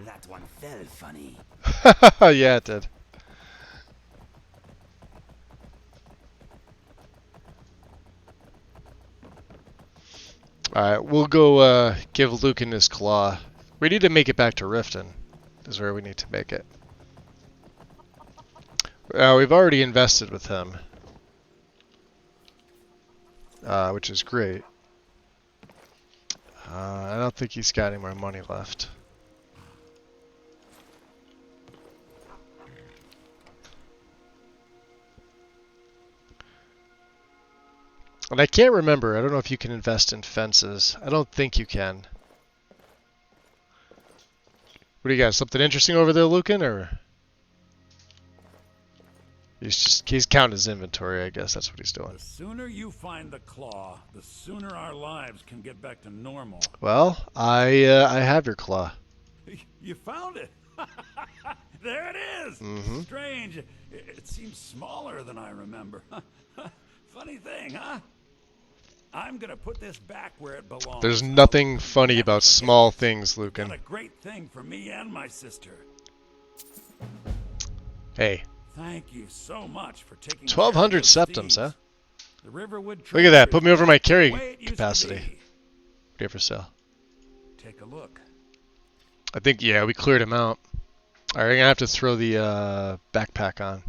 Speaker 7: That one fell funny.
Speaker 1: Yeah, it did. Alright, we'll go give Lucan his claw. We need to make it back to Riften. Is where we need to make it. We've already invested with him. Which is great. I don't think he's got any more money left. And I can't remember. I don't know if you can invest in fences. I don't think you can. What do you got? Something interesting over there, Lucan, or he's counting his inventory, I guess that's what he's doing.
Speaker 15: The sooner you find the claw, the sooner our lives can get back to normal.
Speaker 1: Well, I have your claw.
Speaker 15: You found it. There it is.
Speaker 1: Mm-hmm.
Speaker 15: Strange. It seems smaller than I remember. Funny thing, huh? I'm gonna put this back where it belongs.
Speaker 1: There's nothing funny about small things, Lucan.
Speaker 15: Done a great thing for me and my sister.
Speaker 1: Hey.
Speaker 15: Thank you so much for taking
Speaker 1: 1,200 septums, huh?
Speaker 15: The Riverwood
Speaker 1: Look at that. Put me over my
Speaker 15: the
Speaker 1: carry
Speaker 15: way it used to
Speaker 1: capacity.
Speaker 15: be.
Speaker 1: What do you have for sale?
Speaker 15: Take a look.
Speaker 1: I think, yeah, we cleared him out. Alright, I'm gonna have to throw the backpack on.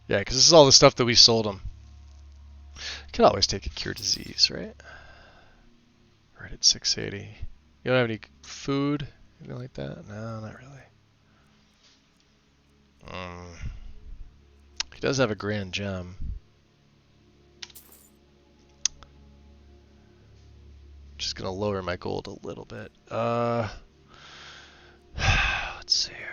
Speaker 1: Yeah, because this is all the stuff that we sold him. Could always take a cure disease, right? Right at 680. You don't have any food? Anything like that? No, not really. He does have a grand gem. Just gonna lower my gold a little bit. Let's see here.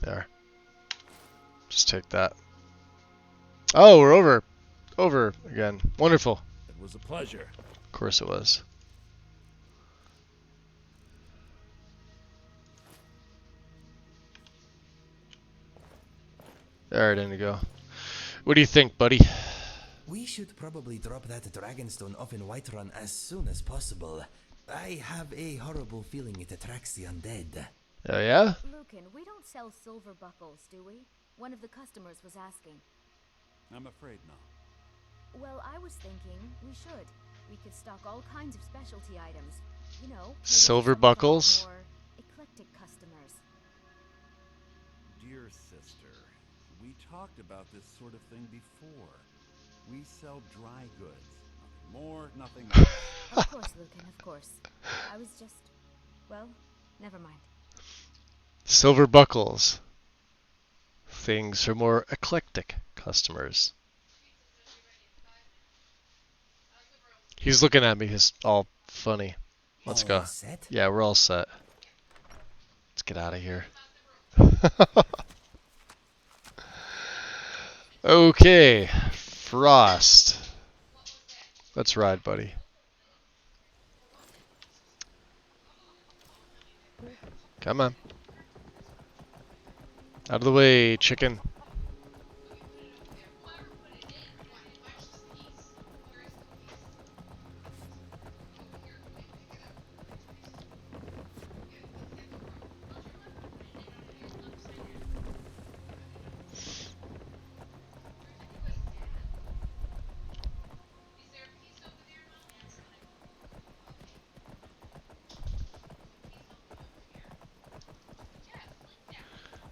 Speaker 1: There. Just take that. Oh, we're over again. Wonderful.
Speaker 15: It was a pleasure.
Speaker 1: Of course it was. Alright, Indigo. What do you think, buddy?
Speaker 5: We should probably drop that Dragonstone off in Whiterun as soon as possible. I have a horrible feeling it attracts the undead.
Speaker 1: Oh, yeah?
Speaker 14: Lucan, we don't sell silver buckles, do we? One of the customers was asking.
Speaker 15: I'm afraid not.
Speaker 14: Well, I was thinking we should. We could stock all kinds of specialty items. You know,
Speaker 1: Silver buckles?
Speaker 14: more eclectic customers.
Speaker 15: Dear sister, we talked about this sort of thing before. We sell dry goods. Nothing more, nothing less.
Speaker 14: Of course, Lucan, of course. I was just... well, never mind.
Speaker 1: Silver buckles. Things for more eclectic customers. He's looking at me. He's all funny. Let's go.
Speaker 5: Set?
Speaker 1: Yeah, we're all set. Let's get out of here. Okay. Frost. Let's ride, buddy. Come on. Out of the way, chicken.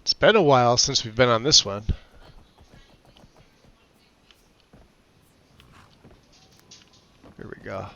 Speaker 1: It's been a while since we've been on this one. Here we go.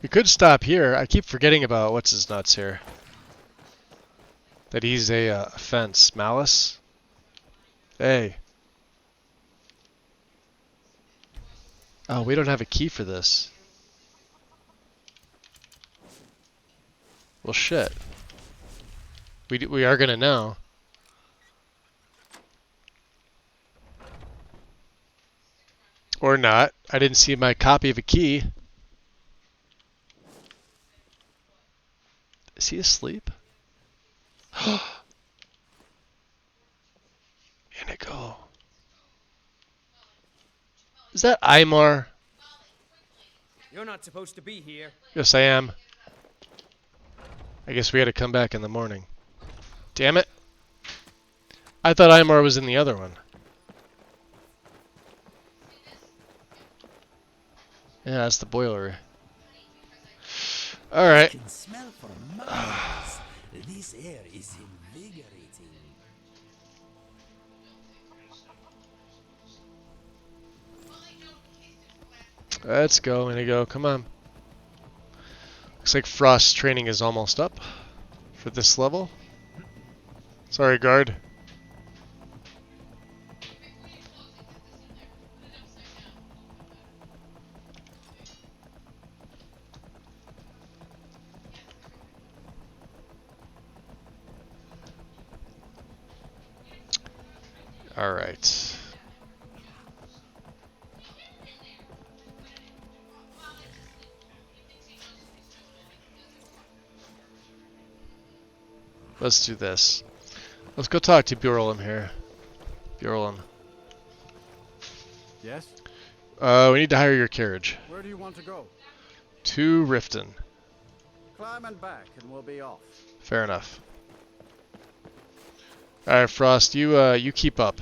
Speaker 1: We could stop here. I keep forgetting about what's his nuts here. That he's a fence. Malice? Hey. Oh, we don't have a key for this. Well, shit. We are gonna know. Or not. I didn't see my copy of a key. Is he asleep? Inigo. Is that Aymar?
Speaker 17: You're not supposed to be here.
Speaker 1: Yes, I am. I guess we had to come back in the morning. Damn it. I thought Aymar was in the other one. Yeah, that's the boiler. Alright.
Speaker 5: I can smell for miles. This air is invigorating.
Speaker 1: Let's go, Inigo. Come on. Looks like Frost's training is almost up for this level. Sorry, guard. All right. Let's do this. Let's go talk to Bjorlum here. Bjorlum.
Speaker 18: Yes?
Speaker 1: We need to hire your carriage.
Speaker 18: Where do you want to go?
Speaker 1: To Riften.
Speaker 18: Climb and back, and we'll be off.
Speaker 1: Fair enough. Alright, Frost, you keep up.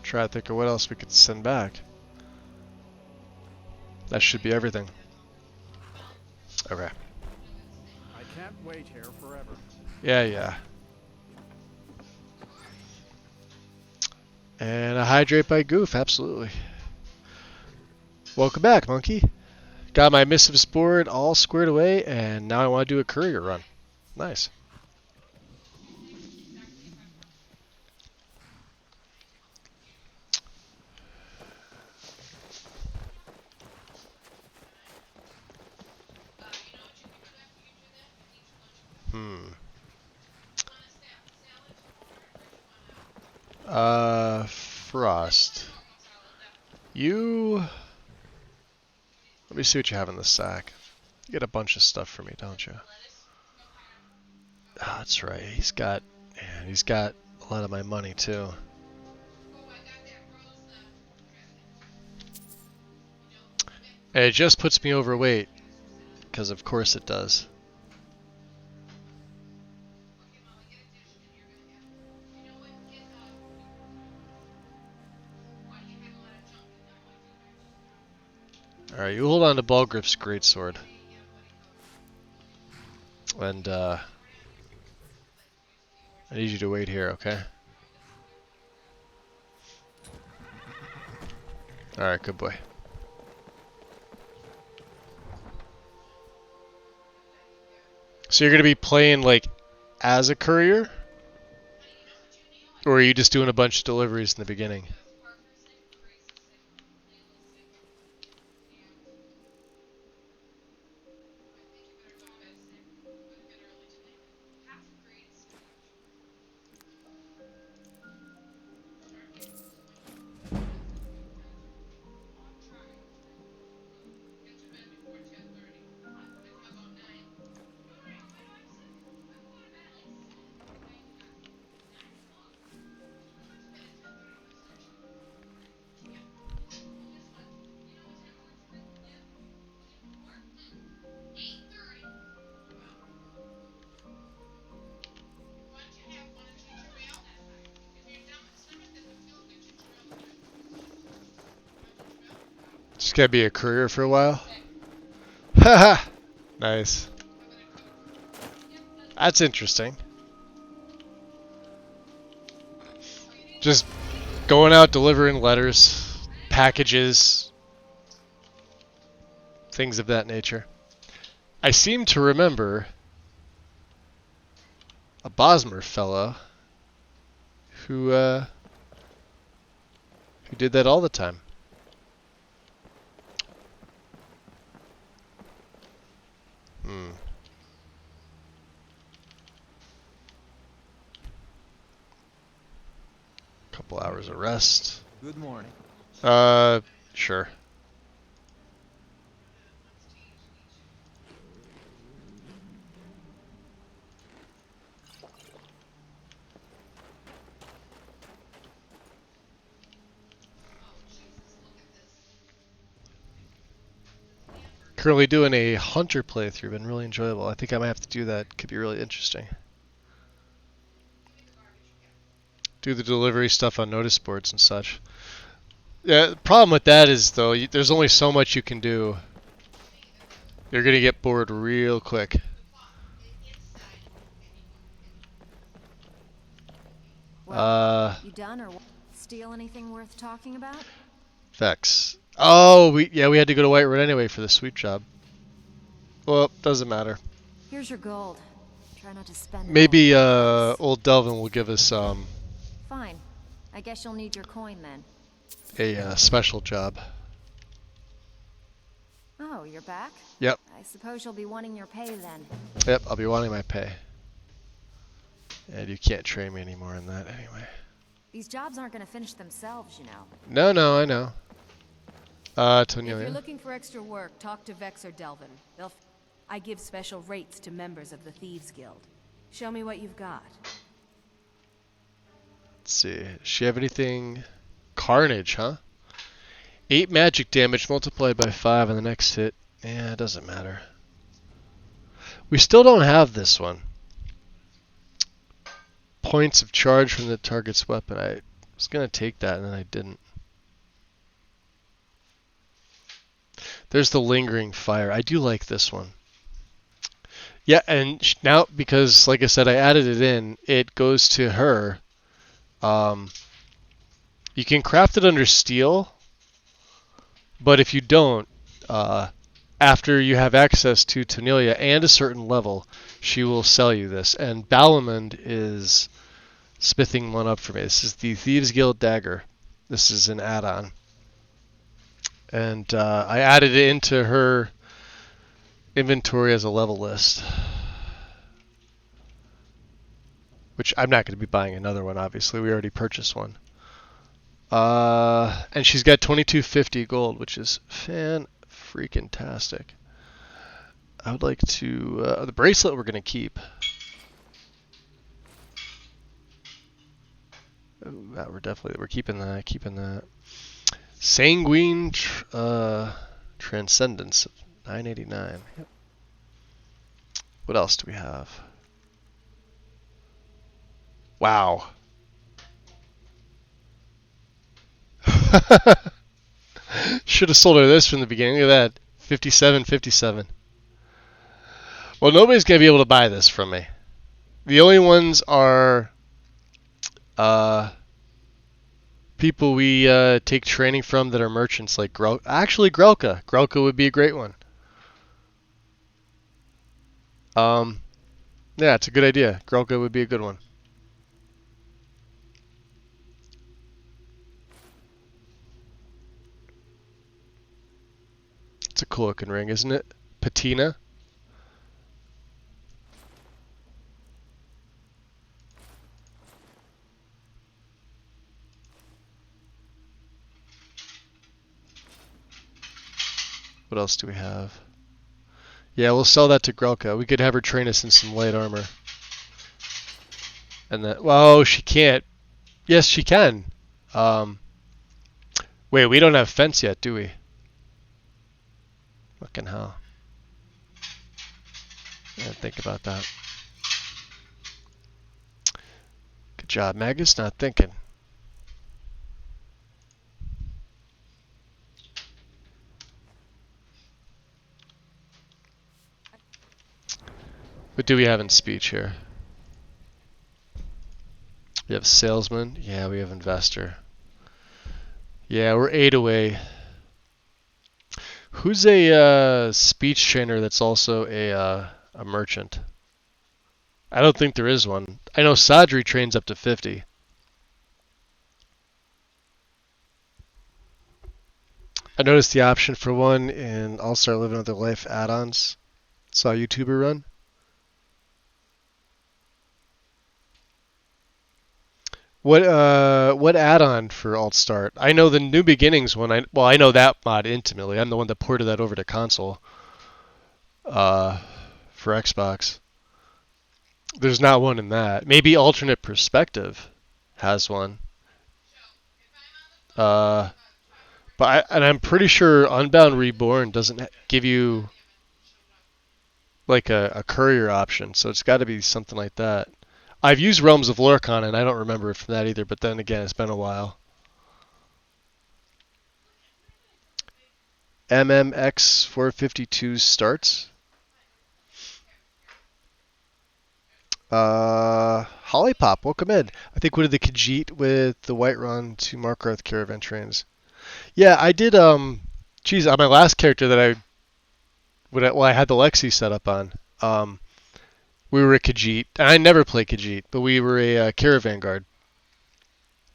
Speaker 1: Try to think of what else we could send back. That should be everything. Okay.
Speaker 18: I can't wait here forever.
Speaker 1: Yeah. And a hydrate by Goof, absolutely. Welcome back, monkey. Got my missives board all squared away, and now I want to do a courier run. Nice. Frost. Let me see what you have in the sack. You get a bunch of stuff for me, don't you? Ah, that's right. He's got a lot of my money too. And it just puts me overweight, because of course it does. Alright, you hold on to Balgriff's greatsword. And, I need you to wait here, okay? Alright, good boy. So you're gonna be playing, like, as a courier? Or are you just doing a bunch of deliveries in the beginning? Just gotta be a courier for a while. Haha! Nice. That's interesting. Just going out delivering letters, packages, things of that nature. I seem to remember a Bosmer fellow who did that all the time. Couple hours of rest.
Speaker 12: Good morning.
Speaker 1: Sure. Currently doing a hunter playthrough, been really enjoyable. I think I might have to do that. Could be really interesting. Do the delivery stuff on notice boards and such. Yeah, the problem with that is though, there's only so much you can do. You're gonna get bored real quick.
Speaker 14: Well, you done or steal anything worth talking about?
Speaker 1: Vex. Oh, we had to go to Whiterun anyway for the sweep job. Well, doesn't matter.
Speaker 14: Here's your gold. Try not to spend it
Speaker 1: Maybe
Speaker 14: all.
Speaker 1: old Delvin will give us
Speaker 14: Fine. I guess you'll need your coin then.
Speaker 1: a special job.
Speaker 14: Oh, you're back?
Speaker 1: Yep.
Speaker 14: I suppose you'll be wanting your pay then.
Speaker 1: Yep, I'll be wanting my pay. And you can't train me anymore in that anyway.
Speaker 14: These jobs aren't going to finish themselves, you know.
Speaker 1: No, I know.
Speaker 6: If you're
Speaker 1: Tonelia.
Speaker 6: looking for extra work, talk to Vex or Delvin. I give special rates to members of the Thieves Guild. Show me what you've got.
Speaker 1: Let's see. Does she have anything? Carnage, huh? 8 magic damage multiplied by 5 on the next hit. Yeah, it doesn't matter. We still don't have this one. Points of charge from the target's weapon. I was going to take that and then I didn't. There's the lingering fire. I do like this one. Yeah, and now, because, like I said, I added it in, it goes to her. You can craft it under steel, but if you don't, after you have access to Tonelia and a certain level, she will sell you this. And Balamund is smithing one up for me. This is the Thieves Guild dagger. This is an add-on. And I added it into her inventory as a level list. Which I'm not going to be buying another one, obviously. We already purchased one. And she's got 2250 gold, which is fan-freaking-tastic. I would like to... the bracelet we're going to keep. We're keeping that. Sanguine Transcendence, 989. Yep. What else do we have? Wow. Should have sold her this from the beginning. Look at that. 57.57. Well, nobody's going to be able to buy this from me. The only ones are people we take training from that are merchants, like Grelka. Actually, Grelka. Grelka would be a great one. Yeah, it's a good idea. Grelka would be a good one. It's a cool looking ring, isn't it? Patina. What else do we have? Yeah, we'll sell that to Grelka. We could have her train us in some light armor. And that, well, she can't. Yes, she can. Wait, we don't have fence yet, do we? Fucking hell. Yeah, think about that. Good job, Magus. Not thinking. What do we have in speech here? We have salesman. Yeah, we have investor. Yeah, we're 8 away. Who's a speech trainer that's also a merchant? I don't think there is one. I know Sadri trains up to 50. I noticed the option for one in I'll Start Living Another Life add-ons. Saw a YouTuber run. What add-on for Alt Start? I know the New Beginnings one. I know that mod intimately. I'm the one that ported that over to console. For Xbox. There's not one in that. Maybe Alternate Perspective has one. But I'm pretty sure Unbound Reborn doesn't give you like a courier option, so it's got to be something like that. I've used Realms of Lorcon, and I don't remember it from that either, but then again, it's been a while. MMX 452 starts. Hollypop, welcome in. I think we did the Khajiit with the Whiterun to Markarth caravan trains. Yeah, I did, geez, on my last character that I had the Lexi set up on, we were a Khajiit, and I never play Khajiit, but we were a caravan guard.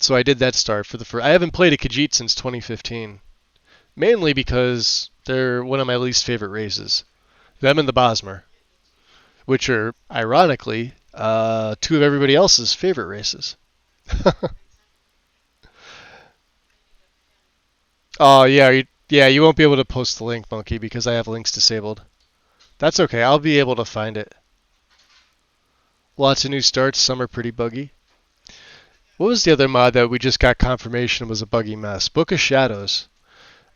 Speaker 1: So I did that start for the first. I haven't played a Khajiit since 2015, mainly because they're one of my least favorite races. Them and the Bosmer, which are ironically two of everybody else's favorite races. Oh yeah, yeah. You won't be able to post the link, Monkey, because I have links disabled. That's okay. I'll be able to find it. Lots of new starts. Some are pretty buggy. What was the other mod that we just got confirmation was a buggy mess? Book of Shadows.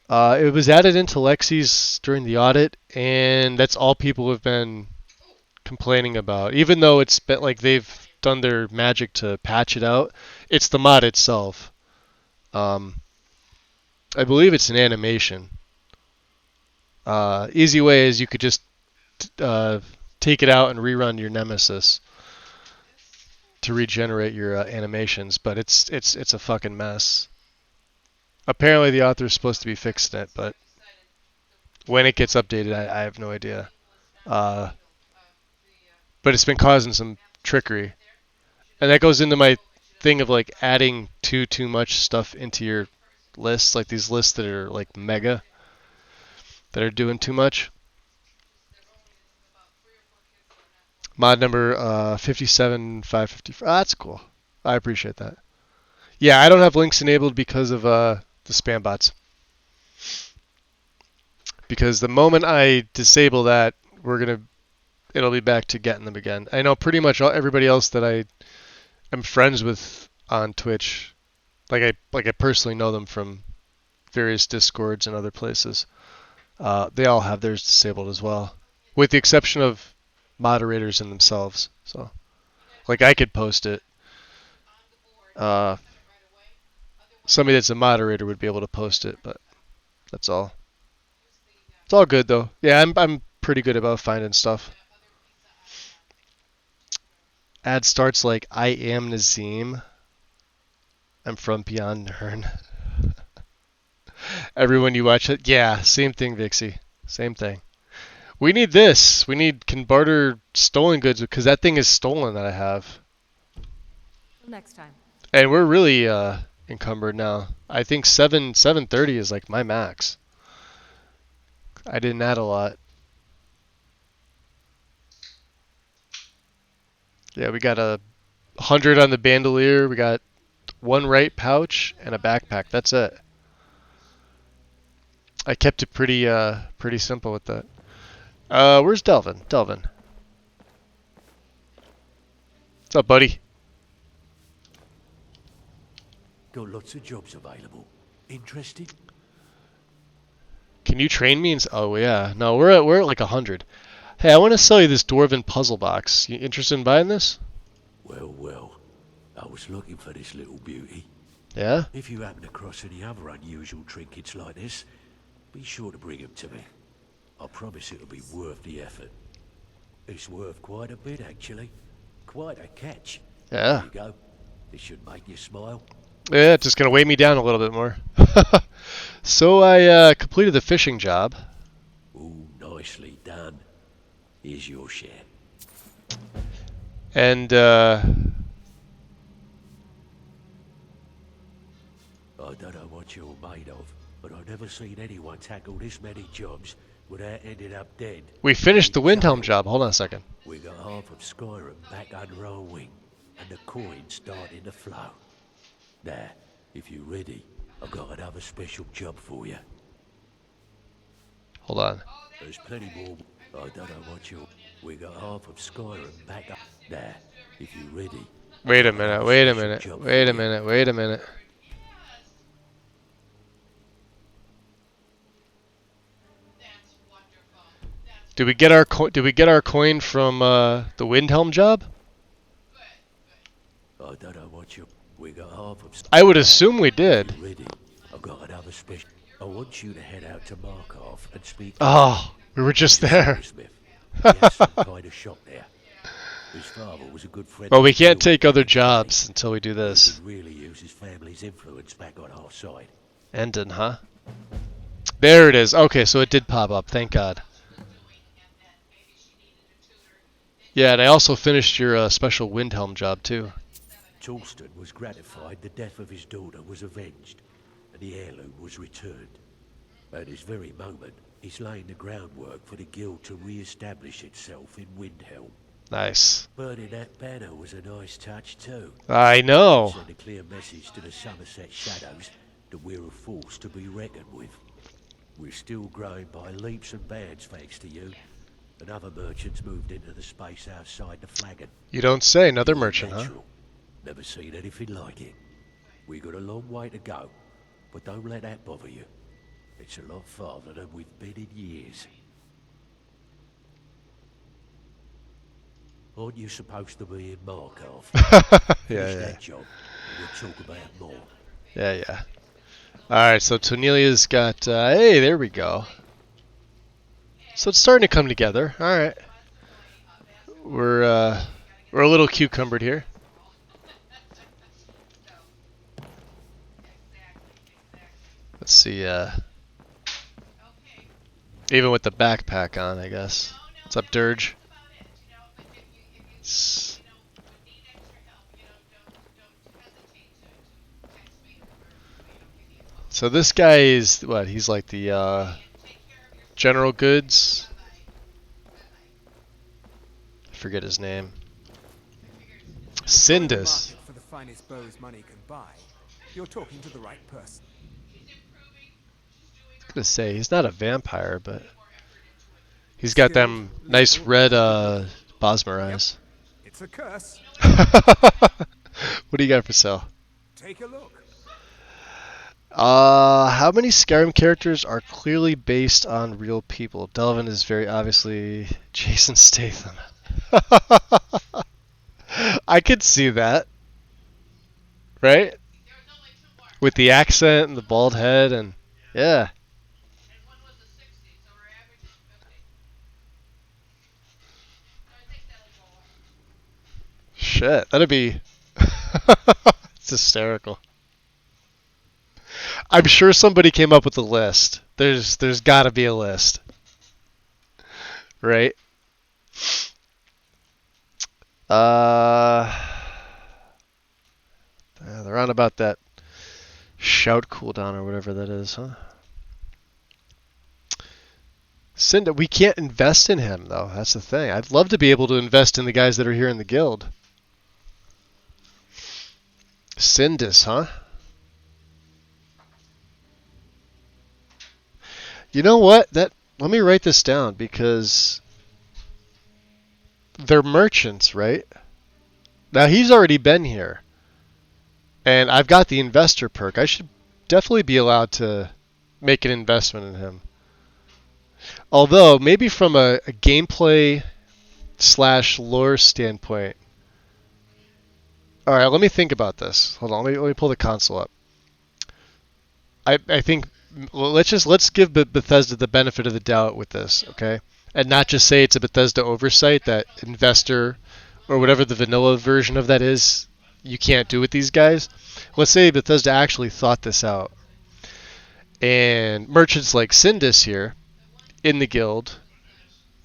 Speaker 1: It was added into Lexi's during the audit, and that's all people have been complaining about. Even though it's been like they've done their magic to patch it out, it's the mod itself. I believe it's an animation. Easy way is you could just take it out and rerun your Nemesis to regenerate your animations, but it's a fucking mess. Apparently the author is supposed to be fixing it, but when it gets updated, I have no idea. But it's been causing some trickery, and that goes into my thing of like adding too much stuff into your lists, like these lists that are like mega, that are doing too much. Mod number 57554. That's cool. I appreciate that. Yeah, I don't have links enabled because of the spam bots. Because the moment I disable that, it'll be back to getting them again. I know pretty much everybody else that I am friends with on Twitch, like I personally know them from various Discords and other places. They all have theirs disabled as well, with the exception of moderators in themselves. So, like I could post it. Somebody that's a moderator would be able to post it, but that's all. It's all good though. Yeah, I'm pretty good about finding stuff. Ad starts like I am Nazim. I'm from Beyond Nern. Everyone you watch it, yeah, same thing, Vixie. Same thing. We need this. We can barter stolen goods because that thing is stolen that I have.
Speaker 6: Next time.
Speaker 1: And we're really encumbered now. I think 730 is like my max. I didn't add a lot. Yeah, we got 100 on the bandolier. We got one right pouch and a backpack. That's it. I kept it pretty simple with that. Where's Delvin? Delvin. What's up, buddy?
Speaker 19: Got lots of jobs available. Interested?
Speaker 1: Can you train me? Oh yeah. No, we're at like 100. Hey, I want to sell you this dwarven puzzle box. You interested in buying this?
Speaker 19: Well. I was looking for this little beauty.
Speaker 1: Yeah?
Speaker 19: If you happen across any other unusual trinkets like this, be sure to bring them to me. I promise it'll be worth the effort. It's worth quite a bit, actually. Quite a catch.
Speaker 1: Yeah.
Speaker 19: There you go. This should make you smile.
Speaker 1: Yeah, it's just going to weigh me down a little bit more. So I completed the fishing job.
Speaker 19: Ooh, nicely done. Here's your share.
Speaker 1: And,
Speaker 19: I don't know what you're made of, but I've never seen anyone tackle this many jobs without ending up dead.
Speaker 1: we finished the Windhelm job. Hold on a second.
Speaker 19: We got half of Skyrim back under our wing, and the coins starting to flow. Now, if you're ready, I've got another special job for you.
Speaker 1: Hold on.
Speaker 19: There's plenty more. I don't know what you're... We got half of Skyrim back up. Now, if you're ready...
Speaker 1: Wait a minute, wait a minute, wait a minute, wait a minute. Did we get our coin from the Windhelm job?
Speaker 19: I don't know what you... We got half of...
Speaker 1: I would assume we did.
Speaker 19: Ready? I've got another special... I want you to head out to Markov and speak...
Speaker 1: Oh, we were just there.
Speaker 19: He has some kind of shop there. His father was a good friend...
Speaker 1: Well, we can't take other jobs until we do this.
Speaker 19: He could really use his family's influence back on our side.
Speaker 1: Endon, huh? There it is. Okay, so it did pop up. Thank God. Yeah, and I also finished your special Windhelm job, too.
Speaker 19: Torsten was gratified the death of his daughter was avenged, and the heirloom was returned. At this very moment, he's laying the groundwork for the guild to re-establish itself in Windhelm.
Speaker 1: Nice.
Speaker 19: Burning that banner was a nice touch too.
Speaker 1: I know.
Speaker 19: Send a clear message to the Somerset Shadows that we're a force to be reckoned with. We're still growing by leaps and bounds thanks to you, and other merchants moved into the space outside the flagon.
Speaker 1: You don't say. Another merchant, huh?
Speaker 19: Never seen anything like it. We got a long way to go, but don't let that bother you. It's a lot farther than we've been in years. Aren't you supposed to be in Markov? Finish that job, and we'll talk about more.
Speaker 1: Yeah. Alright, so Tonelia's got... hey, there we go. So it's starting to come together. Alright. We're a little cucumbered here. Let's see, even with the backpack on, I guess. What's up, Dirge? So this guy is, what, he's like the, general goods? I forget his name. Sindus.
Speaker 20: For the finest bows money can buy, you're talking to the right person.
Speaker 1: I was gonna say, he's not a vampire, but he's got them nice red, Bosmer eyes.
Speaker 20: It's a curse.
Speaker 1: What do you got for sale?
Speaker 20: Take a look.
Speaker 1: How many Skyrim characters are clearly based on real people? Delvin is very obviously Jason Statham. I could see that. Right? With the accent and the bald head and... yeah. Shit, that'd be... it's hysterical. I'm sure somebody came up with a list. There's got to be a list. Right? They're on about that shout cooldown or whatever that is, huh? Cinda, we can't invest in him, though. That's the thing. I'd love to be able to invest in the guys that are here in the guild. Sindus, huh? You know what? Let me write this down because they're merchants, right? Now he's already been here. And I've got the investor perk. I should definitely be allowed to make an investment in him. Although, maybe from a gameplay / lore standpoint. Alright, let me think about this. Hold on, let me pull the console up. I think let's give Bethesda the benefit of the doubt with this, okay? And not just say it's a Bethesda oversight that investor or whatever the vanilla version of that is, you can't do with these guys. Let's say Bethesda actually thought this out. And merchants like Sindus here in the guild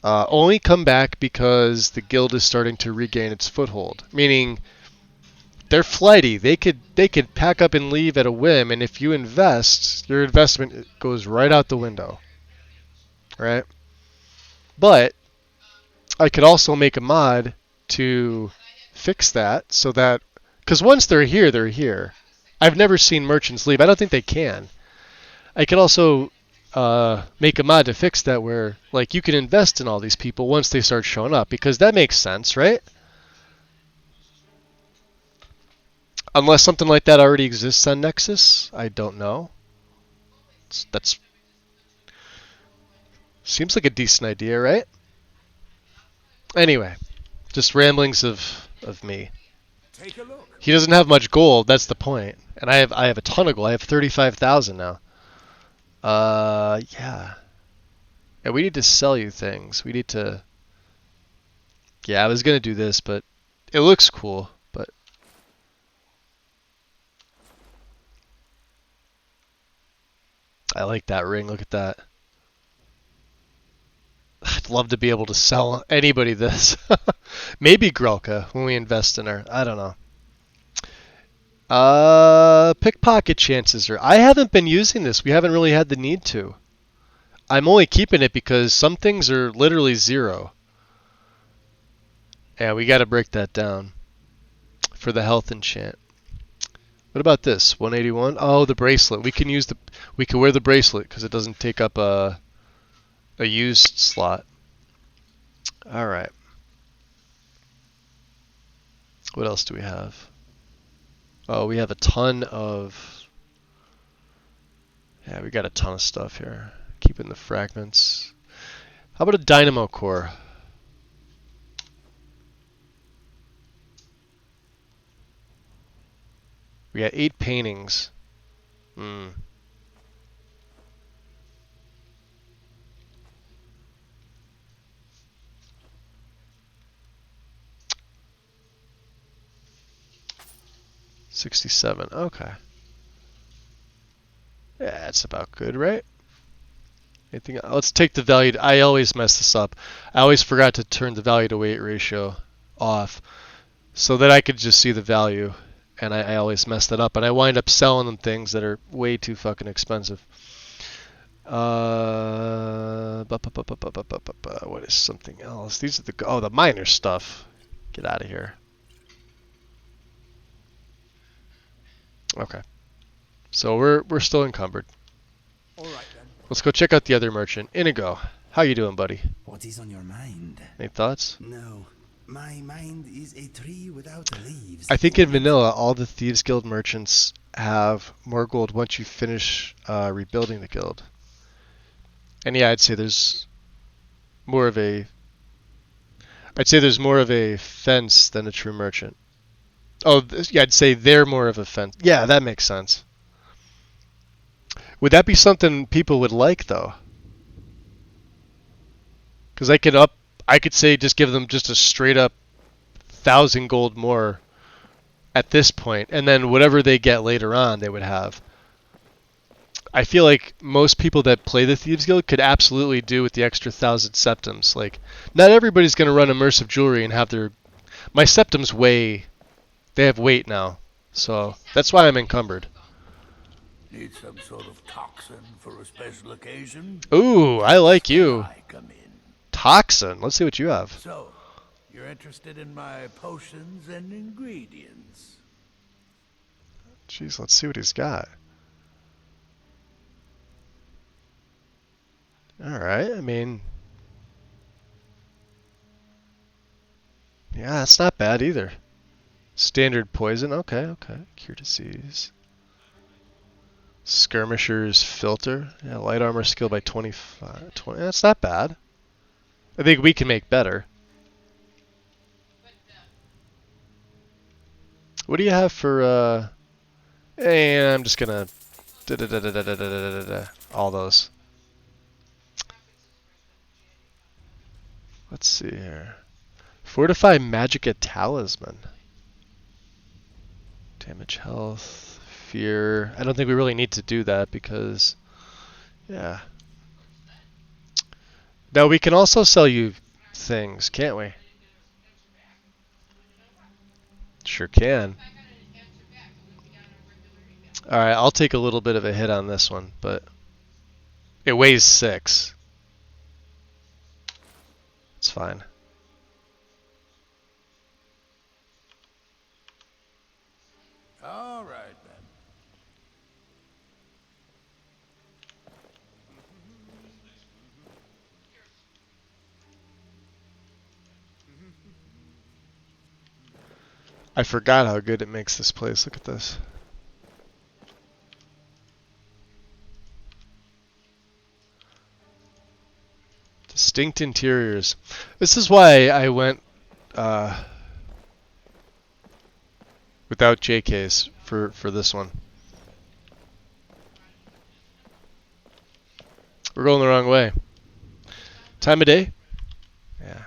Speaker 1: only come back because the guild is starting to regain its foothold. Meaning they're flighty. They could pack up and leave at a whim, and if you invest, your investment goes right out the window. Right? But I could also make a mod to fix that so that, because once they're here, they're here. I've never seen merchants leave. I don't think they can. I could also make a mod to fix that where, like, you can invest in all these people once they start showing up, because that makes sense, right? Unless something like that already exists on Nexus, I don't know. That's seems like a decent idea, right? Anyway, just ramblings of me.
Speaker 20: Take a look.
Speaker 1: He doesn't have much gold, that's the point. And I have a ton of gold. I have 35,000 now. Yeah. Yeah, we need to sell you things. We need to... Yeah, I was going to do this, but it looks cool, but... I like that ring. Look at that. I'd love to be able to sell anybody this. Maybe Grelka when we invest in her. I don't know. Pickpocket chances are. I haven't been using this. We haven't really had the need to. I'm only keeping it because some things are literally 0. Yeah, we got to break that down for the health enchant. What about this? 181. Oh, the bracelet. We can wear the bracelet because it doesn't take up a used slot. All right. What else do we have? Oh, we have a ton of... Yeah, we got a ton of stuff here. Keeping the fragments. How about a dynamo core? We got 8 paintings. 67. Okay. Yeah, that's about good, right? Anything? Let's take the value. I always mess this up. I always forgot to turn the value to weight ratio off so that I could just see the value. And I always mess that up. And I wind up selling them things that are way too fucking expensive. What is something else? These are the minor stuff. Get out of here. Okay. So we're still encumbered.
Speaker 5: All right then.
Speaker 1: Let's go check out the other merchant. Inigo, how you doing, buddy?
Speaker 5: What is on your mind?
Speaker 1: Any thoughts?
Speaker 5: No. My mind is a tree without leaves.
Speaker 1: I think in vanilla, all the Thieves Guild merchants have more gold once you finish rebuilding the guild. And yeah, I'd say there's more of a fence than a true merchant. Oh, yeah, I'd say they're more of a fence. Yeah, that makes sense. Would that be something people would like, though? Because I could say just give them just a straight up 1,000 gold more at this point, and then whatever they get later on, they would have. I feel like most people that play the Thieves Guild could absolutely do with the extra 1,000 septums. Like, not everybody's going to run immersive jewelry and have my septums they have weight now, so that's why I'm encumbered.
Speaker 21: Need some sort of toxin for a special occasion?
Speaker 1: Ooh, I like you.
Speaker 21: I come in.
Speaker 1: Toxin. Let's see what you have.
Speaker 21: So, you're interested in my potions and ingredients?
Speaker 1: Jeez, let's see what he's got. Alright, I mean... Yeah, that's not bad either. Standard poison, okay. Cure disease. Skirmisher's filter. Yeah, light armor skill by 25. 20. That's not bad. I think we can make better. What do you have for, Hey, I'm just gonna... all those. Let's see here. Fortify Magicka Talisman. Damage health. Fear. I don't think we really need to do that because... Yeah. Now we can also sell you things, can't we? Sure can. Alright, I'll take a little bit of a hit on this one, but... It weighs 6. It's fine.
Speaker 21: All right, then.
Speaker 1: I forgot how good it makes this place. Look at this. Distinct interiors. This is why I went without JKs for this one. We're going the wrong way. Time of day? Yeah.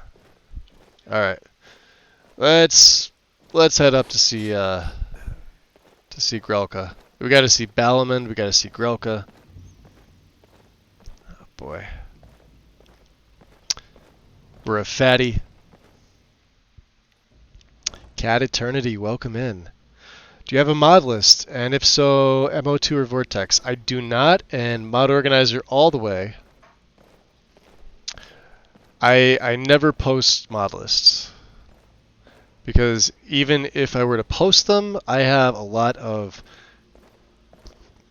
Speaker 1: Alright. Let's head up to see Grelka. We gotta see Balamand, we gotta see Grelka. Oh boy. We're a fatty. Cat Eternity, welcome in. Do you have a mod list? And if so, MO2 or Vortex? I do not, and mod organizer all the way. I never post mod lists. Because even if I were to post them, I have a lot of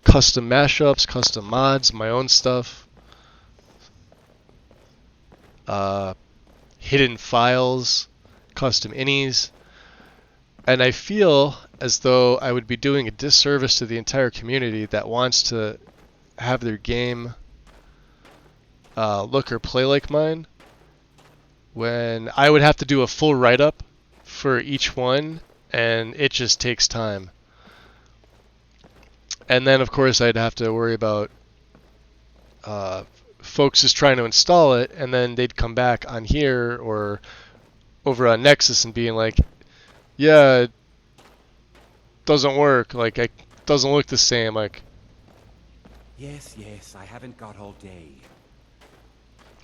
Speaker 1: custom mashups, custom mods, my own stuff, hidden files, custom innies, and I feel as though I would be doing a disservice to the entire community that wants to have their game look or play like mine when I would have to do a full write-up for each one, and it just takes time. And then, of course, I'd have to worry about folks just trying to install it, and then they'd come back on here or over on Nexus and being like, yeah, it doesn't work. Like, it doesn't look the same. Like,
Speaker 7: Yes, yes, I haven't got all day.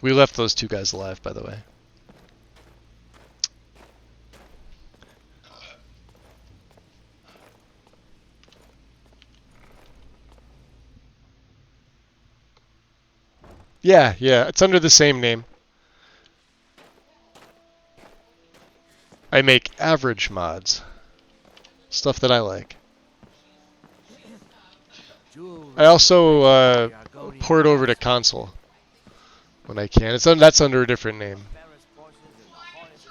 Speaker 1: we left those two guys alive, by the way. Yeah, it's under the same name. I make average mods. Stuff that I like. I also port over to console when I can. That's under a different name.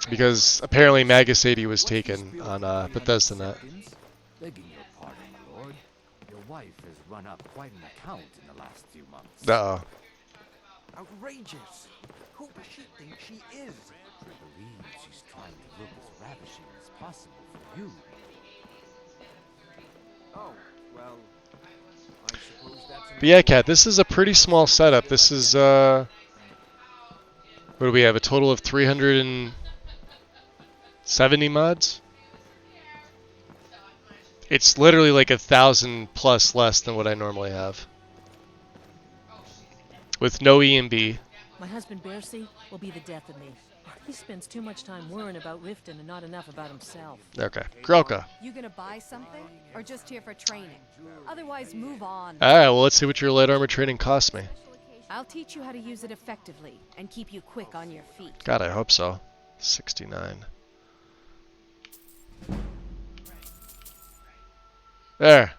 Speaker 1: Because apparently Magus 80 was taken on BethesdaNet.
Speaker 7: Begging your pardon, my lord. Your wife has run up quite an account in the last few months.
Speaker 1: Uh-oh.
Speaker 20: Outrageous! Who does she think she is?
Speaker 7: I believe she's trying to look as ravishing as possible for you.
Speaker 20: Oh, well, I suppose that's...
Speaker 1: But yeah, Kat, this is a pretty small setup. This is, what do we have, a total of 370 mods? It's literally like 1,000 plus less than what I normally have. With no EMB.
Speaker 3: My husband Bercy will be the death of me. He spends too much time worrying about Riften and not enough about himself.
Speaker 1: Okay. Grelka.
Speaker 6: You gonna buy something? Or just here for training? Otherwise, move on.
Speaker 1: Alright, well, let's see what your light armor training cost me.
Speaker 6: I'll teach you how to use it effectively and keep you quick on your feet.
Speaker 1: God, I hope so. 69. There.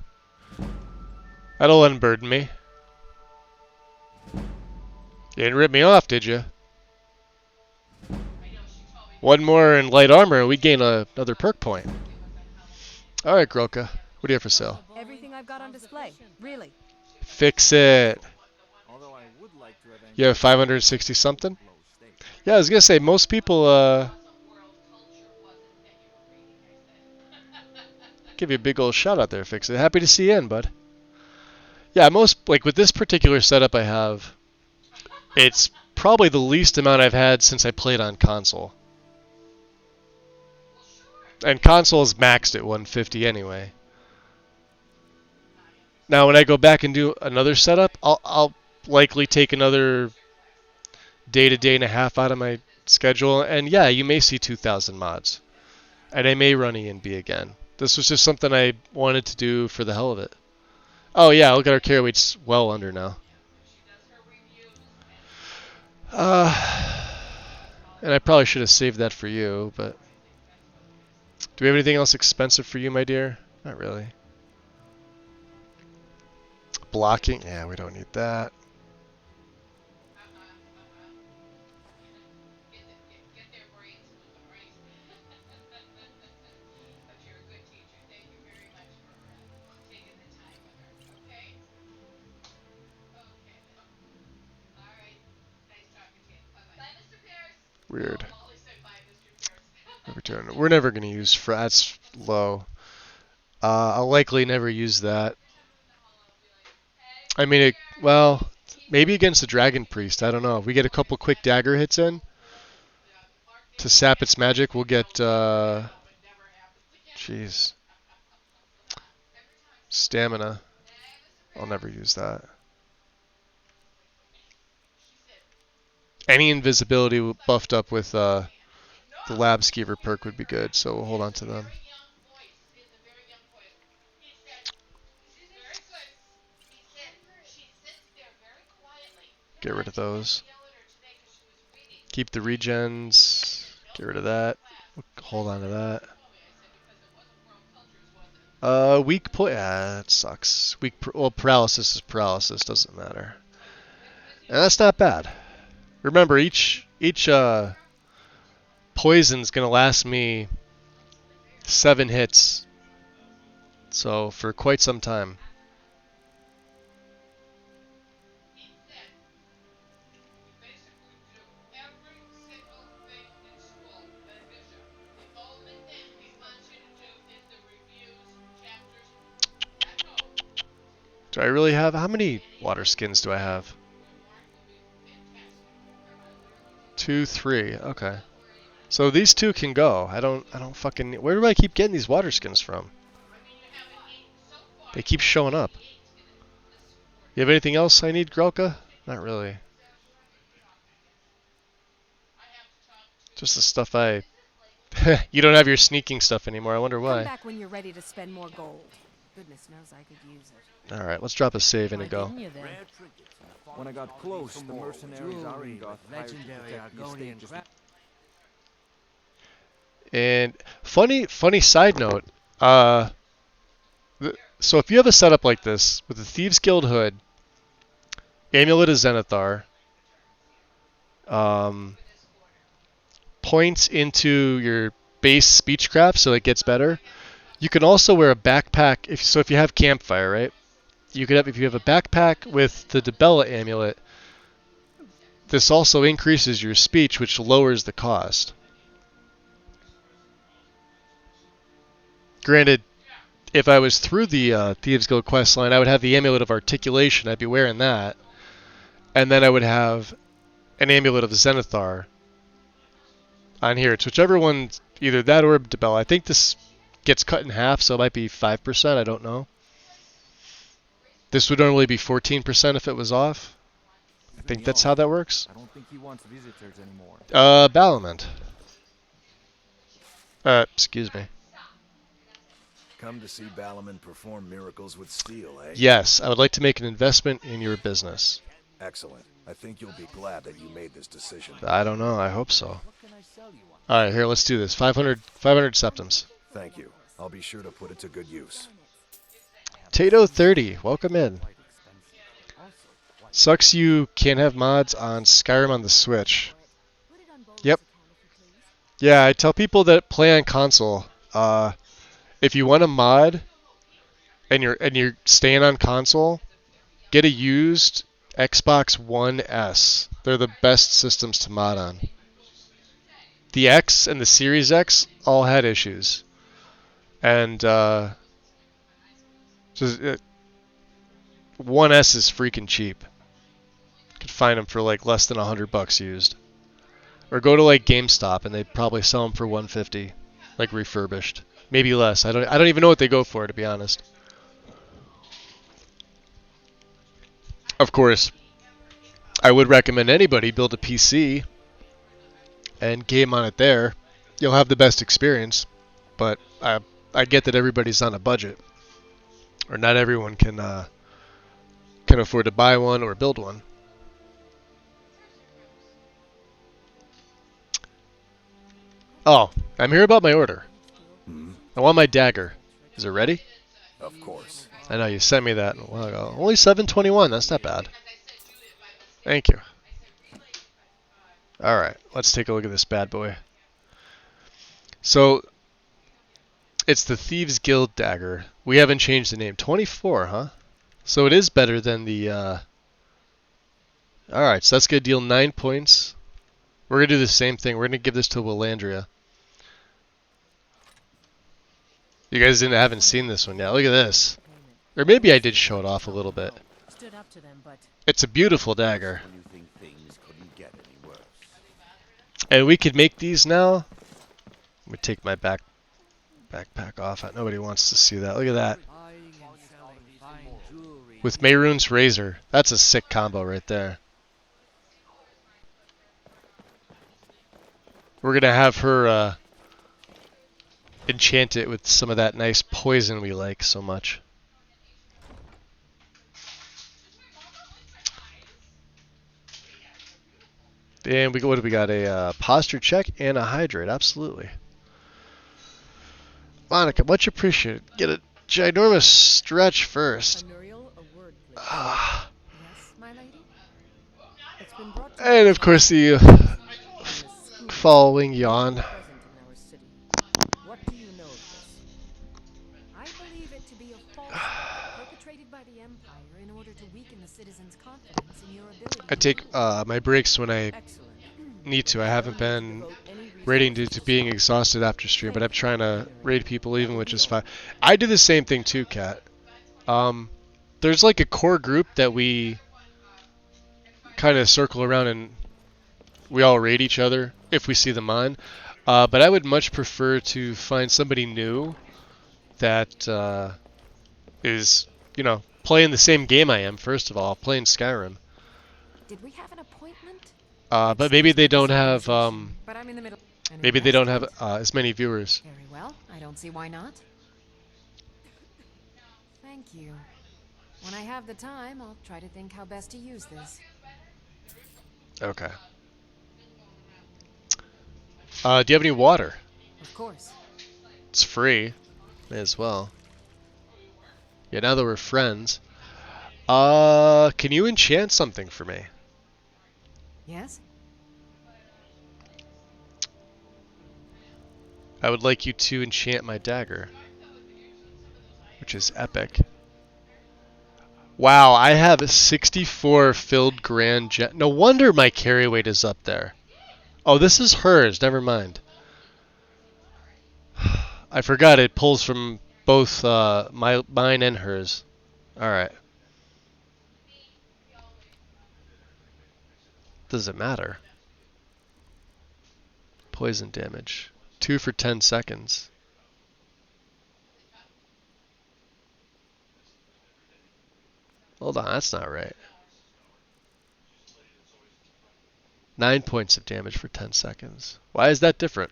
Speaker 1: That'll unburden me. You didn't rip me off, did you? One more in light armor and we gain another perk point. Alright, Grelka. What do you have for sale?
Speaker 6: Everything I've got on display, really.
Speaker 1: Fix it. You have 560 something? Yeah, I was gonna say, most people, give you a big old shout out there, Fix it. Happy to see you in, bud. Yeah, like with this particular setup I have, it's probably the least amount I've had since I played on console. And console is maxed at 150 anyway. Now, when I go back and do another setup, I'll likely take another day to day and a half out of my schedule. And yeah, you may see 2,000 mods. And I may run ENB again. This was just something I wanted to do for the hell of it. Oh yeah, look at our carry weight's well under now. And I probably should have saved that for you, but... Do we have anything else expensive for you, my dear? Not really. Blocking? Yeah, we don't need that. Weird. We're never going to use frats low. I'll likely never use that. I mean, well, maybe against the Dragon Priest. I don't know. If we get a couple quick dagger hits in to sap its magic, we'll get, jeez. Stamina. I'll never use that. Any invisibility buffed up with the Lab Skeever perk would be good, so we'll hold on to them. Get rid of those. Keep the regens. Get rid of that. Hold on to that. Weak point. Ah, that sucks. Well, paralysis is paralysis. Doesn't matter. And that's not bad. Remember, each poison's gonna last me 7 hits. So for quite some time. Do I really have? How many water skins do I have? 2, 3. Okay. So these 2 can go. I don't fucking. Where do I keep getting these water skins from? They keep showing up. You have anything else I need, Grelka? Not really. Just the stuff I... You don't have your sneaking stuff anymore. I wonder
Speaker 6: Come
Speaker 1: why.
Speaker 6: back when you're ready to spend more gold. Goodness knows I could use it.
Speaker 1: Alright, let's drop a save in and go.
Speaker 12: When I got close, the mercenaries Aringoth hired to
Speaker 13: Legendary
Speaker 12: protect the
Speaker 13: Argonian
Speaker 12: estate just
Speaker 13: crap.
Speaker 1: And funny side note, so if you have a setup like this with the Thieves Guild hood, Amulet of Zenithar, points into your base speechcraft so it gets better. You can also wear a backpack if you have campfire, right? You could have if you have a backpack with the Debella amulet. This also increases your speech, which lowers the cost. Granted, if I was through the Thieves Guild quest line, I would have the Amulet of Articulation. I'd be wearing that. And then I would have an Amulet of Zenithar on here. It's whichever one, either that or Debella. I think this gets cut in half, so it might be 5%. I don't know. This would normally be 14% if it was off. I think that's how that works.
Speaker 12: I don't think he wants visitors anymore.
Speaker 1: Balamant. Excuse me.
Speaker 11: Come to see Balaman perform miracles with steel, eh?
Speaker 1: Yes, I would like to make an investment in your business.
Speaker 11: Excellent. I think you'll be glad that you made this decision.
Speaker 1: I don't know. I hope so. Alright, here, let's do this. 500 septums.
Speaker 11: Thank you. I'll be sure to put it to good use.
Speaker 1: Tato30, welcome in. Sucks you can't have mods on Skyrim on the Switch. Yep. Yeah, I tell people that play on console, if you want a mod and you're staying on console, get a used Xbox One S. They're the best systems to mod on. The X and the Series X all had issues. And One S is freaking cheap. You could find them for like less than $100 used. Or go to like GameStop and they probably sell them for $150, like refurbished. Maybe less. I don't even know what they go for, to be honest. Of course, I would recommend anybody build a PC and game on it there. You'll have the best experience, but I get that everybody's on a budget, or not everyone can afford to buy one or build one. Oh, I'm here about my order. I want my dagger. Is it ready?
Speaker 11: Of course.
Speaker 1: I know you sent me that a while ago. Only 721. That's not bad. Thank you. All right, let's take a look at this bad boy. So it's the Thieves Guild dagger. We haven't changed the name. 24, huh? So it is better than the. All right, so that's gonna deal 9 points. We're gonna do the same thing. We're gonna give this to Willandria. You guys haven't seen this one yet. Look at this. Or maybe I did show it off a little bit. It's a beautiful dagger. And we could make these now. Let me take my backpack off. Nobody wants to see that. Look at that. With Mehrunes Razor. That's a sick combo right there. We're going to have her enchant it with some of that nice poison we like so much. And what do we got? A posture check and a hydrate. Absolutely. Monica, much appreciated. Get a ginormous stretch first. Ah. And of course the following yawn.
Speaker 3: What do you know of this? I believe it to be a falsehood perpetrated by the Empire in order to weaken the citizens' confidence in your ability.
Speaker 1: I take my breaks when I need to. I haven't been raiding due to being exhausted after stream, but I'm trying to raid people even, which is fine. I do the same thing too, Kat. There's like a core group that we kind of circle around and we all raid each other if we see them on. But I would much prefer to find somebody new that is, you know, playing the same game I am, first of all, playing Skyrim.
Speaker 6: Did we have an appointment?
Speaker 1: But maybe they don't have,
Speaker 6: But I'm in the middle.
Speaker 1: maybe they don't have as many viewers.
Speaker 6: Very well. I don't see why not. Thank you. When I have the time, I'll try to think how best to use this.
Speaker 1: Okay. Do you have any water?
Speaker 6: Of course.
Speaker 1: It's free. May as well. Yeah, now that we're friends. Can you enchant something for me?
Speaker 6: Yes?
Speaker 1: I would like you to enchant my dagger. Which is epic. Wow, I have a 64 filled grand gem. No wonder my carry weight is up there. Oh, this is hers. Never mind. I forgot it pulls from both mine and hers. Alright. Does it matter? Poison damage. 2 for 10 seconds. Hold on, that's not right. 9 points of damage for 10 seconds. Why is that different?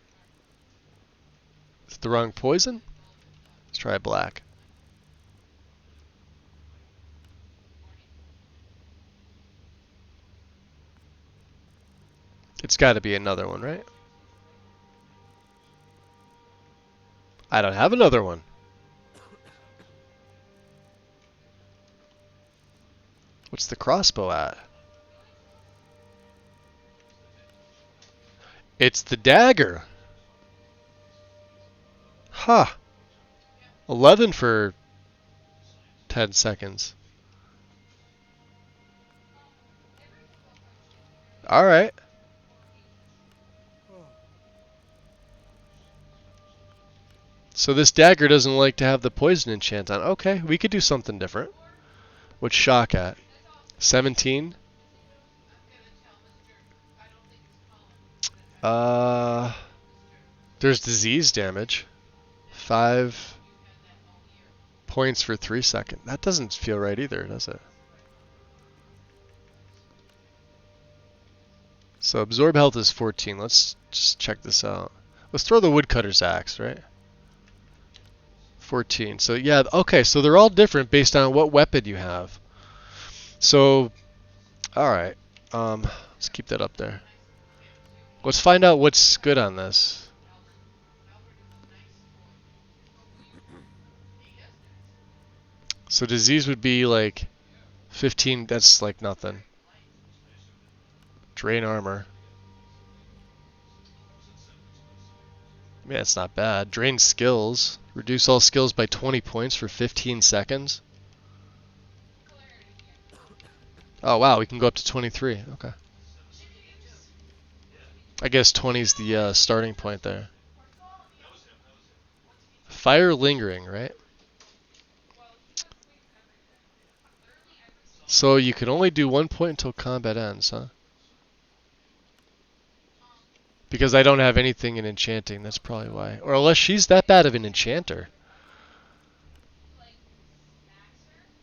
Speaker 1: Is it the wrong poison? Let's try black. It's got to be another one, right? I don't have another one. What's the crossbow at? It's the dagger. Huh. 11 for 10 seconds. Alright. So this dagger doesn't like to have the poison enchant on. Okay, we could do something different. What's shock at? 17? There's disease damage. 5 points for 3 seconds. That doesn't feel right either, does it? So absorb health is 14. Let's just check this out. Let's throw the woodcutter's axe, right? 14. So yeah, okay, so they're all different based on what weapon you have. So, alright. Let's keep that up there. Let's find out what's good on this. So disease would be like 15, that's like nothing. Drain armor. Yeah, it's not bad. Drain skills. Reduce all skills by 20 points for 15 seconds. Oh wow, we can go up to 23. Okay. I guess 20 is the starting point there. Fire lingering, right? So you can only do 1 point until combat ends, huh? Because I don't have anything in enchanting, that's probably why. Or unless she's that bad of an enchanter.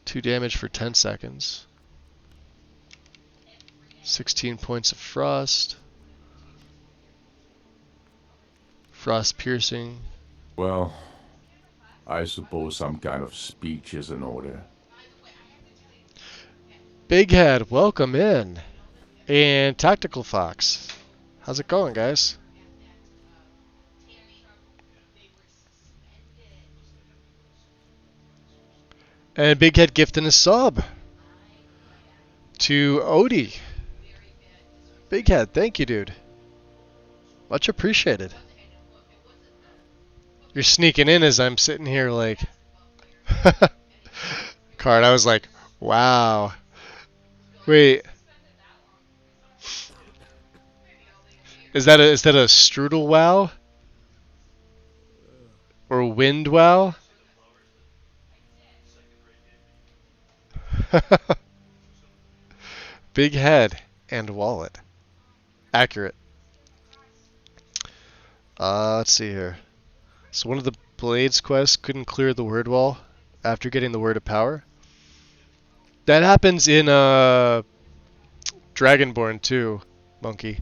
Speaker 1: 2 damage for 10 seconds. 16 points of frost. Frost piercing.
Speaker 8: Well, I suppose some kind of speech is in order.
Speaker 1: Big Head, welcome in. And Tactical Fox. How's it going, guys? And Big Head gifting a sub to Odie. Big Head, thank you, dude. Much appreciated. You're sneaking in as I'm sitting here like... Card, I was like, wow. Wait. Is that a strudel wow? Or wind wow? Big head and wallet. Accurate. Let's see here. So one of the Blades quests couldn't clear the word wall after getting the word of power. That happens in Dragonborn too, Monkey.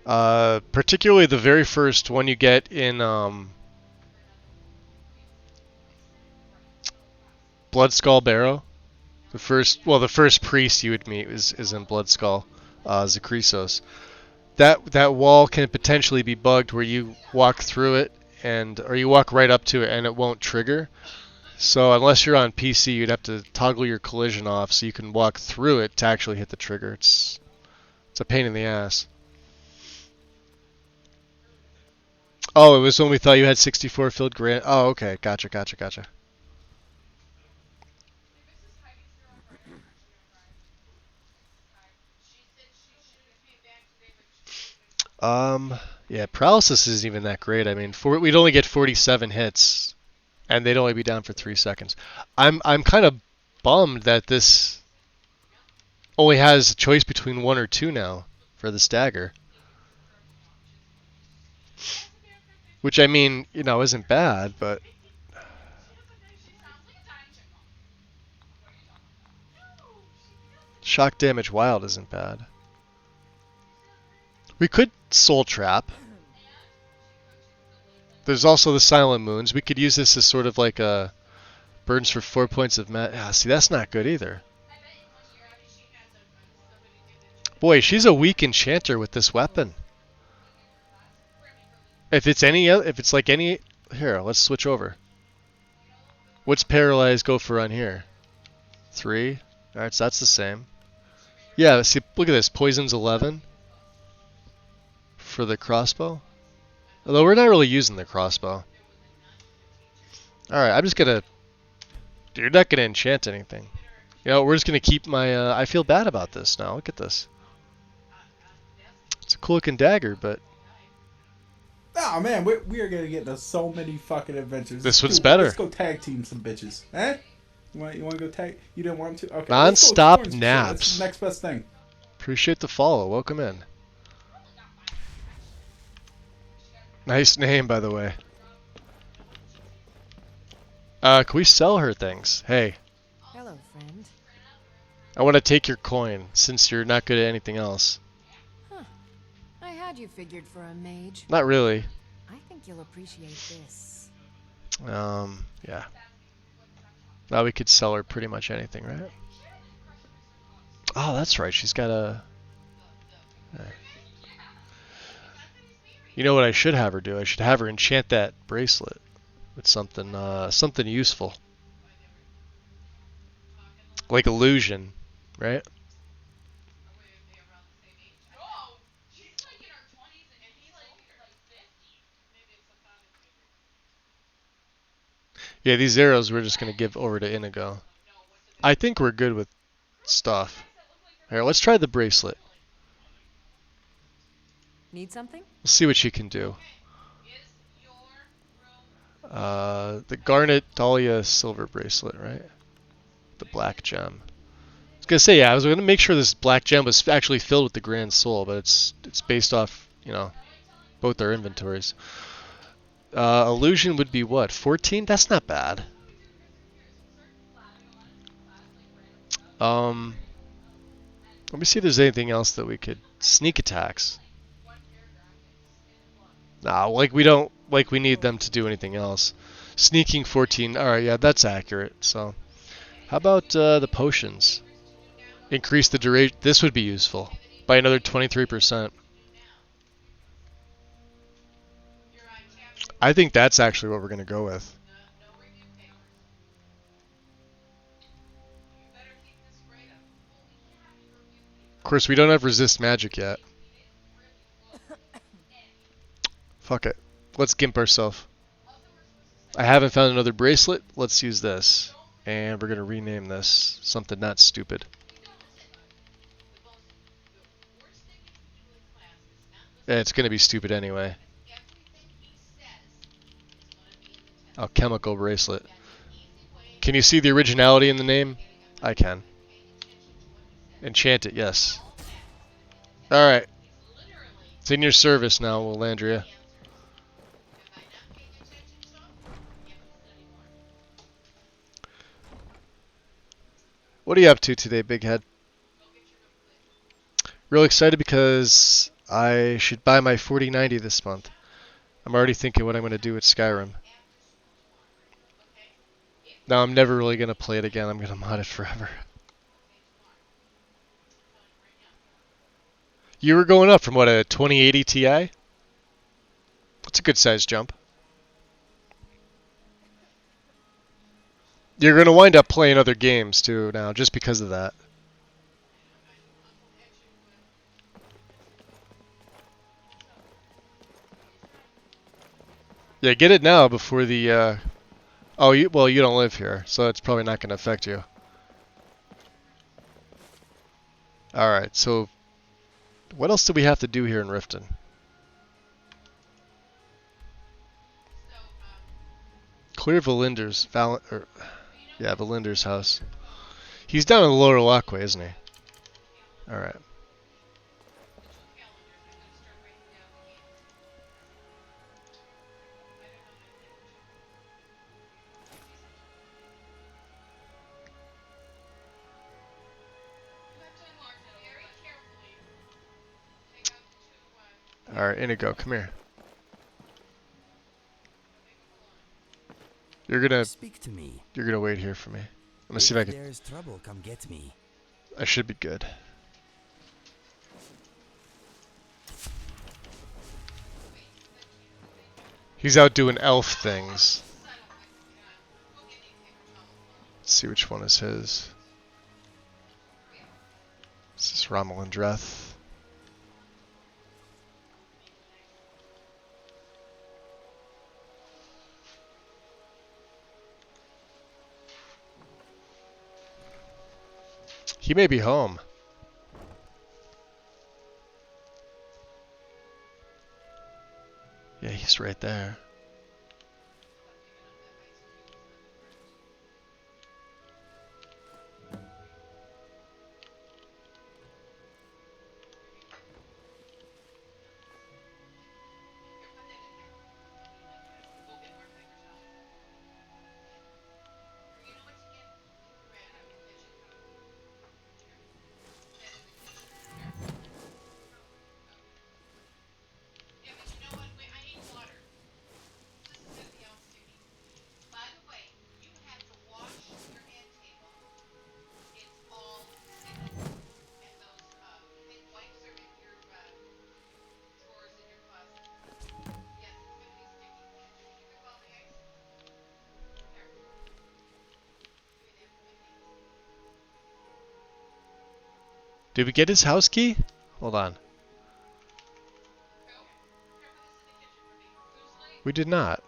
Speaker 1: Particularly the very first one you get in Bloodskull Barrow. The first priest you would meet is in Bloodskull, Zakrisos. That wall can potentially be bugged where you walk through it or you walk right up to it and it won't trigger. So unless you're on PC, you'd have to toggle your collision off so you can walk through it to actually hit the trigger. It's a pain in the ass. Oh, it was when we thought you had 64 filled grand. Oh, okay. Gotcha. Yeah, paralysis isn't even that great. I mean, we'd only get 47 hits, and they'd only be down for 3 seconds. I'm kind of bummed that this only has a choice between 1 or 2 now for the stagger. Which, I mean, isn't bad, but... Shock damage wild isn't bad. We could soul trap. There's also the silent moons. We could use this as sort of like a burns for 4 points of see, that's not good either. Boy, she's a weak enchanter with this weapon. If it's like any... Here, let's switch over. What's paralyzed go for on here? 3. Alright, so that's the same. Yeah, see, look at this. Poison's 11 for the crossbow. Although we're not really using the crossbow. Alright, I'm just gonna... You're not gonna enchant anything. We're just gonna keep my... I feel bad about this now. Look at this. It's a cool looking dagger, but...
Speaker 4: Oh man, we are gonna get into so many fucking adventures.
Speaker 1: This one's better.
Speaker 4: Let's go tag team some bitches. Eh? You want to go tag? You didn't want to? Okay.
Speaker 1: Non-stop naps.
Speaker 4: That's the next best thing.
Speaker 1: Appreciate the follow. Welcome in. Nice name, by the way. Can we sell her things? Hey.
Speaker 3: Hello, friend.
Speaker 1: I want to take your coin, since you're not good at anything else.
Speaker 3: Huh. I had you figured for a mage.
Speaker 1: Not really.
Speaker 3: I think you'll appreciate this.
Speaker 1: Yeah. Now we could sell her pretty much anything, right? Oh, that's right. She's got a... You know what I should have her do? I should have her enchant that bracelet with something something useful. Like illusion, right? Yeah, these arrows we're just going to give over to Inigo. I think we're good with stuff. Here, let's try the bracelet.
Speaker 3: Need something?
Speaker 1: We'll see what she can do. The Garnet Dahlia silver bracelet, right? The black gem. I was going to say, yeah, I was going to make sure this black gem was actually filled with the Grand Soul, but it's based off, both our inventories. Illusion would be what? 14? That's not bad. Let me see if there's anything else that we could... Sneak attacks. Nah, we need them to do anything else. Sneaking 14. Alright, yeah, that's accurate. So, how about the potions? Increase the duration. This would be useful. By another 23%. I think that's actually what we're going to go with. Of course, we don't have resist magic yet. Fuck it. Let's gimp ourselves. I haven't found another bracelet. Let's use this. And we're going to rename this something not stupid. It's going to be stupid anyway. Alchemical bracelet. Can you see the originality in the name? I can. Enchant it, yes. Alright. It's in your service now, Willandria. What are you up to today, big head? Real excited because I should buy my 4090 this month. I'm already thinking what I'm going to do with Skyrim. Now I'm never really going to play it again. I'm going to mod it forever. You were going up from what, a 2080 Ti? That's a good size jump. You're going to wind up playing other games too now just because of that. Yeah, get it now before the oh, well, you don't live here, so it's probably not going to affect you. Alright, so what else do we have to do here in Riften? Clear Valinder's Valinder's house. He's down in the Lower Lockway, isn't he? Alright. Alright, Inigo, come here.
Speaker 5: Speak to me.
Speaker 1: You're gonna wait here for me. I'm gonna see if I can.
Speaker 5: There's trouble, come get me.
Speaker 1: I should be good. He's out doing elf things. Let's see which one is his. This is Ramalindreth. He may be home. Yeah, he's right there. Did we get his house key? Hold on. We did not.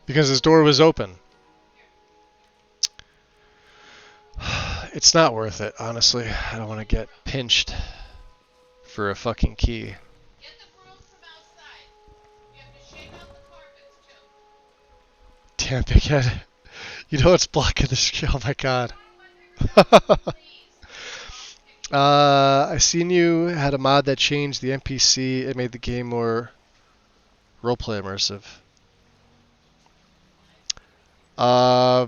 Speaker 1: Because his door was open. It's not worth it, honestly. I don't want to get pinched for a fucking key. Damn, big head. You know what's blocking the screen? Oh my god. I seen you had a mod that changed the NPC. It made the game more roleplay immersive. I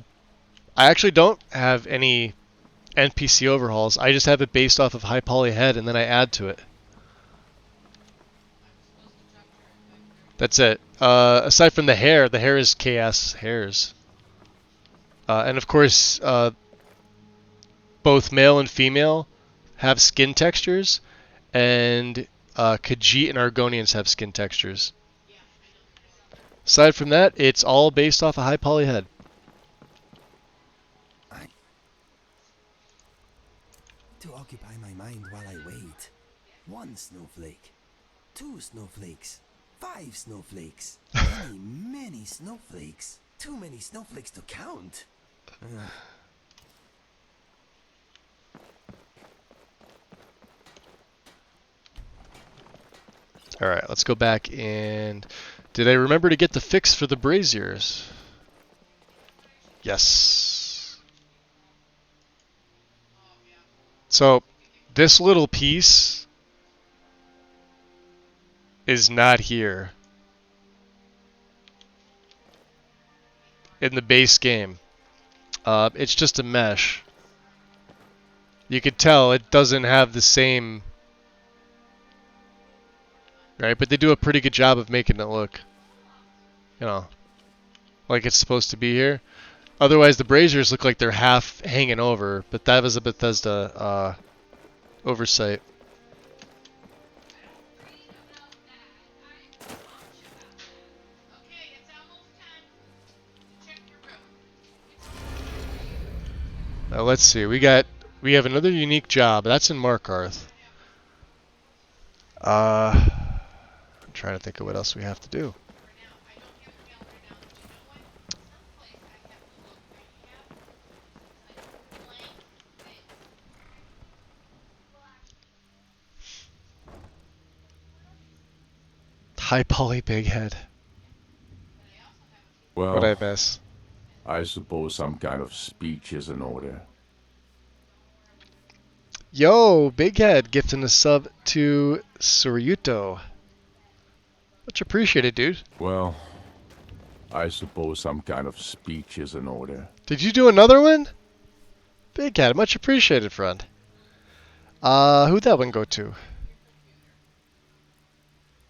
Speaker 1: actually don't have any NPC overhauls. I just have it based off of high poly head, and then I add to it. That's it. Aside from the hair is chaos hairs. And of course, both male and female have skin textures, and Khajiit and Argonians have skin textures. Aside from that, it's all based off a high poly head.
Speaker 5: To occupy my mind while I wait. 1 snowflake. 2 snowflakes. 5 snowflakes. Many, many snowflakes. Too many snowflakes to count.
Speaker 1: Alright, let's go back and... Did I remember to get the fix for the braziers? Yes. So, this little piece is not here in the base game. It's just a mesh. You could tell it doesn't have the same... Right, but they do a pretty good job of making it look, you know, like it's supposed to be here. Otherwise, the braziers look like they're half hanging over, but that was a Bethesda oversight. Now let's see. We have another unique job. That's in Markarth. I'm trying to think of what else we have to do. High poly big head.
Speaker 8: Well,
Speaker 1: What'd I miss?
Speaker 8: I suppose some kind of speech is in order.
Speaker 1: Yo, big head gifting a sub to Suryuto. Much appreciated, dude.
Speaker 8: Well, I suppose some kind of speech is in order.
Speaker 1: Did you do another one? Big head, much appreciated, friend. Who'd that one go to?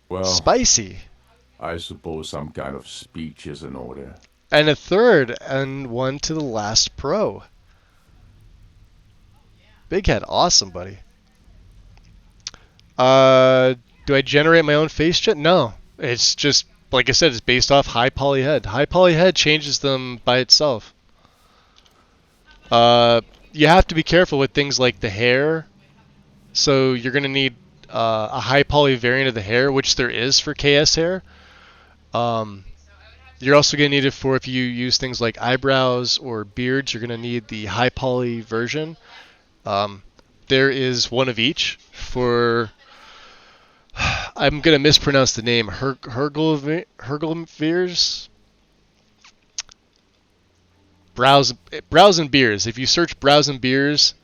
Speaker 8: Well,
Speaker 1: Spicy.
Speaker 8: I suppose some kind of speech is in order.
Speaker 1: And a third, and one to the last pro. Big head, awesome, buddy. Do I generate my own face jet? No. It's just, like I said, it's based off high poly head. High poly head changes them by itself. You have to be careful with things like the hair. So you're going to need a high poly variant of the hair, which there is for KS hair. You're also going to need it for if you use things like eyebrows or beards, you're going to need the high poly version. There is one of each for... I'm going to mispronounce the name. Hergelveers? Brows and Beers. If you search Brows and Beers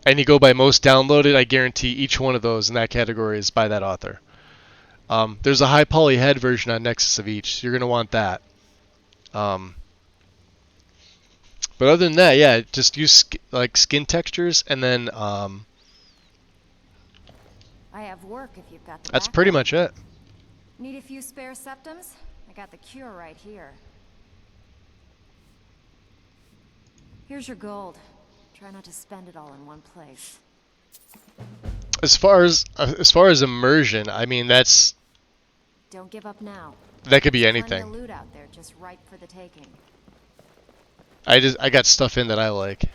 Speaker 1: and you go by most downloaded, I guarantee each one of those in that category is by that author. There's a high poly head version on Nexus of each. So you're going to want that. But other than that, yeah, just use like skin textures and then...
Speaker 3: I have work if you've got the
Speaker 1: That's pretty much it.
Speaker 3: Need a few spare septums? I got the cure right here. Here's your gold. Try not to spend it all in one place.
Speaker 1: As far as immersion, I mean that's...
Speaker 3: Don't give up now.
Speaker 1: That could be
Speaker 3: There's
Speaker 1: anything.
Speaker 3: plenty of loot out there just ripe for the taking.
Speaker 1: I got stuff in that I like.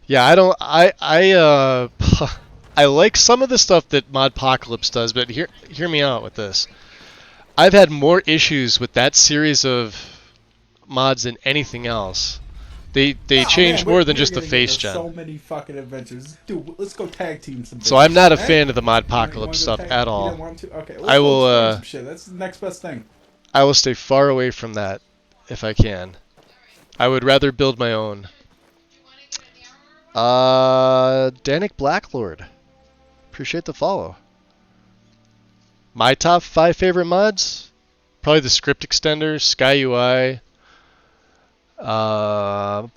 Speaker 1: Yeah, I like some of the stuff that Modpocalypse does, but hear me out with this. I've had more issues with that series of mods than anything else. They changed more than just the face gen.
Speaker 4: So many fucking adventures, dude. Let's go tag team some.
Speaker 1: So I'm not a fan of the Modpocalypse stuff at all.
Speaker 4: You don't want to? Okay,
Speaker 1: I will.
Speaker 4: Some shit. That's the next best thing.
Speaker 1: I will stay far away from that if I can. I would rather build my own. Danik Blacklord. Appreciate the follow. My top 5 favorite mods? Probably the script extender, Sky UI. I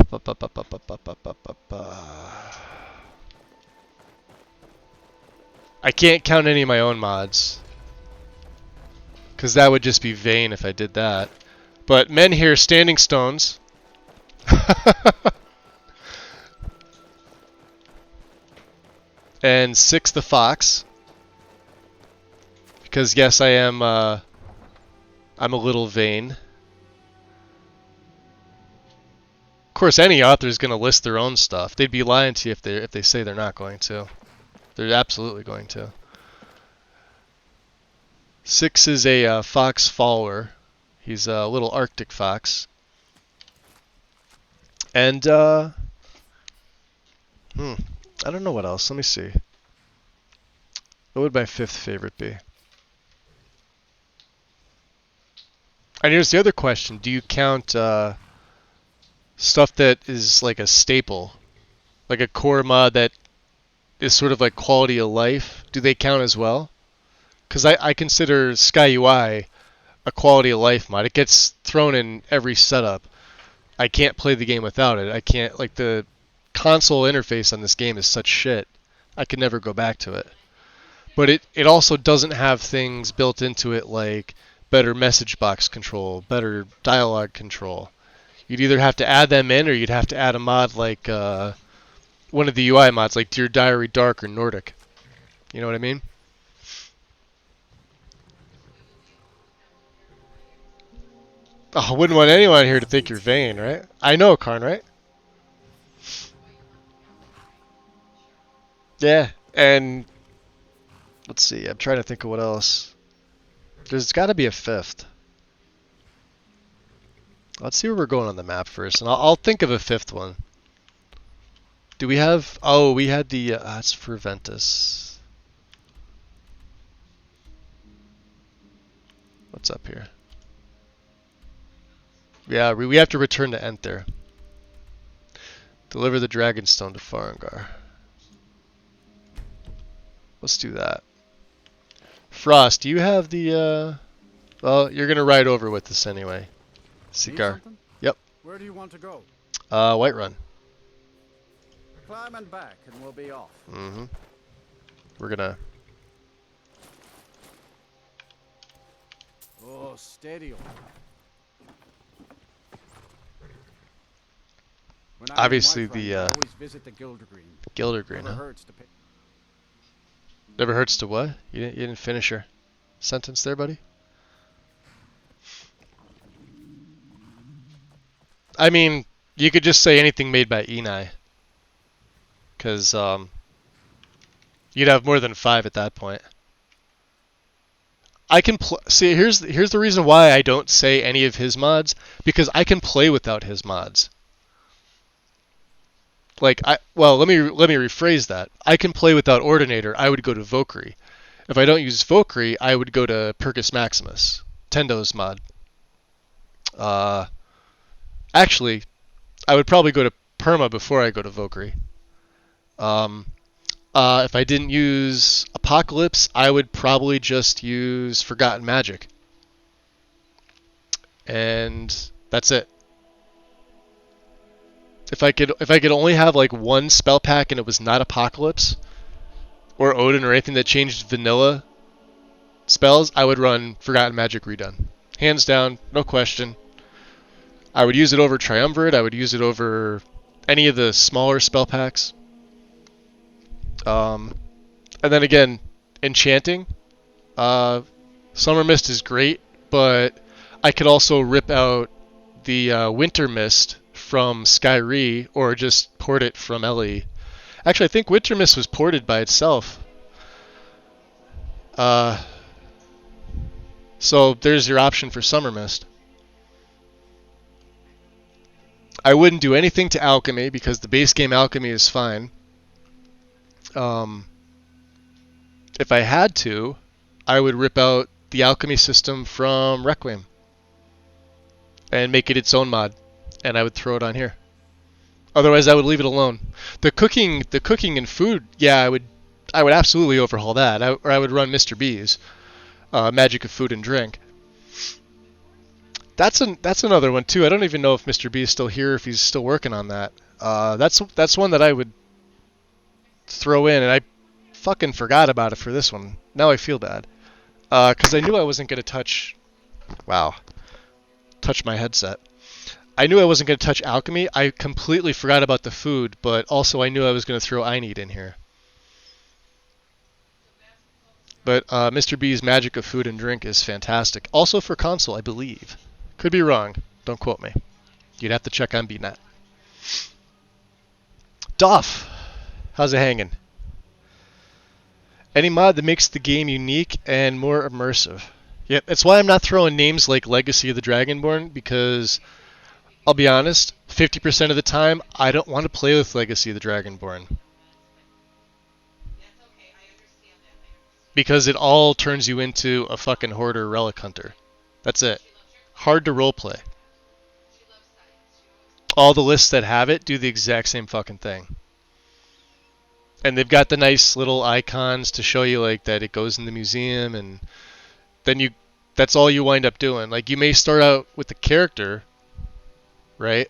Speaker 1: can't count any of my own mods. Because that would just be vain if I did that. But Men Here, Standing Stones. And 6 the fox. Because yes, I am I'm a little vain. Of course, any author is going to list their own stuff. They'd be lying to you if they say they're not going to. They're absolutely going to. 6 is a fox follower. He's a little Arctic fox. And I don't know what else. Let me see. What would my 5th favorite be? And here's the other question. Do you count stuff that is like a staple? Like a core mod that is sort of like quality of life? Do they count as well? Because I consider Sky UI a quality of life mod. It gets thrown in every setup. I can't play the game without it. I can't, like, the console interface on this game is such shit. I could never go back to it. But it also doesn't have things built into it like better message box control, better dialogue control. You'd either have to add them in or you'd have to add a mod like one of the UI mods like Dear Diary Dark or Nordic. You know what I mean? Oh, I wouldn't want anyone here to think you're vain, right? I know, Karn, right? Yeah, and let's see. I'm trying to think of what else. There's got to be a 5th. Let's see where we're going on the map first, and I'll think of a 5th one. Do we have... Oh, we had the... that's for Ventus. What's up here? Yeah, we have to return to Enter. Deliver the Dragonstone to Farengar. Let's do that. Frost, do you have the... Well, you're going to ride over with us anyway. Cigar. Yep.
Speaker 18: Where do you want to go?
Speaker 1: Whiterun.
Speaker 18: Climb and back, and we'll be off.
Speaker 1: Mm-hmm. We're gonna...
Speaker 18: Oh, steady on.
Speaker 1: Obviously the
Speaker 18: always visit the Gildergreen.
Speaker 1: Gildergreen,
Speaker 18: Never
Speaker 1: huh?
Speaker 18: hurts to pay.
Speaker 1: Never hurts to what? You didn't finish your sentence there, buddy? I mean, you could just say anything made by Enai. Because you'd have more than 5 at that point. I can see. Here's the reason why I don't say any of his mods, because I can play without his mods. Like let me rephrase that. I can play without Ordinator. I would go to Valkyrie. If I don't use Valkyrie, I would go to Percus Maximus, Tendo's mod. Actually, I would probably go to Perma before I go to Valkyrie. If I didn't use Apocalypse, I would probably just use Forgotten Magic. And that's it. If I could only have like one spell pack and it was not Apocalypse or Odin or anything that changed vanilla spells, I would run Forgotten Magic Redone. Hands down, no question. I would use it over Triumvirate, I would use it over any of the smaller spell packs. And then again, Enchanting. Summer Mist is great, but I could also rip out the Winter Mist from Skyrim or just port it from LE. Actually, I think Winter Mist was ported by itself. So there's your option for Summer Mist. I wouldn't do anything to Alchemy because the base game Alchemy is fine. If I had to, I would rip out the Alchemy system from Requiem and make it its own mod, and I would throw it on here. Otherwise, I would leave it alone. The cooking and food, yeah, I would absolutely overhaul that, or I would run Mr. B's, Magic of Food and Drink. That's another one too. I don't even know if Mr. B is still here, if he's still working on that. That's one that I would throw in, and I fucking forgot about it for this one. Now I feel bad. Because I knew I wasn't going to touch... Wow. Touch my headset. I knew I wasn't going to touch Alchemy. I completely forgot about the food, but also I knew I was going to throw I Need in here. But Mr. B's Magic of Food and Drink is fantastic. Also for console, I believe. Could be wrong. Don't quote me. You'd have to check on BNet. Doff, how's it hanging? Any mod that makes the game unique and more immersive. Yeah, that's why I'm not throwing names like Legacy of the Dragonborn, because I'll be honest, 50% of the time, I don't want to play with Legacy of the Dragonborn. Because it all turns you into a fucking hoarder relic hunter. That's it. Hard to roleplay. All the lists that have it do the exact same fucking thing. And they've got the nice little icons to show you like that it goes in the museum, and then that's all you wind up doing. Like, you may start out with the character, right?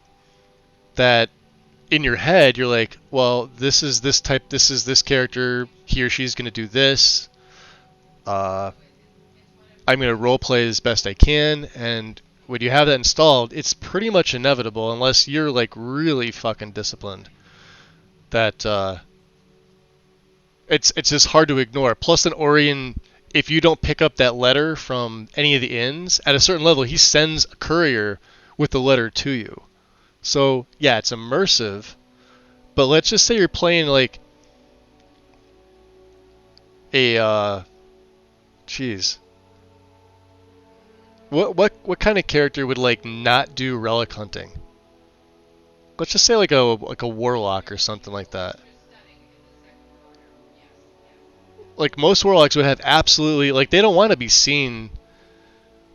Speaker 1: That in your head you're like, well, this is this type, this is this character, he or she's going to do this. I'm going to roleplay as best I can, and when you have that installed, it's pretty much inevitable, unless you're like really fucking disciplined, that it's just hard to ignore. Plus, an Orion, if you don't pick up that letter from any of the inns, at a certain level, he sends a courier with the letter to you. So, yeah, it's immersive, but let's just say you're playing like a, jeez. What kind of character would like not do relic hunting? Let's just say like a warlock or something like that. Like, most warlocks would have absolutely, like, they don't want to be seen.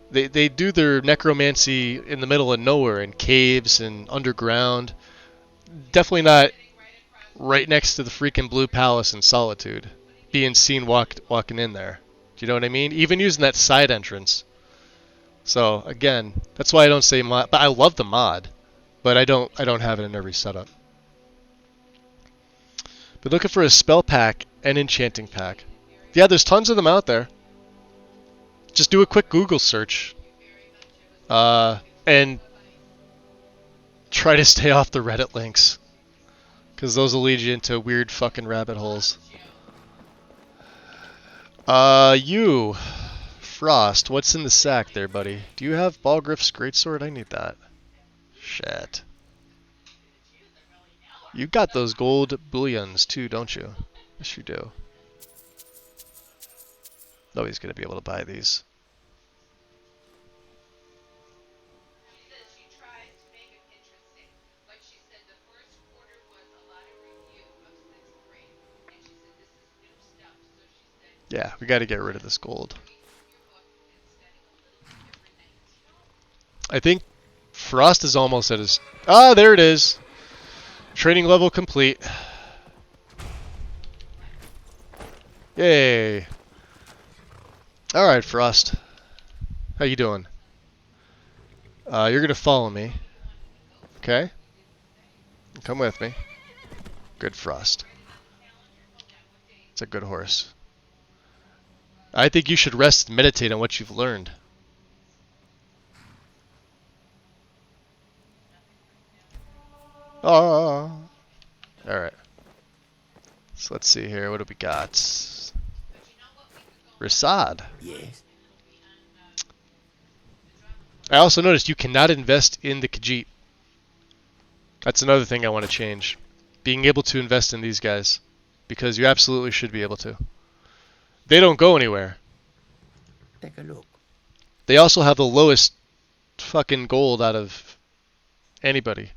Speaker 1: They do their necromancy in the middle of nowhere, in caves and underground. Definitely not right next to the freaking Blue Palace in Solitude, being seen walking in there. Do you know what I mean? Even using that side entrance. So again, that's why I don't say mod. But I love the mod, but I don't have it in every setup. But looking for a spell pack and enchanting pack. Yeah, there's tons of them out there. Just do a quick Google search. And try to stay off the Reddit links, because those will lead you into weird fucking rabbit holes. You, Frost, what's in the sack there, buddy? Do you have Balgriff's greatsword? I need that. Shit. You got those gold bullions too, don't you? Yes, you do. Nobody's gonna be able to buy these. Yeah, we got to get rid of this gold. I think Frost is almost at his... Ah, there it is! Training level complete. Yay! Alright, Frost. How you doing? You're gonna follow me. Okay? Come with me. Good Frost. It's a good horse. I think you should rest and meditate on what you've learned. Oh. Alright. So let's see here. What do we got? Rasad.
Speaker 19: Yes.
Speaker 1: I also noticed you cannot invest in the Khajiit. That's another thing I want to change. Being able to invest in these guys. Because you absolutely should be able to. They don't go anywhere.
Speaker 19: Take a look.
Speaker 1: They also have the lowest fucking gold out of anybody.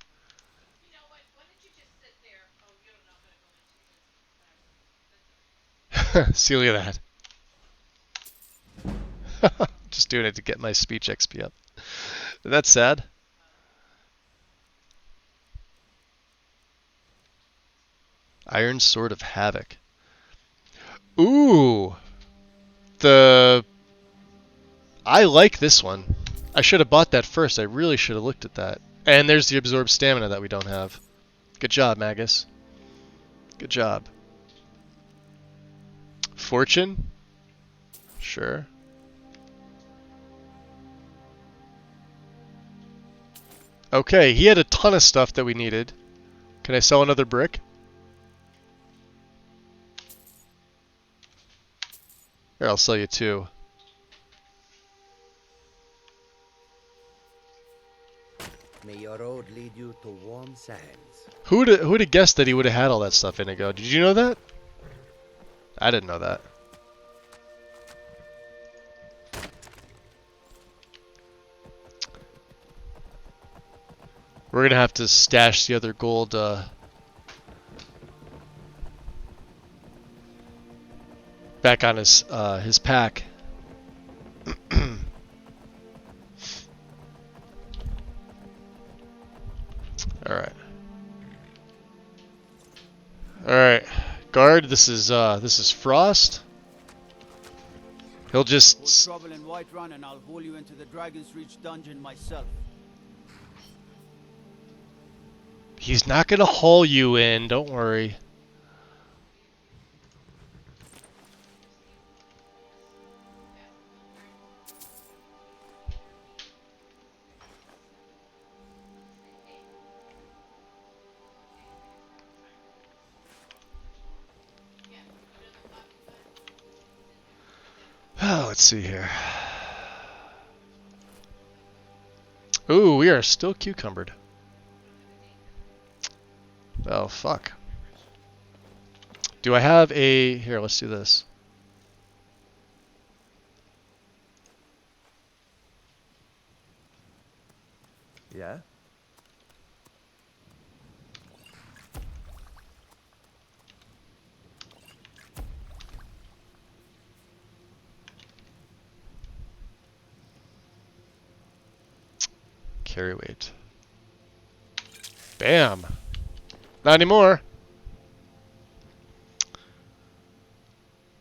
Speaker 1: See, look at that. Just doing it to get my speech XP up. That's sad. Iron Sword of Havoc. Ooh. I like this one. I should have bought that first. I really should have looked at that. And there's the absorbed stamina that we don't have. Good job, Magus. Good job. Fortune? Sure. Okay, he had a ton of stuff that we needed. Can I sell another brick? Here, I'll sell you 2.
Speaker 9: May your road lead you to warm sands.
Speaker 1: Who'd have guessed that he would have had all that stuff, Inigo? Did you know that? I didn't know that. We're gonna have to stash the other gold back on his pack. All right, guard. This is Frost. He'll just.
Speaker 22: Put trouble in Whiterun, and I'll haul you into the Dragon's Reach dungeon myself.
Speaker 1: He's not gonna haul you in. Don't worry. Oh, let's see here. Ooh, we are still cucumbered. Oh, fuck. Do I have a... Here, let's do this.
Speaker 12: Yeah?
Speaker 1: Carry weight. Bam! Not anymore!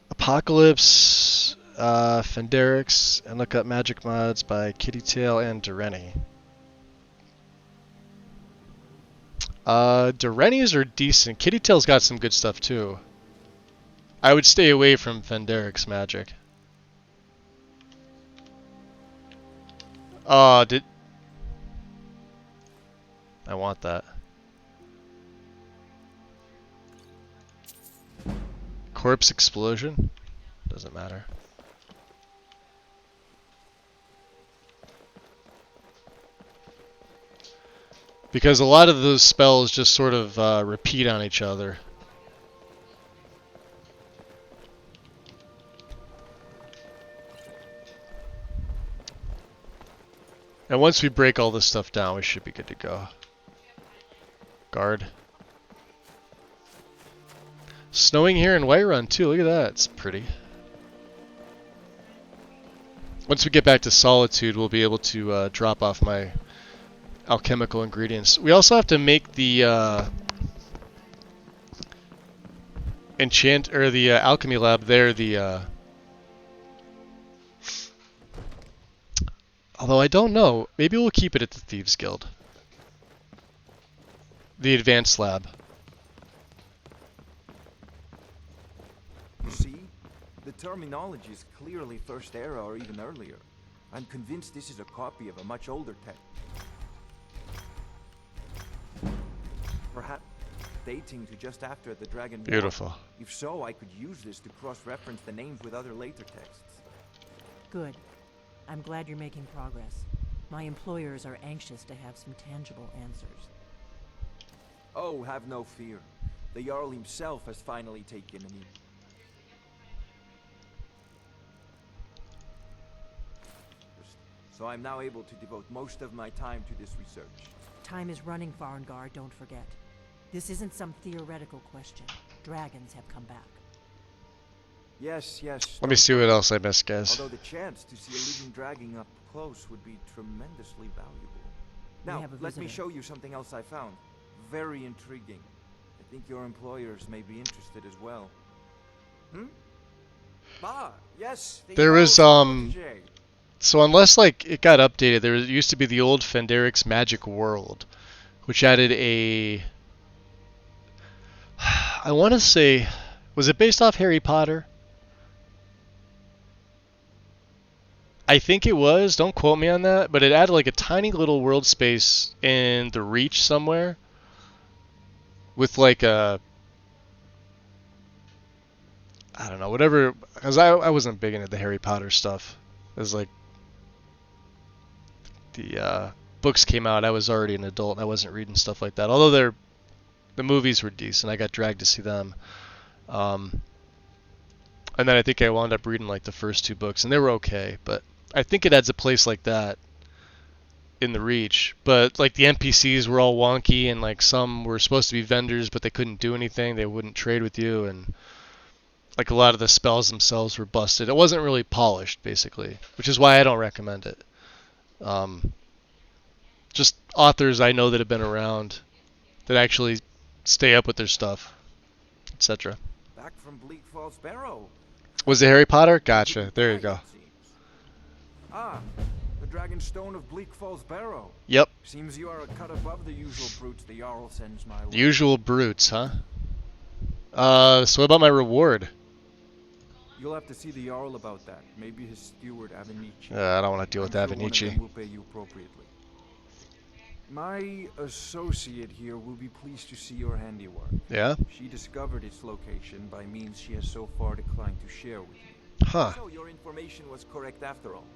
Speaker 1: Apocalypse, Fenderix, and look up magic mods by Kittytail and Dureni. Dureni's are decent. Kittytail's got some good stuff too. I would stay away from Fenderix magic. Did... I want that. Corpse explosion? Doesn't matter. Because a lot of those spells just sort of repeat on each other. And once we break all this stuff down, we should be good to go. Guard. Snowing here in Whiterun too, look at that, it's pretty. Once we get back to Solitude, we'll be able to drop off my alchemical ingredients. We also have to make the alchemy lab there, although I don't know, maybe we'll keep it at the Thieves Guild. The advanced lab.
Speaker 12: You see? The terminology is clearly First Era or even earlier. I'm convinced this is a copy of a much older text. Perhaps dating to just after the Dragon War.
Speaker 1: Beautiful.
Speaker 12: If so, I could use this to cross-reference the names with other later texts.
Speaker 23: Good. I'm glad you're making progress. My employers are anxious to have some tangible answers.
Speaker 12: Oh, have no fear. The Jarl himself has finally taken an so I'm now able to devote most of my time to this research.
Speaker 23: Time is running, Farengar, don't forget. This isn't some theoretical question. Dragons have come back.
Speaker 12: Yes.
Speaker 1: Let me see what else I missed, guys.
Speaker 12: Although the chance to see a living dragon up close would be tremendously valuable. Now, let me show you something else I found. Very intriguing. I think your employers may be interested as well. Yes.
Speaker 1: There was so unless like it got updated, there used to be the old Fenderix Magic World, which added a I want to say, was it based off Harry Potter? I think it was, don't quote me on that, but it added like a tiny little world space in the Reach somewhere with like a I don't know, whatever, because I wasn't big into the Harry Potter stuff. It was like the books came out, I was already an adult and I wasn't reading stuff like that. Although the movies were decent, I got dragged to see them. And then I think I wound up reading like the first 2 books, and they were okay. But I think it adds a place like that in the Reach. But like the NPCs were all wonky, and like some were supposed to be vendors, but they couldn't do anything. They wouldn't trade with you, and like a lot of the spells themselves were busted. It wasn't really polished, basically, which is why I don't recommend it. Just authors I know that have been around that actually stay up with their stuff, etc.
Speaker 12: Back from Bleak Falls Barrow.
Speaker 1: Was it Harry Potter? Gotcha. There you go.
Speaker 12: Ah, the Dragon Stone of Bleak Falls Barrow.
Speaker 1: Yep.
Speaker 12: Seems you are a cut above the usual brutes the Jarl sends my way.
Speaker 1: Usual brutes, huh? So what about my reward?
Speaker 12: You'll have to see the Jarl about that. Maybe his steward, Avenici.
Speaker 1: I don't want to deal with
Speaker 12: I'm sure
Speaker 1: Avenici.
Speaker 12: one of them will pay you appropriately. My associate here will be pleased to see your handiwork.
Speaker 1: Yeah?
Speaker 12: She discovered its location by means she has so far declined to share with me.
Speaker 1: Huh.
Speaker 12: So your information was correct after all.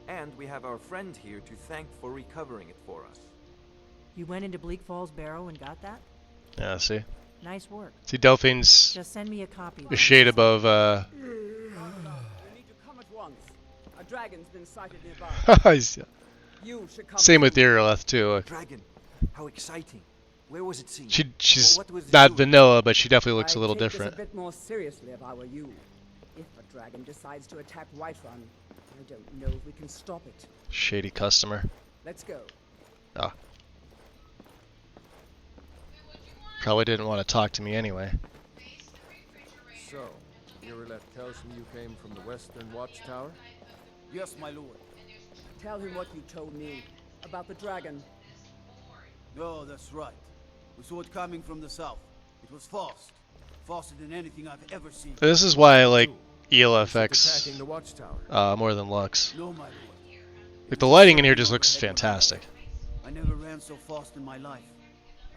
Speaker 12: And we have our friend here to thank for recovering it for us.
Speaker 23: You went into Bleak Falls Barrow and got that?
Speaker 1: Yeah, see?
Speaker 23: Nice work.
Speaker 1: See, Delphine's
Speaker 23: Just send me a copy.
Speaker 1: a shade above,
Speaker 2: You need to come at once. A dragon's been sighted nearby. You should come.
Speaker 1: Same with Irileth, too.
Speaker 12: Dragon, how exciting. Where was it seen?
Speaker 1: She's
Speaker 12: What was the
Speaker 1: not
Speaker 12: steward?
Speaker 1: vanilla, but she definitely looks a little
Speaker 2: I'd take
Speaker 1: different.
Speaker 2: This a bit more seriously if I were you. If a dragon decides to attack Whiterun, I don't know if we can stop it.
Speaker 1: Shady customer.
Speaker 2: Let's go.
Speaker 1: Oh. Probably didn't want to talk to me anyway.
Speaker 10: So, Irileth tells him you came from the Western Watchtower?
Speaker 2: Yes, my lord. Tell him what you told me about the dragon.
Speaker 17: No, that's right. We saw it coming from the south. It was fast. Faster than anything I've ever seen.
Speaker 1: This is why I like ELFX
Speaker 10: Attacking the Watchtower.
Speaker 1: more than Lux.
Speaker 17: No, my lord.
Speaker 1: Like the lighting in here just looks fantastic.
Speaker 17: I never ran so fast in my life.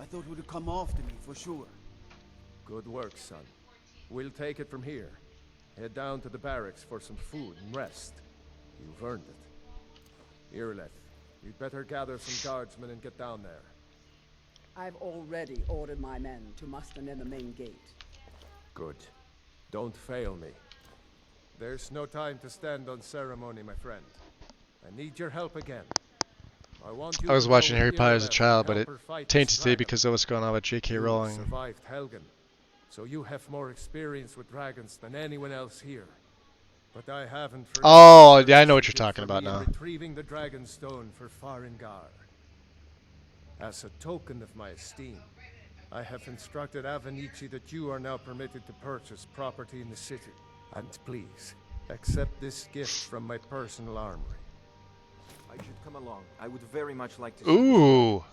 Speaker 17: I thought it would come after me for sure.
Speaker 10: Good work, son. We'll take it from here. Head down to the barracks for some food and rest. You've earned it. Irileth, you'd better gather some guardsmen and get down there.
Speaker 2: I've already ordered my men to muster near the main gate.
Speaker 10: Good. Don't fail me. There's no time to stand on ceremony, my friend. I need your help again.
Speaker 1: I was watching Harry Potter as a child, but it tainted me because of what's going on with J.K. Rowling.
Speaker 10: You survived Helgen, so you have more experience with dragons than anyone else here. But I haven't.
Speaker 1: Oh, yeah, I know what you're talking about now.
Speaker 10: Retrieving the dragon stone for Farengar. As a token of my esteem, I have instructed Avenici that you are now permitted to purchase property in the city. And please, accept this gift from my personal armory.
Speaker 12: I should come along. I would very much like to see.
Speaker 1: Ooh.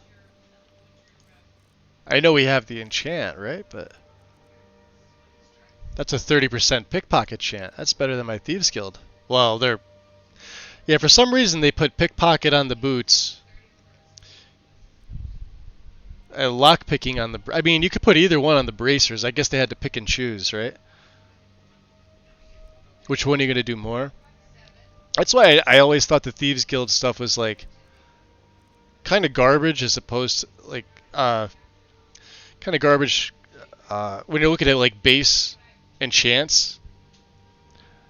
Speaker 1: I know we have the enchant, right? But that's a 30% pickpocket chant. That's better than my Thieves Guild. Well, they're... Yeah, for some reason they put pickpocket on the boots. Lockpicking on the... I mean, you could put either one on the bracers. I guess they had to pick and choose, right? Which one are you going to do more? That's why I always thought the Thieves Guild stuff was like kind of garbage as opposed to like kind of garbage when you're looking at like base enchants.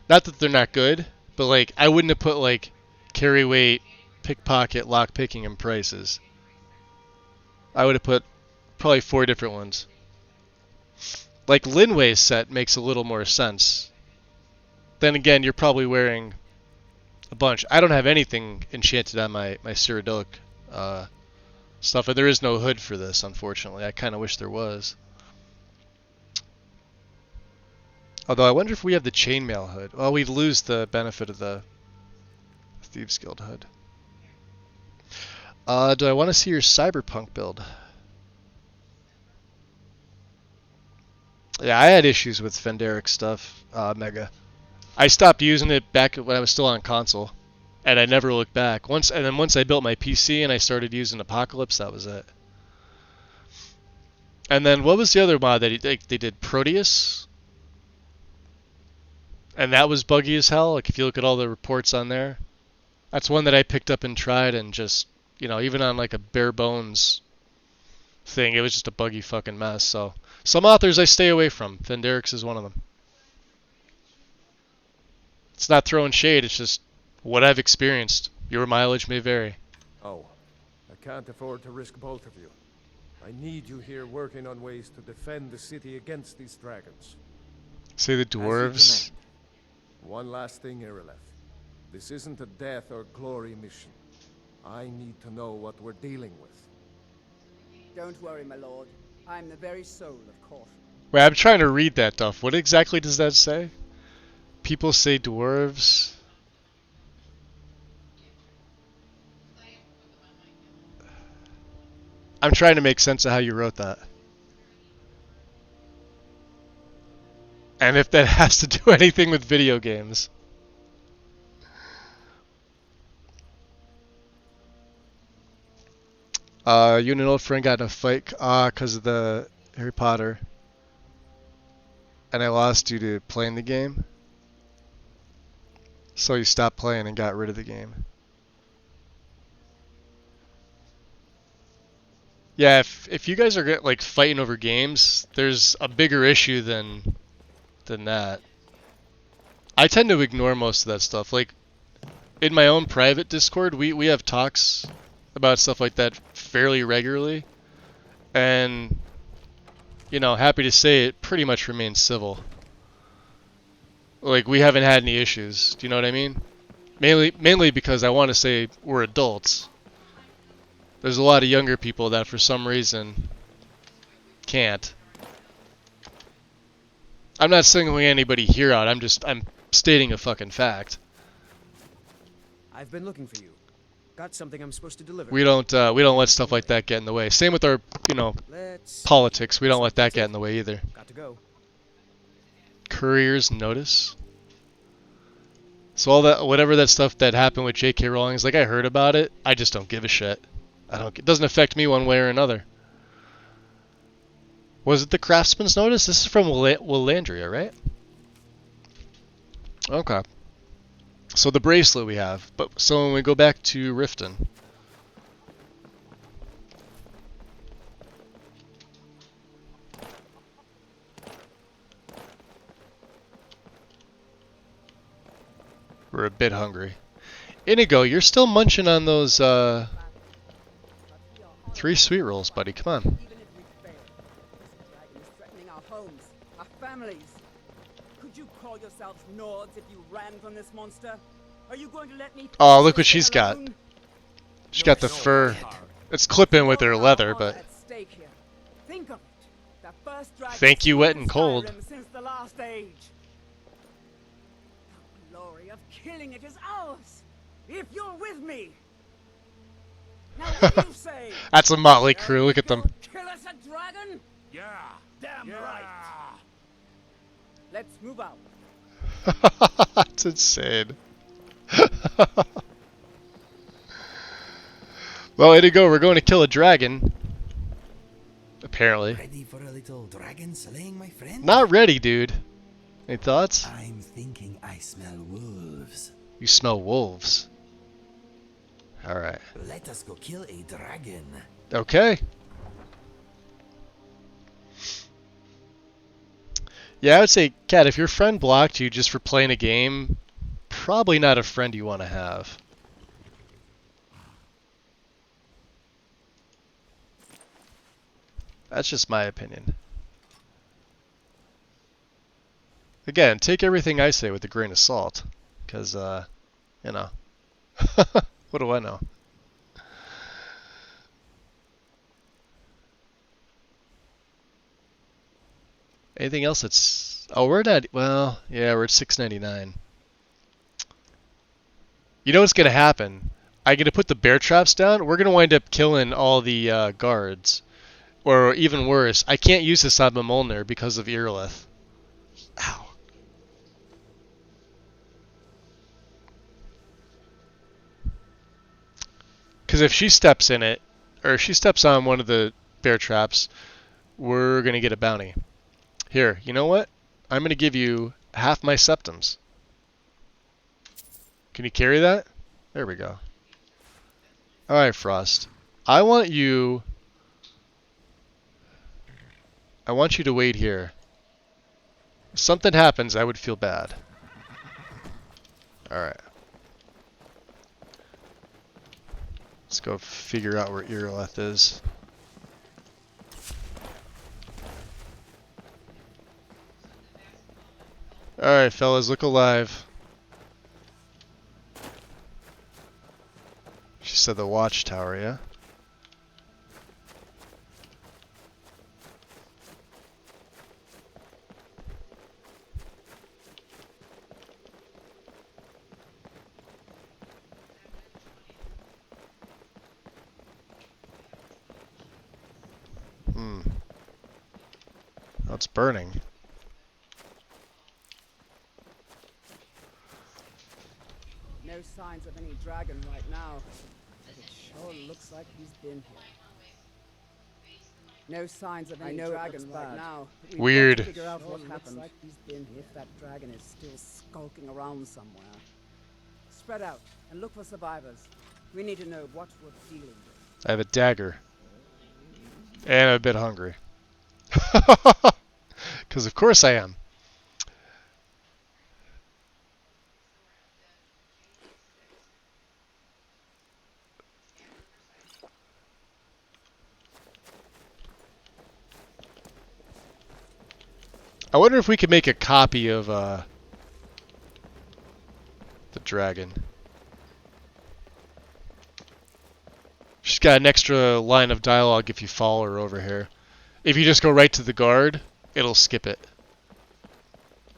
Speaker 1: Not that they're not good, but like I wouldn't have put like carry weight, pickpocket, lock picking in prices. I would have put probably 4 different ones. Like Linway's set makes a little more sense. Then again, you're probably wearing a bunch. I don't have anything enchanted on my Cyrodiilic stuff, and there is no hood for this, unfortunately. I kind of wish there was. Although I wonder if we have the chainmail hood. Well, we'd lose the benefit of the Thieves Guild hood. Do I want to see your cyberpunk build? Yeah, I had issues with Fenderic stuff, Mega. I stopped using it back when I was still on console, and I never looked back. Once I built my PC and I started using Apocalypse, that was it. And then what was the other mod that they did? Proteus? And that was buggy as hell. Like if you look at all the reports on there, that's one that I picked up and tried, and just, you know, even on like a bare bones thing, it was just a buggy fucking mess. So some authors I stay away from. Venderix is one of them. It's not throwing shade, it's just what I've experienced. Your mileage may vary.
Speaker 10: Oh, I can't afford to risk both of you. I need you here working on ways to defend the city against these dragons.
Speaker 1: Say the dwarves.
Speaker 10: One last thing, Irileth. This isn't a death or glory mission. I need to know what we're dealing with.
Speaker 2: Don't worry, my lord. I'm the very soul of caution.
Speaker 1: Wait, I'm trying to read that, Duff. What exactly does that say? People say dwarves. I'm trying to make sense of how you wrote that. And if that has to do anything with video games. You and an old friend got in a fight because of the Harry Potter. And I lost you to playing the game. So you stopped playing and got rid of the game. Yeah, if you guys are like fighting over games, there's a bigger issue than that. I tend to ignore most of that stuff. Like in my own private Discord, we have talks about stuff like that fairly regularly, and you know, happy to say it pretty much remains civil. Like we haven't had any issues. Do you know what I mean? Mainly because I want to say we're adults. There's a lot of younger people that for some reason can't. I'm not singling anybody here out. I'm stating a fucking fact.
Speaker 14: I've been looking for you. Got something I'm supposed to deliver.
Speaker 1: We don't let stuff like that get in the way. Same with our, you know, politics. We don't let that get in the way either.
Speaker 14: Got to go.
Speaker 1: Courier's notice. So all that, whatever that stuff that happened with J.K. Rowling is, like, I heard about it. I just don't give a shit. It doesn't affect me one way or another. Was it the Craftsman's notice? This is from Willandria, right? Okay. So the bracelet we have. But so when we go back to Riften. We're a bit hungry. Inigo, you're still munching on those 3 sweet rolls, buddy. Come on.
Speaker 2: Even if we fail, this dragon is threatening our homes, our families. Could you call yourselves Nords if you ran from this monster? Are you going to let me?
Speaker 1: Oh, look what she's got. She's got the fur. It's clipping with her leather, but.
Speaker 2: Think of it. The first dragon
Speaker 1: Thank you, wet and cold.
Speaker 2: Since the last age. The glory of killing it is ours. If you're with me. Now what do you say?
Speaker 1: That's a motley crew. Look at them.
Speaker 2: Kill us a dragon?
Speaker 12: Yeah.
Speaker 2: Damn right. Let's move out.
Speaker 1: That's insane. Well, way to go. We're going to kill a dragon. Apparently.
Speaker 5: Ready for a little dragon slaying, my friend?
Speaker 1: Not ready, dude. Any thoughts?
Speaker 5: I'm thinking I smell wolves.
Speaker 1: You smell wolves. Alright.
Speaker 5: Let us go kill a dragon.
Speaker 1: Okay. Yeah, I would say, Kat, if your friend blocked you just for playing a game, probably not a friend you want to have. That's just my opinion. Again, take everything I say with a grain of salt. Because, you know. What do I know? Anything else that's... Oh, we're not... Well, yeah, we're at 699. You know what's going to happen? I'm going to put the bear traps down. We're going to wind up killing all the guards. Or even worse, I can't use this on Mimolnir because of Irilith. Ow. Because if she steps in it, or if she steps on one of the bear traps, we're going to get a bounty. Here, you know what? I'm going to give you half my septums. Can you carry that? There we go. Alright, Frost. I want you to wait here. If something happens, I would feel bad. Alright. Let's go figure out where Irileth is. Alright, fellas, look alive. She said the watchtower, yeah? Oh, it's burning.
Speaker 2: No signs of any dragon right now. But it sure looks like he's been here. No signs of any dragon right now.
Speaker 1: Weird.
Speaker 2: Got to figure out what happened. Like he's been here. If that dragon is still skulking around somewhere. Spread out and look for survivors. We need to know what we're dealing with.
Speaker 1: I have a dagger. And I'm a bit hungry. Because of course I am. I wonder if we could make a copy of the dragon. She's got an extra line of dialogue if you follow her over here. If you just go right to the guard, it'll skip it.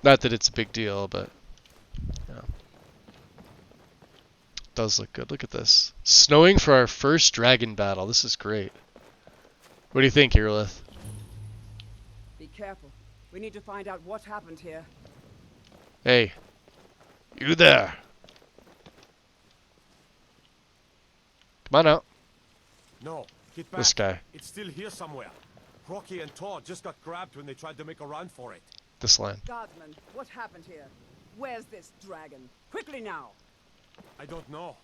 Speaker 1: Not that it's a big deal, but yeah. It does look good. Look at this. Snowing for our first dragon battle. This is great. What do you think, Irileth?
Speaker 2: Be careful. We need to find out what happened here.
Speaker 1: Hey. You there. Come on out.
Speaker 10: No, get back.
Speaker 1: This guy.
Speaker 10: It's still here somewhere. Rocky and Todd just got grabbed when they tried to make a run for it.
Speaker 1: This line.
Speaker 2: Guardsman, what happened here? Where's this dragon? Quickly now!
Speaker 10: I don't know.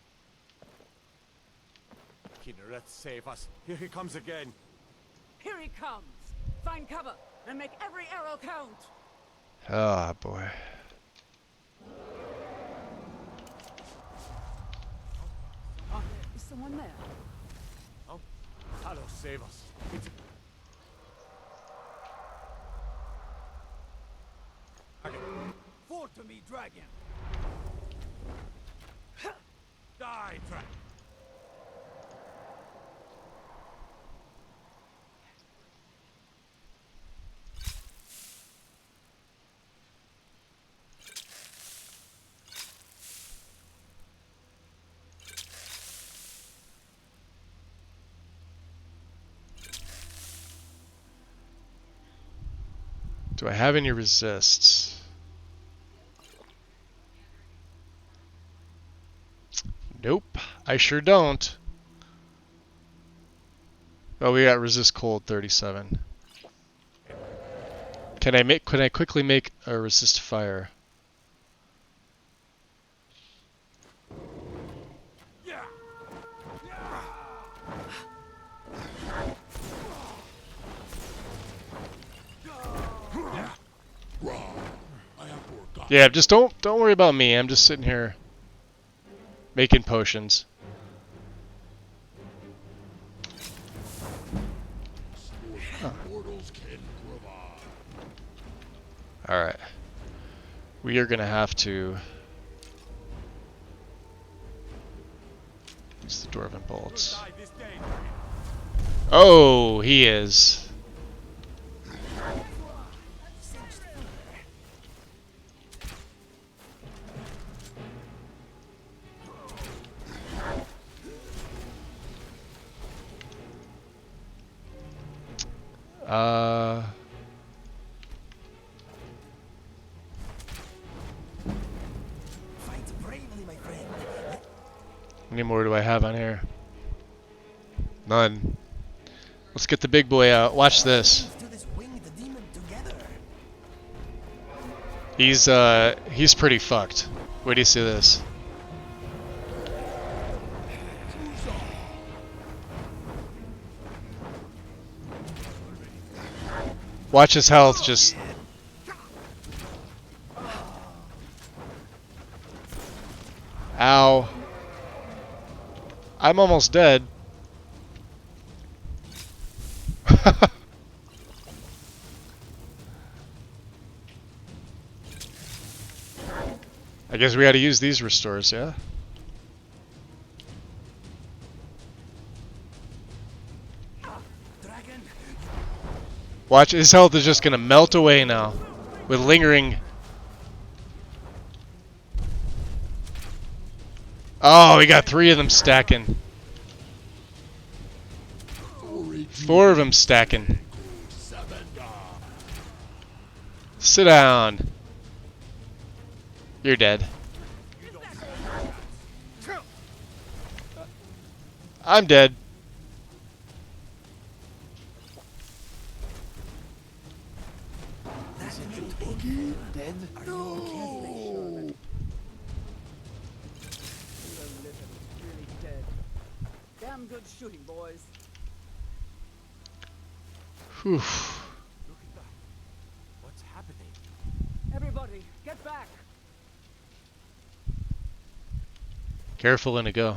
Speaker 10: Kinneret, save us. Here he comes again.
Speaker 2: Here he comes! Find cover and make every arrow count!
Speaker 1: Ah, boy.
Speaker 2: Is someone there?
Speaker 10: Oh, hello, save us.
Speaker 17: Fall to me, dragon!
Speaker 10: Die, dragon!
Speaker 1: Do I have any resists? Nope, I sure don't. Oh, we got resist cold 37. Can I quickly make a resist fire? Yeah, just don't worry about me. I'm just sitting here making potions. Alright. We are gonna have to use the dwarven bolts. Oh, he is.
Speaker 5: Fight bravely, my friend.
Speaker 1: How many more do I have on here? None. Let's get the big boy out. Watch this. He's pretty fucked. Wait do you see this? Watch his health just... Ow. I'm almost dead. I guess we gotta use these restores, yeah? Watch, his health is just gonna melt away now. With lingering... Oh, we got 3 of them stacking. 4 of them stacking. Sit down. You're dead. I'm dead.
Speaker 17: Dead?
Speaker 2: No! Damn good shooting, boys.
Speaker 1: Whew.
Speaker 2: Look at that. What's happening? Everybody, get back!
Speaker 1: Careful, Inigo.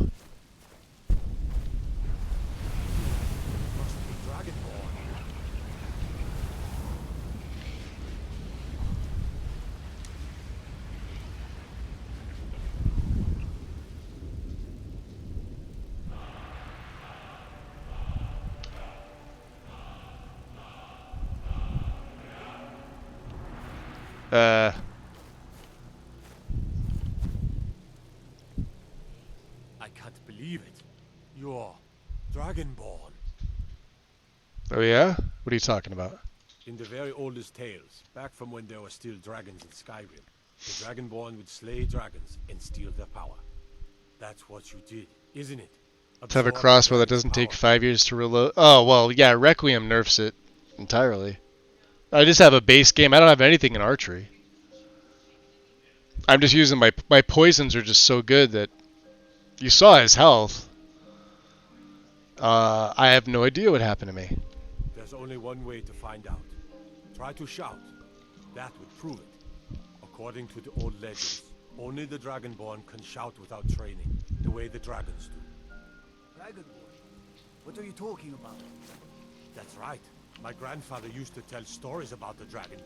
Speaker 10: I can't believe it. You're Dragonborn.
Speaker 1: Oh yeah? What are you talking about?
Speaker 10: In the very oldest tales, back from when there were still dragons in Skyrim, the Dragonborn would slay dragons and steal their power. That's what you did, isn't it?
Speaker 1: To have a crossbow that doesn't take 5 years to reload. Oh, well, yeah, Requiem nerfs it entirely. I just have a base game. I don't have anything in archery. I'm just using my poisons are just so good that you saw his health. I have no idea what happened to me.
Speaker 10: There's only one way to find out. Try to shout. That would prove it. According to the old legends, only the Dragonborn can shout without training, the way the dragons do.
Speaker 17: Dragonborn? What are you talking about?
Speaker 10: That's right. My grandfather used to tell stories about the dragon.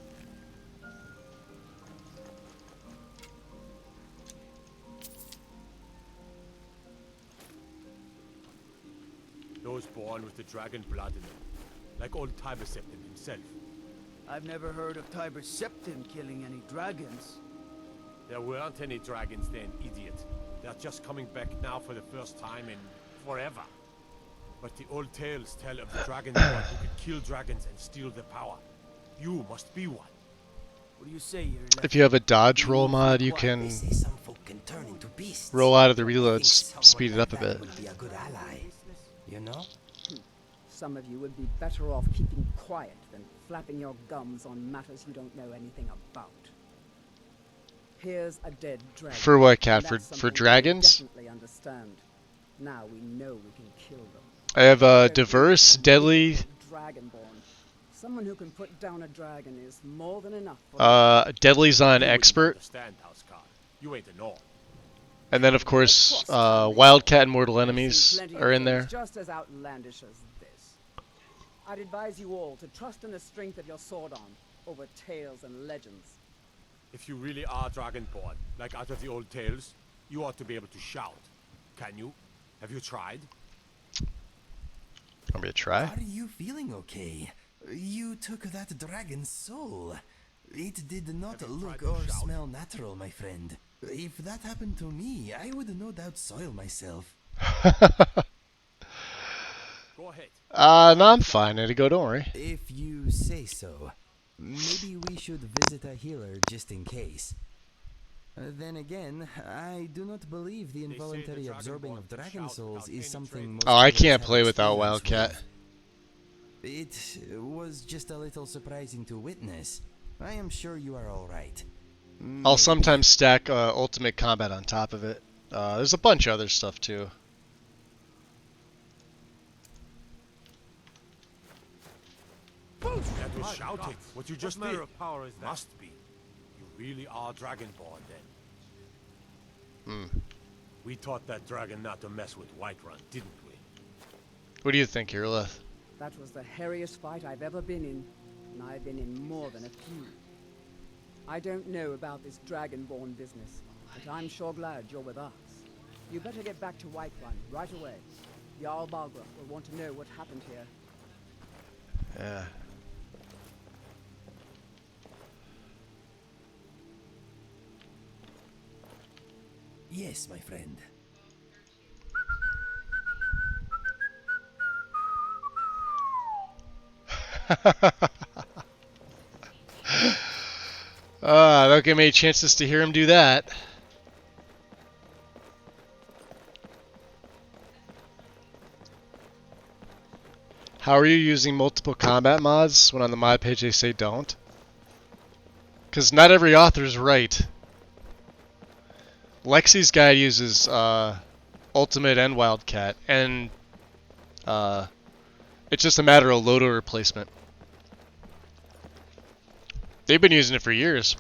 Speaker 10: Those born with the dragon blood in them, like old Tiber Septim himself.
Speaker 17: I've never heard of Tiber Septim killing any dragons.
Speaker 10: There weren't any dragons then, idiot. They're just coming back now for the first time in forever. But the old tales tell of the Dragonborn who could kill dragons and steal their power. You must be one.
Speaker 17: What do you say here?
Speaker 1: If you have a dodge roll mod, you can roll out of the reloads, speed it up a bit.
Speaker 9: You know?
Speaker 2: Some of you would be better off keeping quiet than flapping your gums on matters you don't know anything about. Here's a dead dragon.
Speaker 1: For what, Cat?
Speaker 2: That's
Speaker 1: For
Speaker 2: something we
Speaker 1: dragons?
Speaker 2: definitely understand. Now we know we can kill them.
Speaker 1: I have diverse, deadly.
Speaker 2: Dragonborn. Someone who can put down a dragon is more than enough.
Speaker 1: Deadly's on expert.
Speaker 10: You ain't a Norn.
Speaker 1: And then, of course, Wildcat and Mortal Enemies are in there.
Speaker 2: Just as outlandish as this. I'd advise you all to trust in the strength of your sword arm over tales and legends.
Speaker 10: If you really are Dragonborn, like out of the old tales, you ought to be able to shout. Can you? Have you tried?
Speaker 1: Want me to try?
Speaker 5: Are you feeling okay? You took that dragon's soul. It did not look or smell natural, my friend. If that happened to me, I would no doubt soil myself.
Speaker 10: Go ahead.
Speaker 1: No, I'm fine, Inigo, don't worry.
Speaker 5: If you say so. Maybe we should visit a healer just in case. Then again, I do not believe the involuntary absorbing of dragon souls is something most
Speaker 1: Oh, I
Speaker 5: players
Speaker 1: can't
Speaker 5: have
Speaker 1: play without
Speaker 5: experience
Speaker 1: Wildcat.
Speaker 5: with. It was just a little surprising to witness. I am sure you are alright.
Speaker 1: I'll sometimes stack Ultimate Combat on top of it. There's a bunch of other stuff too.
Speaker 10: That
Speaker 15: you shouting? What you just did?
Speaker 10: of power is that?
Speaker 15: Must be. You really are Dragonborn, then. We taught that dragon not to mess with Whiterun, didn't we?
Speaker 1: What do you think, Irleth?
Speaker 2: That was the hairiest fight I've ever been in, and I've been in more than a few. I don't know about this Dragonborn business, but I'm sure glad you're with us. You better get back to Whiterun right away. Jarl Balgruuf will want to know what happened here.
Speaker 1: Yeah.
Speaker 5: Yes, my friend.
Speaker 1: Don't give me any chances to hear him do that. How are you using multiple combat mods when on the mod page they say don't? Because not every author's right. Lexi's guide uses Ultimate and Wildcat, and it's just a matter of loader replacement. They've been using it for years.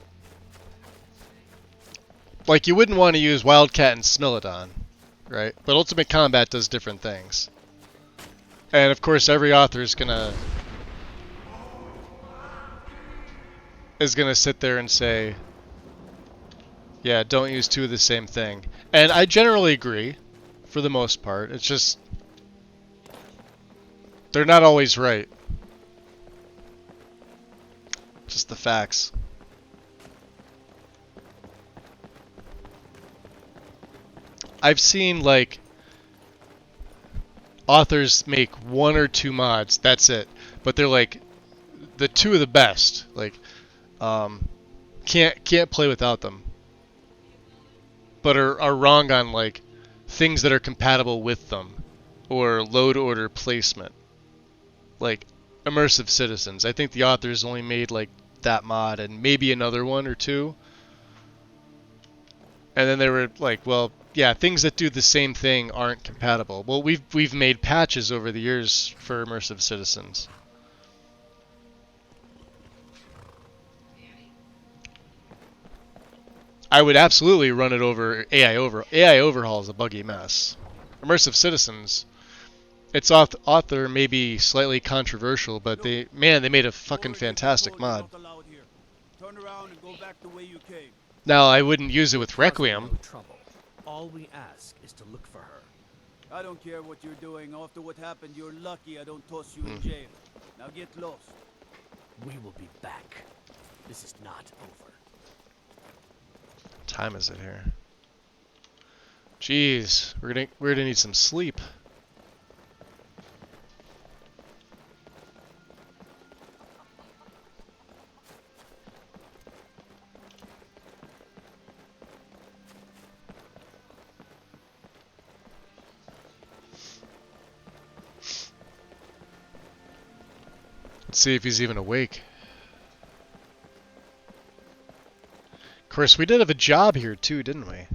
Speaker 1: Like, you wouldn't want to use Wildcat and Smilodon, right? But Ultimate Combat does different things. And of course, every author is gonna sit there and say, yeah, don't use two of the same thing. And I generally agree, for the most part. It's just, they're not always right. Just the facts. I've seen, like, authors make one or two mods, that's it. But they're like the two of the best. Like, can't play without them. But are wrong on, like, things that are compatible with them, or load order placement. Like Immersive Citizens. I think the authors only made like that mod and maybe another one or two. And then they were like, well, yeah, things that do the same thing aren't compatible. Well, we've made patches over the years for Immersive Citizens. I would absolutely run it over AI Overhaul is a buggy mess. Immersive Citizens, its author may be slightly controversial, but they made a fucking fantastic mod.
Speaker 17: Turn around and go back the way you came.
Speaker 1: Now, I wouldn't use it with Requiem.
Speaker 13: All we ask is to look for her.
Speaker 17: I don't care what you're doing. After what happened, you're lucky I don't toss you in jail. Now get lost.
Speaker 13: We will be back. This is not over.
Speaker 1: What time is it here? Jeez, we're gonna need some sleep. Let's see if he's even awake. Of course, we did have a job here too, didn't we?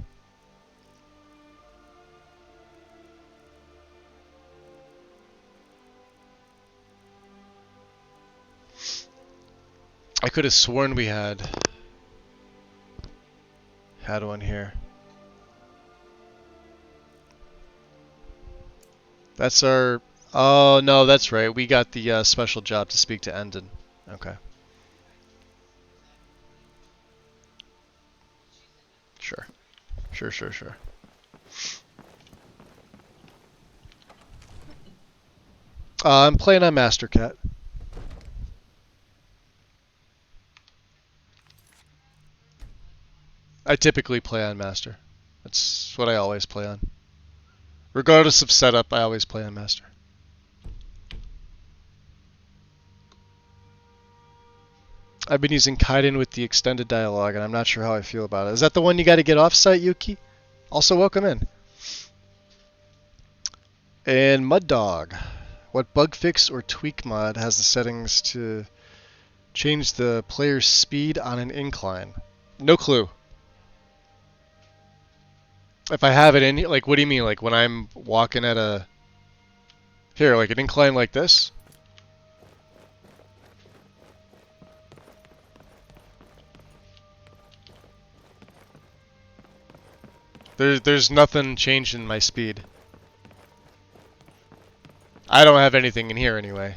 Speaker 1: I could have sworn we had one here. That's our... Oh, no, that's right. We got the special job to speak to Endon. Okay. Sure. Sure. I'm playing on Master Cat. I typically play on Master. That's what I always play on. Regardless of setup, I always play on Master. I've been using Kaiden with the extended dialogue, and I'm not sure how I feel about it. Is that the one you got to get off-site, Yuki? Also, welcome in. And Mud Dog. What bug fix or tweak mod has the settings to change the player's speed on an incline? No clue. If I have it in, like, what do you mean? Like, when I'm walking at a... Here, like an incline like this? There's nothing changed in my speed. I don't have anything in here anyway.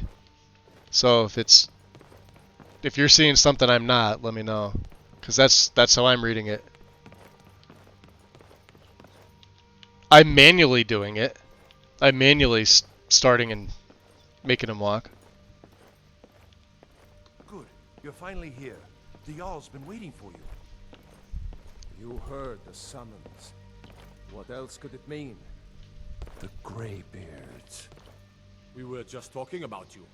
Speaker 1: So if you're seeing something I'm not, let me know, because that's how I'm reading it. I'm manually doing it. I'm manually starting and making him walk.
Speaker 7: Good. You're finally here. The Jarl's been waiting for you.
Speaker 10: You heard the summons. What else could it mean?
Speaker 7: The Greybeards.
Speaker 15: We were just talking about you.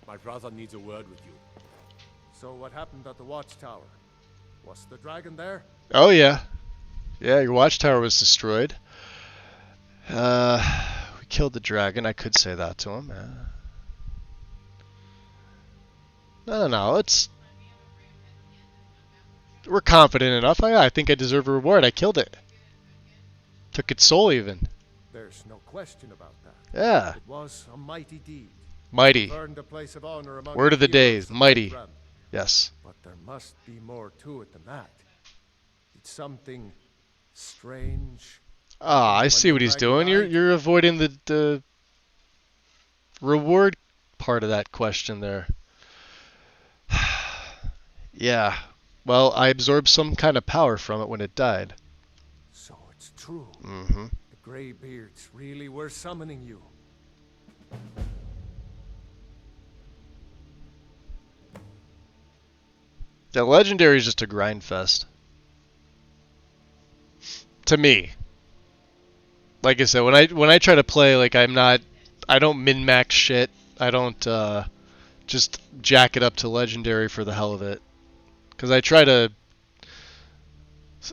Speaker 15: My brother needs a word with you.
Speaker 10: So what happened at the watchtower? Was the dragon there?
Speaker 1: Oh yeah. Yeah, your watchtower was destroyed. We killed the dragon. I could say that to him. No. We're confident enough. I think I deserve a reward. I killed it. Took its soul even.
Speaker 10: There's no question about that.
Speaker 1: Yeah.
Speaker 10: It was a mighty deed.
Speaker 1: Mighty.
Speaker 10: Earned a place of honor among
Speaker 1: Word of the day.
Speaker 10: heroes
Speaker 1: Mighty.
Speaker 10: Whiterun.
Speaker 1: Yes.
Speaker 10: But there must be more to it than that. It's something strange.
Speaker 1: Ah, I see what he's doing. You're avoiding the reward part of that question there. Yeah. Well, I absorbed some kind of power from it when it died.
Speaker 10: So it's true.
Speaker 1: Mm-hmm.
Speaker 10: The Greybeards really were summoning you.
Speaker 1: The legendary is just a grind fest. To me. Like I said, when I try to play, like I don't min-max shit. I don't just jack it up to legendary for the hell of it. Because I try to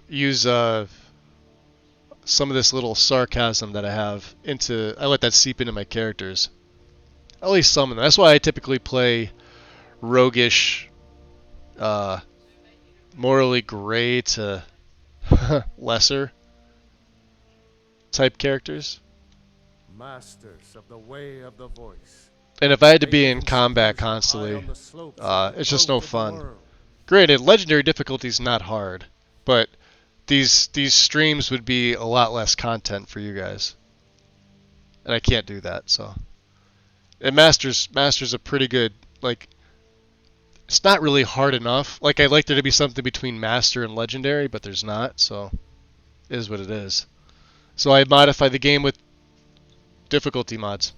Speaker 1: use some of this little sarcasm that I have I let that seep into my characters. At least some of them. That's why I typically play roguish, morally gray to lesser type characters.
Speaker 10: Masters of the way of the voice.
Speaker 1: And if I had to be in combat constantly, it's just no fun. Granted, legendary difficulty is not hard, but these streams would be a lot less content for you guys, and I can't do that. So, and Master's a pretty good, like, it's not really hard enough. Like, I'd like there to be something between Master and Legendary, but there's not. So, it is what it is. So I modify the game with difficulty mods.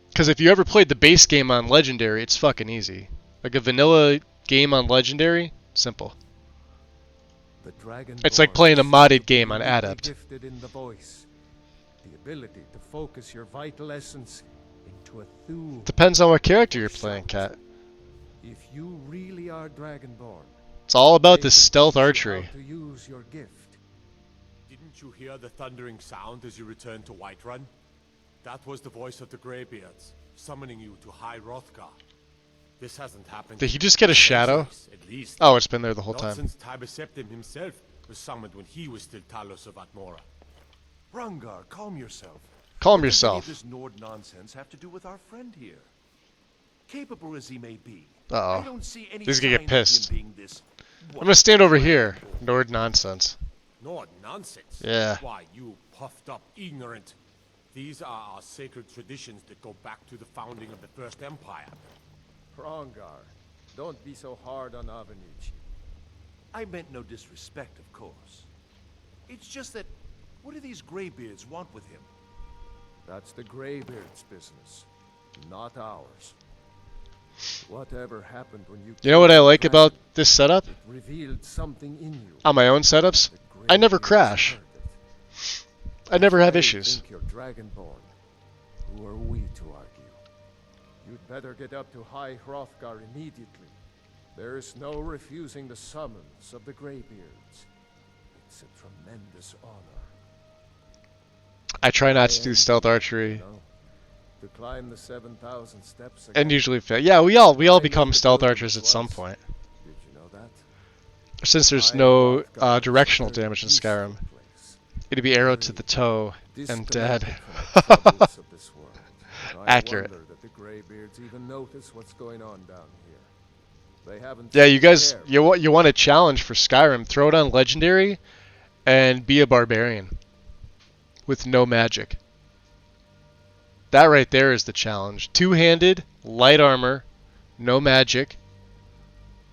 Speaker 1: Because if you ever played the base game on Legendary, it's fucking easy. Like a vanilla game on Legendary, simple. It's like playing a modded game on Adept.
Speaker 10: Gifted in the voice. The ability to focus your vital essence into a thule.
Speaker 1: Depends on what character you're playing, Kat.
Speaker 10: If you really are Dragonborn,
Speaker 1: it's all about the stealth archery.
Speaker 10: To use your gift.
Speaker 15: Didn't you hear the thundering sound as you returned to Whiterun? That was the voice of the Greybeards, summoning you to High Hrothgar. This hasn't happened.
Speaker 1: Did he just get a shadow?
Speaker 15: At least.
Speaker 1: Oh, it's been there the whole
Speaker 15: Not
Speaker 1: time.
Speaker 15: Since Tiber Septim himself was summoned when he was still Talos of Atmora.
Speaker 7: Rungar, calm yourself.
Speaker 1: Calm yourself.
Speaker 7: What does this Nord nonsense have to do with our friend here? Capable as he may be,
Speaker 1: Uh-oh.
Speaker 7: I don't see any
Speaker 1: He's gonna get
Speaker 7: sign of
Speaker 1: pissed.
Speaker 7: him being this,
Speaker 1: I'm gonna stand over here. Nord nonsense.
Speaker 15: Nord nonsense?
Speaker 1: Yeah.
Speaker 15: Why, you puffed up ignorant. These are our sacred traditions that go back to the founding of the First Empire.
Speaker 10: Hrongar, don't be so hard on Avenici.
Speaker 7: I meant no disrespect, of course. It's just that, what do these Greybeards want with him?
Speaker 10: That's the Greybeards' business, not ours. Whatever happened when
Speaker 1: You know what I like about this setup?
Speaker 10: It revealed something in you.
Speaker 1: On my own setups, I never crash. I never have issues.
Speaker 10: Think you're Dragonborn. Who are we to argue? You'd better get up to High Hrothgar immediately. There is no refusing the summons of the Greybeards. It's a tremendous honor.
Speaker 1: I try not to do stealth archery.
Speaker 10: To climb the 7,000 steps
Speaker 1: And usually fail. Yeah, we all become stealth archers at some point.
Speaker 10: Did you know that?
Speaker 1: Since there's no directional damage in Skyrim, it'd be arrow to the toe and dead. Accurate.
Speaker 10: That the Greybeards even notice what's going on down here. They haven't.
Speaker 1: Yeah, you guys, you want a challenge for Skyrim? Throw it on Legendary, and be a barbarian with no magic. That right there is the challenge. Two-handed, light armor, no magic,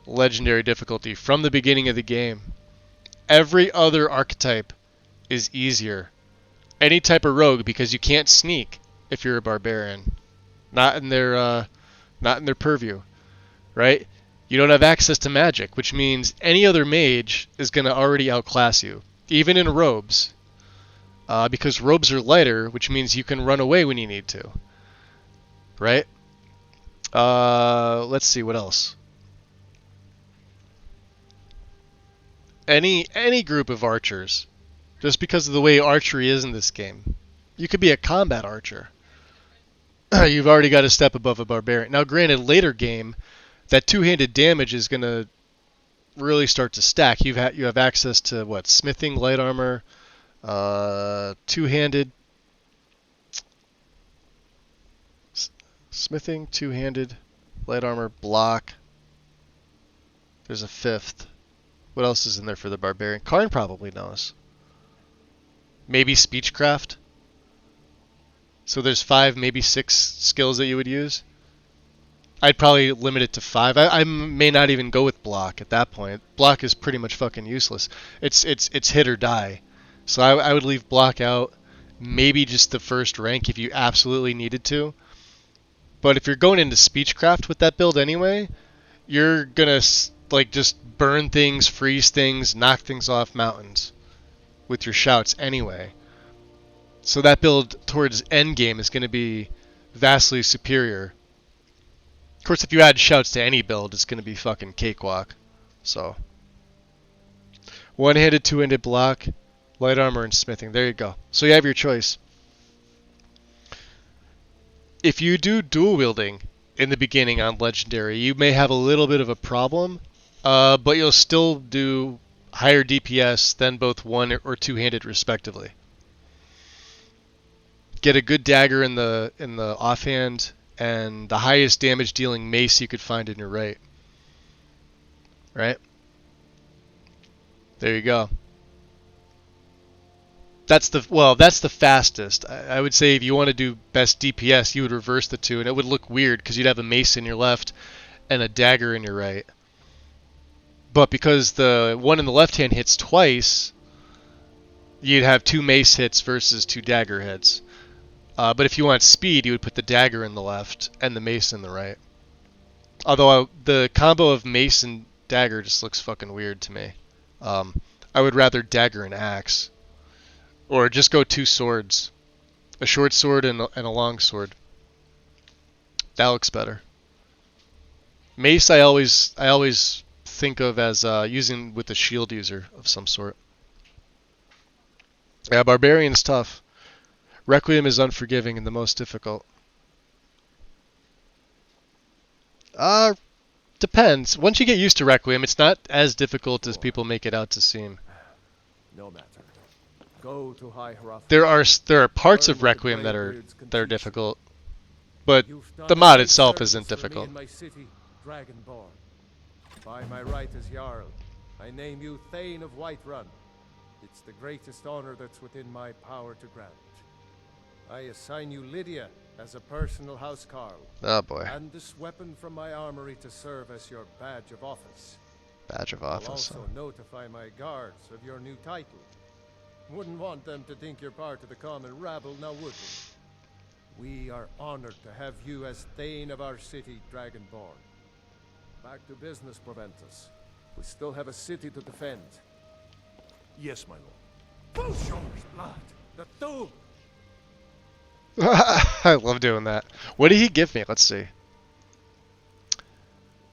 Speaker 1: legendary difficulty from the beginning of the game. Every other archetype is easier. Any type of rogue, because you can't sneak if you're a barbarian. Not in their purview, right? You don't have access to magic, which means any other mage is going to already outclass you, even in robes, because robes are lighter, which means you can run away when you need to, right? Let's see what else. Any group of archers, just because of the way archery is in this game. You could be a combat archer. You've already got a step above a barbarian. Now, granted, later game, that two-handed damage is going to really start to stack. You have access to what? Smithing, light armor, two-handed, smithing, two-handed, light armor, block. There's a fifth. What else is in there for the barbarian? Karn probably knows. Maybe speechcraft. So there's 5, maybe 6 skills that you would use. I'd probably limit it to 5. I may not even go with block at that point. Block is pretty much fucking useless. It's hit or die. So I would leave block out. Maybe just the first rank if you absolutely needed to. But if you're going into speechcraft with that build anyway, you're gonna like just burn things, freeze things, knock things off mountains with your shouts anyway. So that build towards endgame is going to be vastly superior. Of course, if you add shouts to any build, it's going to be fucking cakewalk. So, one-handed, two-handed block, light armor, and smithing. There you go. So you have your choice. If you do dual wielding in the beginning on Legendary, you may have a little bit of a problem, but you'll still do higher DPS than both one or two-handed respectively. Get a good dagger in the offhand and the highest damage dealing mace you could find in your right. Right? There you go. That's the fastest. I would say if you want to do best DPS, you would reverse the two, and it would look weird because you'd have a mace in your left and a dagger in your right. But because the one in the left hand hits twice, you'd have 2 mace hits versus 2 dagger hits. But if you want speed, you would put the dagger in the left and the mace in the right. Although the combo of mace and dagger just looks fucking weird to me. I would rather dagger and axe. Or just go 2 swords. A short sword and a long sword. That looks better. Mace I always think of as using with a shield user of some sort. Yeah, Barbarian's tough. Requiem is unforgiving and the most difficult. Depends. Once you get used to Requiem, it's not as difficult as people make it out to seem.
Speaker 10: No matter. Go to High Hrothgar.
Speaker 1: There are parts of Requiem that are difficult, but the mod itself isn't difficult.
Speaker 10: In my city, Dragonborn. By my right as Jarl, I name you Thane of Whiterun. It's the greatest honor that's within my power to grant. I assign you Lydia as a personal housecarl.
Speaker 1: Oh boy.
Speaker 10: And this weapon from my armory to serve as your badge of office.
Speaker 1: Badge of office.
Speaker 10: I'll also notify my guards of your new title. Wouldn't want them to think you're part of the common rabble, now would we? We are honored to have you as Thane of our city, Dragonborn. Back to business, Proventus. We still have a city to defend.
Speaker 7: Yes, my lord.
Speaker 10: Vulture's blood! The Doom!
Speaker 1: I love doing that. What did he give me? Let's see.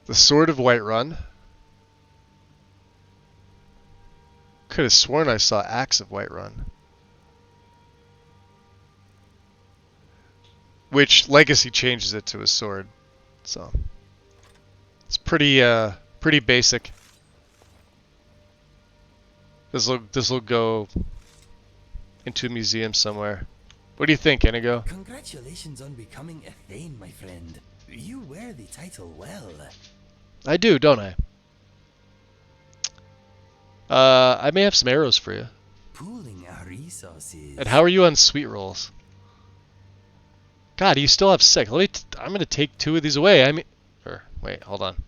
Speaker 1: The Sword of Whiterun. Could have sworn I saw Axe of Whiterun. Which Legacy changes it to a sword. So it's pretty basic. This will go into a museum somewhere. What do you think, Inigo?
Speaker 5: Congratulations on becoming a Thane, my friend. You wear the title well.
Speaker 1: I do, don't I? I may have some arrows for you.
Speaker 5: pooling our resources.
Speaker 1: And how are you on sweet rolls? God, you still have 6. I'm gonna take 2 of these away. I mean, or wait, hold on.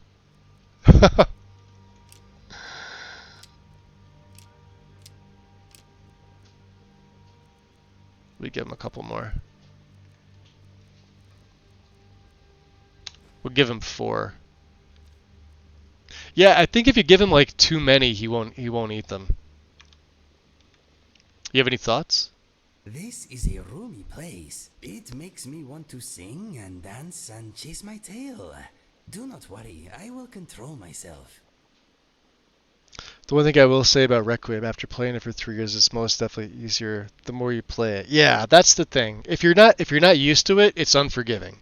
Speaker 1: We give him a couple more. We'll give him 4. Yeah, I think if you give him like too many, he won't eat them. You have any thoughts?
Speaker 5: This is a roomy place. It makes me want to sing and dance and chase my tail. Do not worry, I will control myself.
Speaker 1: The one thing I will say about Requiem, after playing it for 3 years, it's most definitely easier the more you play it. Yeah, that's the thing. If you're not used to it, it's unforgiving.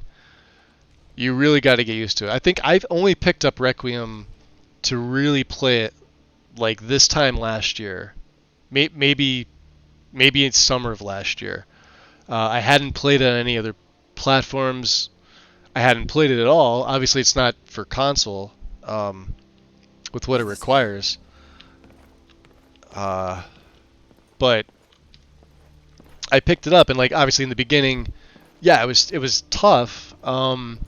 Speaker 1: You really got to get used to it. I think I've only picked up Requiem to really play it like this time last year. Maybe it's summer of last year. I hadn't played it on any other platforms. I hadn't played it at all. Obviously, it's not for console with what it requires. But I picked it up, and like obviously in the beginning, yeah, it was tough. But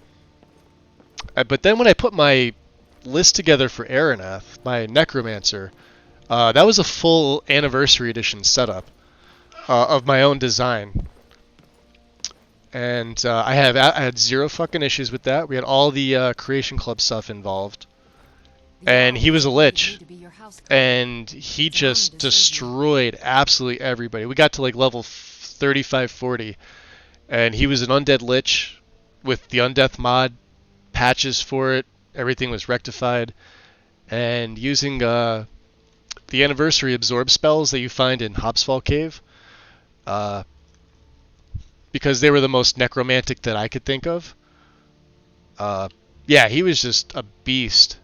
Speaker 1: then when I put my list together for Araneth, my Necromancer, that was a full Anniversary Edition setup of my own design. And I had 0 fucking issues with that. We had all the Creation Club stuff involved. And he was a lich. And he just destroyed absolutely everybody. We got to like level 35, 40. And he was an undead lich with the Undeath mod, patches for it. Everything was rectified. And using the Anniversary Absorb spells that you find in Hopsfall Cave, because they were the most necromantic that I could think of. Yeah, he was just a beast.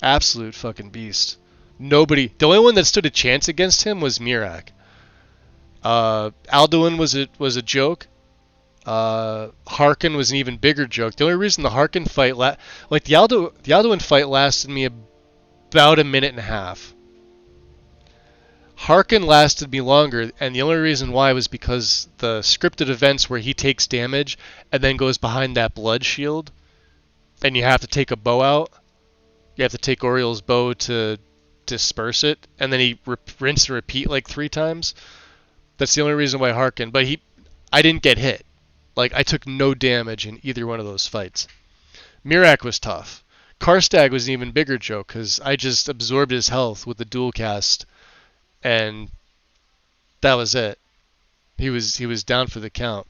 Speaker 1: Absolute fucking beast. The only one that stood a chance against him was Mirak. Alduin was a joke. Harkin was an even bigger joke. The only reason the Harkin fight the Alduin fight lasted me about a minute and a half. Harkin lasted me longer, and the only reason why was because the scripted events where he takes damage and then goes behind that blood shield, and you have to take a bow out. You have to take Oriel's bow to disperse it, and then he rinse and repeat like 3 times. That's the only reason why Harkin. But I didn't get hit. Like, I took no damage in either one of those fights. Mirak was tough. Karstag was an even bigger joke, because I just absorbed his health with the dual cast, and that was it. He was down for the count.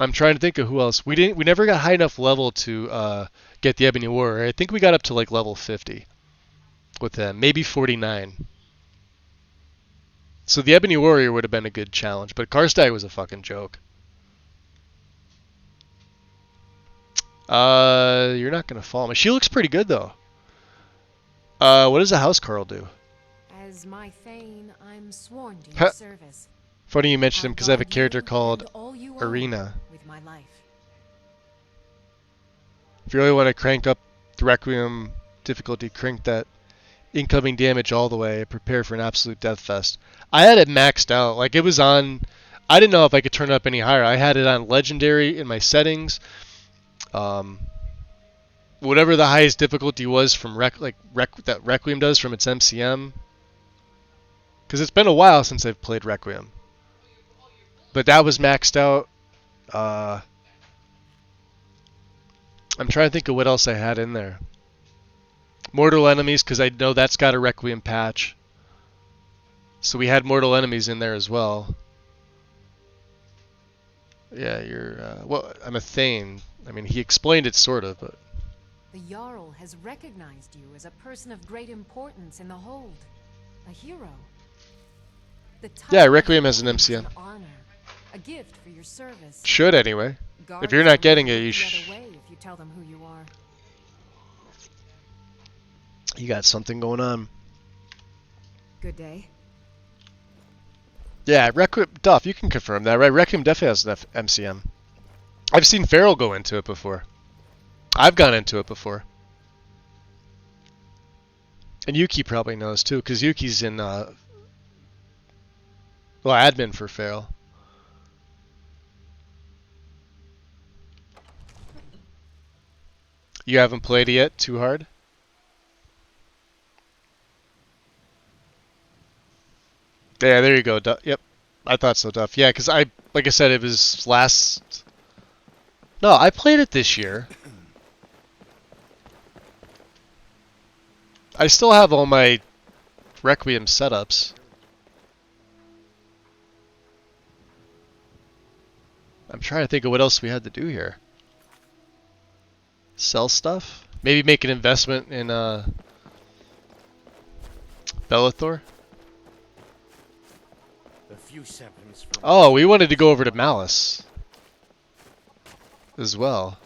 Speaker 1: I'm trying to think of who else. We never got high enough level to get the Ebony Warrior. I think we got up to like level 50 with them, maybe 49. So the Ebony Warrior would have been a good challenge, but Karstag was a fucking joke. You're not gonna follow me. She looks pretty good though. What does the House Carl do?
Speaker 3: As my Thane, I'm sworn to your service.
Speaker 1: Funny you mentioned him because I have a character called Arena.
Speaker 3: With my life.
Speaker 1: If you really want to crank up the Requiem difficulty, crank that incoming damage all the way. Prepare for an absolute death fest. I had it maxed out. Like, it was on... I didn't know if I could turn it up any higher. I had it on Legendary in my settings. Whatever the highest difficulty was from that Requiem does from its MCM. Because it's been a while since I've played Requiem. But that was maxed out. I'm trying to think of what else I had in there. Mortal Enemies, because I know that's got a Requiem patch. So we had Mortal Enemies in there as well. Yeah, well, I'm a Thane. I mean, he explained it sort of, but...
Speaker 3: The Jarl has recognized you as a person of great importance in the Hold. A hero.
Speaker 1: Yeah, Requiem has an MCM.
Speaker 3: Honor, a gift for your service.
Speaker 1: Should anyway. If you're not getting it, you
Speaker 3: should. If you tell them who you are.
Speaker 1: You got something going on.
Speaker 3: Good day.
Speaker 1: Yeah, Requiem. Duff, you can confirm that, right? Requiem definitely has an MCM. I've seen Farrell go into it before. I've gone into it before. And Yuki probably knows too, because Yuki's in Well, admin for Feral. You haven't played it yet? Too hard? Yeah, there you go. Yep. I thought so, Duff. Yeah, because like I said, it was last... No, I played it this year. I still have all my Requiem setups. I'm trying to think of what else we had to do here. Sell stuff? Maybe make an investment in Bellathor? Oh, we wanted to go over to Malice as well.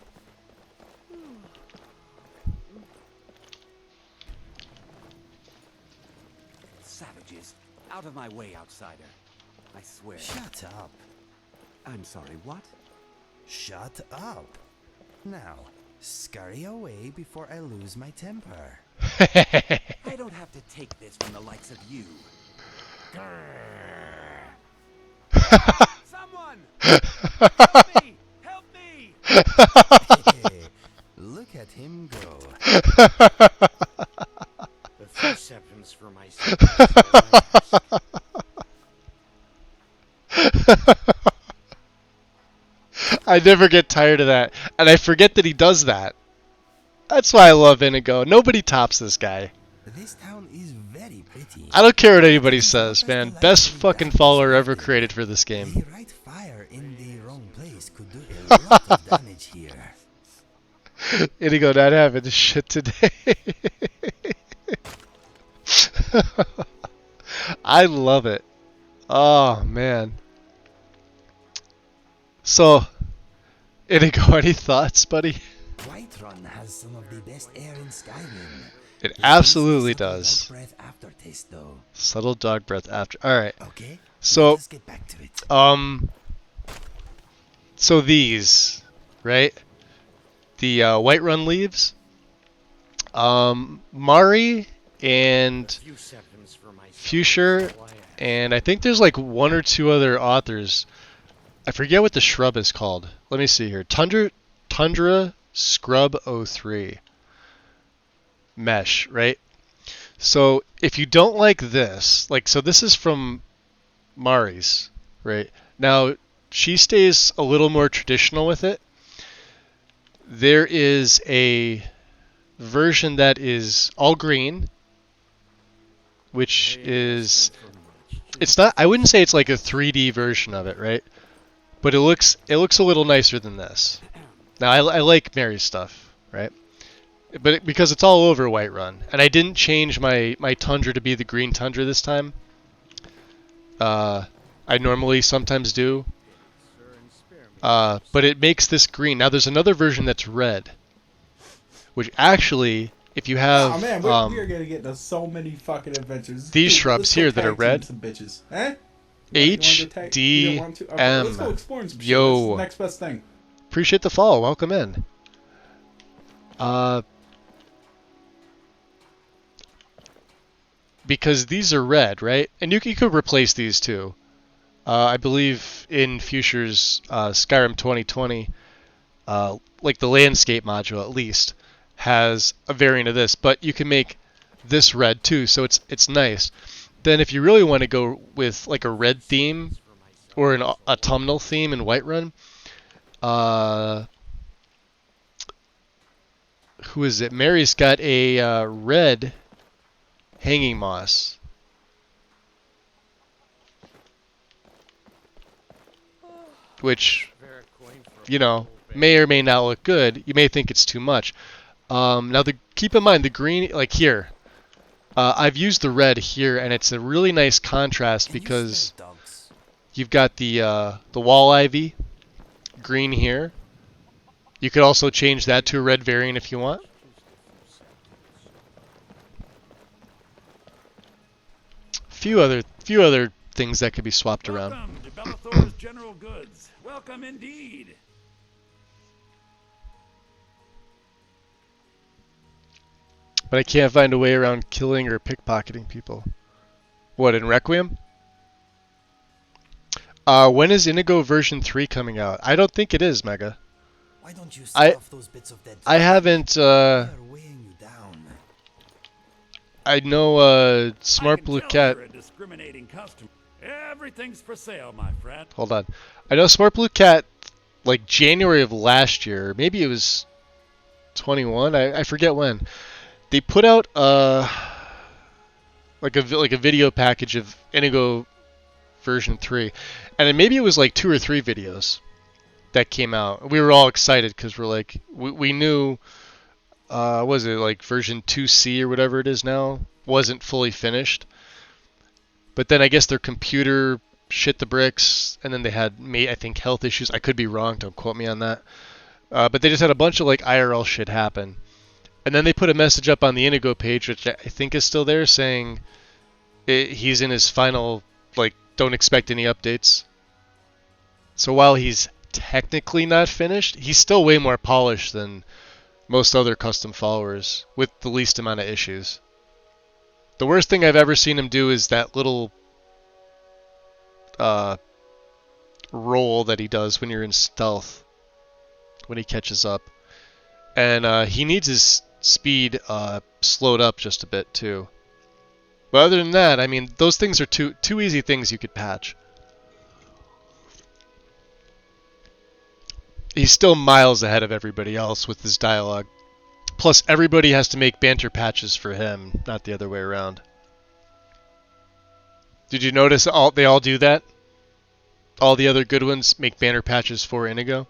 Speaker 16: Savages, out of my way, outsider. I swear.
Speaker 5: Shut up.
Speaker 16: I'm sorry, what?
Speaker 5: Shut up. Now, scurry away before I lose my temper.
Speaker 16: I don't have to take this from the likes of you. Someone! Help me! Help me!
Speaker 5: Hey, look at him go.
Speaker 16: A few seconds for myself.
Speaker 1: I never get tired of that. And I forget that he does that. That's why I love Inigo. Nobody tops this guy.
Speaker 5: This town is very pretty.
Speaker 1: I don't care what anybody says, man. Best fucking follower ever created for this game.
Speaker 5: The right fire in the wrong place could do a lot of damage here.
Speaker 1: Inigo not having this shit today. I love it. Oh, man. So, Inigo, any thoughts, buddy?
Speaker 5: Whiterun has some of the best air in Skyrim.
Speaker 1: It absolutely does.
Speaker 5: Dog breath aftertaste, though.
Speaker 1: Subtle dog breath after. All right.
Speaker 5: Okay.
Speaker 1: So,
Speaker 5: let's get back to it.
Speaker 1: So these, right? The Whiterun leaves. Mari and Fuchsia, and I think there's like one or two other authors. I forget what the shrub is called. Let me see here. Tundra Scrub 03. Mesh, right? So if you don't like this, so this is from Mari's, right? Now she stays a little more traditional with it. There is a version that is all green, which is, it's not, I wouldn't say it's like a 3D version of it, right? But it looks a little nicer than this. Now I like Mary's stuff, right? But because it's all over Whiterun, and I didn't change my Tundra to be the green Tundra this time. I normally sometimes do. But it makes this green. Now there's another version that's red, which actually, if you have,
Speaker 4: oh man, we are gonna get to so many fucking adventures.
Speaker 1: These shrubs here that are red.
Speaker 4: Some bitches, eh?
Speaker 1: H D M.
Speaker 4: Let's go exploring some shit.
Speaker 1: Yo.
Speaker 4: That's the next best thing.
Speaker 1: Appreciate the follow. Welcome in. Because these are red, right? And you could replace these too. I believe in Fuchsia's Skyrim 2020, like the landscape module at least, has a variant of this. But you can make this red too, so it's nice. Then if you really want to go with like a red theme or an autumnal theme in Whiterun, who is it? Mary's got a red hanging moss. Which, you know, may or may not look good. You may think it's too much. Now, keep in mind the green, like here. I've used the red here, and it's a really nice contrast because you've got the wall ivy green here. You could also change that to a red variant if you want. Few other things that could be swapped around.
Speaker 8: Welcome to Bellathor's General Goods. Welcome indeed.
Speaker 1: But I can't find a way around killing or pickpocketing people. What, in Requiem? When is Indigo version 3 coming out? I don't think it is, Mega.
Speaker 5: Why don't you stuff those bits of dead
Speaker 1: I
Speaker 5: flesh?
Speaker 1: haven't,
Speaker 5: They are weighing you down.
Speaker 1: I know, Smart Blue Cat.
Speaker 11: You're a discriminating customer. Everything's for sale, my friend.
Speaker 1: Hold on. I know Smart Blue Cat, like January of last year, maybe it was 21. I forget when. They put out like a video package of Indigo version 3, and then maybe it was like 2 or 3 videos that came out. We were all excited because we're like we knew was it like version 2C or whatever it is now wasn't fully finished. But then I guess their computer shit the bricks, and then they had I think health issues. I could be wrong, don't quote me on that. But they just had a bunch of like IRL shit happen. And then they put a message up on the Indigo page, which I think is still there, saying he's in his final, like, don't expect any updates. So while he's technically not finished, he's still way more polished than most other custom followers with the least amount of issues. The worst thing I've ever seen him do is that little roll that he does when you're in stealth, when he catches up. And he needs his speed slowed up just a bit too. But other than that, I mean, those things are two easy things you could patch. He's still miles ahead of everybody else with his dialogue. Plus, everybody has to make banter patches for him, not the other way around. Did you notice they all do that? All the other good ones make banner patches for Indigo,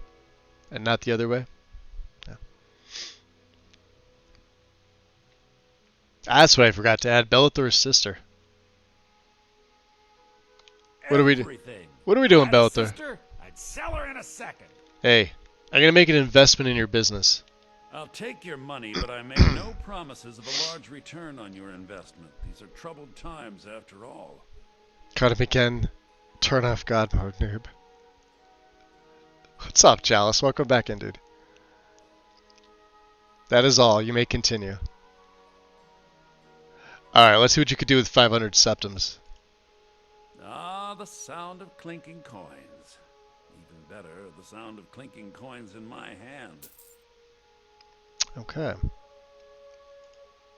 Speaker 1: and not the other way? Yeah. That's what I forgot to add. Bellathor's sister. What are we doing? What are we doing, Bellathor?
Speaker 11: Sister, I'd sell her in a second.
Speaker 1: Hey, I'm gonna make an investment in your business.
Speaker 11: I'll take your money, but I make no promises of a large return on your investment. These are troubled times, after all.
Speaker 1: Caught him again. Turn off God mode, noob. What's up, Chalice? Welcome back in, dude. That is all. You may continue. Alright, let's see what you could do with 500 septums.
Speaker 11: Ah, the sound of clinking coins. Even better, the sound of clinking coins in my hand.
Speaker 1: Okay.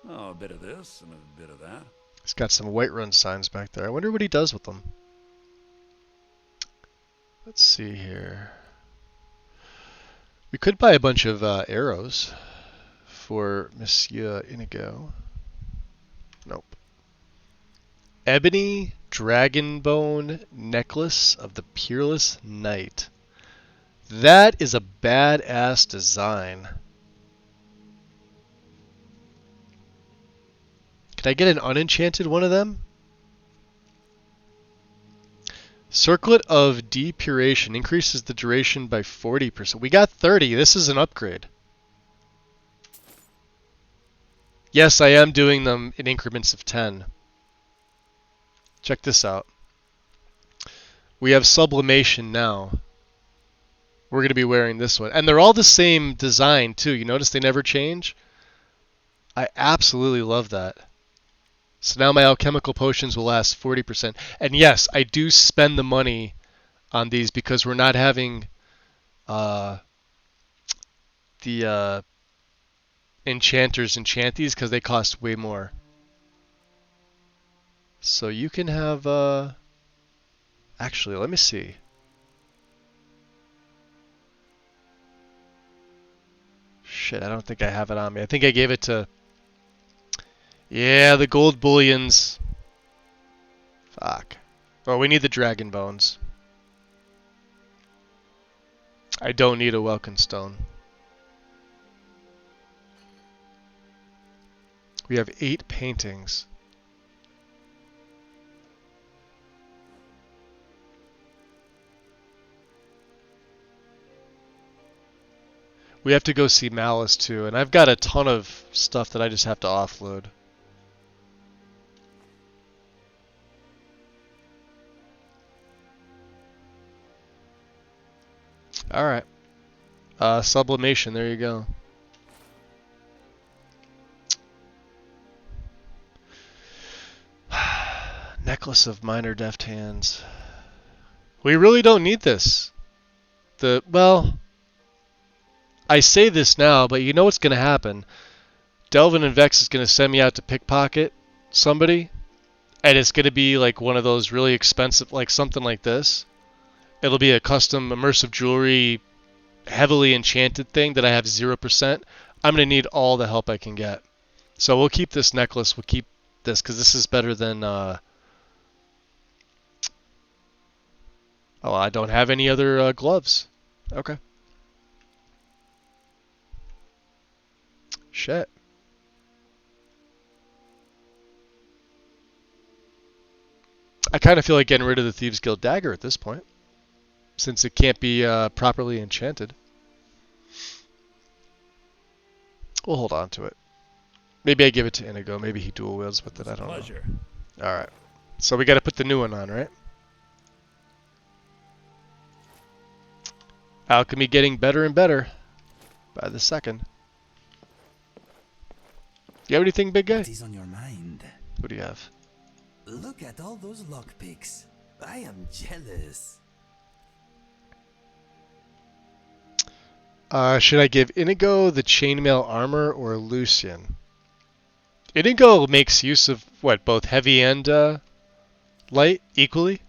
Speaker 11: Oh, a bit of this and a bit of that.
Speaker 1: He's got some Whiterun signs back there. I wonder what he does with them. Let's see here. We could buy a bunch of arrows for Monsieur Inigo. Nope. Ebony Dragonbone Necklace of the Peerless Knight. That is a badass design. Can I get an unenchanted one of them? Circlet of Depuration increases the duration by 40%. We got 30. This is an upgrade. Yes, I am doing them in increments of 10. Check this out. We have Sublimation now. We're going to be wearing this one. And they're all the same design, too. You notice they never change? I absolutely love that. So now my alchemical potions will last 40%. And yes, I do spend the money on these because we're not having the enchanters enchant these because they cost way more. So you can have... Actually, let me see. Shit, I don't think I have it on me. I think I gave it to... Yeah, the gold bullions. Fuck. Well, we need the dragon bones. I don't need a Welkin stone. We have 8 paintings. We have to go see Malice too, and I've got a ton of stuff that I just have to offload. Alright. Sublimation, there you go. Necklace of Minor Deft Hands. We really don't need this. Well, I say this now, but you know what's going to happen. Delvin and Vex is going to send me out to pickpocket somebody, and it's going to be like one of those really expensive, like something like this. It'll be a custom immersive jewelry, heavily enchanted thing that I have 0%. I'm going to need all the help I can get. So we'll keep this necklace. We'll keep this because this is better than... Oh, I don't have any other gloves. Okay. Shit. I kind of feel like getting rid of the Thieves Guild dagger at this point, since it can't be properly enchanted. We'll hold on to it. Maybe I give it to Inigo. Maybe he dual wields with it. I don't know. All right. So we got to put the new one on, right? Alchemy getting better and better by the second. You have anything, big guy?
Speaker 5: What is on your mind?
Speaker 1: What do you have?
Speaker 5: Look at all those lockpicks. I am jealous.
Speaker 1: Should I give Inigo the chainmail armor or Lucian? Inigo makes use of, what, both heavy and light equally?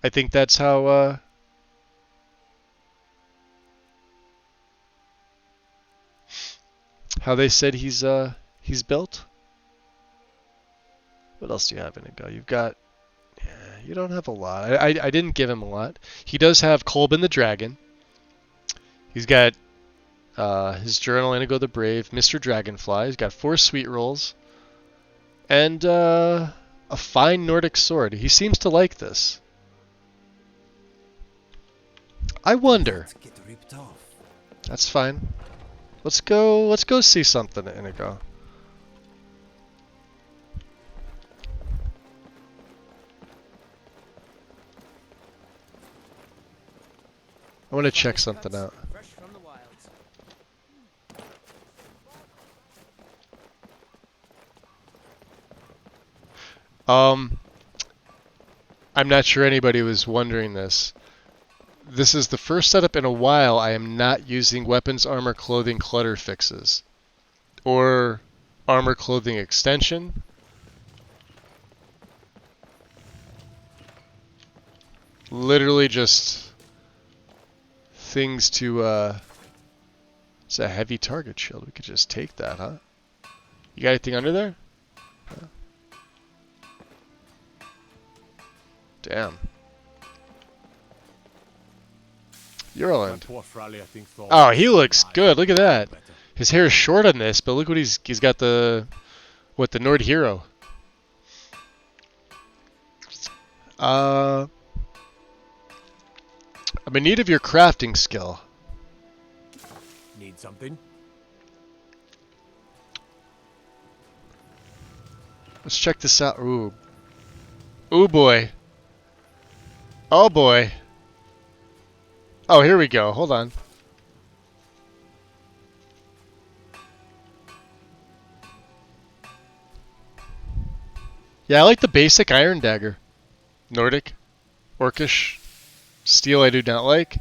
Speaker 1: I think that's how... how they said he's built. What else do you have, Inigo? You've got... Yeah, you don't have a lot. I didn't give him a lot. He does have Kolbin the Dragon. He's got his journal, Inigo the Brave, Mr. Dragonfly. He's got 4 sweet rolls. And a fine Nordic sword. He seems to like this. I wonder.
Speaker 5: Get ripped off.
Speaker 1: That's fine. Let's go see something, Inigo. I want to check something out.
Speaker 14: Fresh from the wilds.
Speaker 1: I'm not sure anybody was wondering this. This is the first setup in a while I am not using weapons, armor, clothing, clutter fixes. Or armor, clothing, extension. Literally just things to, it's a heavy target shield. We could just take that, huh? You got anything under there? No. Damn. Euroland. Oh, he looks good. Look at that. His hair is short on this, but look what he's got the Nord Hero. I'm in need of your crafting skill.
Speaker 15: Need something?
Speaker 1: Let's check this out. Ooh. Ooh boy. Oh boy. Oh, here we go. Hold on. Yeah, I like the basic iron dagger. Nordic. Orcish. Steel I do not like.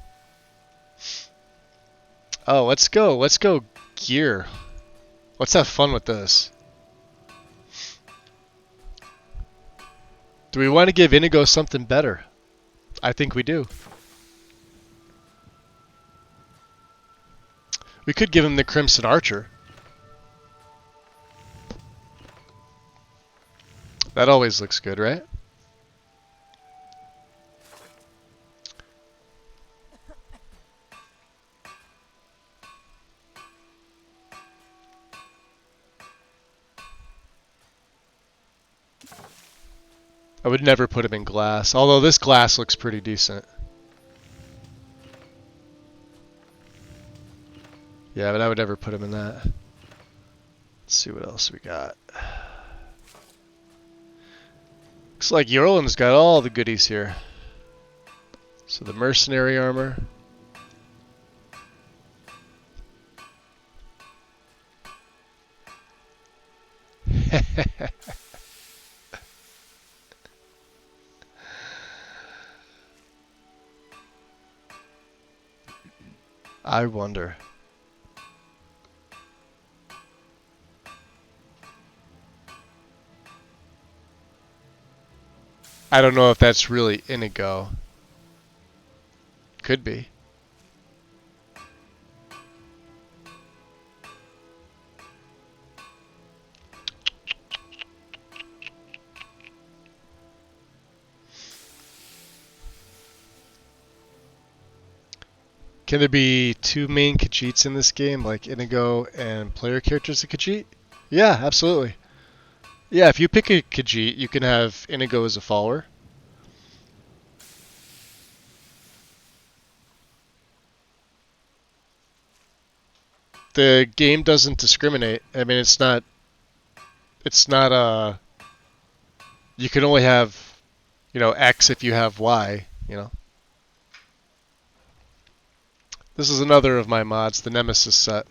Speaker 1: Oh, let's go. Let's go gear. Let's have fun with this. Do we want to give Inigo something better? I think we do. We could give him the Crimson Archer. That always looks good, right? I would never put him in glass, although this glass looks pretty decent. Yeah, but I would never put him in that. Let's see what else we got. Looks like Yorland's got all the goodies here. So the mercenary armor. I wonder. I don't know if that's really Inigo. Could be. Can there be two main Khajiits in this game, like Inigo and player characters of Khajiit? Yeah, absolutely. Yeah, if you pick a Khajiit, you can have Inigo as a follower. The game doesn't discriminate. I mean, it's not you can only have, X if you have Y. This is another of my mods, the Nemesis set.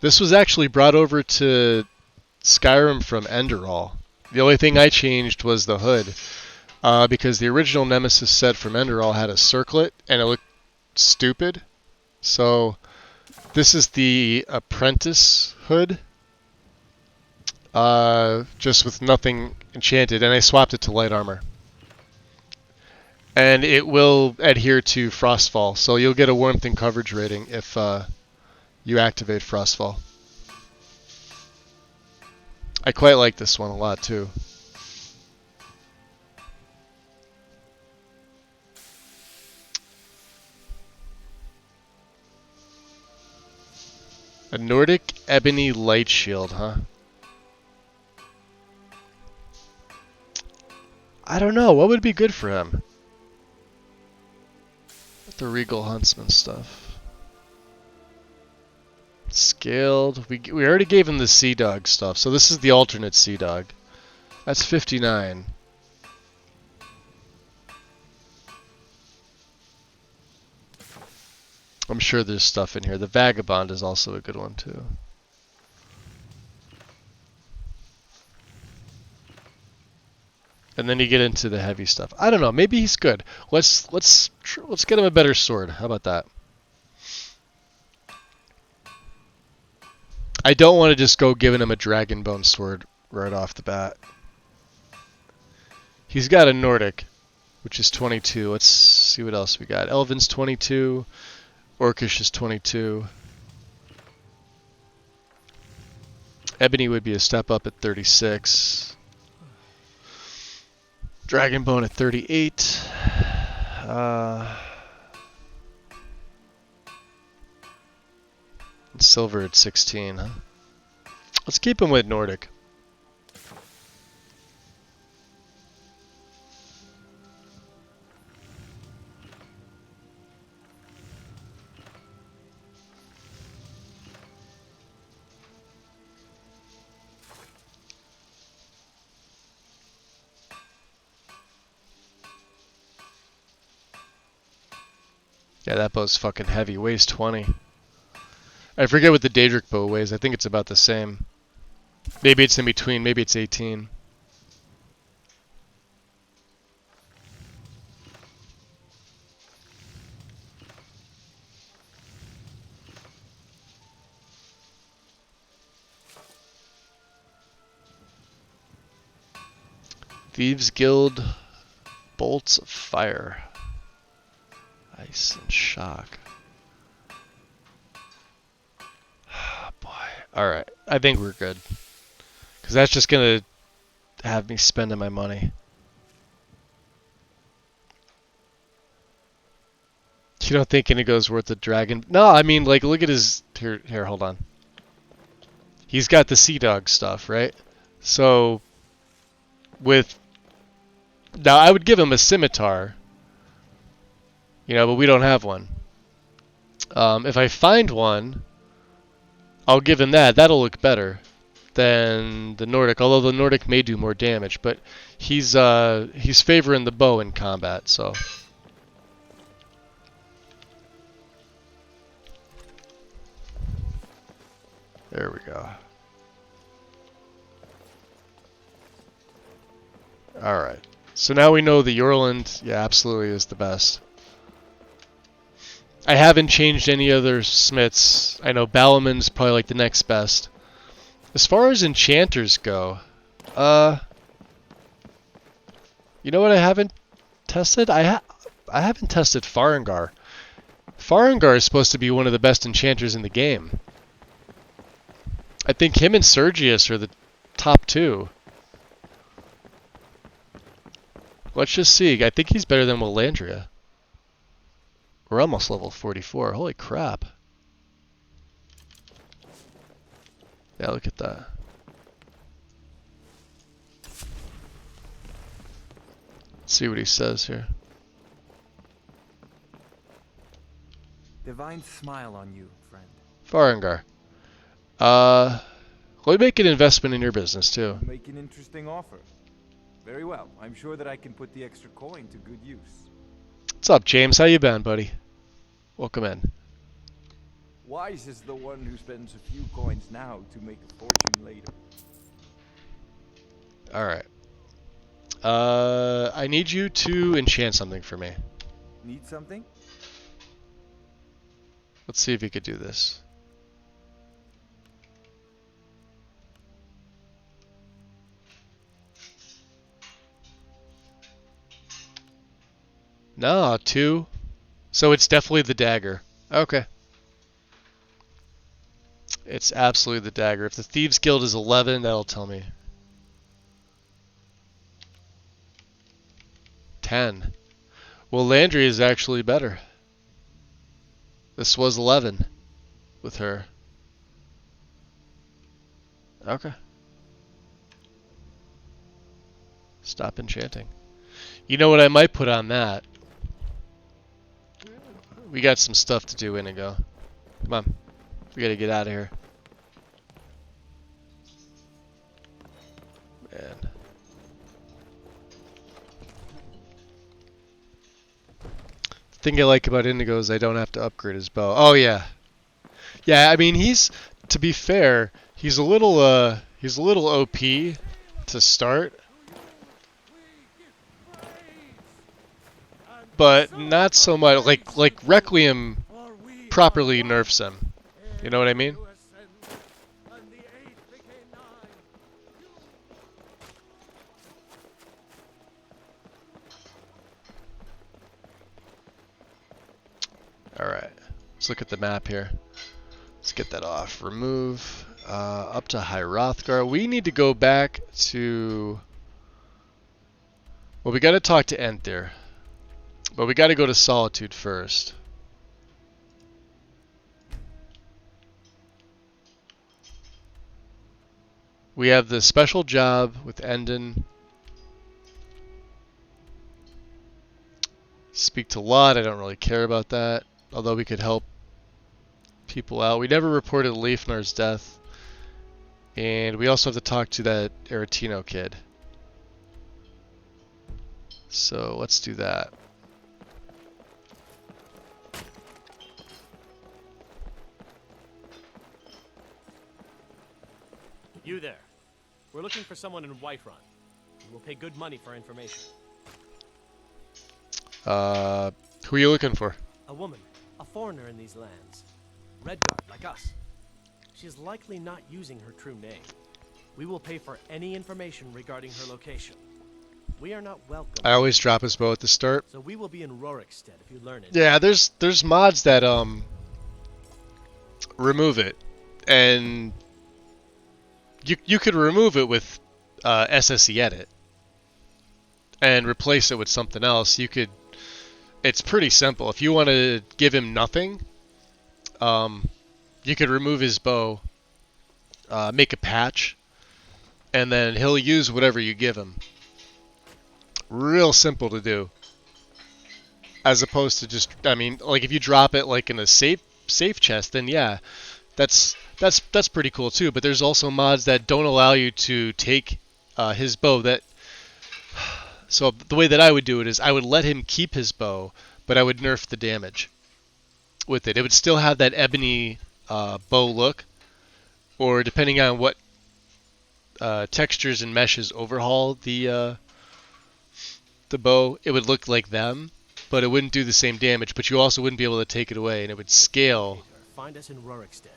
Speaker 1: This was actually brought over to Skyrim from Enderall. The only thing I changed was the hood, because the original Nemesis set from Enderall had a circlet and it looked stupid. So this is the Apprentice hood, just with nothing enchanted, and I swapped it to light armor. And it will adhere to Frostfall, so you'll get a warmth and coverage rating if you activate Frostfall. I quite like this one a lot too. A Nordic Ebony Light Shield, huh? I don't know. What would be good for him? The Regal Huntsman stuff. Scaled. We already gave him the Sea Dog stuff, so this is the alternate Sea Dog. That's 59. I'm sure there's stuff in here. The Vagabond is also a good one too. And then you get into the heavy stuff. I don't know. Maybe he's good. Let's get him a better sword. How about that? I don't want to just go giving him a Dragonbone sword right off the bat. He's got a Nordic, which is 22. Let's see what else we got. Elven's 22. Orcish is 22. Ebony would be a step up at 36. Dragonbone at 38. Silver at 16, huh? Let's keep him with Nordic. Yeah, that bow's fucking heavy. Weighs 20. I forget what the Daedric bow weighs. I think it's about the same. Maybe it's in between. Maybe it's 18. Thieves Guild Bolts of Fire. Ice and Shock. Oh, boy. Alright. I think we're good. Because that's just going to have me spending my money. You don't think Inigo's worth a dragon? No, I mean, like, look at his... Here, hold on. He's got the Sea Dog stuff, right? So, with... Now, I would give him a scimitar. But we don't have one. If I find one, I'll give him that. That'll look better than the Nordic, although the Nordic may do more damage. But he's favoring the bow in combat, so... There we go. Alright. So now we know the Yorland, yeah, absolutely is the best. I haven't changed any other smiths. I know Balaman's probably like the next best. As far as enchanters go, you know what I haven't tested? I haven't tested Farengar. Farengar is supposed to be one of the best enchanters in the game. I think him and Sergius are the top two. Let's just see. I think he's better than Willandria. We're almost level 44. Holy crap. Yeah, look at that. Let's see what he says here.
Speaker 12: Divine smile on you, friend.
Speaker 1: Farengar. Let me make an investment in your business too.
Speaker 12: Make an interesting offer. Very well. I'm sure that I can put the extra coin to good use.
Speaker 1: What's up, James? How you been, buddy? Welcome in.
Speaker 12: Wise is the one who spends a few coins now to make a fortune later.
Speaker 1: Alright. I need you to enchant something for me.
Speaker 12: Need something?
Speaker 1: Let's see if you could do this. No, 2. So it's definitely the dagger. Okay. It's absolutely the dagger. If the Thieves Guild is 11, that'll tell me. 10. Well, Landry is actually better. This was 11 with her. Okay. Stop enchanting. You know what I might put on that? We got some stuff to do, Inigo. Come on. We gotta get out of here. Man. The thing I like about Indigo is I don't have to upgrade his bow. Oh yeah. Yeah, I mean to be fair, he's a little OP to start. But not so much like Requiem properly nerfs him. You know what I mean? Alright. Let's look at the map here. Let's get that off. Remove. Up to Hrothgar. We need to go back to... Well, we gotta talk to Enther. But we gotta go to Solitude first. We have the special job with Endon. Speak to Lot, I don't really care about that. Although we could help people out. We never reported Leifnar's death. And we also have to talk to that Aretino kid. So let's do that.
Speaker 6: You there. We're looking for someone in Whiterun. We will pay good money for information.
Speaker 1: Who are you looking for?
Speaker 6: A woman. A foreigner in these lands. Redguard, like us. She is likely not using her true name. We will pay for any information regarding her location. We are not welcome.
Speaker 1: I always drop his bow at the start.
Speaker 6: So we will be in Rorikstead if you learn it.
Speaker 1: Yeah, there's mods that remove it. And you could remove it with SSE edit and replace it with something else. You could. It's pretty simple. If you want to give him nothing, you could remove his bow, make a patch, and then he'll use whatever you give him. Real simple to do. As opposed to just, I mean, like if you drop it like in a safe chest, then yeah, that's pretty cool too. But there's also mods that don't allow you to take his bow. So the way that I would do it is I would let him keep his bow, but I would nerf the damage with it. It would still have that ebony bow look, or depending on what textures and meshes overhaul the the bow, it would look like them, but it wouldn't do the same damage. But you also wouldn't be able to take it away, and it would scale.
Speaker 6: Find us in Rorikstead.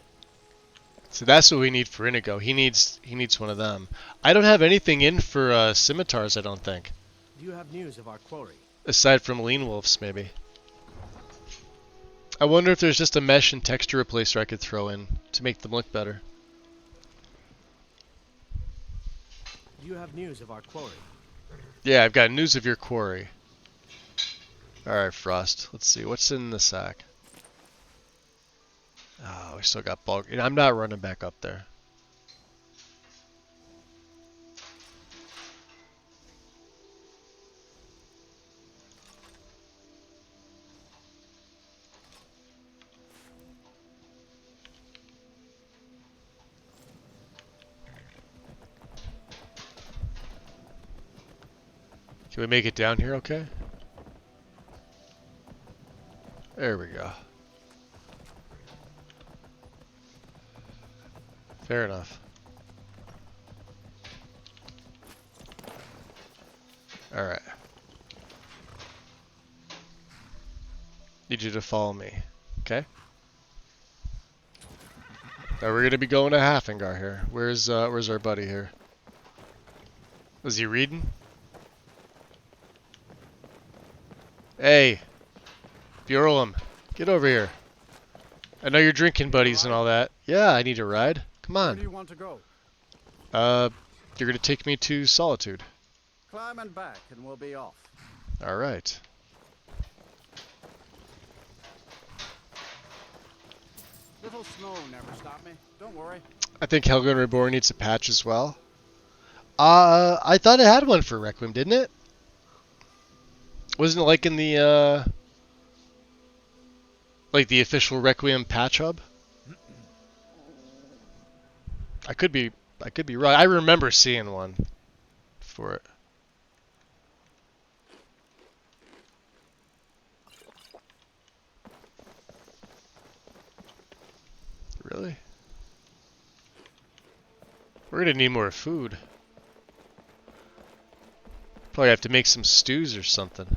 Speaker 1: So that's what we need for Inigo. He needs one of them. I don't have anything in for scimitars, I don't think.
Speaker 6: Do you have news of our quarry?
Speaker 1: Aside from lean wolves, maybe. I wonder if there's just a mesh and texture replacer I could throw in to make them look better.
Speaker 6: Do you have news of our quarry?
Speaker 1: Yeah, I've got news of your quarry. Alright, Frost. Let's see. What's in the sack? Oh, we still got bulk. I'm not running back up there. Can we make it down here okay? There we go. Fair enough. Alright. Need you to follow me. Okay? Now we're gonna be going to Halfingar here. Where's our buddy here? Was he reading? Hey! Bjorlum, get over here. I know you're drinking buddies and all that. Yeah, I need a ride. Come on.
Speaker 22: Where do you want to go?
Speaker 1: You're gonna take me to Solitude.
Speaker 22: Climb and back, and we'll be off.
Speaker 1: Alright.
Speaker 22: Little snow never stopped me. Don't worry.
Speaker 1: I think Helgen Reborn needs a patch as well. I thought it had one for Requiem, didn't it? Wasn't it like in the official Requiem patch hub? I could be wrong. I remember seeing one for it. Really? We're gonna need more food. Probably have to make some stews or something.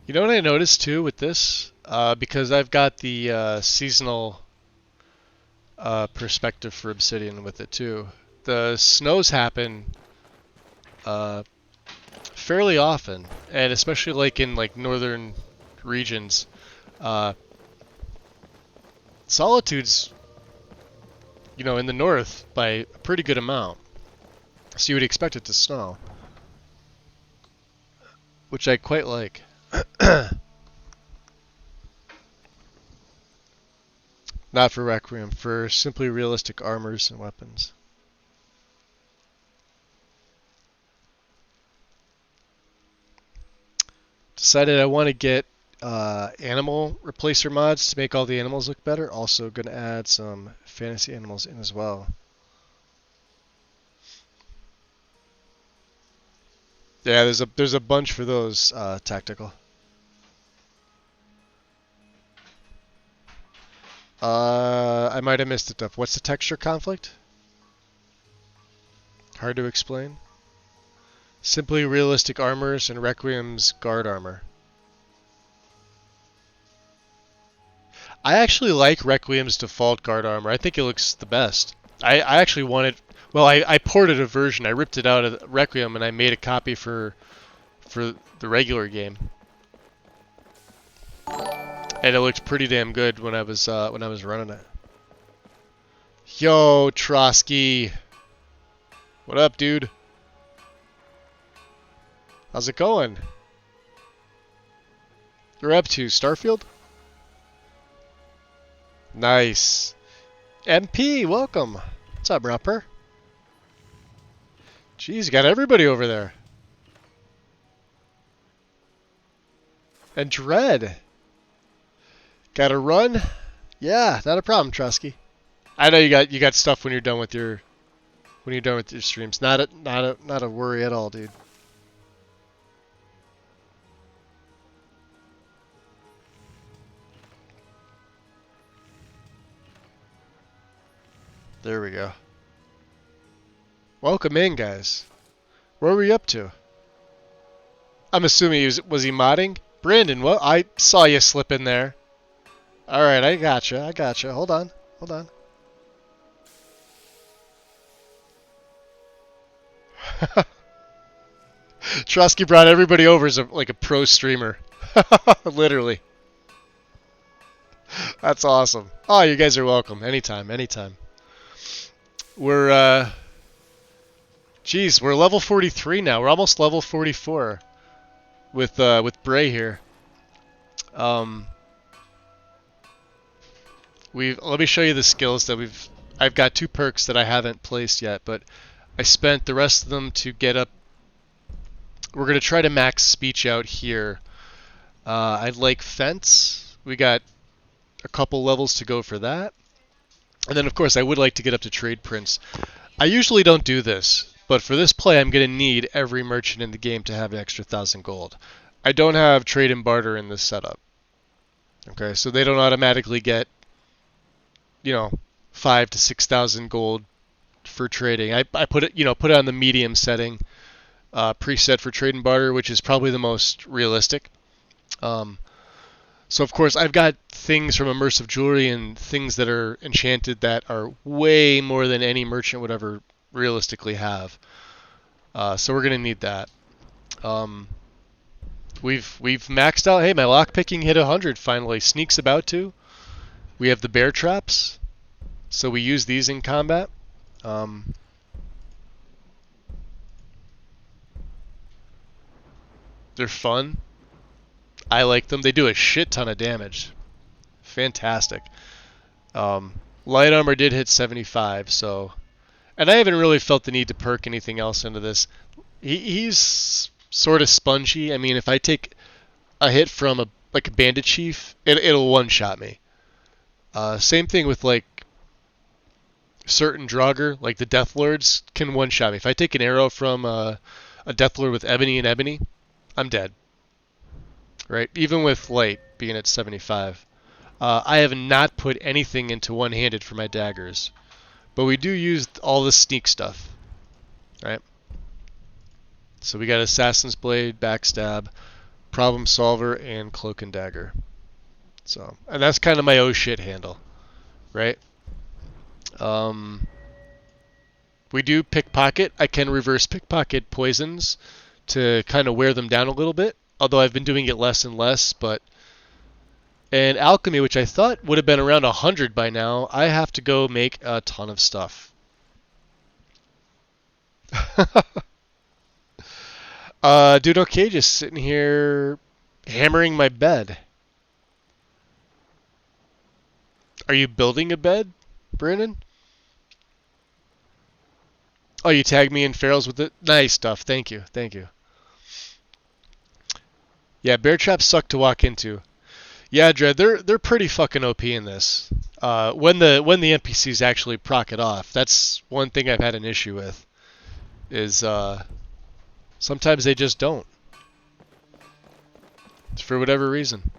Speaker 1: You know what I noticed too with this? Because I've got the seasonal perspective for Obsidian with it too. The snows happen fairly often, and especially like in northern regions. Solitude's, in the north by a pretty good amount, so you would expect it to snow, which I quite like. Not for Requiem, for simply realistic armors and weapons. Decided I want to get animal replacer mods to make all the animals look better. Also going to add some fantasy animals in as well. Yeah, there's a bunch for those tactical. I might have missed it up. What's the texture conflict? Hard to explain. Simply realistic armors and Requiem's guard armor. I actually like Requiem's default guard armor. I think it looks the best. I actually wanted... Well, I ported a version. I ripped it out of Requiem and I made a copy for the regular game. And it looked pretty damn good when I was running it. Yo, Trotsky. What up, dude? How's it going? You're up to Starfield? Nice. MP, welcome. What's up, Rapper? Jeez, you got everybody over there. And Dread. Gotta run? Yeah, not a problem, Trusky. I know you got stuff when you're done with your streams. Not a worry at all, dude. There we go. Welcome in, guys. What were you up to? I'm assuming was he modding? Brandon, what? I saw you slip in there. All right, I gotcha. Hold on. Trosky brought everybody over as like a pro streamer. Literally. That's awesome. Oh, you guys are welcome. Anytime. We're we're level 43 now. We're almost level 44 with Bray here. Let me show you the skills that I've got 2 perks that I haven't placed yet, but I spent the rest of them to get up. We're going to try to max speech out here. I'd like fence. We got a couple levels to go for that. And then, of course, I would like to get up to trade prints. I usually don't do this, but for this play, I'm going to need every merchant in the game to have an extra 1,000 gold. I don't have trade and barter in this setup. Okay, so they don't automatically get, 5,000 to 6,000 gold for trading. I put it on the medium setting, preset for trade and barter, which is probably the most realistic. So of course I've got things from immersive jewelry and things that are enchanted that are way more than any merchant would ever realistically have. So we're gonna need that. We've maxed out. Hey, my lockpicking hit 100 finally. Sneak's about to. We have the bear traps, so we use these in combat. They're fun. I like them. They do a shit ton of damage. Fantastic. Light armor did hit 75, so... And I haven't really felt the need to perk anything else into this. He's sort of spongy. I mean, if I take a hit from a bandit chief, it'll one-shot me. Same thing with, certain Draugr, like the Death Lords, can one-shot me. If I take an arrow from a Death Lord with Ebony and Ebony, I'm dead. Right? Even with light being at 75. I have not put anything into one-handed for my daggers. But we do use all the sneak stuff. Right? So we got Assassin's Blade, Backstab, Problem Solver, and Cloak and Dagger. So, and that's kind of my oh shit handle. Right? We do pickpocket. I can reverse pickpocket poisons to kind of wear them down a little bit. Although I've been doing it less and less, but... And alchemy, which I thought would have been around 100 by now, I have to go make a ton of stuff. Dude, okay, just sitting here hammering my bed. Are you building a bed, Brandon? Oh, you tagged me in Ferals with it? Nice stuff, thank you. Yeah, bear traps suck to walk into. Yeah, Dread, they're pretty fucking OP in this. When the NPCs actually proc it off, that's one thing I've had an issue with. Is sometimes they just don't. It's for whatever reason.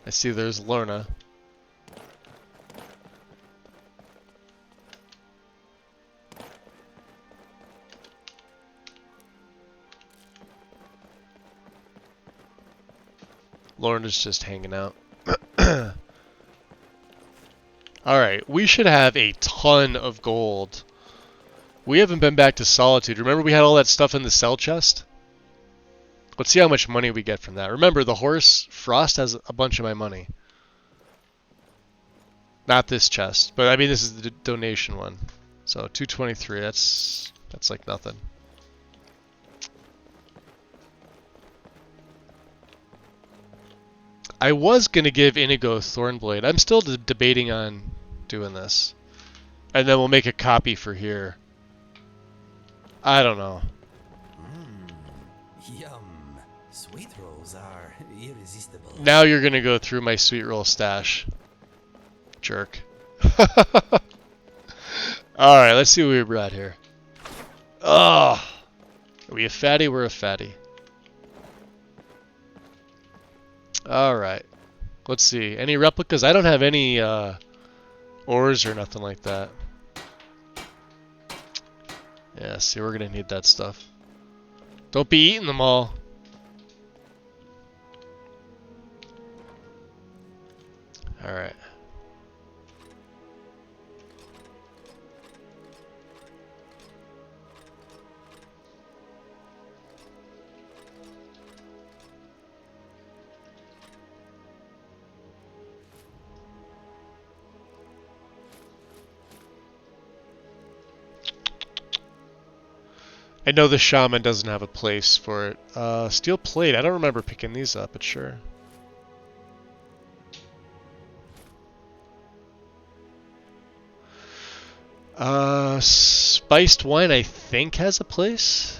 Speaker 1: I see there's Lorna. Lorna's just hanging out. Alright, we should have a ton of gold. We haven't been back to Solitude. Remember we had all that stuff in the cell chest? Let's see how much money we get from that. Remember, the horse, Frost, has a bunch of my money. Not this chest, but I mean this is the donation one. So 223, that's like nothing. I was going to give Inigo Thornblade. I'm still debating on doing this. And then we'll make a copy for here. I don't know.
Speaker 5: Yum. Sweet rolls are irresistible.
Speaker 1: Now you're gonna go through my sweet roll stash. Jerk. Alright, let's see what we brought here. Ugh. Are we a fatty? We're a fatty. Alright. Let's see. Any replicas? I don't have any ores or nothing like that. Yeah, see, we're gonna need that stuff. Don't be eating them all. Alright. I know the shaman doesn't have a place for it. Steel plate. I don't remember picking these up, but sure. Spiced wine, I think, has a place.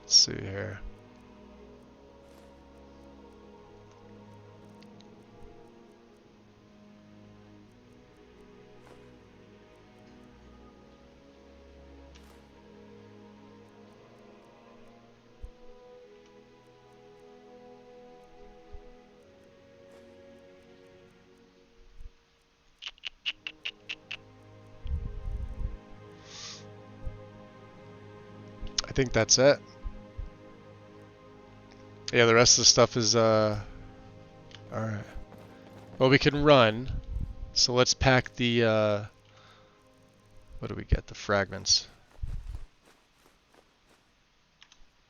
Speaker 1: Let's see here. I think that's it. Yeah, the rest of the stuff is, alright. Well, we can run. So let's pack the, what do we get? The fragments.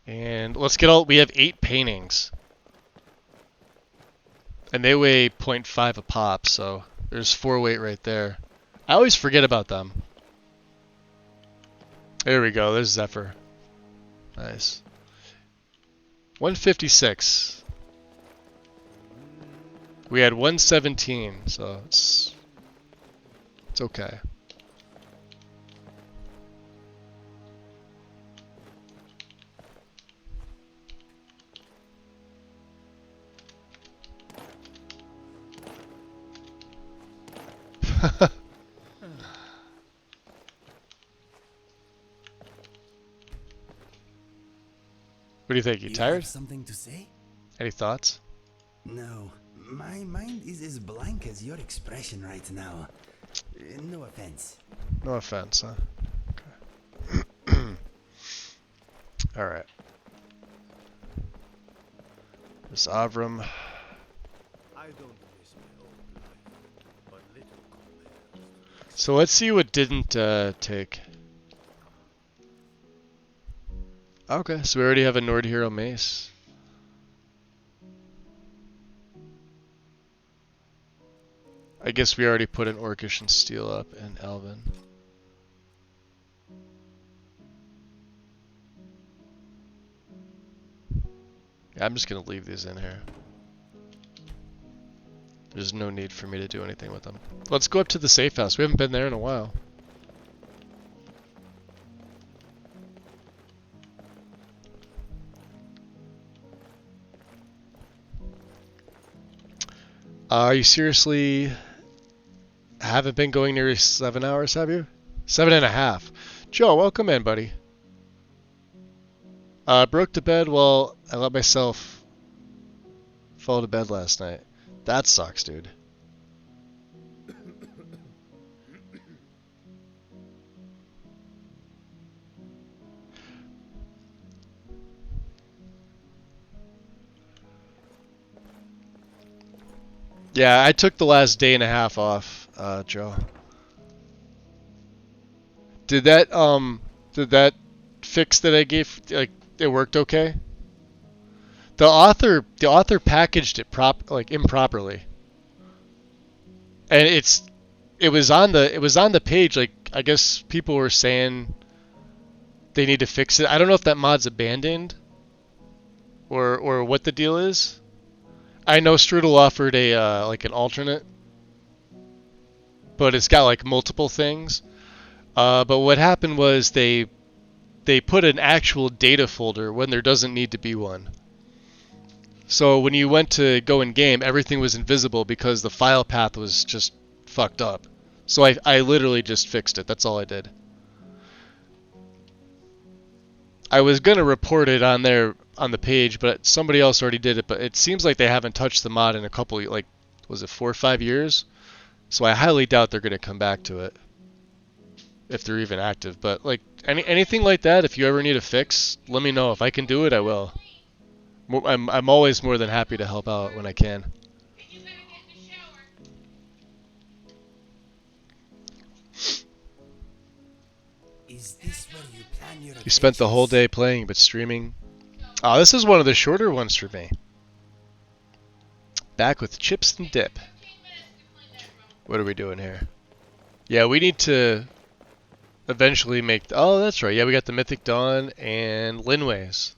Speaker 1: And let's get all, we have 8 paintings. And they weigh 0.5 a pop, so there's 4 weight right there. I always forget about them. There we go, there's Zephyr. Nice. 156. We had 117, so it's okay. What do you think? You tired?
Speaker 5: Have something to say?
Speaker 1: Any thoughts?
Speaker 5: No. My mind is as blank as your expression right now. No offense.
Speaker 1: No offense, huh? Okay. Alright. There's Avram.
Speaker 15: I don't miss my old life, but little compared.
Speaker 1: So let's see what didn't take. Okay, so we already have a Nord Hero mace. I guess we already put an Orcish and Steel up and Elven. Yeah, I'm just gonna leave these in here. There's no need for me to do anything with them. Let's go up to the safe house. We haven't been there in a while. You seriously haven't been going nearly 7 hours, have you? 7.5. Joe, welcome in, buddy. Broke to bed while I let myself fall to bed last night. That sucks, dude. Yeah, I took the last day and a half off, Joe. Did that fix that I gave, like, it worked okay? The author packaged it improperly. And it was on the page, like, I guess people were saying they need to fix it. I don't know if that mod's abandoned or what the deal is. I know Strudel offered a like an alternate, but it's got like multiple things. But what happened was they put an actual data folder when there doesn't need to be one. So when you went to go in game, everything was invisible because the file path was just fucked up. So I literally just fixed it. That's all I did. I was gonna report it on there on the page, but somebody else already did it. But it seems like they haven't touched the mod in a couple, like, was it 4 or 5 years? So I highly doubt they're gonna come back to it, if they're even active. But like anything like that, if you ever need a fix, let me know. If I can do it, I will. I'm always more than happy to help out when I can.
Speaker 5: Is this where you plan your
Speaker 1: You spent the whole day playing but streaming. Oh, this is one of the shorter ones for me. Back with chips and dip. What are we doing here? Yeah, we need to eventually make... Oh, that's right. Yeah, we got the Mythic Dawn and Linways.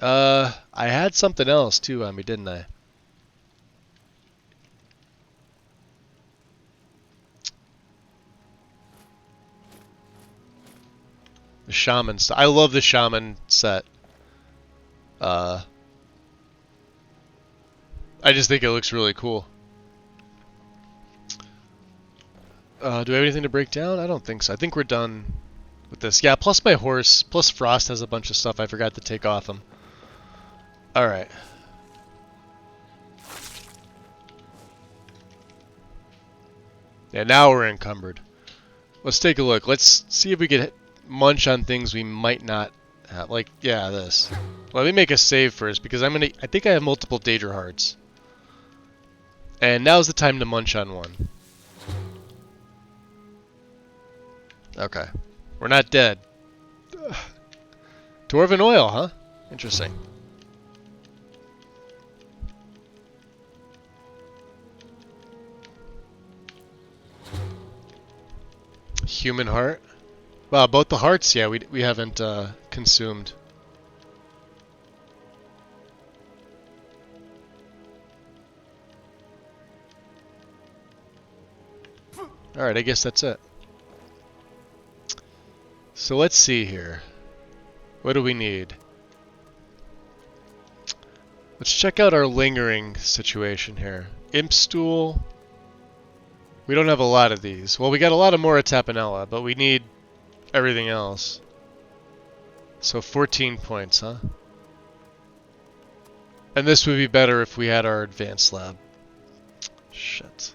Speaker 1: I had something else too on me, didn't I? The Shaman set. I love the Shaman set. I just think it looks really cool. Do we have anything to break down? I don't think so. I think we're done with this. Yeah, plus my horse, plus Frost has a bunch of stuff I forgot to take off him. Alright. Yeah, now we're encumbered. Let's take a look. Let's see if we can munch on things we might not have. Like, yeah, this. Let me make a save first, because I think I have multiple Daedra Hearts. And now's the time to munch on one. Okay. We're not dead. Dwarven oil, huh? Interesting. Human heart? Well, both the hearts, yeah, we haven't consumed. Alright, I guess that's it. So let's see here. What do we need? Let's check out our lingering situation here. Imp stool. We don't have a lot of these. Well, we got a lot of Mora Tapanella, but we need everything else. So 14 points, huh? And this would be better if we had our advanced lab. Shit.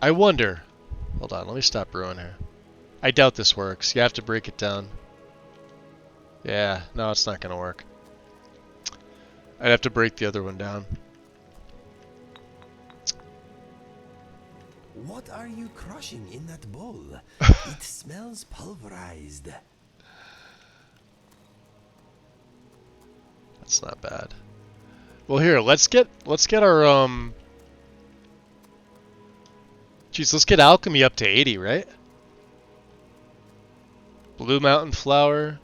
Speaker 1: I wonder. Hold on, let me stop brewing here. I doubt this works. You have to break it down. Yeah, no, it's not gonna work. I'd have to break the other one down.
Speaker 5: What are you crushing in that bowl? It smells pulverized.
Speaker 1: That's not bad. Well, here, let's get our Jeez, let's get alchemy up to 80, right? Blue mountain flower,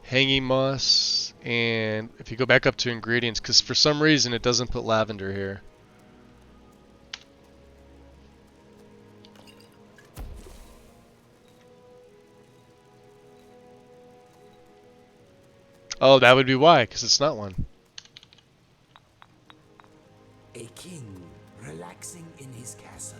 Speaker 1: hanging moss, and if you go back up to ingredients, because for some reason it doesn't put lavender here. Oh, that would be why, because it's not one.
Speaker 5: A king relaxing in his castle.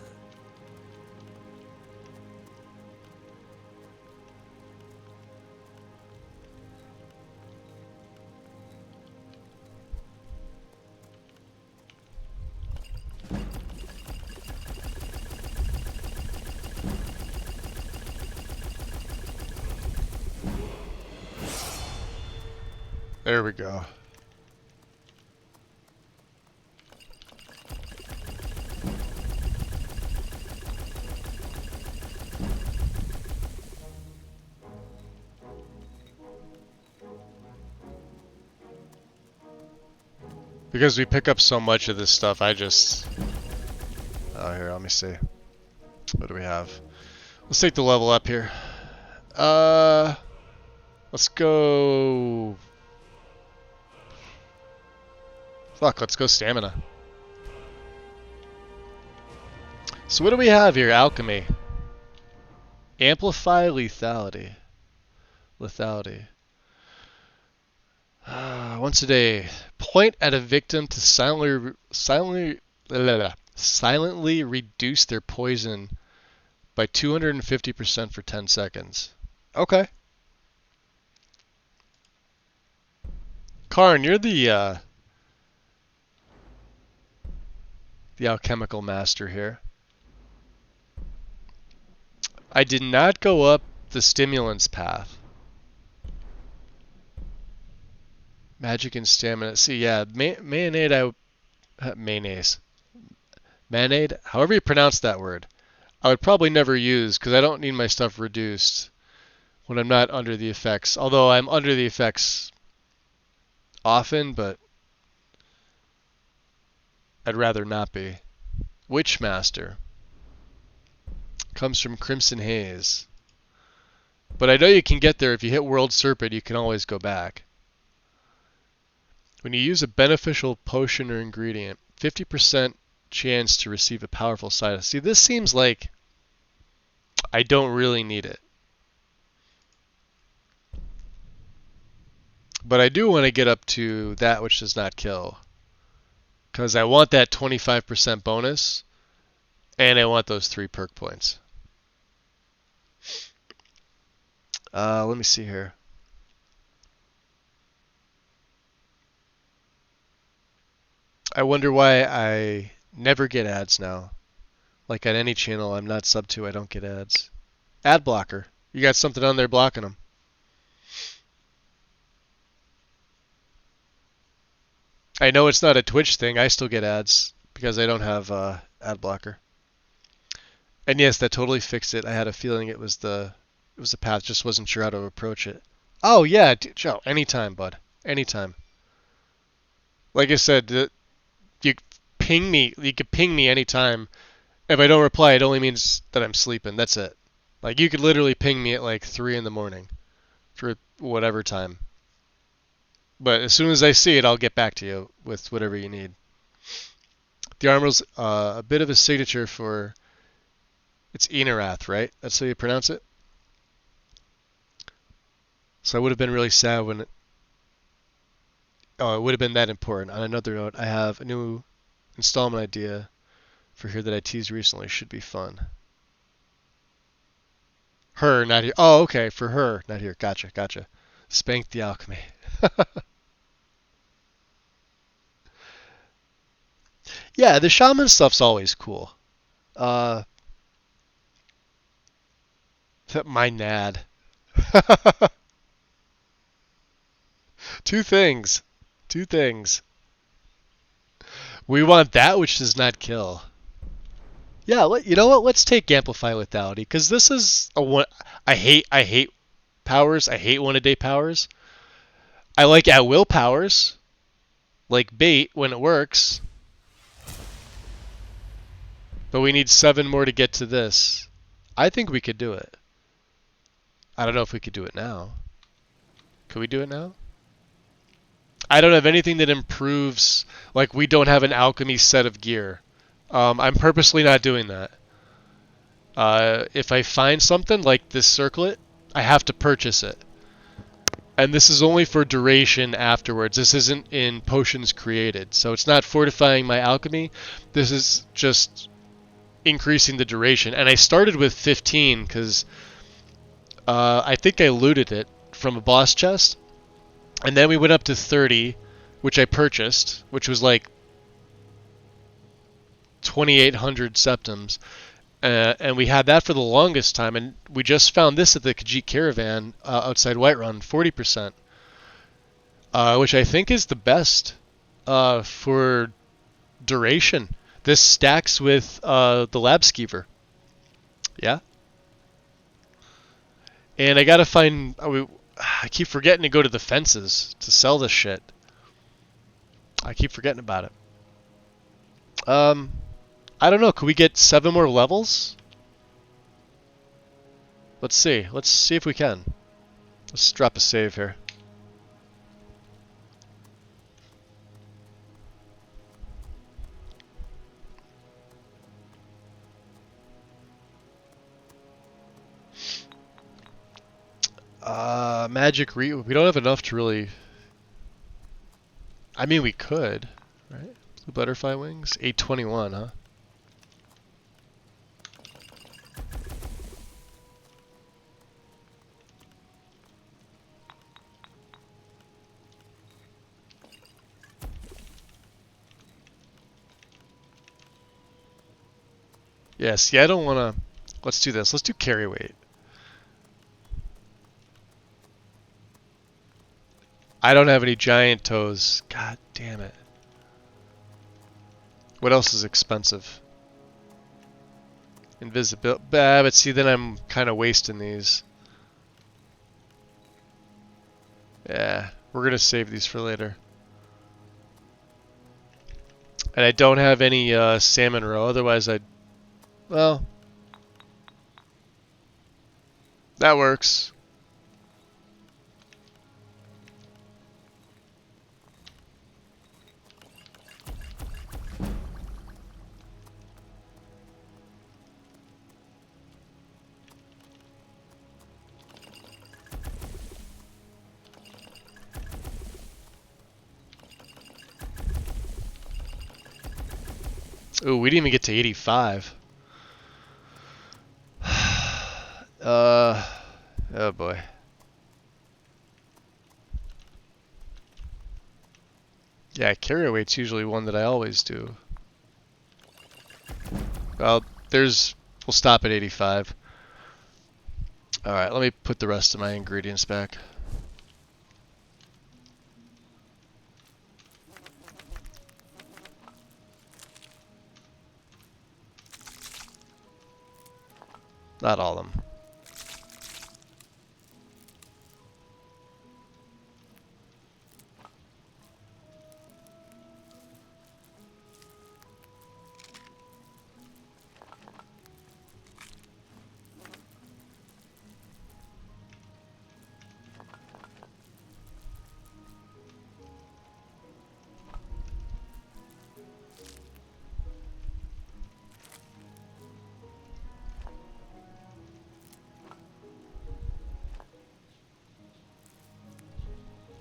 Speaker 1: There we go. Because we pick up so much of this stuff, I just... Oh, here, let me see. What do we have? Let's take the level up here. Let's go... Fuck, let's go stamina. So what do we have here? Alchemy. Amplify lethality. Lethality. Once a day. Point at a victim to silently reduce their poison by 250% for 10 seconds. Okay. Karn, you're the alchemical master here. I did not go up the stimulants path. Magic and stamina. See, yeah, mayonnaise. Mayonnaise. However you pronounce that word. I would probably never use because I don't need my stuff reduced when I'm not under the effects. Although I'm under the effects often, but I'd rather not be. Witchmaster. Comes from Crimson Haze. But I know you can get there if you hit World Serpent, you can always go back. When you use a beneficial potion or ingredient, 50% chance to receive a powerful side effect. See, this seems like I don't really need it. But I do want to get up to that which does not kill. Because I want that 25% bonus, and I want those 3 perk points. Let me see here. I wonder why I never get ads now. Like on any channel I'm not sub to, I don't get ads. Ad blocker. You got something on there blocking them. I know it's not a Twitch thing. I still get ads because I don't have ad blocker. And yes, that totally fixed it. I had a feeling it was the path, just wasn't sure how to approach it. Oh yeah, Joe, anytime, bud. Anytime. Like I said, you ping me. You can ping me anytime. If I don't reply, it only means that I'm sleeping. That's it. Like you could literally ping me at like 3 in the morning for whatever time. But as soon as I see it, I'll get back to you with whatever you need. The armor's a bit of a signature for... It's Enerath, right? That's how you pronounce it? So I would have been really sad when... it would have been that important. On another note, I have a new installment idea for here that I teased recently. Should be fun. Her, not here. Oh, okay, for her, not here. Gotcha. Spank the alchemy. Yeah, the shaman stuff's always cool. My nad. Two things. We want that which does not kill. Yeah, you know what? Let's take Amplify Lethality, because this is a one. I hate powers. I hate one-a-day powers. I like at-will powers, like bait when it works. But we need 7 more to get to this. I think we could do it. I don't know if we could do it now. Could we do it now? I don't have anything that improves, like we don't have an alchemy set of gear. I'm purposely not doing that. If I find something like this circlet, I have to purchase it. And this is only for duration afterwards. This isn't in potions created. So it's not fortifying my alchemy. This is just increasing the duration. And I started with 15 because I think I looted it from a boss chest. And then we went up to 30, which I purchased, which was like 2,800 septims. And we had that for the longest time, and we just found this at the Khajiit Caravan outside Whiterun, 40%. which I think is the best for duration. This stacks with the lab skeever. Yeah. And I gotta find. I keep forgetting to go to the fences to sell this shit. I keep forgetting about it. I don't know. Could we get 7 more levels? Let's see. Let's see if we can. Let's drop a save here. Magic we don't have enough to really. I mean, we could, right? Blue butterfly wings, 821, huh? Yes, yeah, I don't want to. Let's do this. Let's do carry weight. I don't have any giant toes. God damn it. What else is expensive? Invisibility. But see, then I'm kind of wasting these. Yeah, we're going to save these for later. And I don't have any salmon roe, otherwise I'd... Well... That works. Ooh, we didn't even get to 85. Oh boy. Yeah, carry weight's usually one that I always do. Well, we'll stop at 85. Alright, let me put the rest of my ingredients back. Not all of them.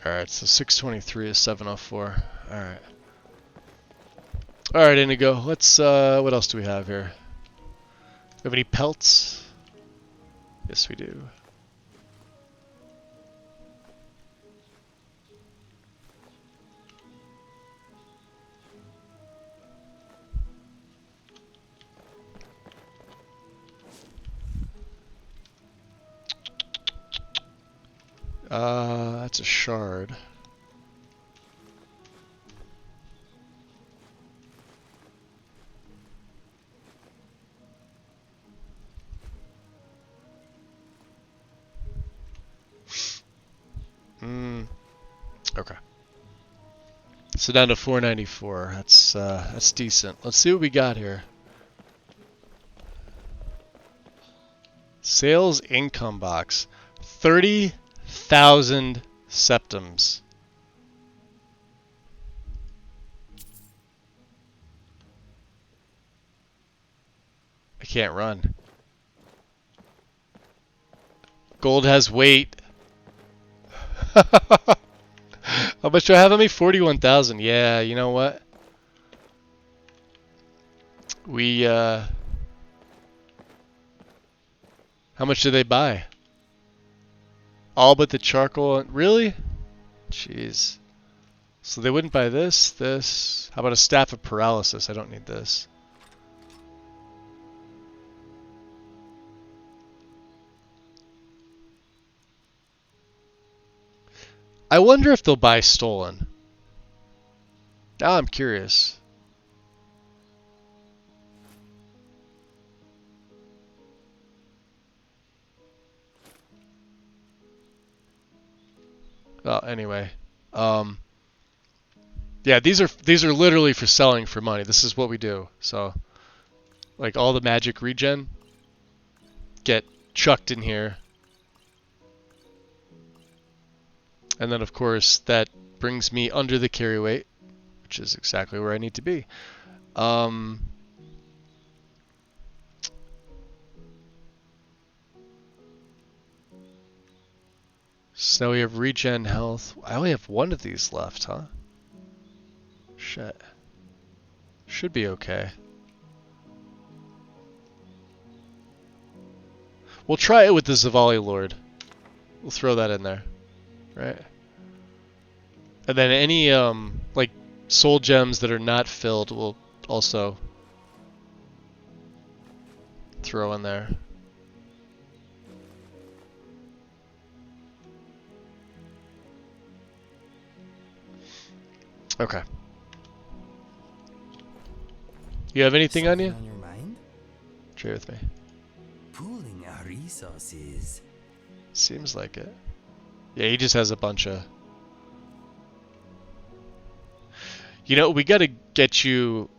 Speaker 1: Alright, so 623 is 704. Alright. Alright, Indigo. Let's, what else do we have here? Do we have any pelts? Yes, we do. That's a shard. Okay. So down to 494. That's decent. Let's see what we got here. Sales income box. 30,000 septums. I can't run. Gold has weight. How much do I have on me? 41,000. Yeah, you know what? How much do they buy? All but the charcoal. Really? Jeez. So they wouldn't buy this. How about a staff of paralysis? I don't need this. I wonder if they'll buy stolen. Now I'm curious. Well, anyway. Yeah, these are literally for selling for money. This is what we do. So, like all the magic regen get chucked in here. And then of course that brings me under the carry weight, which is exactly where I need to be. So now we have regen health. I only have one of these left, huh? Shit. Should be okay. We'll try it with the Zavali Lord. We'll throw that in there. Right? And then any, like, soul gems that are not filled, we'll also throw in there. Okay. You have anything on you?
Speaker 5: On your mind?
Speaker 1: Share with me.
Speaker 5: Pooling our resources.
Speaker 1: Seems like it. Yeah, he just has a bunch of... You know, we gotta get you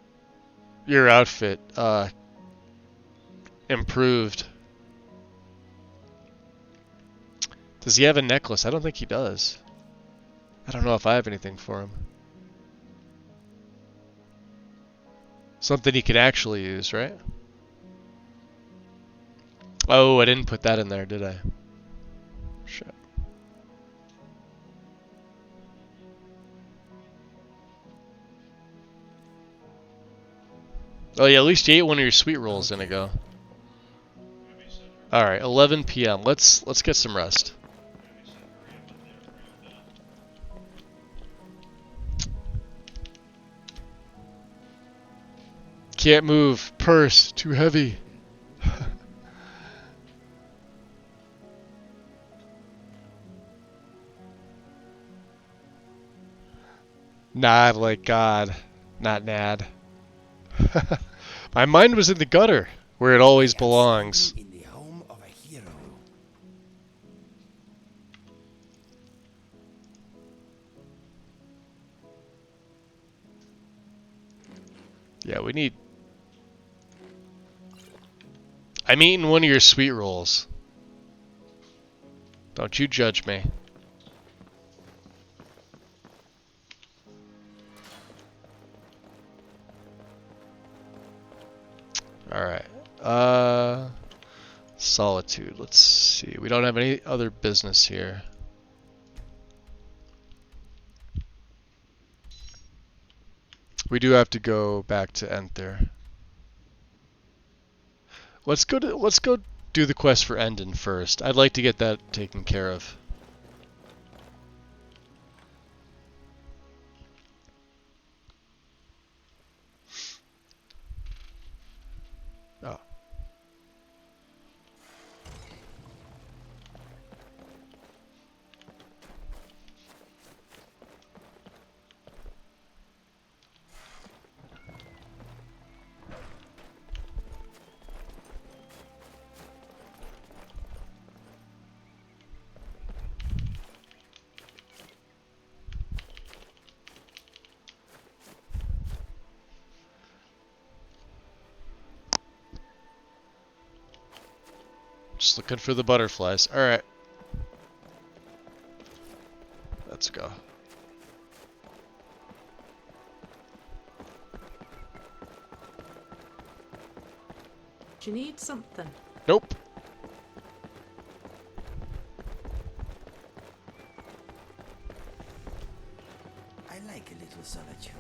Speaker 1: your outfit improved. Does he have a necklace? I don't think he does. I don't know if I have anything for him. Something he could actually use, right? Oh, I didn't put that in there, did I? Shit. Oh yeah, at least you ate one of your sweet rolls, Inigo. Alright, 11 p.m. Let's get some rest. Can't move. Purse. Too heavy. Nod like God. Not Nad. My mind was in the gutter, where it always belongs.
Speaker 5: In the home of a hero.
Speaker 1: Yeah, we need... I'm eating one of your sweet rolls. Don't you judge me. Alright. Solitude. Let's see. We don't have any other business here. We do have to go back to Enther. Let's go do the quest for Endon first. I'd like to get that taken care of. Oh. Just looking for the butterflies. Alright. Let's go.
Speaker 23: Do you need something?
Speaker 1: Nope.
Speaker 5: I like a little solitude.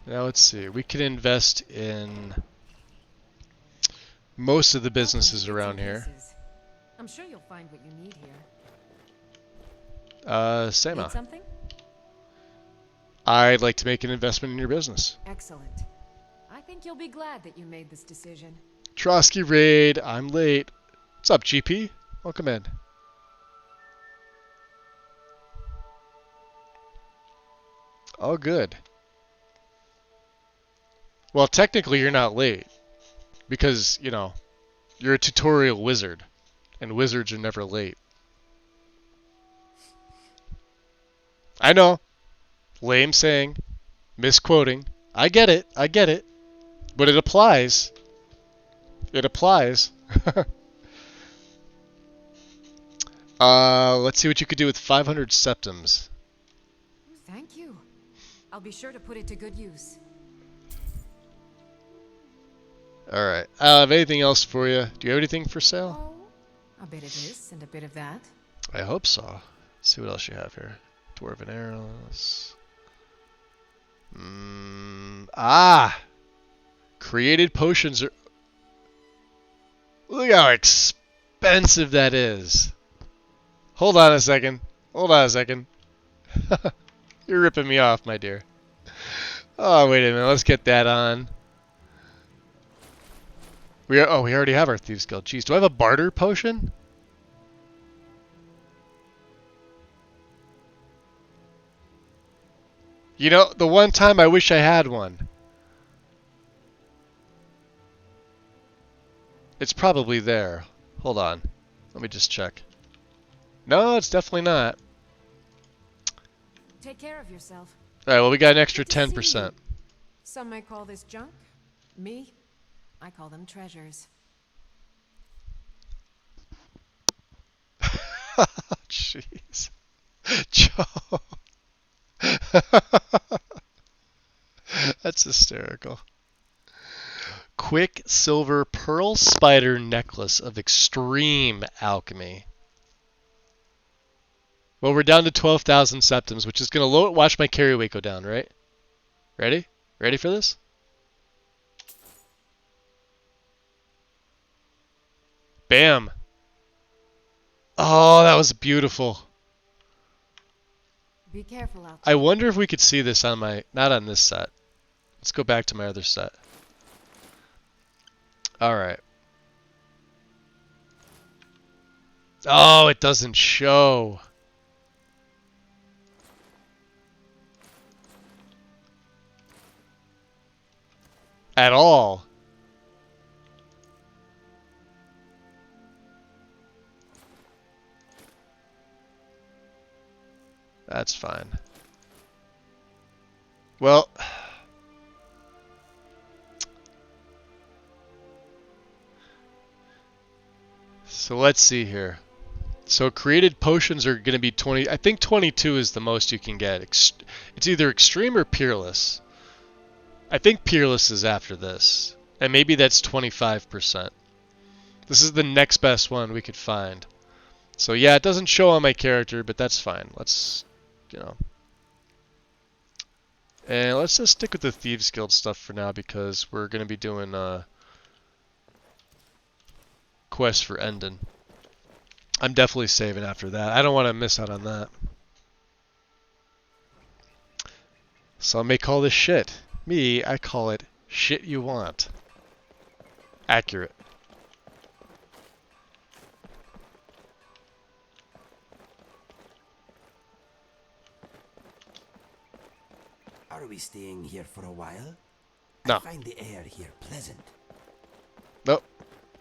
Speaker 1: Now let's see. We can invest in most of the businesses around here.
Speaker 3: I'm sure you'll find what you need here.
Speaker 1: Sema.
Speaker 3: Need something?
Speaker 1: I'd like to make an investment in your business.
Speaker 3: Excellent. I think you'll be glad that you made this decision.
Speaker 1: Trotsky raid. I'm late. What's up, GP? Welcome in. All good. Well, technically you're not late. Because, you know, you're a tutorial wizard. And wizards are never late. I know. Lame saying. Misquoting. I get it. I get it. But it applies. It applies. Let's see what you could do with 500 septums.
Speaker 3: Thank you. I'll be sure to put it to good use.
Speaker 1: Alright. I don't have anything else for you. Do you have anything for sale?
Speaker 3: A bit of this and a bit of that.
Speaker 1: I hope so. Let's see what else you have here. Dwarven arrows. Created potions are... Look how expensive that is. Hold on a second. Hold on a second. You're ripping me off, my dear. Oh, wait a minute. Let's get that on. We already have our Thieves Guild. Jeez, do I have a barter potion? You know, the one time I wish I had one. It's probably there. Hold on. Let me just check. No, it's definitely not.
Speaker 3: Take care of yourself.
Speaker 1: Alright, well, we got an extra 10%.
Speaker 3: Some might call this junk. Me, I call them treasures.
Speaker 1: Jeez. Joe. That's hysterical. Quicksilver Pearl Spider Necklace of Extreme Alchemy. Well, we're down to 12,000 septums, which is going to low. Watch my carry weight go down, right? Ready? Ready for this? Bam. Oh, that was beautiful.
Speaker 3: Be careful out
Speaker 1: I
Speaker 3: there.
Speaker 1: wonder if we could see this on my... Not on this set. Let's go back to my other set. Alright. Oh, it doesn't show. At all. That's fine. Well... So let's see here. So created potions are going to be 20... I think 22 is the most you can get. It's either extreme or peerless. I think peerless is after this. And maybe that's 25%. This is the next best one we could find. So yeah, it doesn't show on my character, but that's fine. Let's, you know. And let's just stick with the Thieves Guild stuff for now because we're going to be doing quest for Endon. I'm definitely saving after that. I don't want to miss out on that. Some may call this shit. Me, I call it shit you want. Accurate.
Speaker 5: Are we staying here for a while?
Speaker 1: No.
Speaker 5: I find the air here pleasant.
Speaker 1: Nope.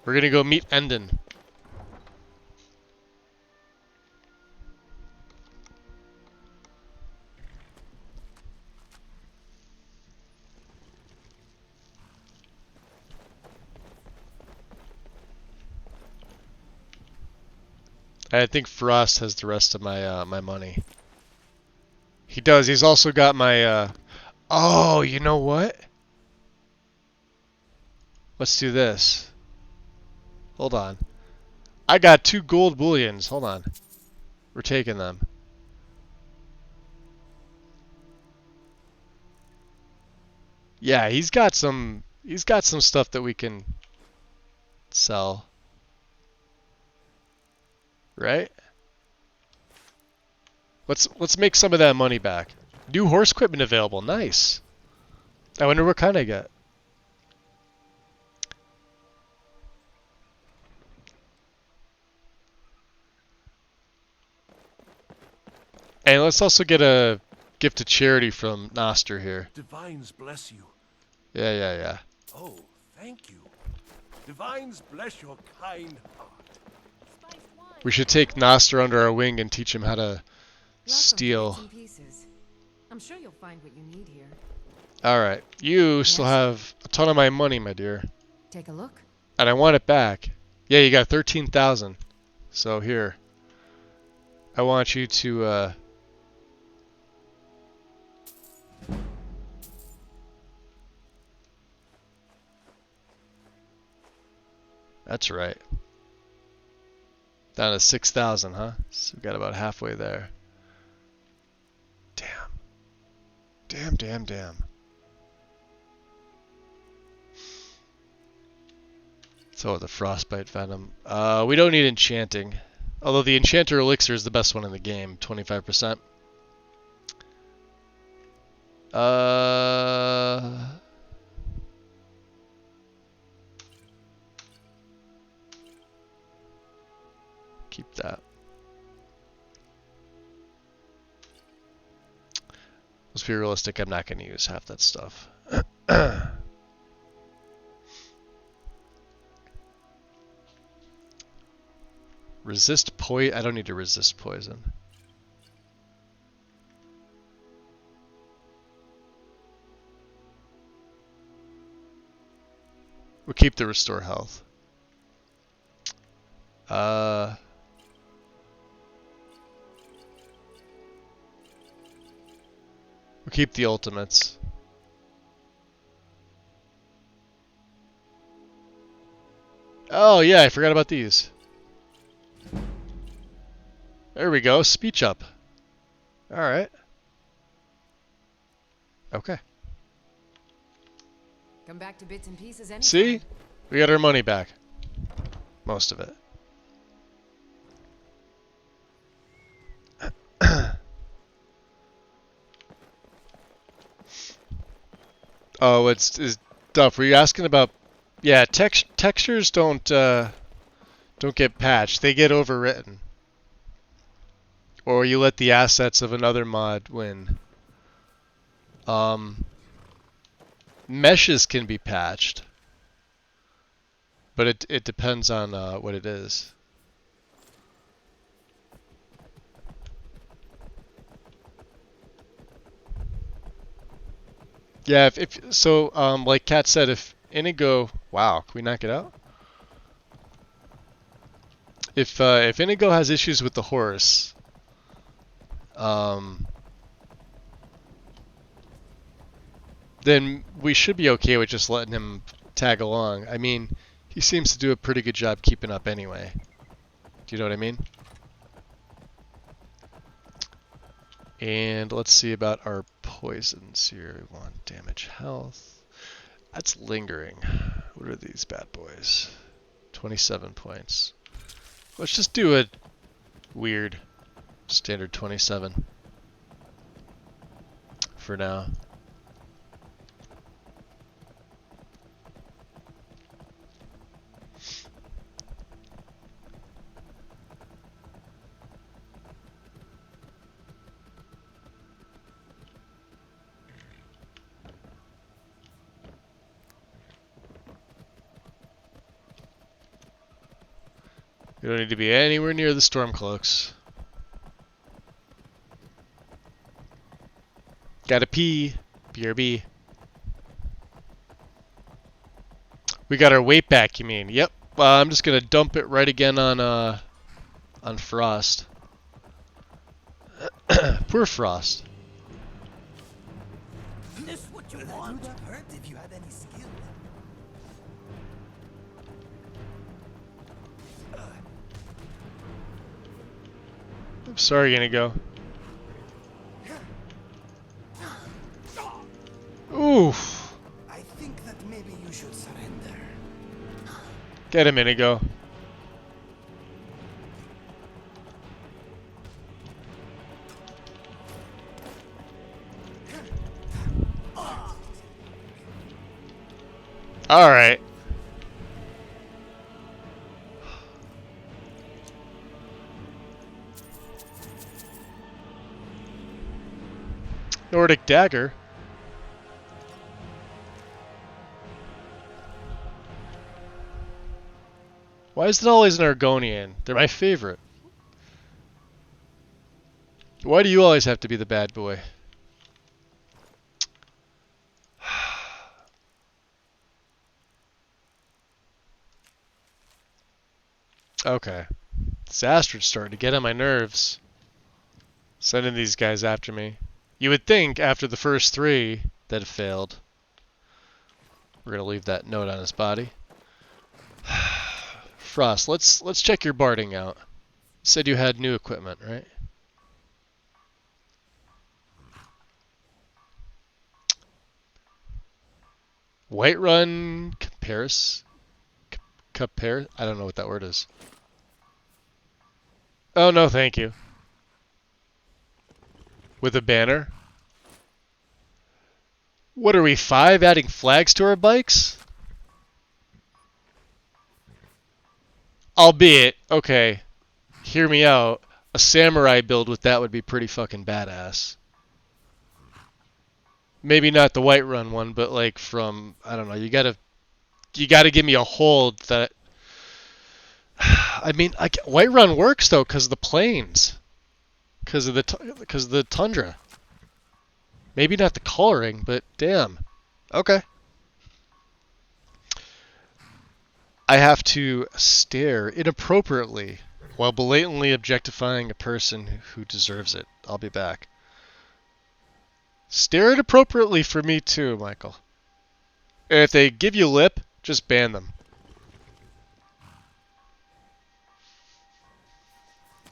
Speaker 1: We're gonna go meet Endon. I think Frost has the rest of my my money. He does. He's also got my oh, you know what? Let's do this. Hold on. I got 2 gold bullions. Hold on. We're taking them. Yeah, he's got some stuff that we can sell. Right? Let's make some of that money back. New horse equipment available. Nice. I wonder what kind I get. And let's also get a gift of charity from Noster here.
Speaker 7: Divines bless you.
Speaker 1: Yeah.
Speaker 7: Oh, thank you. Divines bless your kind heart.
Speaker 1: We should take Noster under our wing and teach him how to
Speaker 3: Welcome
Speaker 1: steal.
Speaker 3: To Bits and Pieces. I'm sure you'll find what you need here.
Speaker 1: Alright, you still have a ton of my money, my dear.
Speaker 3: Take a look.
Speaker 1: And I want it back. Yeah, you got 13,000. So here. I want you to, That's right. Down to 6,000, huh? So we got about halfway there. Damn. So the frostbite venom. We don't need enchanting. Although the enchanter elixir is the best one in the game, 25%. Keep that. Let's be realistic, I'm not going to use half that stuff. Resist poison. I don't need to resist poison. We'll keep the restore health. We'll keep the ultimates. Oh yeah, I forgot about these. There we go, speech up. Alright. Okay.
Speaker 3: Come back to Bits and Pieces anytime.
Speaker 1: See? We got our money back. Most of it. Oh, it's Duff, were you asking about... Yeah, textures don't get patched. They get overwritten. Or you let the assets of another mod win. Meshes can be patched. But it depends on what it is. Yeah, like Kat said, if Inigo... Wow, can we knock it out? If Inigo has issues with the horse... then we should be okay with just letting him tag along. I mean, he seems to do a pretty good job keeping up anyway. Do you know what I mean? And let's see about our poisons here. We want damage health. That's lingering. What are these bad boys? 27 points. Let's just do a weird standard 27 for now. You don't need to be anywhere near the Stormcloaks. Gotta pee. BRB. We got our weight back, you mean? Yep. I'm just gonna dump it right again on Frost. Poor Frost.
Speaker 5: This what you want? Would have hurt if you had any skill.
Speaker 1: I'm sorry, Inigo. Oof.
Speaker 5: I think that maybe you should surrender.
Speaker 1: Get him, Inigo. All right. Nordic dagger. Why is it always an Argonian? They're my favorite. Why do you always have to be the bad boy? Okay. This Astrid's starting to get on my nerves. Sending these guys after me. You would think after the first 3 that have failed. We're gonna leave that note on his body. Frost, let's check your barding out. You said you had new equipment, right? Whiterun compares. Compare? I don't know what that word is. Oh no, thank you. With a banner? What are we, 5 adding flags to our bikes? Albeit, okay, hear me out, a samurai build with that would be pretty fucking badass. Maybe not the Whiterun one, but like from, I don't know, you gotta give me a hold that... I mean, Whiterun works though, because of the plains. Because of the tundra. Maybe not the coloring, but damn. Okay. I have to stare inappropriately while blatantly objectifying a person who deserves it. I'll be back. Stare inappropriately for me too, Michael. And if they give you lip, just ban them.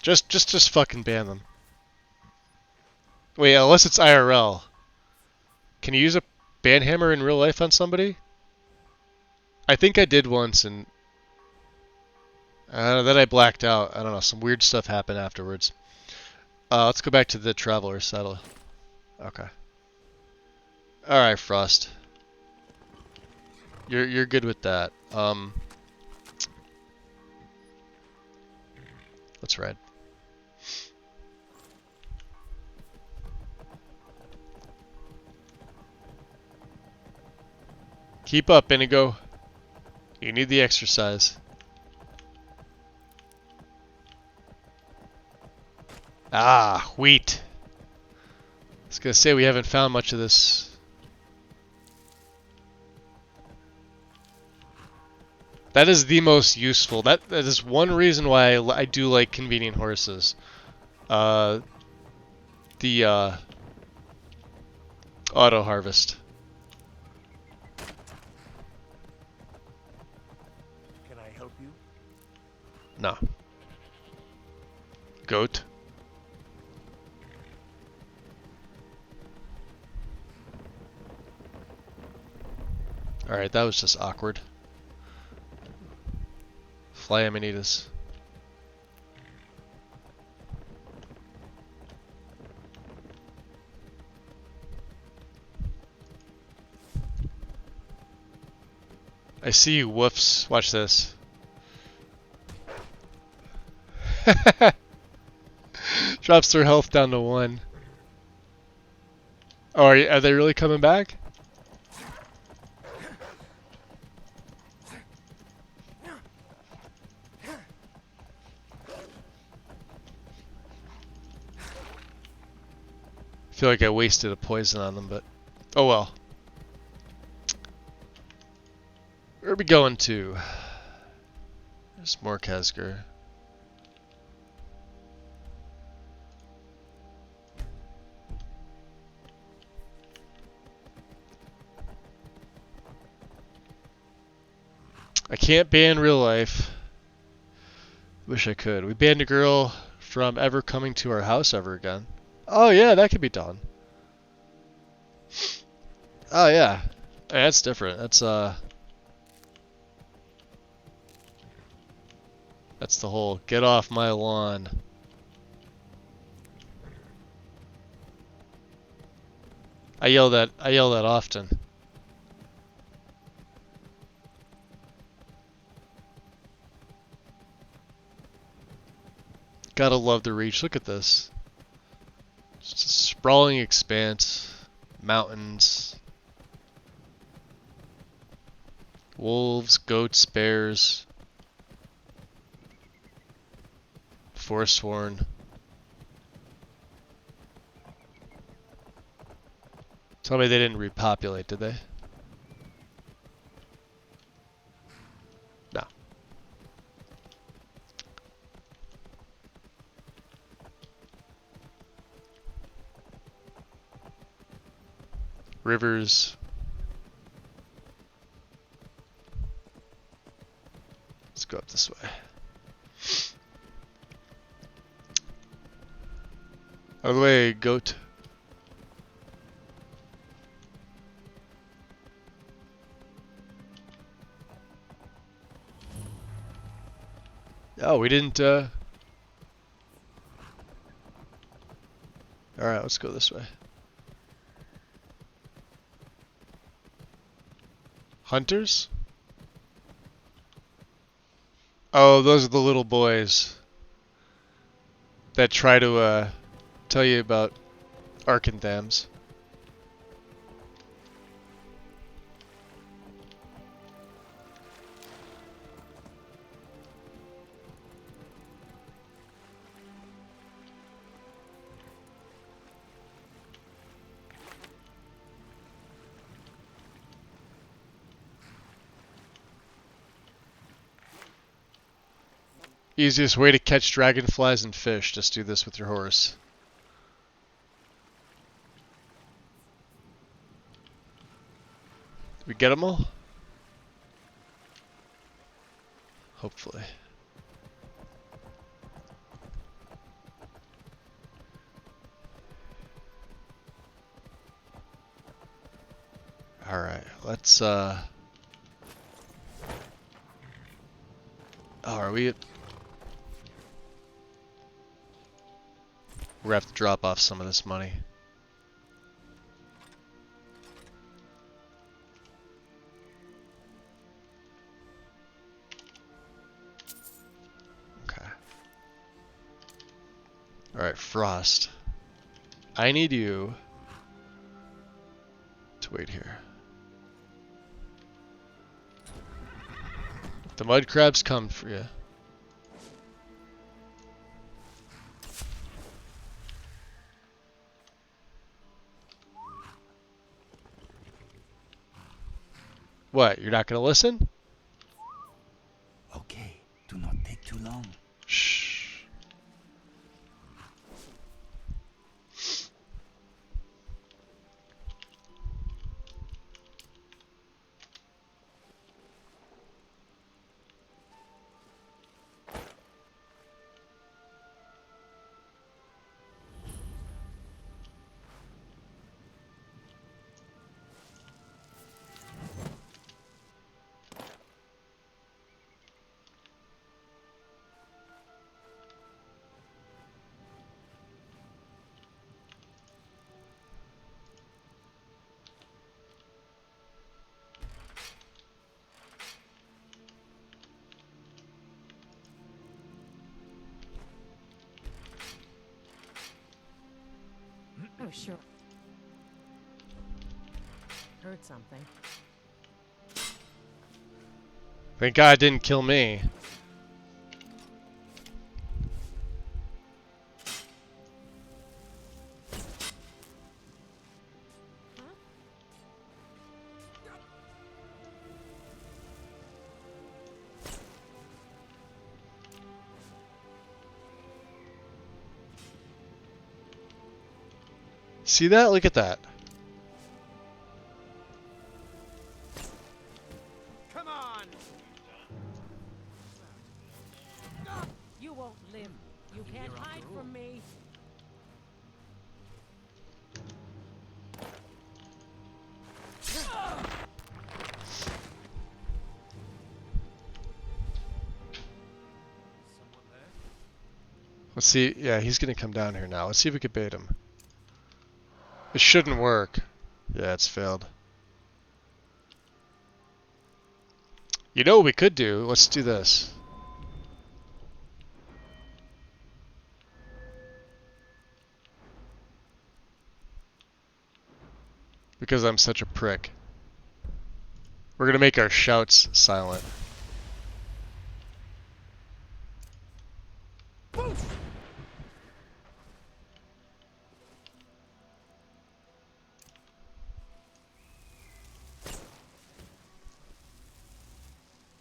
Speaker 1: Just fucking ban them. Wait, unless it's IRL. Can you use a ban hammer in real life on somebody? I think I did once, and then I blacked out. I don't know, some weird stuff happened afterwards. Let's go back to the Traveler Saddle. Okay. Alright, Frost. You're good with that. Let's ride. Keep up, Inigo. You need the exercise. Ah, wheat. I was gonna say we haven't found much of this. That is the most useful. That is one reason why I do like convenient horses. The auto harvest.
Speaker 6: Can I help you?
Speaker 1: No. Goat. Alright, that was just awkward. Fly Amanitas. I see you, woofs. Watch this. Drops their health down to 1. Oh, are they really coming back? I feel like I wasted a poison on them, but oh well. Where are we going to? There's more Kazgar. I can't ban real life. Wish I could. We banned a girl from ever coming to our house ever again. Oh yeah, that could be done. Oh yeah. That's different. That's the whole get off my lawn. I yell that often. Gotta love the reach. Look at this. Just a sprawling expanse. mountains. Wolves, goats, bears. Forsworn. Tell me they didn't repopulate, did they? No. Rivers. Let's go up this way. Out of the way, goat. Oh, we didn't, Alright, let's go this way. Hunters? Oh, those are the little boys that try to, tell you about Arkanthams. Easiest way to catch dragonflies and fish, just do this with your horse. Did we get them all? Hopefully. Alright, let's oh, are we at... We're gonna have to drop off some of this money. Okay. Alright, Frost. I need you to wait here. The mud crabs come for you. What, you're not gonna listen?
Speaker 16: Okay, do not take too long.
Speaker 1: Shh.
Speaker 23: Oh, sure. Heard something.
Speaker 1: Thank God it didn't kill me. See that? Look at that.
Speaker 6: Come on!
Speaker 3: You won't live. You can't hide from me.
Speaker 1: Let's see. Yeah, he's gonna come down here now. Let's see if we can bait him. It shouldn't work. Yeah, it's failed. You know what we could do? Let's do this. Because I'm such a prick. We're gonna make our shouts silent.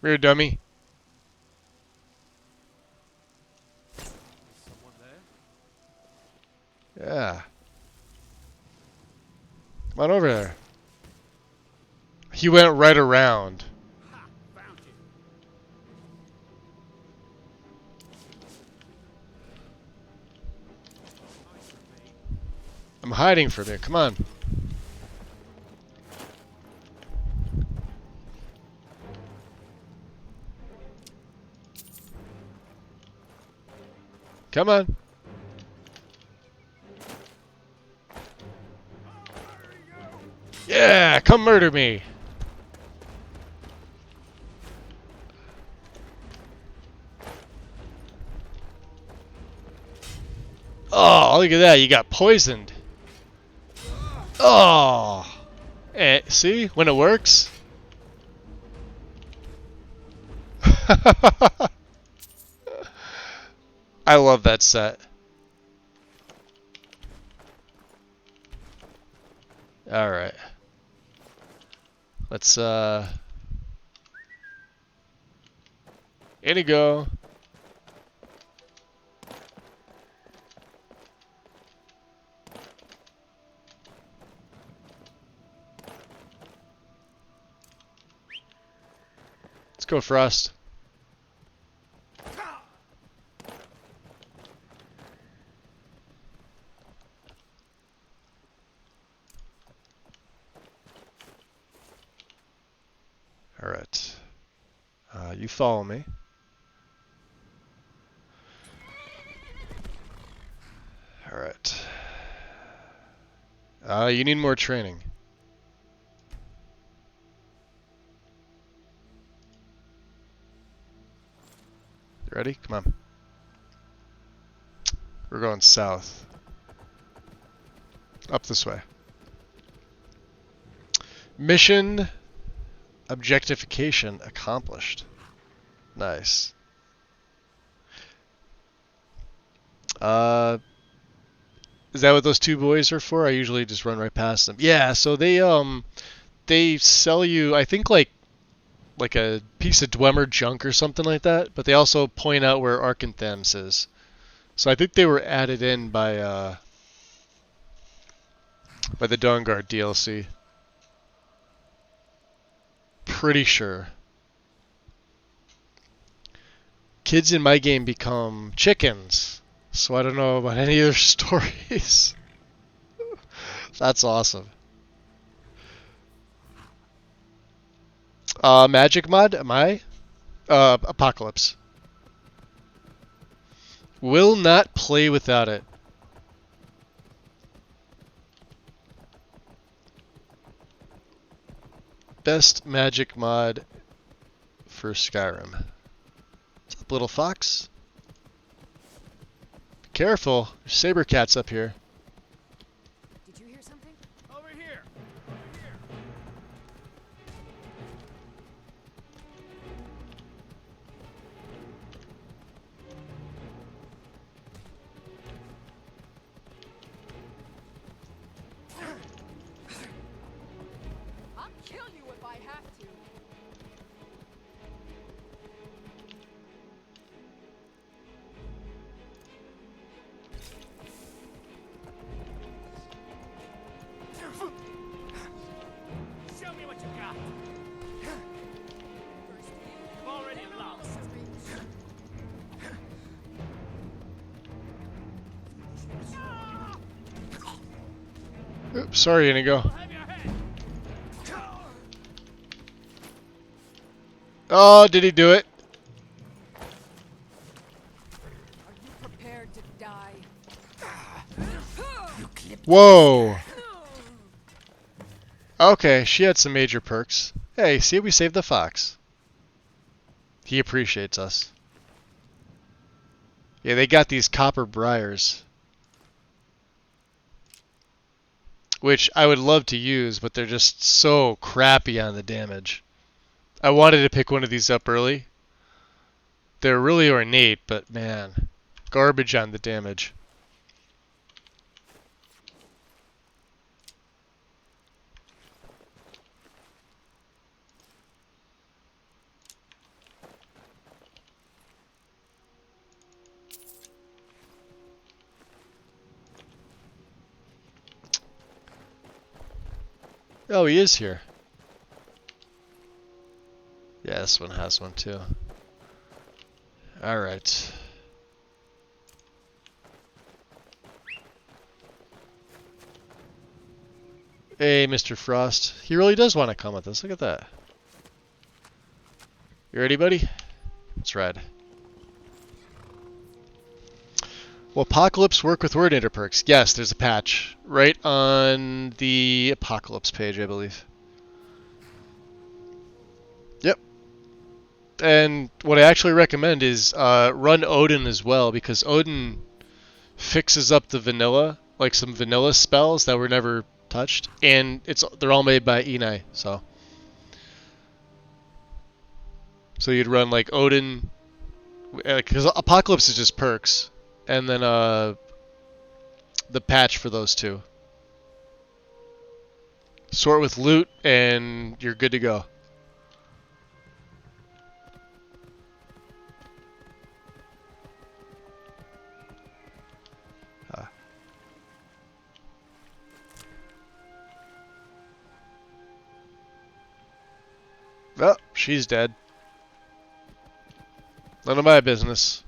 Speaker 1: Weird dummy.
Speaker 6: Someone there?
Speaker 1: Yeah. Come on over there. He went right around. I'm hiding from you. Come on. Come on. Yeah, come murder me. Oh, look at that. You got poisoned. Oh. See? When it works? I love that set. Alright. Let's, Indigo. Let's go Frost. Alright. You follow me. Alright. You need more training. You ready? Come on. We're going south. Up this way. Mission objectification accomplished. Nice. Is that what those two boys are for? I usually just run right past them. Yeah, so they sell you, I think, like a piece of Dwemer junk or something like that, but they also point out where Arkanthams is. So I think they were added in by the Dawnguard DLC. Pretty sure. Kids in my game become chickens, so I don't know about any of their stories. That's awesome. Magic mod? Am I? Apocalypse. Will not play without it. Best magic mod for Skyrim. What's up, little fox? Be careful. There's saber cats up here.
Speaker 3: Did you hear something?
Speaker 6: Over here.
Speaker 2: I'll kill you if I have to.
Speaker 6: Show me what you got. You've already lost.
Speaker 1: Oops, sorry, Inigo. Oh, did he do it?
Speaker 2: Are you prepared to die?
Speaker 1: Whoa. Okay, she had some major perks. Hey, see, we saved the fox. He appreciates us. Yeah, they got these copper briars. which I would love to use, but they're just so crappy on the damage. I wanted to pick one of these up early. They're really ornate, but man, garbage on the damage. Oh, he is here. Yeah, this one has one too. Alright. Hey, Mr. Frost. He really does want to come with us. Look at that. You ready, buddy? Let's ride. Will Apocalypse work with Wordinator perks? Yes, there's a patch right on the Apocalypse page, I believe. Yep. And what I actually recommend is run Odin as well, because Odin fixes up the vanilla, like some vanilla spells that were never touched, and they're all made by Enai, so you'd run like Odin, because Apocalypse is just perks, and then the patch for those two. Sort with loot, and you're good to go. Oh, she's dead. None of my business.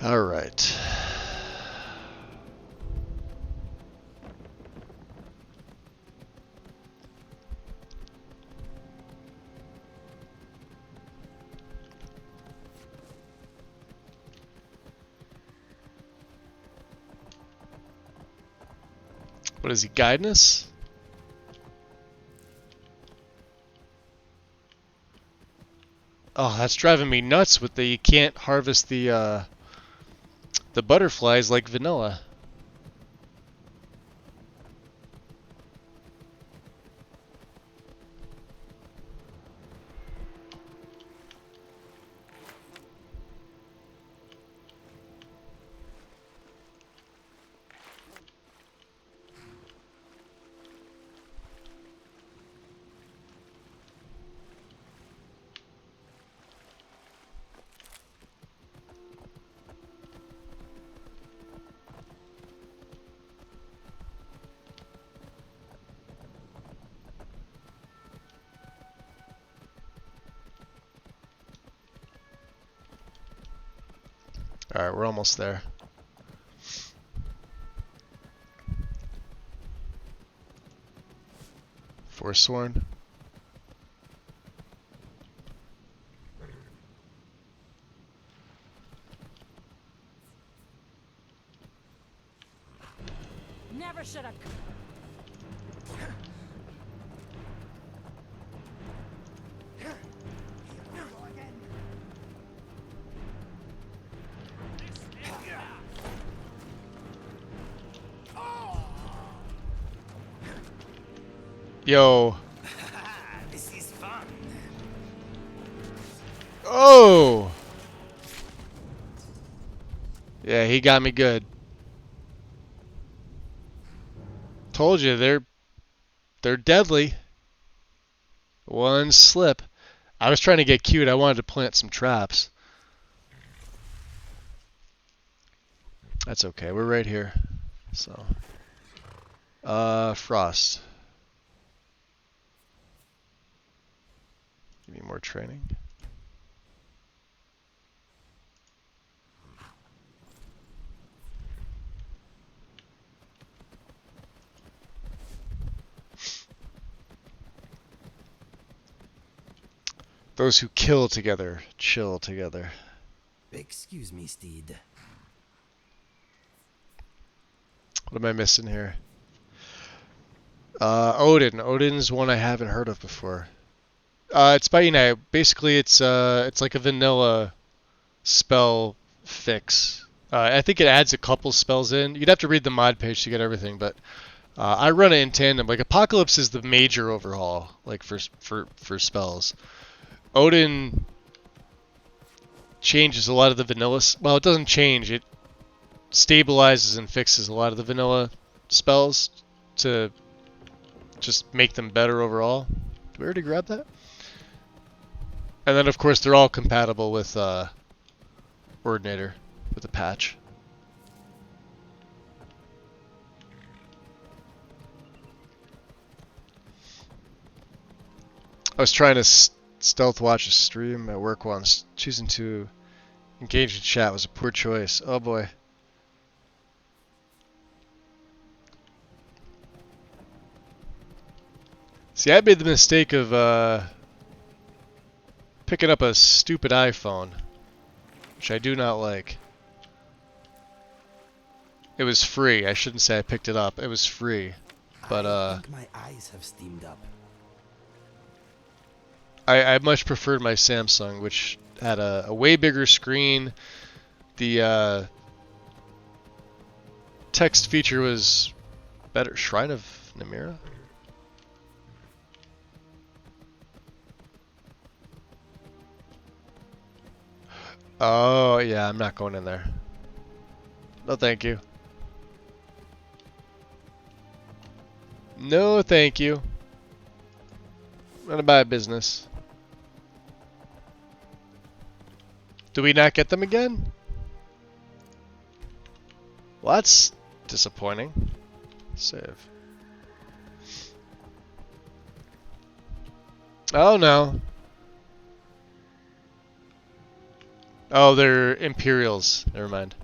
Speaker 1: All right. What is he guiding us? Oh, that's driving me nuts with you can't harvest the butterflies like vanilla. Alright, we're almost there. Forsworn.
Speaker 23: Never should have.
Speaker 1: Yo.
Speaker 5: This is fun.
Speaker 1: Oh. Yeah, he got me good. Told you they're deadly. One slip. I was trying to get cute. I wanted to plant some traps. That's okay. We're right here. So, Frost. Give me more training. Those who kill together, chill together.
Speaker 5: Excuse me, Steed.
Speaker 1: What am I missing here? Odin. Odin's one I haven't heard of before. It's by basically it's like a vanilla spell fix. I think it adds a couple spells in. You'd have to read the mod page to get everything, but I run it in tandem. Like Apocalypse is the major overhaul, like for spells. Odin changes a lot of the vanilla. Well, it doesn't change. It stabilizes and fixes a lot of the vanilla spells to just make them better overall. Did we already grab that? And then, of course, they're all compatible with Ordinator, with the patch. I was trying to stealth watch a stream at work once. Choosing to engage in chat was a poor choice. Oh boy. See, I made the mistake of picking up a stupid iPhone, which I do not like. It was free. I shouldn't say I picked it up. It was free. But
Speaker 5: I think my eyes have steamed up.
Speaker 1: I much preferred my Samsung, which had a way bigger screen. The text feature was better. Shrine of Namira? Oh, yeah, I'm not going in there. No, thank you. No, thank you. None of my business. Do we not get them again? Well, that's disappointing. Save. Oh, no. Oh, they're Imperials. Never mind.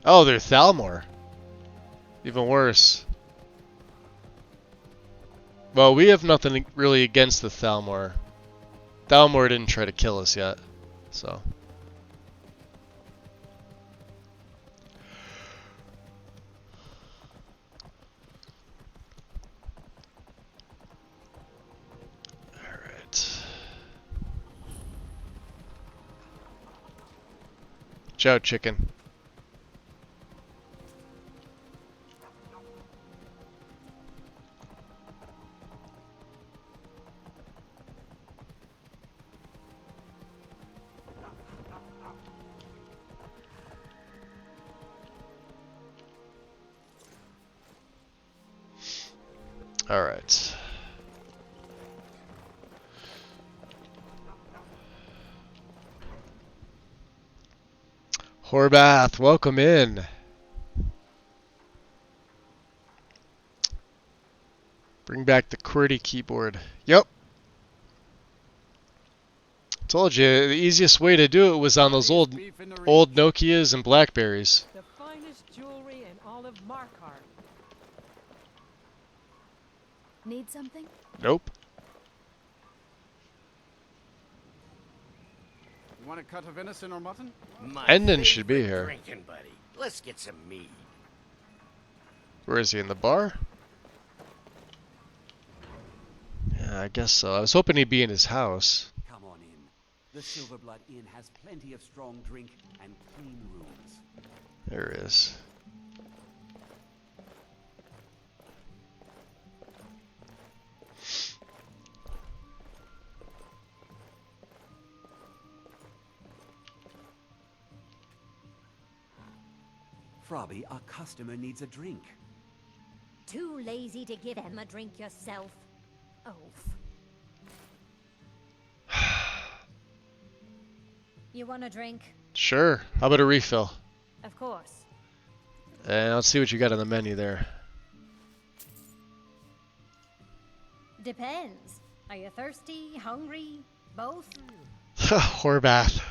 Speaker 1: Oh, they're Thalmor. Even worse. Well, we have nothing really against the Thalmor. Thalmor didn't try to kill us yet, so. Alright. Ciao, chicken. All right. Horbath, welcome in. Bring back the QWERTY keyboard. Yep. Told you, the easiest way to do it was on those old Nokias and Blackberries.
Speaker 23: The finest jewelry in all of Markarth.
Speaker 3: Need something?
Speaker 1: Nope.
Speaker 16: You want a cut of venison or mutton?
Speaker 1: Endon should be here.
Speaker 18: Drinking buddy. Let's get some mead.
Speaker 1: Where is he, in the bar? Yeah, I guess so. I was hoping he'd be in his house.
Speaker 16: Come on in. The Silverblood Inn has plenty of strong drink and clean rooms.
Speaker 1: There he is.
Speaker 16: Frobby, our customer needs a drink.
Speaker 3: Too lazy to give him a drink yourself. Oaf. You want a drink?
Speaker 1: Sure. How about a refill?
Speaker 3: Of course.
Speaker 1: And let's see what you got on the menu there.
Speaker 3: Depends. Are you thirsty, hungry, both?
Speaker 1: Horbath.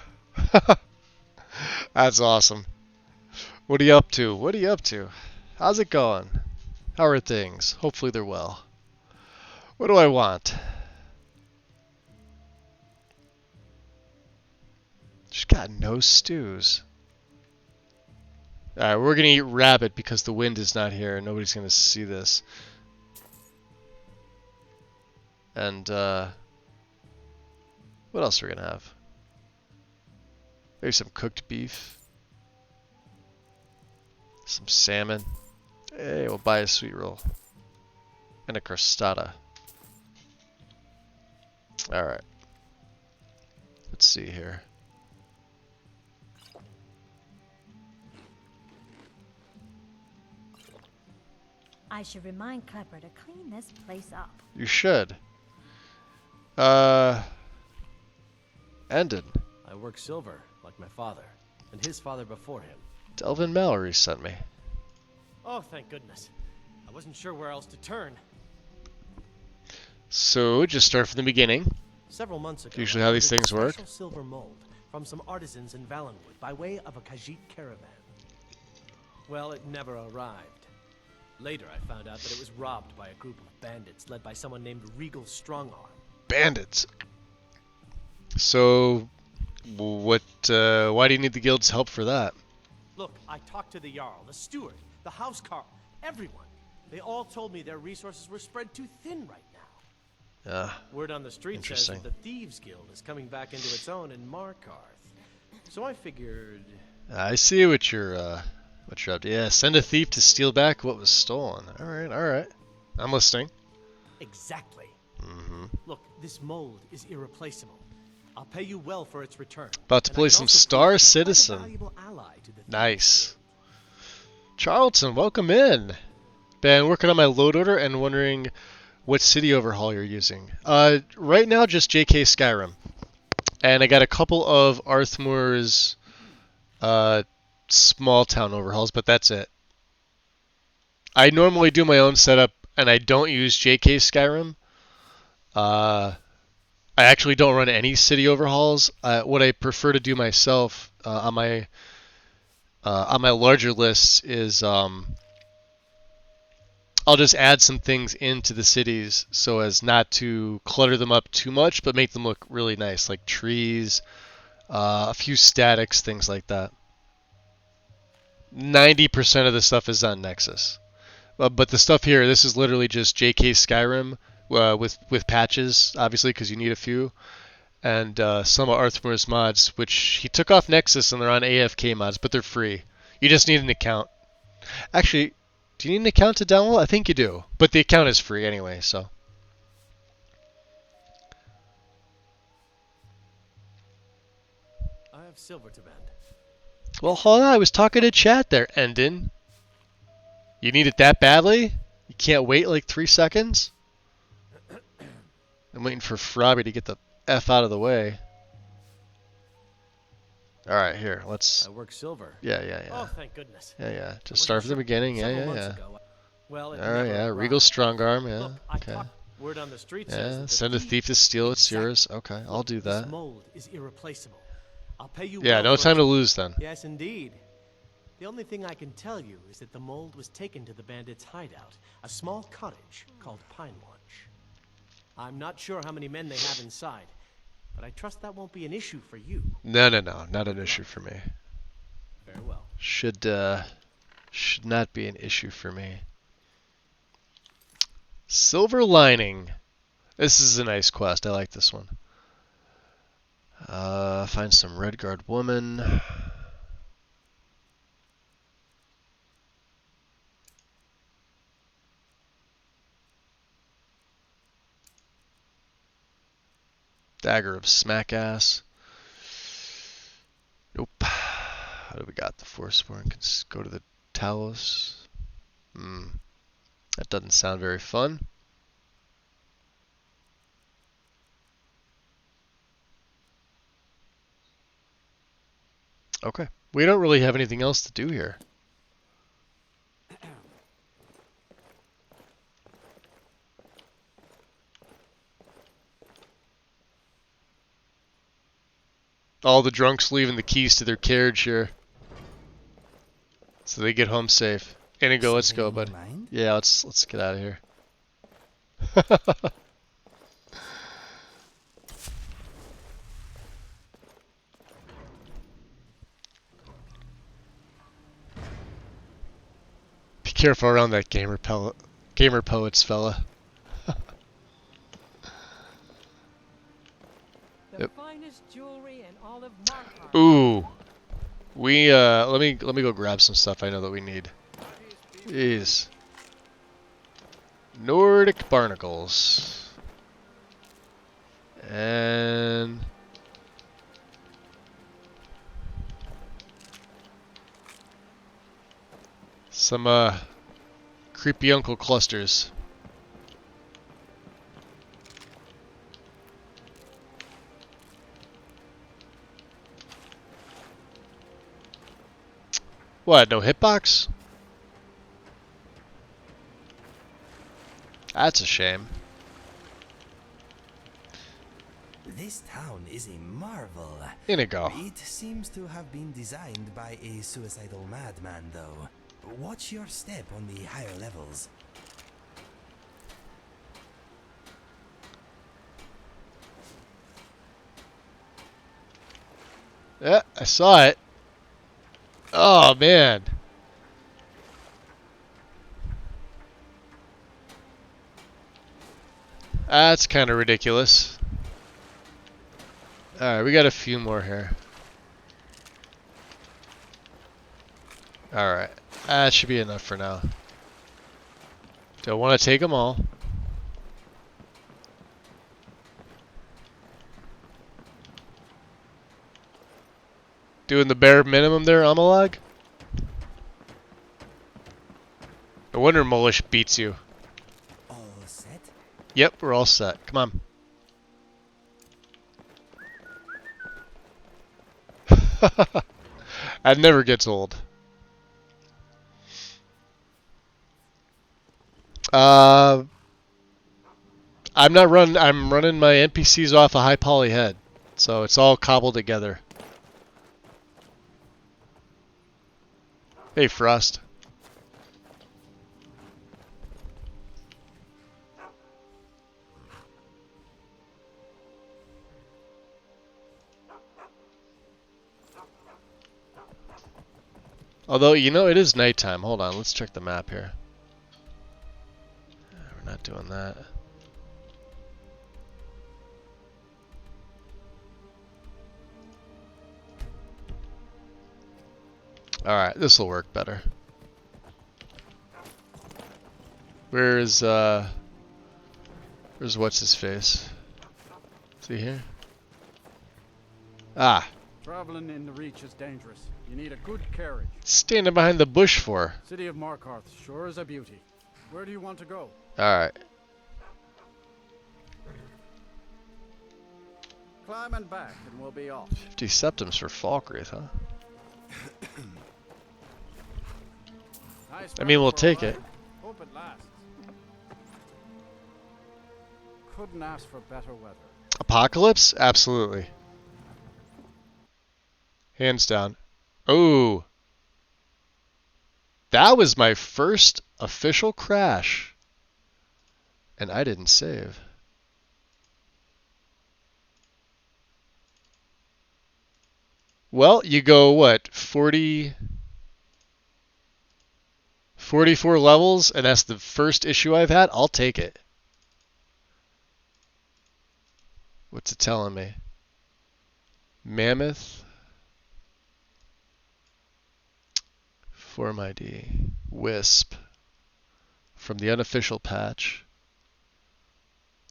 Speaker 1: That's awesome. What are you up to? What are you up to? How's it going? How are things? Hopefully they're well. What do I want? Just got no stews. Alright, we're gonna eat rabbit because the wind is not here and nobody's gonna see this. And, what else are we gonna have? Maybe some cooked beef. Some salmon. Hey, we'll buy a sweet roll. And a crostata. Alright. Let's see here.
Speaker 19: I should remind Klepper to clean this place up.
Speaker 1: You should. Ended.
Speaker 6: I work silver, like my father, and his father before him.
Speaker 1: Delvin Mallory sent me.
Speaker 6: Oh, thank goodness. I wasn't sure where else to turn.
Speaker 1: So, just start from the beginning.
Speaker 6: Several months ago,
Speaker 1: Usually how these things work.
Speaker 6: Special silver mold from some artisans in Valenwood by way of a Khajiit caravan. Well, it never arrived. Later, I found out that it was robbed by a group of bandits led by someone named Regal Strongarm.
Speaker 1: Bandits. So, what? Why do you need the guild's help for that?
Speaker 6: Look, I talked to the Jarl, the steward, the housecarl, everyone. They all told me their resources were spread too thin right now. Word on the street says that the Thieves Guild is coming back into its own in Markarth. So I figured...
Speaker 1: I see what you're up to. Yeah, send a thief to steal back what was stolen. Alright. I'm listening.
Speaker 6: Exactly. Look, this mold is irreplaceable. I'll pay you well for its return.
Speaker 1: About to play some Star Citizen. Nice. Charlton, welcome in. Been working on my load order and wondering what city overhaul you're using. Right now, just JK Skyrim. And I got a couple of Arthmoor's small town overhauls, but that's it. I normally do my own setup, and I don't use JK Skyrim. I actually don't run any city overhauls. What I prefer to do myself on my larger lists is I'll just add some things into the cities so as not to clutter them up too much, but make them look really nice, like trees, a few statics, things like that. 90% of the stuff is on Nexus. But the stuff here, this is literally just JK Skyrim with patches, obviously, because you need a few. And some of Arthmoor's mods, which he took off Nexus and they're on AFK mods, but they're free. You just need an account. Actually, do you need an account to download? I think you do. But the account is free anyway, so.
Speaker 6: I have silver to bend.
Speaker 1: Well, hold on. I was talking to chat there, Endin. You need it that badly? You can't wait like 3 seconds? I'm waiting for Frobby to get the F out of the way. Alright, here, let's...
Speaker 6: I work silver.
Speaker 1: Yeah.
Speaker 6: Oh, thank goodness.
Speaker 1: Yeah. Just start from the beginning. Yeah.
Speaker 6: Well,
Speaker 1: Alright, yeah. Regal Strongarm, yeah.
Speaker 6: Look,
Speaker 1: Okay.
Speaker 6: Word on the street
Speaker 1: Yeah,
Speaker 6: says that
Speaker 1: send a thief to steal, it's yours. Okay, I'll do that.
Speaker 6: This mold is irreplaceable. I'll pay you
Speaker 1: Yeah,
Speaker 6: well
Speaker 1: no
Speaker 6: for
Speaker 1: time
Speaker 6: it.
Speaker 1: to lose then.
Speaker 6: Yes, indeed. The only thing I can tell you is that the mold was taken to the bandits' hideout, a small cottage called Pine Watch. I'm not sure how many men they have inside, but I trust that won't be an issue for you.
Speaker 1: No, not an issue for me.
Speaker 6: Farewell.
Speaker 1: Should not be an issue for me. Silver Lining. This is a nice quest. I like this one. Find some Redguard woman. Dagger of Smackass. Nope. What do we got? The Forsworn can go to the Talos. That doesn't sound very fun. Okay. We don't really have anything else to do here. All the drunks leaving the keys to their carriage here. So they get home safe. Inigo, let's go, bud. Yeah, let's get out of here. careful around that gamer poets fella.
Speaker 23: The finest jewelry in all of Markarth.
Speaker 1: Ooh. Let me go grab some stuff I know that we need. Jeez. Nordic barnacles. And some creepy uncle clusters. What, no hitbox? That's a shame.
Speaker 5: This town is a marvel.
Speaker 1: Inigo.
Speaker 5: It seems to have been designed by a suicidal madman, though. Watch your step on the higher levels.
Speaker 1: Yeah, I saw it. Oh, man. That's kind of ridiculous. Alright, we got a few more here. Alright, that should be enough for now. Don't want to take them all. Doing the bare minimum there, Amalog? No wonder Molish beats you.
Speaker 5: All set?
Speaker 1: Yep, we're all set. Come on. That never gets old. I'm running my NPCs off a high poly head. So it's all cobbled together. Hey, Frost. Although, you know, it is nighttime. Hold on, let's check the map here. We're not doing that. Alright, this will work better. Where's what's his face? Is he here? Ah.
Speaker 9: Traveling in the Reach is dangerous. You need a good carriage.
Speaker 1: Standing behind the bush for?
Speaker 9: City of Markarth sure is a beauty. Where do you want to go?
Speaker 1: Alright.
Speaker 9: Climb and back and we'll be off.
Speaker 1: 50 septims for Falkreath, huh?
Speaker 9: Nice
Speaker 1: I mean, we'll
Speaker 9: for a
Speaker 1: take
Speaker 9: ride.
Speaker 1: it.
Speaker 9: Hope it lasts. Couldn't ask for better weather.
Speaker 1: Apocalypse? Absolutely. Hands down. Oh. That was my first official crash. And I didn't save. Well, you go, what, 44 levels, and that's the first issue I've had? I'll take it. What's it telling me? Mammoth. Form ID. Wisp. From the unofficial patch.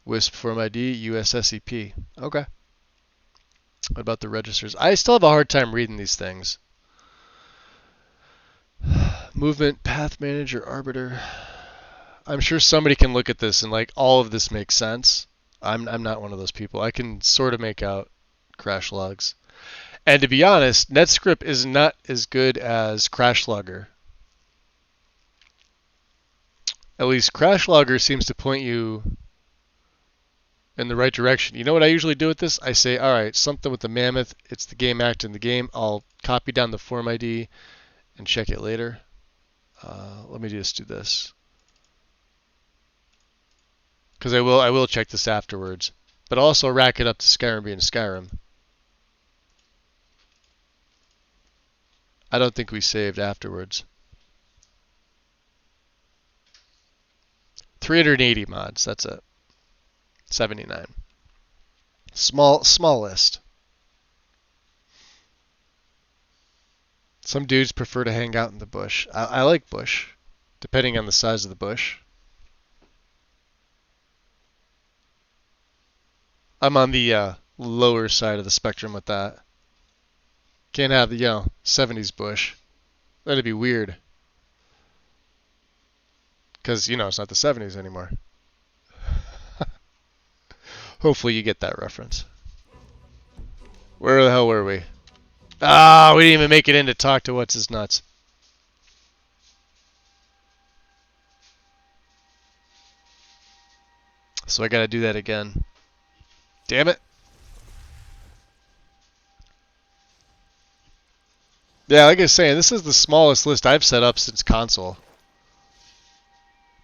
Speaker 1: Wisp Form ID, USSEP. Okay. What about the registers? I still have a hard time reading these things. Movement, Path Manager, Arbiter. I'm sure somebody can look at this and like all of this makes sense. I'm not one of those people. I can sort of make out crash logs. And to be honest, NetScript is not as good as CrashLogger. At least CrashLogger seems to point you in the right direction. You know what I usually do with this? I say, alright, something with the mammoth, it's the game act in the game. I'll copy down the form ID and check it later. Let me just do this. Because I will check this afterwards. But I'll also rack it up to Skyrim being Skyrim. I don't think we saved afterwards. 380 mods, that's it. 79. Small list. Some dudes prefer to hang out in the bush. I like bush, depending on the size of the bush. I'm on the lower side of the spectrum with that. Can't have the 70s bush. That'd be weird. Because, it's not the 70s anymore. Hopefully you get that reference. Where the hell were we? Ah, we didn't even make it in to talk to what's his nuts. So I gotta do that again. Damn it. Yeah, like I was saying, this is the smallest list I've set up since console.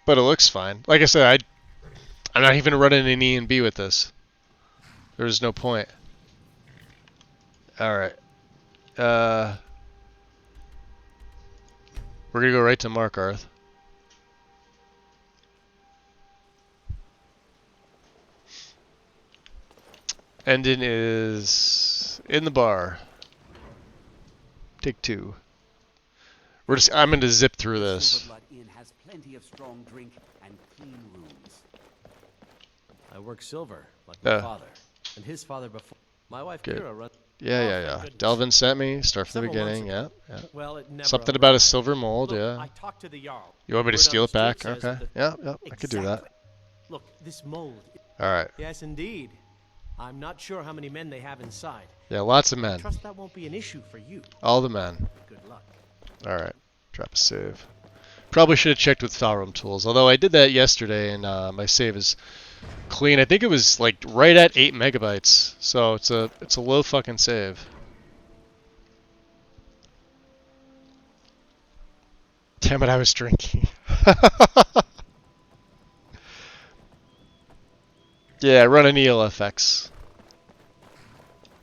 Speaker 1: But it looks fine. Like I said, I'm not even running an E and B with this. There's no point. Alright. We're gonna go right to Markarth. Endin is in the bar. Take 2. I'm gonna zip through this.
Speaker 16: Silverblood Inn has plenty of strong drink and clean rooms.
Speaker 6: I work silver, like my father. And his father before. My wife
Speaker 1: Good.
Speaker 6: Kira runs.
Speaker 1: Yeah. Delvin sent me. Start from the beginning. Yeah.
Speaker 6: Well, it never
Speaker 1: Something about a silver mold.
Speaker 6: Look,
Speaker 1: yeah.
Speaker 6: I talked to the Jarl.
Speaker 1: You want me to
Speaker 6: Word on
Speaker 1: steal
Speaker 6: the
Speaker 1: it back?
Speaker 6: street says
Speaker 1: Okay.
Speaker 6: that
Speaker 1: Yeah. I could do that.
Speaker 6: Look, this mold.
Speaker 1: All right.
Speaker 6: Yes, indeed. I'm not sure how many men they have inside.
Speaker 1: Yeah, lots of men.
Speaker 6: I trust that won't be an issue for you.
Speaker 1: All the men.
Speaker 6: Good luck.
Speaker 1: All right. Drop a save. Probably should have checked with Falrum tools. Although I did that yesterday, and my save is clean. I think it was like right at 8 megabytes. So it's a low fucking save. Damn it! I was drinking. Yeah, run an ELFX.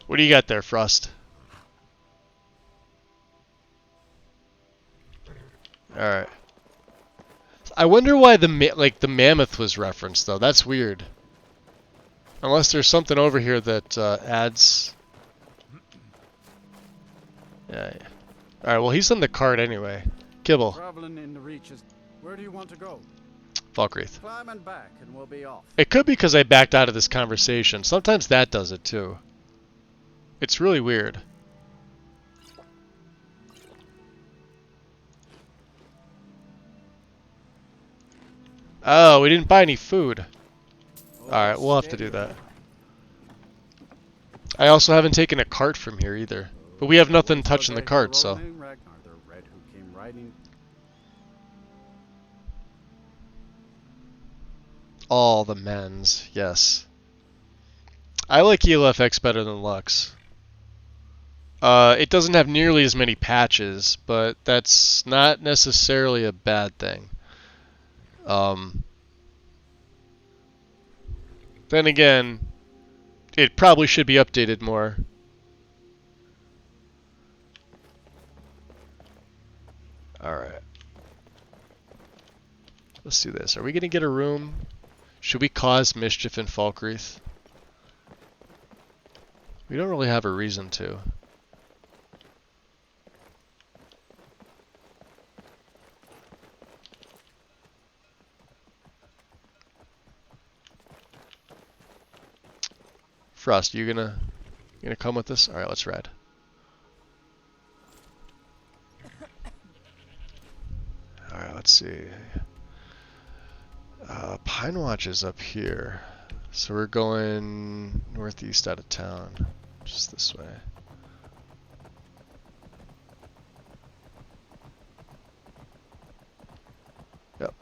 Speaker 1: What do you got there, Frost? Alright. I wonder why the mammoth was referenced, though. That's weird. Unless there's something over here that adds... Yeah. Alright, well, he's on the card anyway. Kibble.
Speaker 9: Traveling in the reaches. Where do you want to go?
Speaker 1: Falkreath.
Speaker 9: Climb and back, and we'll be off.
Speaker 1: It could be because I backed out of this conversation. Sometimes that does it, too. It's really weird. Oh, we didn't buy any food. Alright, we'll have to do that. I also haven't taken a cart from here either. But we have nothing touching the cart, so... All the men's, yes. I like ELFX better than Lux. It doesn't have nearly as many patches, but that's not necessarily a bad thing. Then again, it probably should be updated more. Alright. Let's do this. Are we going to get a room? Should we cause mischief in Falkreath? We don't really have a reason to. Frost, you gonna come with us? All right, let's ride. All right, let's see. Pine Watch is up here, so we're going northeast out of town, just this way. Yep.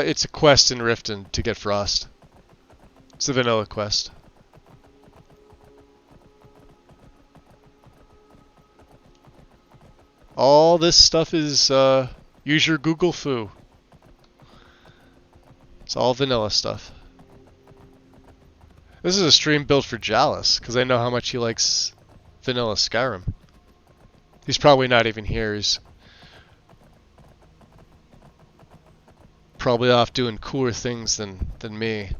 Speaker 1: It's a quest in Riften to get Frost. It's a vanilla quest. All this stuff is, use your Google foo. It's all vanilla stuff. This is a stream built for Jalis, because I know how much he likes vanilla Skyrim. He's probably not even here. He's probably off doing cooler things than me.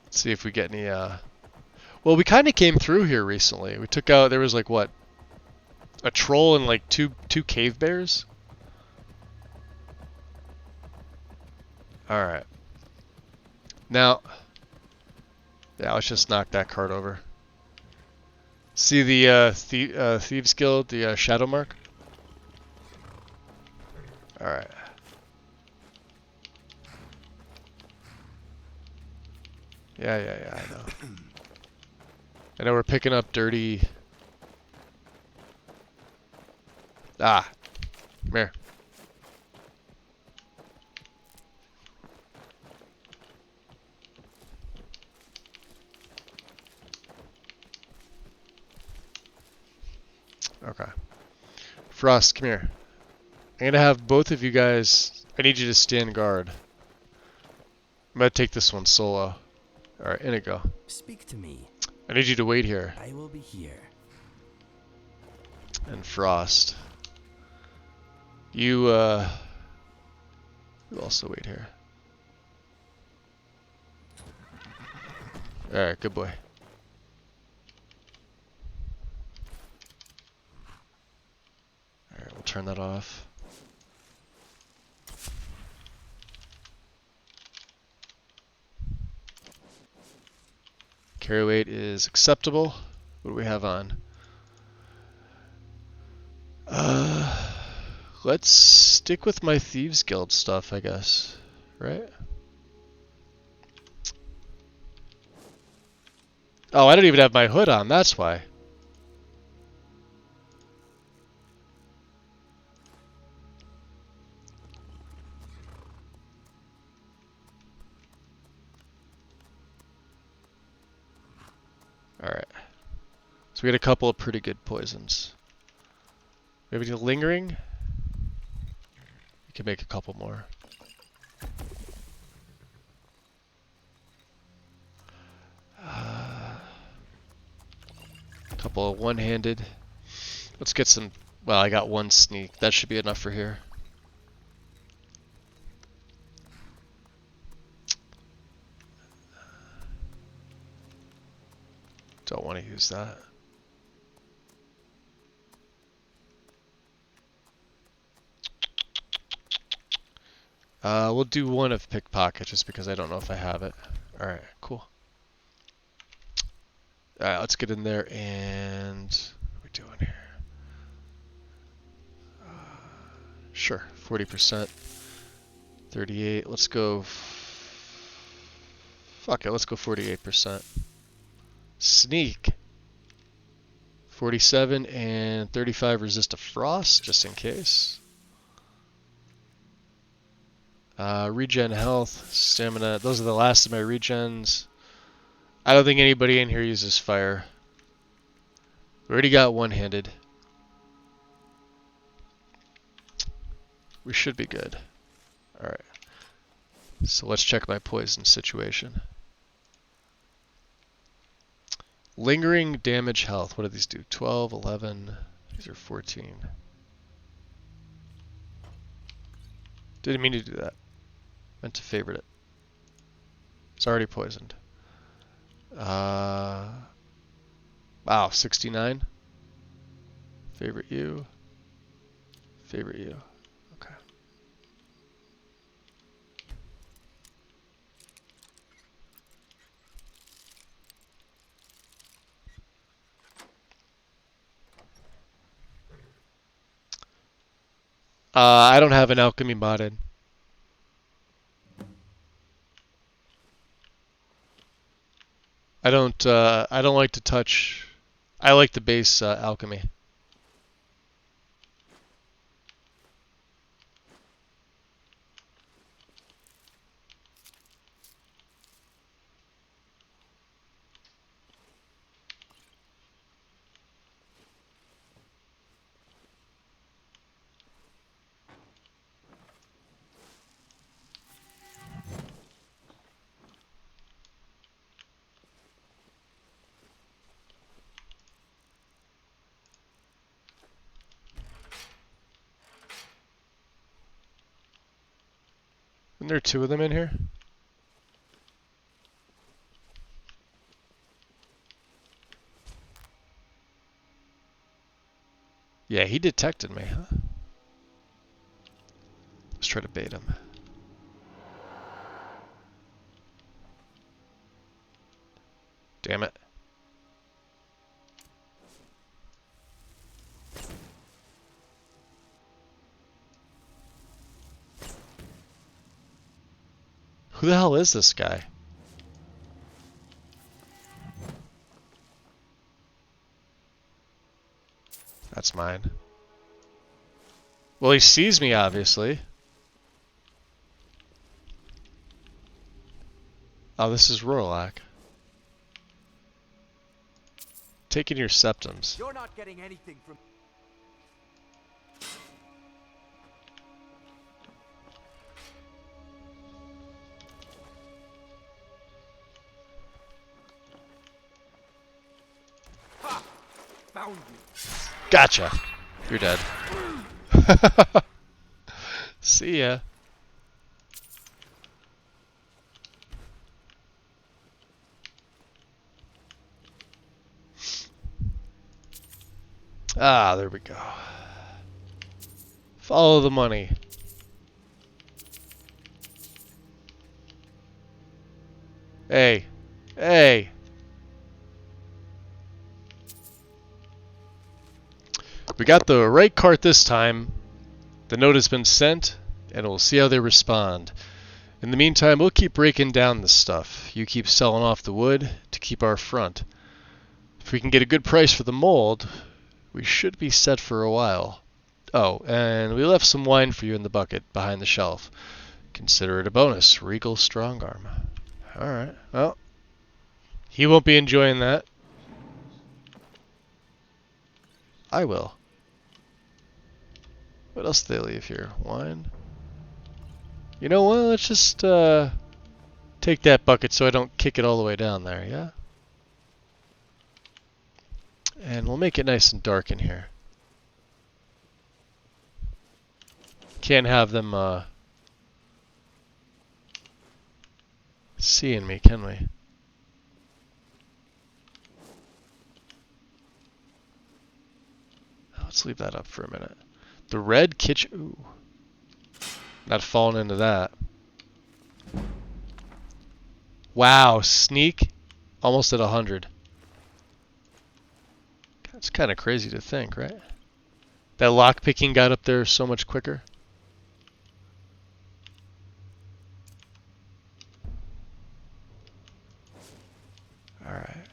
Speaker 1: Let's see if we get any, well, we kind of came through here recently. We took out, there was like, what? A troll and like two cave bears? Alright. Now, yeah, let's just knock that card over. See the Thieves Guild, the shadow mark? Alright. Yeah, I know. I know we're picking up dirty... Ah! Come here. Okay. Frost, come here. I'm gonna have both of you guys... I need you to stand guard. I'm gonna take this one solo. Alright, in it go.
Speaker 5: Speak to me.
Speaker 1: I need you to wait here.
Speaker 5: I will be here.
Speaker 1: And Frost. You also wait here. Alright, good boy. Alright, we'll turn that off. Carry weight is acceptable. What do we have on? Let's stick with my Thieves Guild stuff, I guess. Right? Oh, I don't even have my hood on, that's why. Alright. So we had a couple of pretty good poisons. Maybe the lingering? We can make a couple more. Couple of one-handed. Let's get some... Well, I got one sneak. That should be enough for here. Don't want to use that. We'll do one of pickpocket just because I don't know if I have it. Alright, cool. Alright, let's get in there and... What are we doing here? Sure, 40%. 38, let's go... Fuck it, let's go 48%. Sneak. 47 and 35 resist to frost, just in case. Regen health, stamina, those are the last of my regens. I don't think anybody in here uses fire. We already got one-handed. We should be good. Alright. So let's check my poison situation. Lingering damage health. What do these do? 12, 11. These are 14. Didn't mean to do that. Meant to favorite it. It's already poisoned. Wow, 69. Favorite you. Favorite you. Okay. I don't have an alchemy modded. I don't like to touch. I like the base alchemy. Isn't there two of them in here? Yeah, he detected me, huh? Let's try to bait him. Damn it. Who the hell is this guy? That's mine. Well, he sees me, obviously. Oh, this is Rorlak. Taking your septums.
Speaker 12: You're not getting anything from... Ha! Found you.
Speaker 1: Gotcha. You're dead. See ya. Ah, there we go. Follow the money. Hey. Hey. We got the right cart this time. The note has been sent, and we'll see how they respond. In the meantime, we'll keep breaking down this stuff. You keep selling off the wood to keep our front. If we can get a good price for the mold, we should be set for a while. Oh, and we left some wine for you in the bucket behind the shelf. Consider it a bonus. Regal Strongarm. Alright, well, he won't be enjoying that. I will. What else do they leave here? Wine? You know what? Let's just take that bucket so I don't kick it all the way down there, yeah? And we'll make it nice and dark in here. Can't have them seeing me, can we? Let's leave that up for a minute. The red kitchen. Ooh. Not falling into that. Wow, sneak. Almost at 100. That's kind of crazy to think, right? That lockpicking got up there so much quicker. Alright.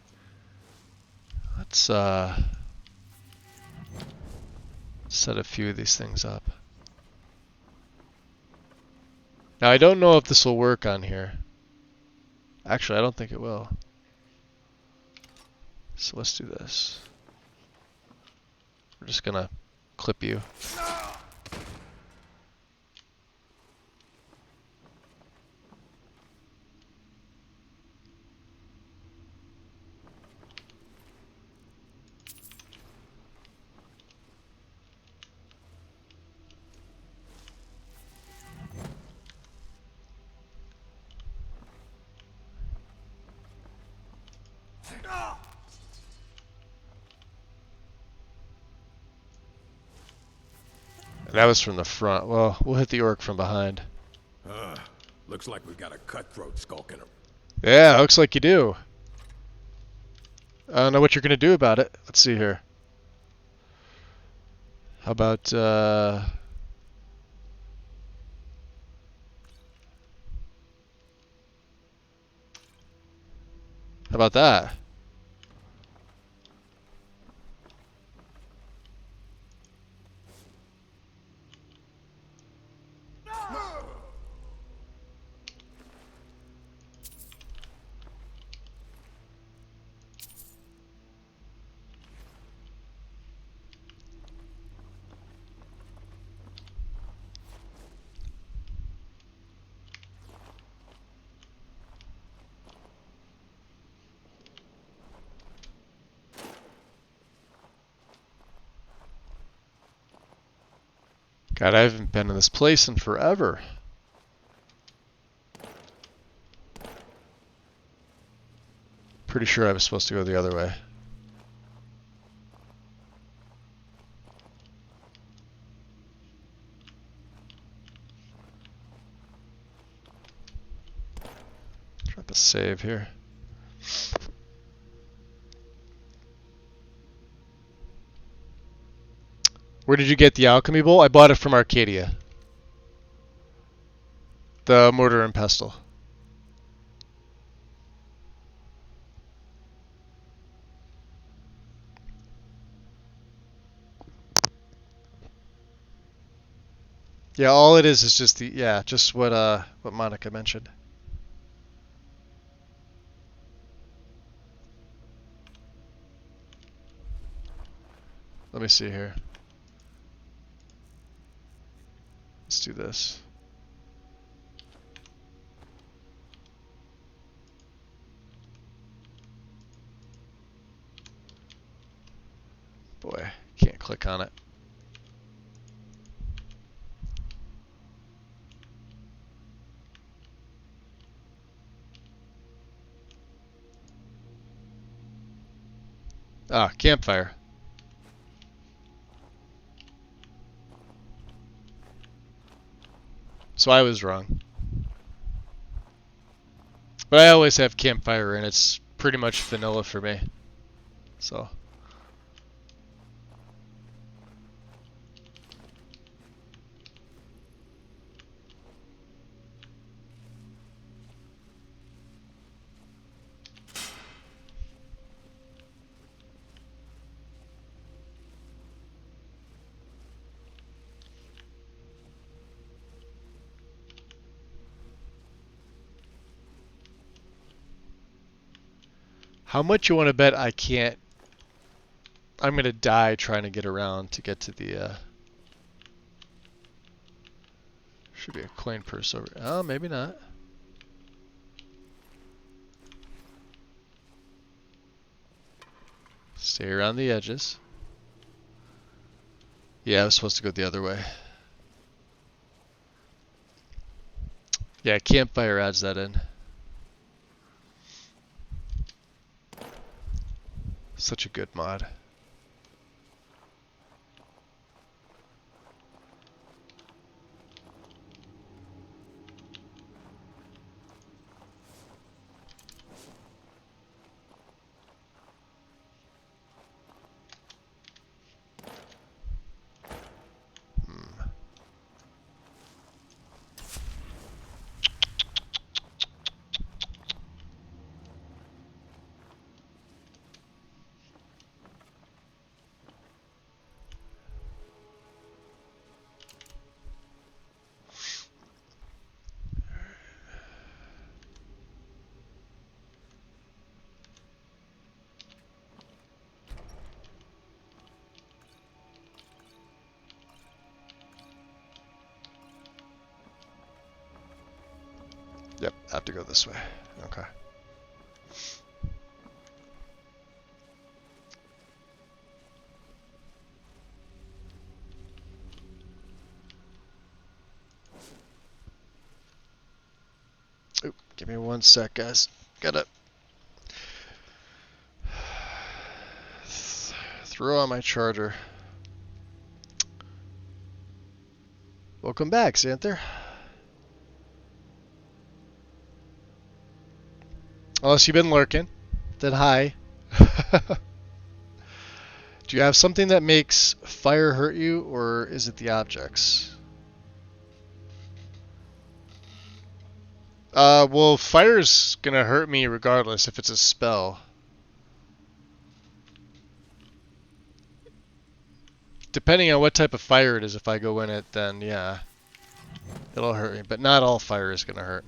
Speaker 1: Let's set a few of these things up. Now I don't know if this will work on here. Actually, I don't think it will. So let's do this. We're just gonna clip you. That was from the front. Well, we'll hit the orc from behind.
Speaker 8: Looks like we've got a cutthroat skulking him.
Speaker 1: Yeah, looks like you do. I don't know what you're gonna do about it. Let's see here. How about how about that? God, I haven't been in this place in forever. Pretty sure I was supposed to go the other way. Drop a save here. Where did you get the alchemy bowl? I bought it from Arcadia. The mortar and pestle. Yeah, all it is just just what Monica mentioned. Let me see here. Let's do this. Boy, can't click on it. Ah, campfire. So I was wrong. But I always have campfire and it's pretty much vanilla for me. So. How much you want to bet I can't? I'm going to die trying to get around to get to the... Should be a coin purse over... Oh, maybe not. Stay around the edges. Yeah, I was supposed to go the other way. Yeah, campfire adds that in. Such a good mod. Yep, I have to go this way. Okay. Oop, give me 1 sec, guys. Gotta throw on my charger. Welcome back, Xanther. Unless you've been lurking, then hi. Do you have something that makes fire hurt you, or is it the objects? Well, fire's gonna hurt me regardless if it's a spell. Depending on what type of fire it is, if I go in it, then yeah, it'll hurt me. But not all fire is gonna hurt.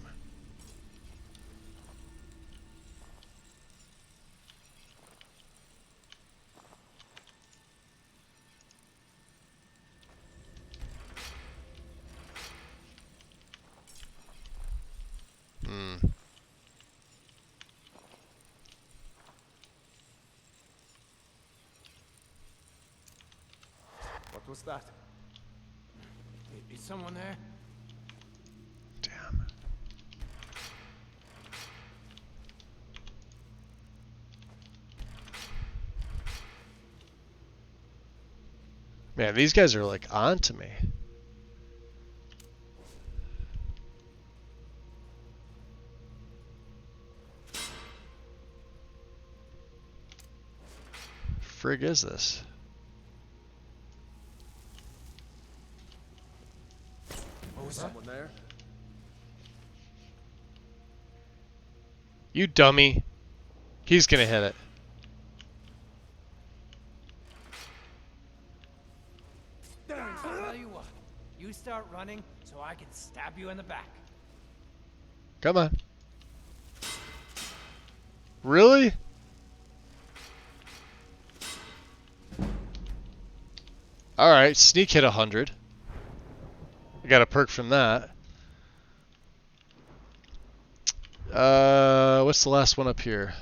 Speaker 10: What was that?
Speaker 22: Is someone there?
Speaker 1: Damn. Man, these guys are like on to me. Frig is this?
Speaker 10: Oh, someone there?
Speaker 1: You dummy. He's gonna hit it.
Speaker 17: I'll tell you what. You start running so I can stab you in the back.
Speaker 1: Come on. Really? Alright, sneak hit 100. I got a perk from that. What's the last one up here?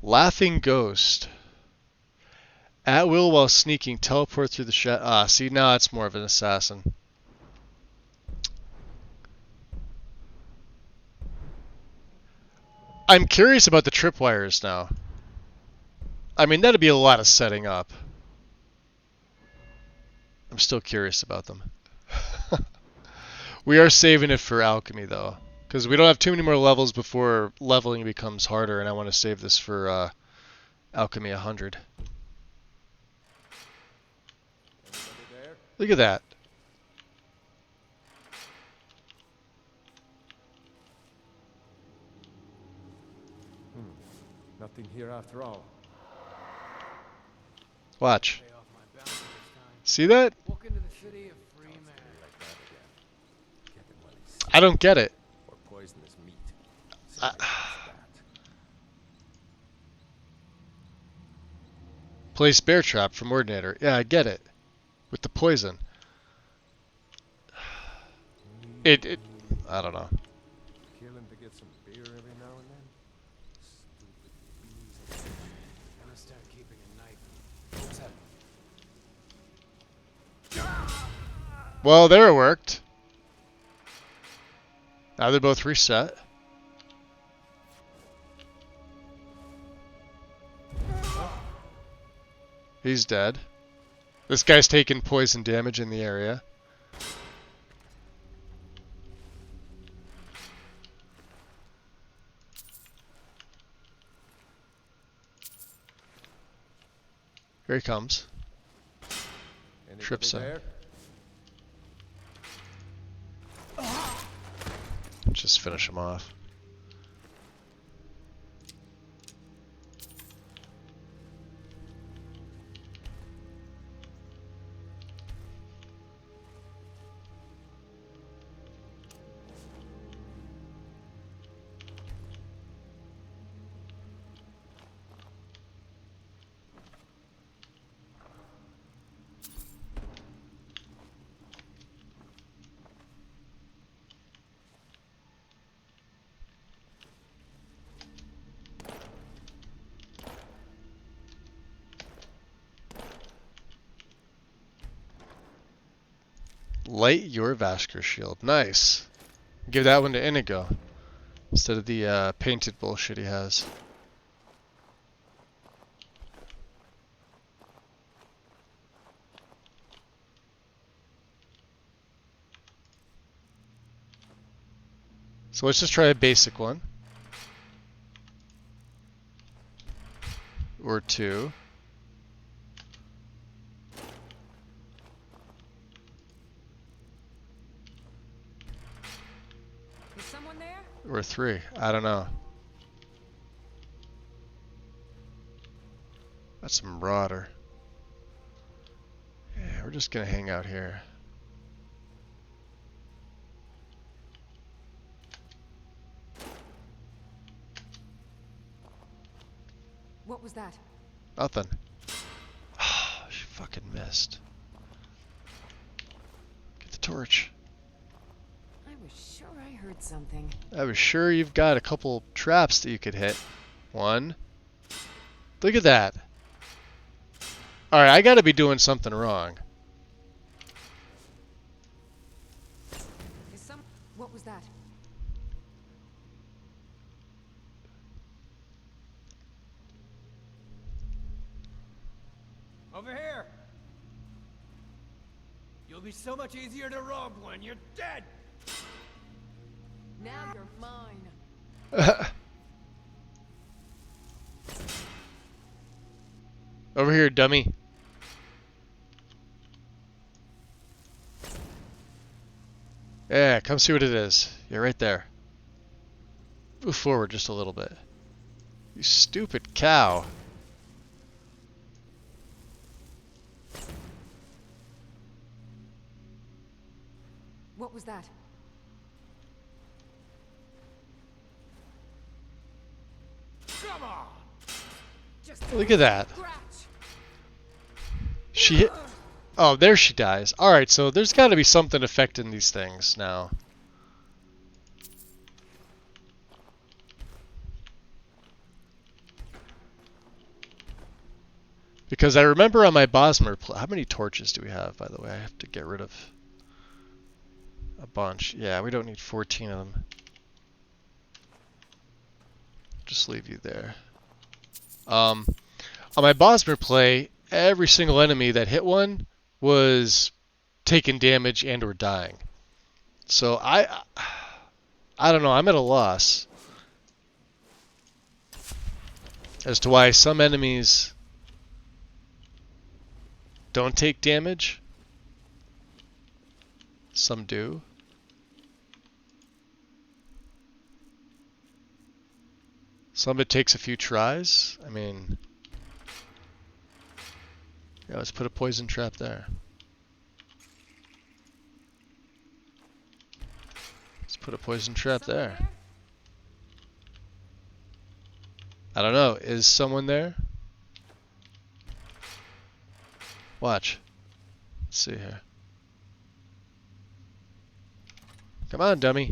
Speaker 1: Laughing Ghost. At will while sneaking, teleport through the shadow. Ah, see, now it's more of an assassin. I'm curious about the tripwires now. I mean, that'd be a lot of setting up. I'm still curious about them. We are saving it for alchemy, though. Because we don't have too many more levels before leveling becomes harder, and I want to save this for alchemy 100. Look at that.
Speaker 10: Nothing here after all.
Speaker 1: Watch. See that? I don't get it.
Speaker 10: Or poisonous meat.
Speaker 1: Place bear trap from Ordinator. Yeah, I get it. With the poison. It I don't know.
Speaker 10: Kill him to get some beer every now and then. Stupid bees.
Speaker 17: Gonna start keeping a knife.
Speaker 1: Well, there it worked. Now they're both reset. He's dead. This guy's taking poison damage in the area. Here he comes. Trips him. Just finish him off. Light your vascular shield. Nice. Give that one to Inigo instead of the painted bullshit he has. So let's just try a basic one. Or two. Or three. I don't know. That's some Marauder. Yeah, we're just gonna hang out here.
Speaker 3: What was that?
Speaker 1: Nothing. Oh, she fucking missed. Get the torch.
Speaker 3: I was sure I heard something.
Speaker 1: I was sure you've got a couple traps that you could hit. One. Look at that. Alright, I gotta be doing something wrong.
Speaker 3: What was that?
Speaker 17: Over here. You'll be so much easier to rob when you're dead.
Speaker 3: Now you're mine.
Speaker 1: Over here, dummy. Yeah, come see what it is. You're right there. Move forward just a little bit. You stupid cow.
Speaker 3: What was that?
Speaker 17: Come on. Just
Speaker 1: Look at that.
Speaker 17: scratch.
Speaker 1: She hit. Oh, there she dies. Alright, so there's got to be something affecting these things now. Because I remember on my Bosmer... How many torches do we have, by the way? I have to get rid of a bunch. Yeah, we don't need 14 of them. Just leave you there. On my Bosmer play, every single enemy that hit one was taking damage and or dying. So I don't know, I'm at a loss as to why some enemies don't take damage. Some do. Some it takes a few tries. I mean, yeah, let's put a poison trap there. Let's put a poison trap there. I don't know. Is someone there? Watch. Let's see here. Come on, dummy.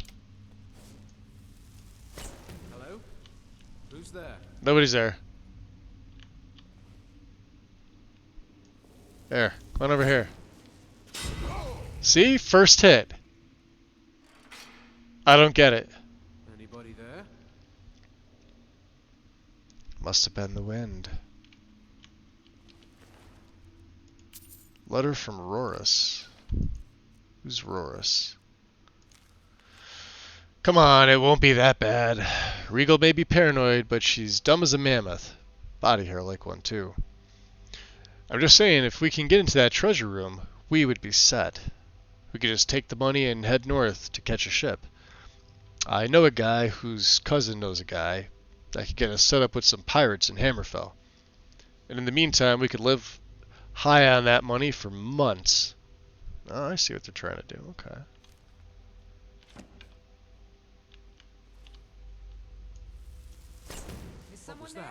Speaker 9: Hello? Who's there?
Speaker 1: Nobody's there. There. Come on over here. See? First hit. I don't get it.
Speaker 9: Anybody there?
Speaker 1: Must have been the wind. Letter from Rorus. Who's Rorus? Come on, it won't be that bad. Regal may be paranoid, but she's dumb as a mammoth. Body hair like one, too. I'm just saying, if we can get into that treasure room, we would be set. We could just take the money and head north to catch a ship. I know a guy whose cousin knows a guy that could get us set up with some pirates in Hammerfell. And in the meantime, we could live high on that money for months. Oh, I see what they're trying to do. Okay.
Speaker 3: Is someone there?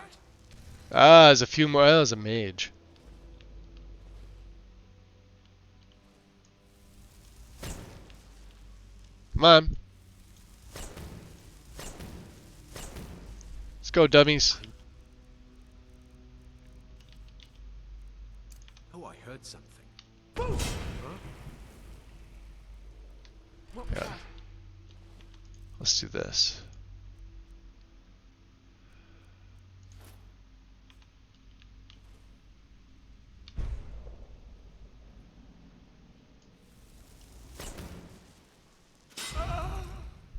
Speaker 1: Ah, there's a few more. Oh, there's a mage. Come on. Let's go, dummies.
Speaker 6: Oh, I heard something.
Speaker 3: What was
Speaker 1: Yeah.
Speaker 3: that?
Speaker 1: Let's do this.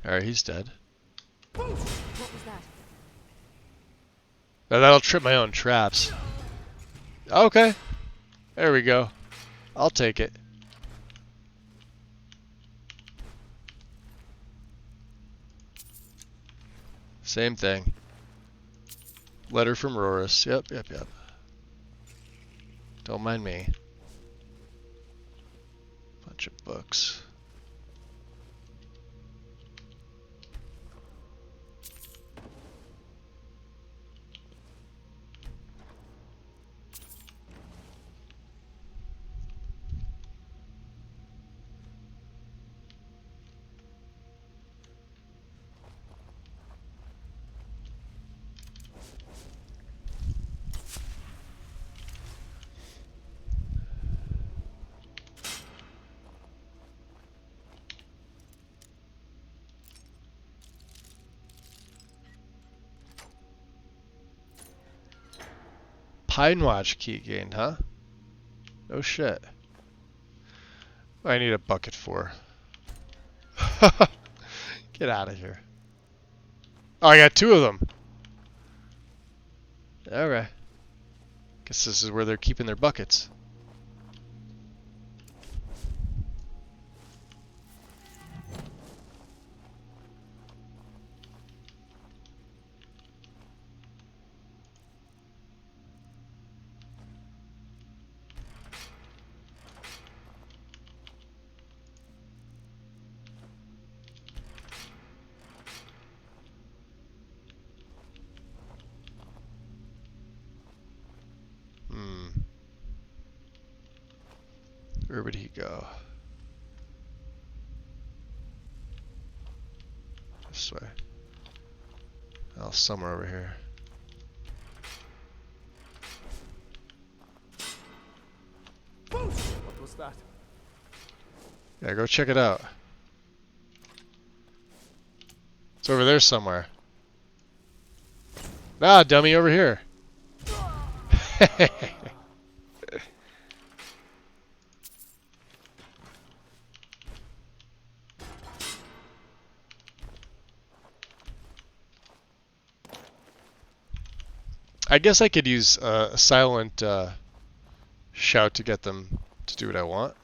Speaker 1: Alright, he's dead.
Speaker 3: What was that?
Speaker 1: Now that'll trip my own traps. Okay. There we go. I'll take it. Same thing. Letter from Rorus. Yep. Don't mind me. Bunch of books. Pine Watch key gained, huh? No shit. I need a bucket for. Get out of here. Oh, I got 2 of them. Alright. Guess this is where they're keeping their buckets. Where would he go? This way. Oh, somewhere over here.
Speaker 10: What was that?
Speaker 1: Yeah, go check it out. It's over there somewhere. Ah, dummy, over here. I guess I could use a silent shout to get them to do what I want.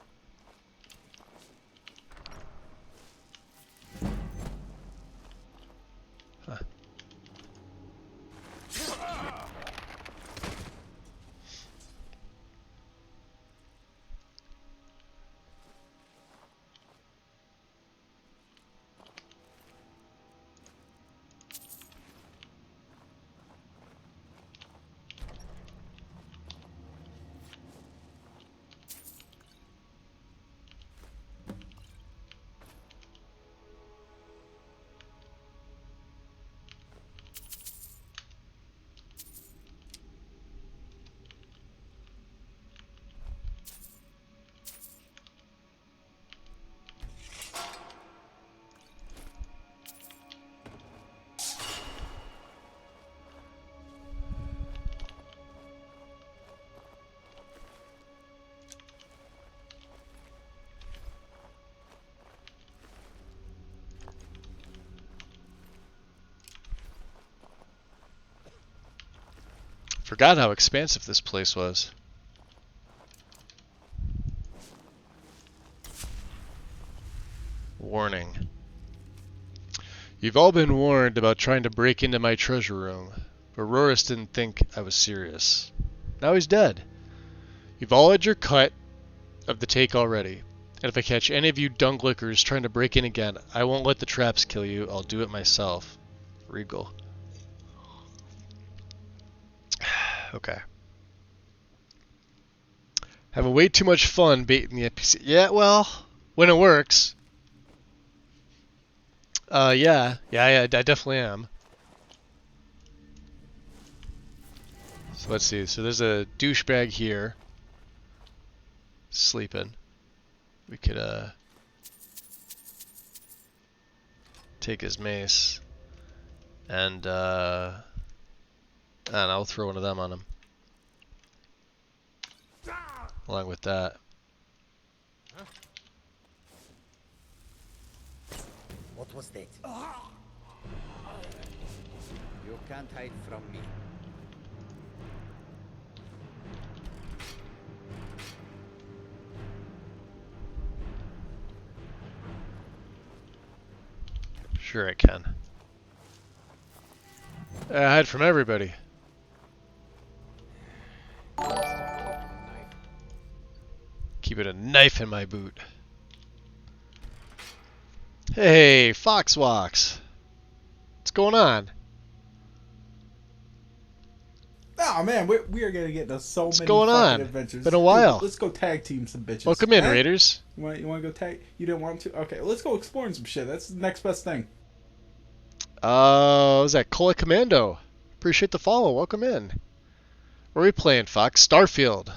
Speaker 1: Huh. Forgot how expansive this place was. Warning. You've all been warned about trying to break into my treasure room, but Rorus didn't think I was serious. Now he's dead. You've all had your cut of the take already, and if I catch any of you dunglickers trying to break in again, I won't let the traps kill you, I'll do it myself. Regal. Okay. Having way too much fun baiting the NPC. Yeah, well, when it works. Yeah, I definitely am. So let's see. So there's a douchebag here, sleeping. We could take his mace, and I'll throw one of them on him. Along with that.
Speaker 18: What was that?
Speaker 16: You can't hide from me.
Speaker 1: Sure I can. I hide from everybody. Keeping a knife in my boot. Hey, Foxwalks. What's going on?
Speaker 4: Oh man, we are gonna get into so
Speaker 1: What's
Speaker 4: many
Speaker 1: going
Speaker 4: fucking
Speaker 1: on?
Speaker 4: adventures.
Speaker 1: Been a while.
Speaker 4: Dude, let's go tag team some bitches.
Speaker 1: Welcome in,
Speaker 4: Eh?
Speaker 1: Raiders.
Speaker 4: You want to go tag? You didn't want to? Okay, let's go exploring some shit. That's the next best thing.
Speaker 1: What was that? Cola Commando. Appreciate the follow. Welcome in. What are we playing, Fox? Starfield.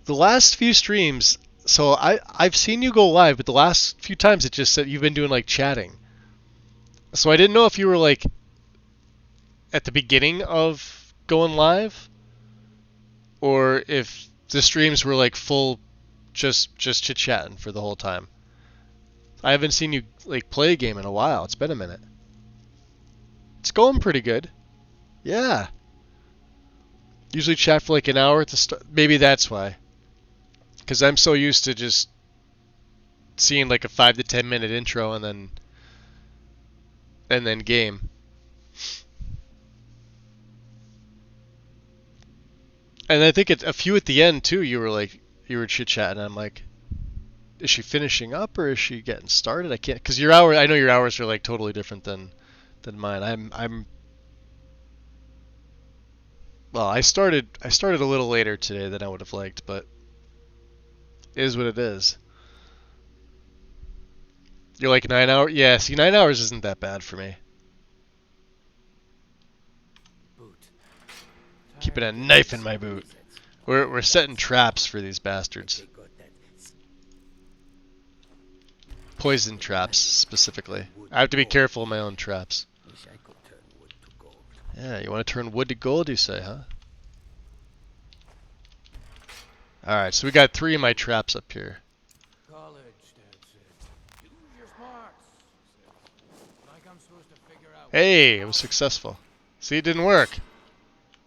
Speaker 1: The last few streams, so I've seen you go live, but the last few times it just said you've been doing like chatting. So I didn't know if you were like at the beginning of going live, or if the streams were like full just chit-chatting for the whole time. I haven't seen you like play a game in a while. It's been a minute. It's going pretty good. Yeah. Usually chat for like an hour at the start. Maybe that's why. Because I'm so used to just seeing like a 5 to 10 minute intro and then game. And I think a few at the end too. You were chit-chatting. I'm like, is she finishing up or is she getting started? I can't, because your hour. I know your hours are like totally different than mine. Well, I started a little later today than I would have liked, but it is what it is. You're like 9 hours? Yeah, see, 9 hours isn't that bad for me. Keeping a knife in my boot. We're setting traps for these bastards. Poison traps, specifically. I have to be careful of my own traps. Yeah, you want to turn wood to gold, you say, huh? Alright, so we got 3 of my traps up here.
Speaker 17: College, Dad said. Use your smarts. Like I'm supposed to figure out.
Speaker 1: Hey, it was successful. See, it didn't work.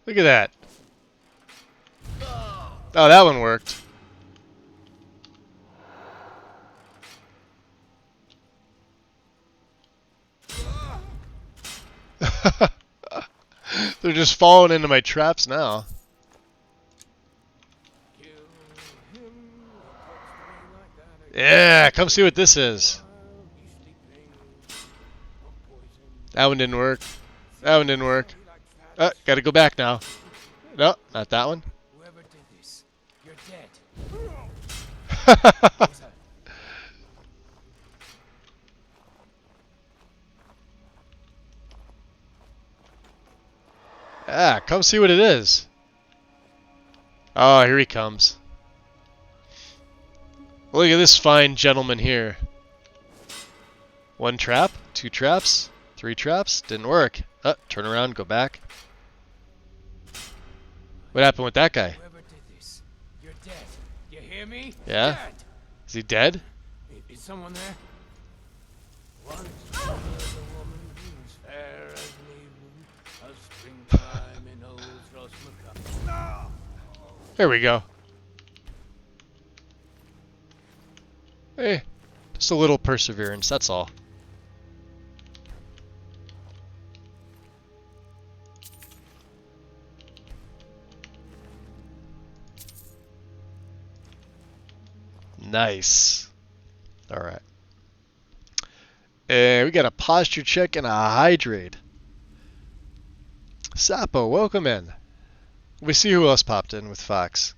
Speaker 1: Look at that. Oh, that one worked. They're just falling into my traps now. Yeah, come see what this is. That one didn't work. That one didn't work. Gotta go back now. No, not that one.
Speaker 17: Whoever did this, you're dead.
Speaker 1: Come see what it is. Oh, here he comes. Look at this fine gentleman here. 1 trap, 2 traps, 3 traps. Didn't work. Turn around, go back. What happened with that guy?
Speaker 17: Whoever did this, you're dead. You hear me?
Speaker 1: Yeah?
Speaker 17: Dead.
Speaker 1: Is he dead?
Speaker 17: Is someone there? Once was a woman as fair as an evening, a springtime in old Rosmacott.
Speaker 1: There we go. Hey, just a little perseverance, that's all. Nice. Alright. We got a posture check and a hydrate. Sapo, welcome in. We see who else popped in with Fox.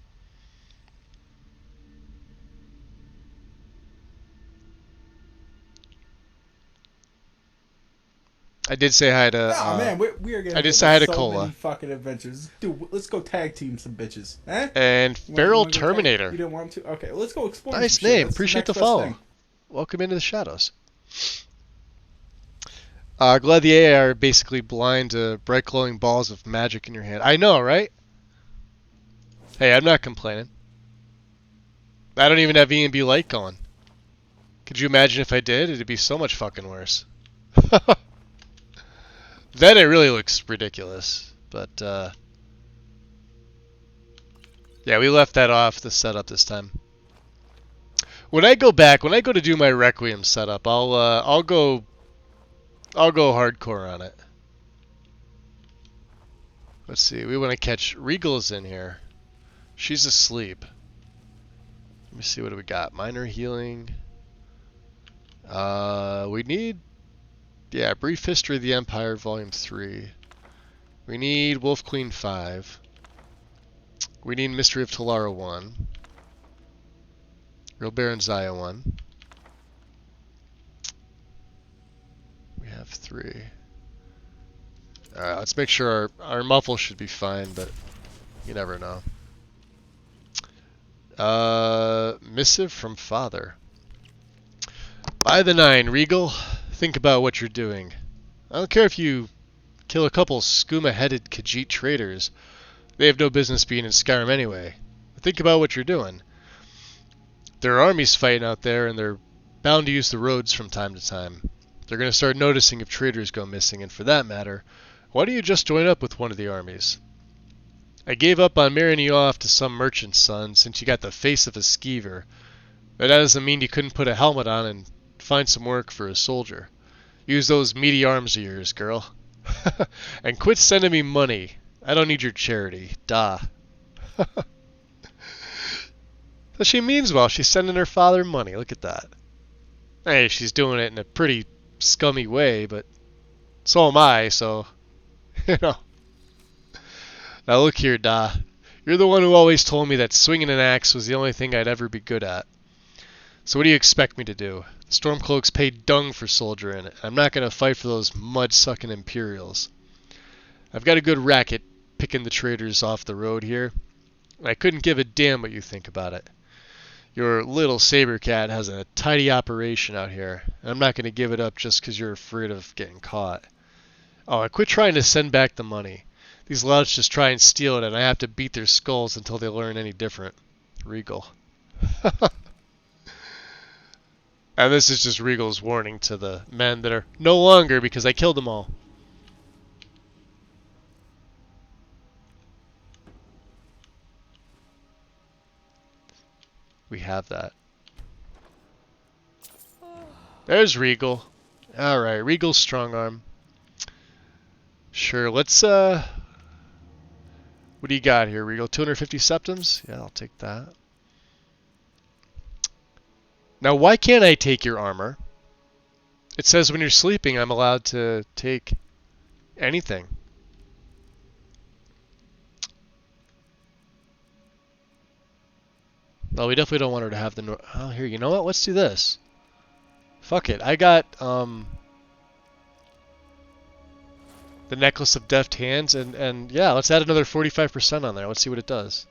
Speaker 1: I did say hi to.
Speaker 4: Man, we are gonna.
Speaker 1: I did say hi to
Speaker 4: so
Speaker 1: Cola.
Speaker 4: Many fucking adventures, dude. Let's go tag team some bitches, eh?
Speaker 1: And Feral Terminator.
Speaker 4: You don't want to? Okay, well, let's go explore.
Speaker 1: Nice name. Appreciate the follow. Welcome into the shadows. Glad the AI are basically blind to bright glowing balls of magic in your hand. I know, right? Hey, I'm not complaining. I don't even have E&B light going. Could you imagine if I did? It'd be so much fucking worse. Then it really looks ridiculous. But, yeah, we left that off the setup this time. When I go to do my Requiem setup, I'll go hardcore on it. Let's see. We want to catch Regal's in here. She's asleep. Let me see, what do we got? Minor healing. We need, yeah, Brief History of the Empire, Volume 3. We need Wolf Queen 5. We need Mystery of Talara 1. Real Baron Zaya 1. We have 3. Alright, let's make sure our muffle should be fine, but you never know. Missive from Father. By the 9, Regal, think about what you're doing. I don't care if you kill a couple skooma-headed Khajiit traitors. They have no business being in Skyrim anyway. Think about what you're doing. There are armies fighting out there, and they're bound to use the roads from time to time. They're going to start noticing if traders go missing, and for that matter, why don't you just join up with one of the armies? I gave up on marrying you off to some merchant's son since you got the face of a skeever, but that doesn't mean you couldn't put a helmet on and find some work for a soldier. Use those meaty arms of yours, girl. And quit sending me money. I don't need your charity. Duh. So she means well. She's sending her father money. Look at that. Hey, she's doing it in a pretty scummy way, but so am I, so, you know. Now look here, Da. You're the one who always told me that swinging an axe was the only thing I'd ever be good at. So what do you expect me to do? The Stormcloaks pay dung for soldiering. I'm not going to fight for those mud-sucking Imperials. I've got a good racket picking the traders off the road here. I couldn't give a damn what you think about it. Your little saber cat has a tidy operation out here, and I'm not going to give it up just because you're afraid of getting caught. Oh, and quit trying to send back the money. These louts just try and steal it, and I have to beat their skulls until they learn any different. Regal. And this is just Regal's warning to the men that are no longer because I killed them all. We have that. There's Regal. Alright, Regal's strong arm. Sure, let's what do you got here, Regal? 250 septums? Yeah, I'll take that. Now, why can't I take your armor? It says when you're sleeping, I'm allowed to take anything. Well, we definitely don't want her to have the... Oh, here, you know what? Let's do this. Fuck it. I got, the Necklace of Deft Hands, and yeah, let's add another 45% on there. Let's see what it does.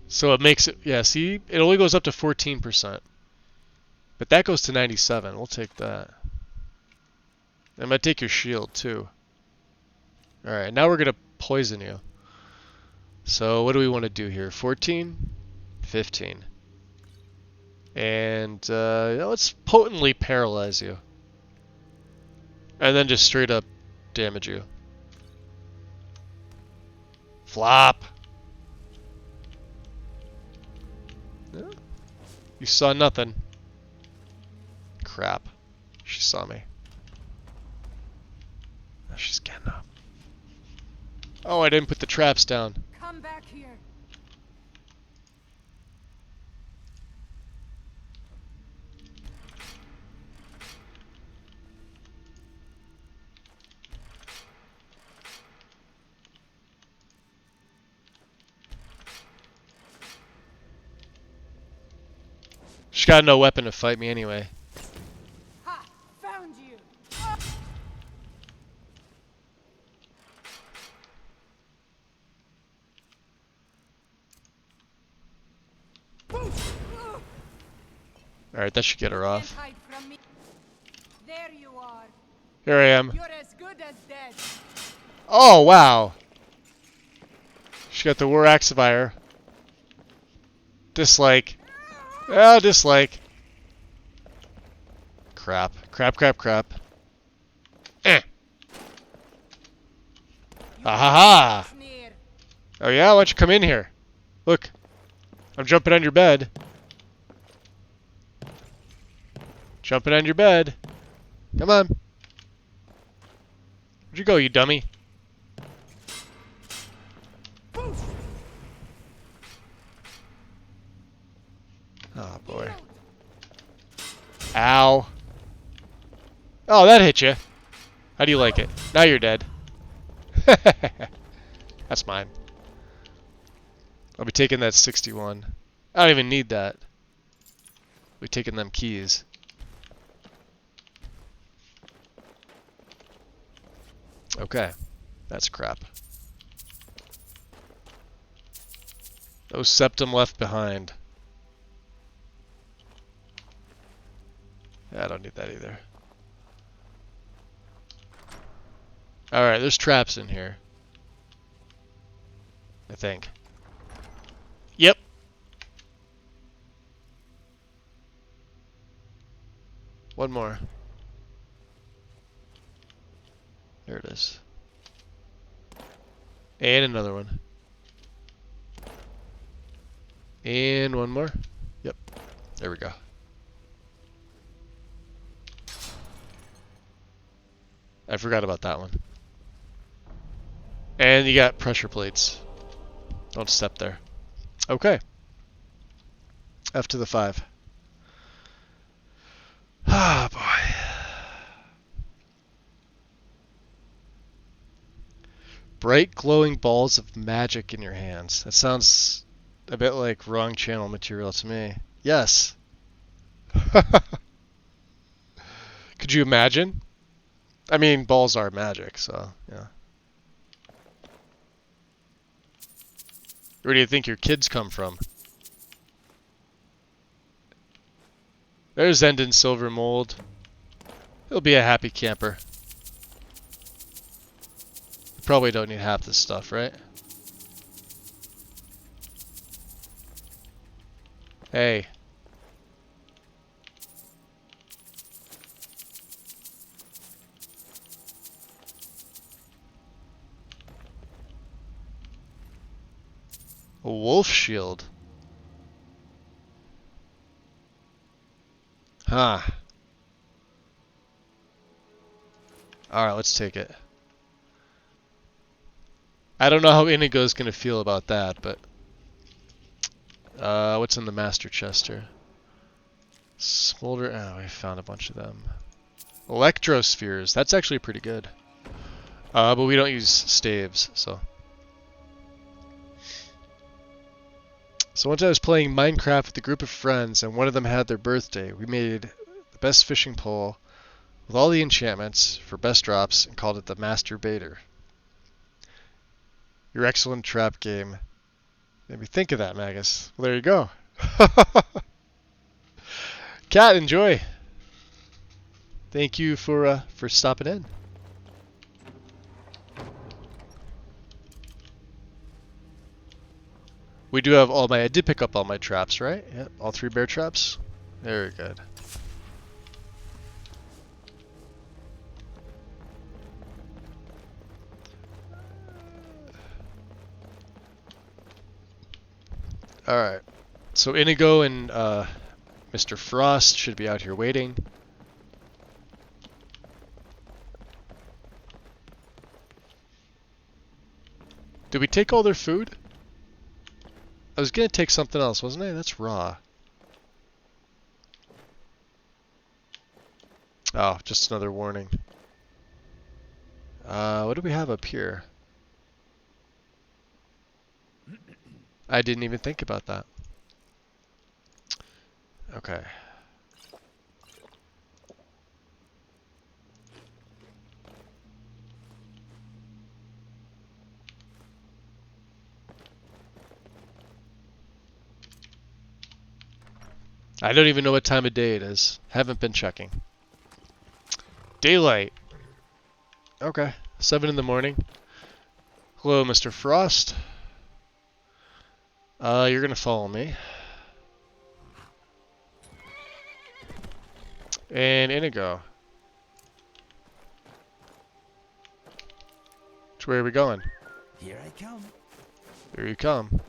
Speaker 1: So it makes it... Yeah, see? It only goes up to 14%. But that goes to 97. We'll take that. I'm going to take your shield, too. Alright, now we're going to poison you. So what do we want to do here? 14? 15. And let's potently paralyze you. And then just straight up damage you. Flop! Yeah. You saw nothing. Crap. She saw me. Now she's getting up. Oh, I didn't put the traps down.
Speaker 3: Come back here.
Speaker 1: She's got no weapon to fight me anyway.
Speaker 3: Ha! Found you.
Speaker 1: Alright, that should get her off.
Speaker 3: Hide from me. There you are.
Speaker 1: Here I am.
Speaker 3: You're as good as dead.
Speaker 1: Oh, wow. She got the War Axe of Ire. Dislike. Oh, dislike. Crap. Crap, crap, crap. Eh. Ah ha ha! Oh yeah? Why don't you come in here? Look. I'm jumping on your bed. Jumping on your bed. Come on. Where'd you go, you dummy? Oh, boy. Ow. Oh, that hit you. How do you like it? Now you're dead. That's mine. I'll be taking that 61. I don't even need that. We're taking them keys. Okay. That's crap. No septum left behind. Yeah, I don't need that either. Alright, there's traps in here. I think. Yep. One more. There it is. And another one. And one more. Yep. There we go. I forgot about that one. And you got pressure plates. Don't step there. Okay. F to the 5. Ah, boy. Bright glowing balls of magic in your hands. That sounds a bit like wrong channel material to me. Yes. Could you imagine? I mean, balls are magic, so, yeah. Where do you think your kids come from? There's Endon Silver Mold. He'll be a happy camper. Probably don't need half this stuff, right? Hey. A wolf shield. Huh. Alright, let's take it. I don't know how Inigo's gonna feel about that, but... what's in the master chest here? Smolder... Oh, I found a bunch of them. Electrospheres. That's actually pretty good. But we don't use staves, so... So once I was playing Minecraft with a group of friends, and one of them had their birthday, we made the best fishing pole with all the enchantments for best drops and called it the Master Baiter. Your excellent trap game made me think of that, Magus. Well, there you go. Cat, enjoy. Thank you for stopping in. We do have all my... I did pick up all my traps, right? Yep, all 3 bear traps. Very good. Alright. So Inigo and Mr. Frost should be out here waiting. Did we take all their food? I was gonna take something else, wasn't I? That's raw. Oh, just another warning. What do we have up here? I didn't even think about that. Okay. I don't even know what time of day it is. Haven't been checking. Daylight. Okay. 7 in the morning. Hello, Mr. Frost. You're gonna follow me. And Inigo. Which way are we going?
Speaker 5: Here I come.
Speaker 1: Here you come.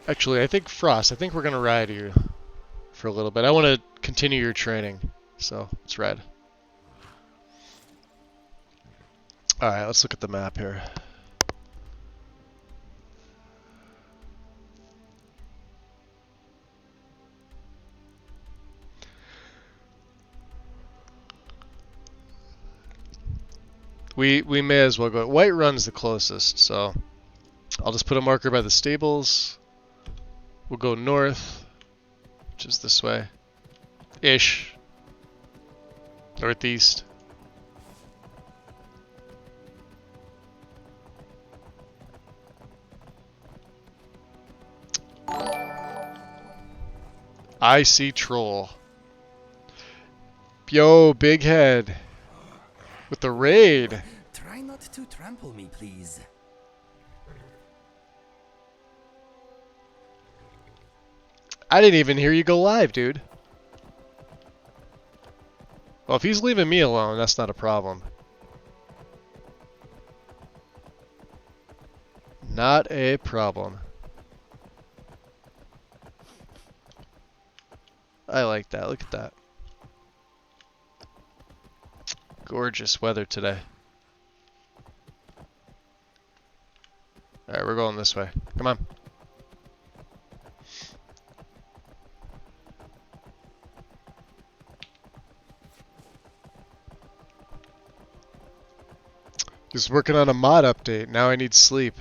Speaker 1: Actually, I think Frost, I think we're gonna ride you for a little bit. I want to continue your training, so let's ride. Alright, let's look at the map here. We may as well go. Whiterun's the closest, so I'll just put a marker by the stables. We'll go north, which is this way. Ish. Northeast. I see troll. Yo, big head. With the raid.
Speaker 5: Try not to trample me, please.
Speaker 1: I didn't even hear you go live, dude. Well, if he's leaving me alone, that's not a problem. Not a problem. I like that. Look at that. Gorgeous weather today. Alright, we're going this way. Come on. Just working on a mod update. Now I need sleep.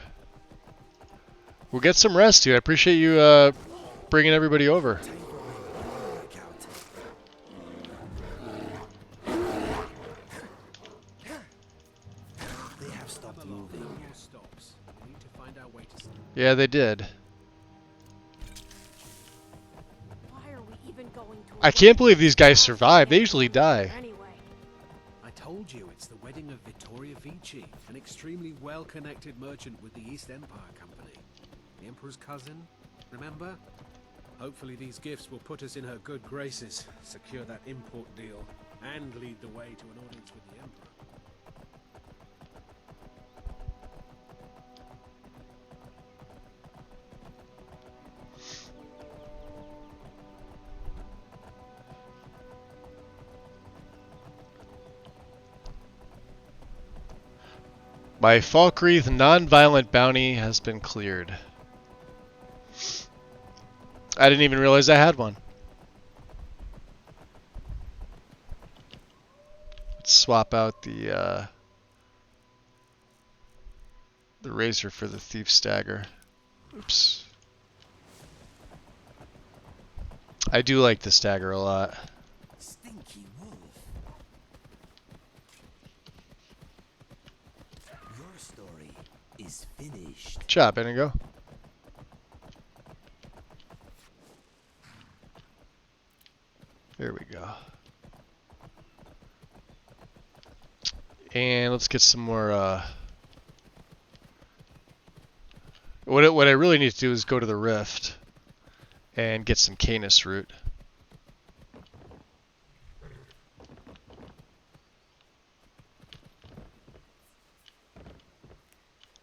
Speaker 1: We'll get some rest, dude. I appreciate you bringing everybody over.
Speaker 14: They have stopped moving. Stops. We need to find our way to.
Speaker 1: Yeah, they did.
Speaker 3: Why are we even going to
Speaker 1: I can't believe these guys survive. They usually die.
Speaker 14: I told you it's the wedding of Vittoria Vici, an extremely well-connected merchant with the East Empire Company. The Emperor's cousin, remember? Hopefully these gifts will put us in her good graces, secure that import deal, and lead the way to an audience with the Emperor.
Speaker 1: My Falkreath non-violent bounty has been cleared. I didn't even realize I had one. Let's swap out the razor for the thief's dagger. Oops. I do like this dagger a lot.
Speaker 5: Stinky wolf. Your story is finished.
Speaker 1: Good job, Inigo. There we go. And let's get some more, what I really need to do is go to the rift and get some Canis root.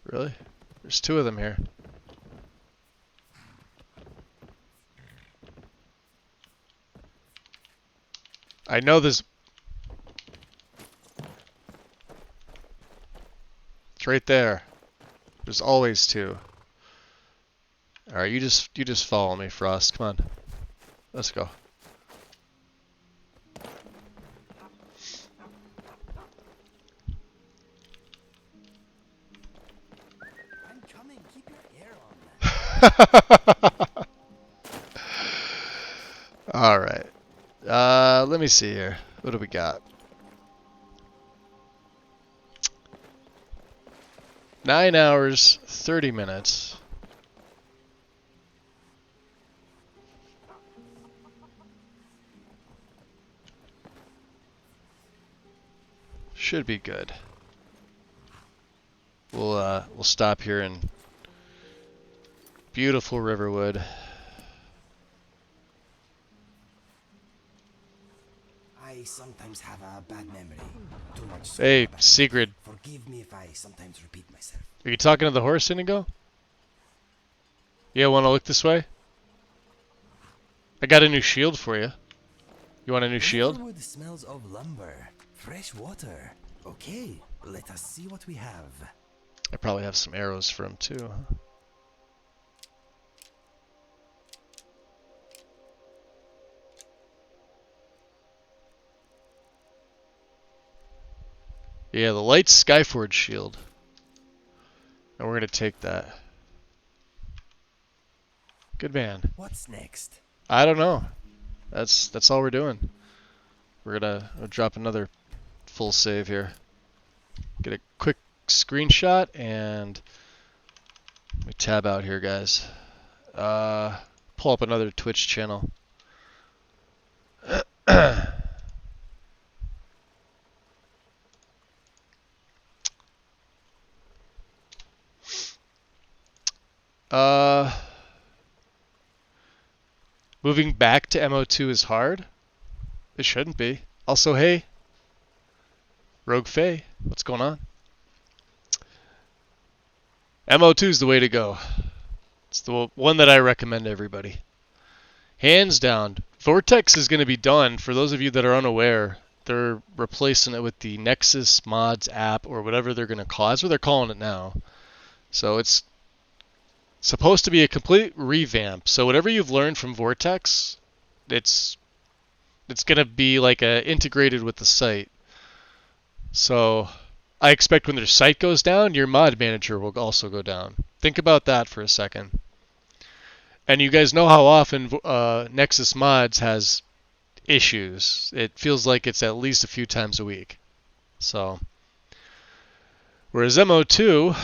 Speaker 1: Really? There's two of them here. I know this. It's right there. There's always two. All right, you just follow me, Frost. Come on, let's go.
Speaker 5: I'm coming. Keep your hair on.
Speaker 1: All right. Let me see here. What do we got? 9 hours, 30 minutes. Should be good. We'll stop here in beautiful Riverwood.
Speaker 5: I sometimes have a bad memory. Too much.
Speaker 1: Hey, Sigrid.
Speaker 5: Forgive me if I sometimes repeat myself.
Speaker 1: Are you talking to the horse, Inigo? Yeah, want to look this way? I got a new shield for you. You want a new shield?
Speaker 5: Riverwood smells of lumber, fresh water. Okay, let us see what we have.
Speaker 1: I probably have some arrows for him too. Huh? Yeah, the light Skyforge shield. And we're gonna take that. Good man.
Speaker 5: What's next?
Speaker 1: I don't know. That's all we're doing. We're gonna drop another full save here. Get a quick screenshot and let me tab out here, guys. Pull up another Twitch channel. uh, moving back to MO2 is hard. It shouldn't be. Also, hey, Rogue Faye, what's going on? MO2 is the way to go. It's the one that I recommend to everybody. Hands down. Vortex is going to be done. For those of you that are unaware, they're replacing it with the Nexus Mods app or whatever they're going to call it. That's what they're calling it now. So it's supposed to be a complete revamp. So whatever you've learned from Vortex, it's going to be like integrated with the site. So I expect when their site goes down, your mod manager will also go down. Think about that for a second. And you guys know how often Nexus Mods has issues. It feels like it's at least a few times a week. So, whereas MO2,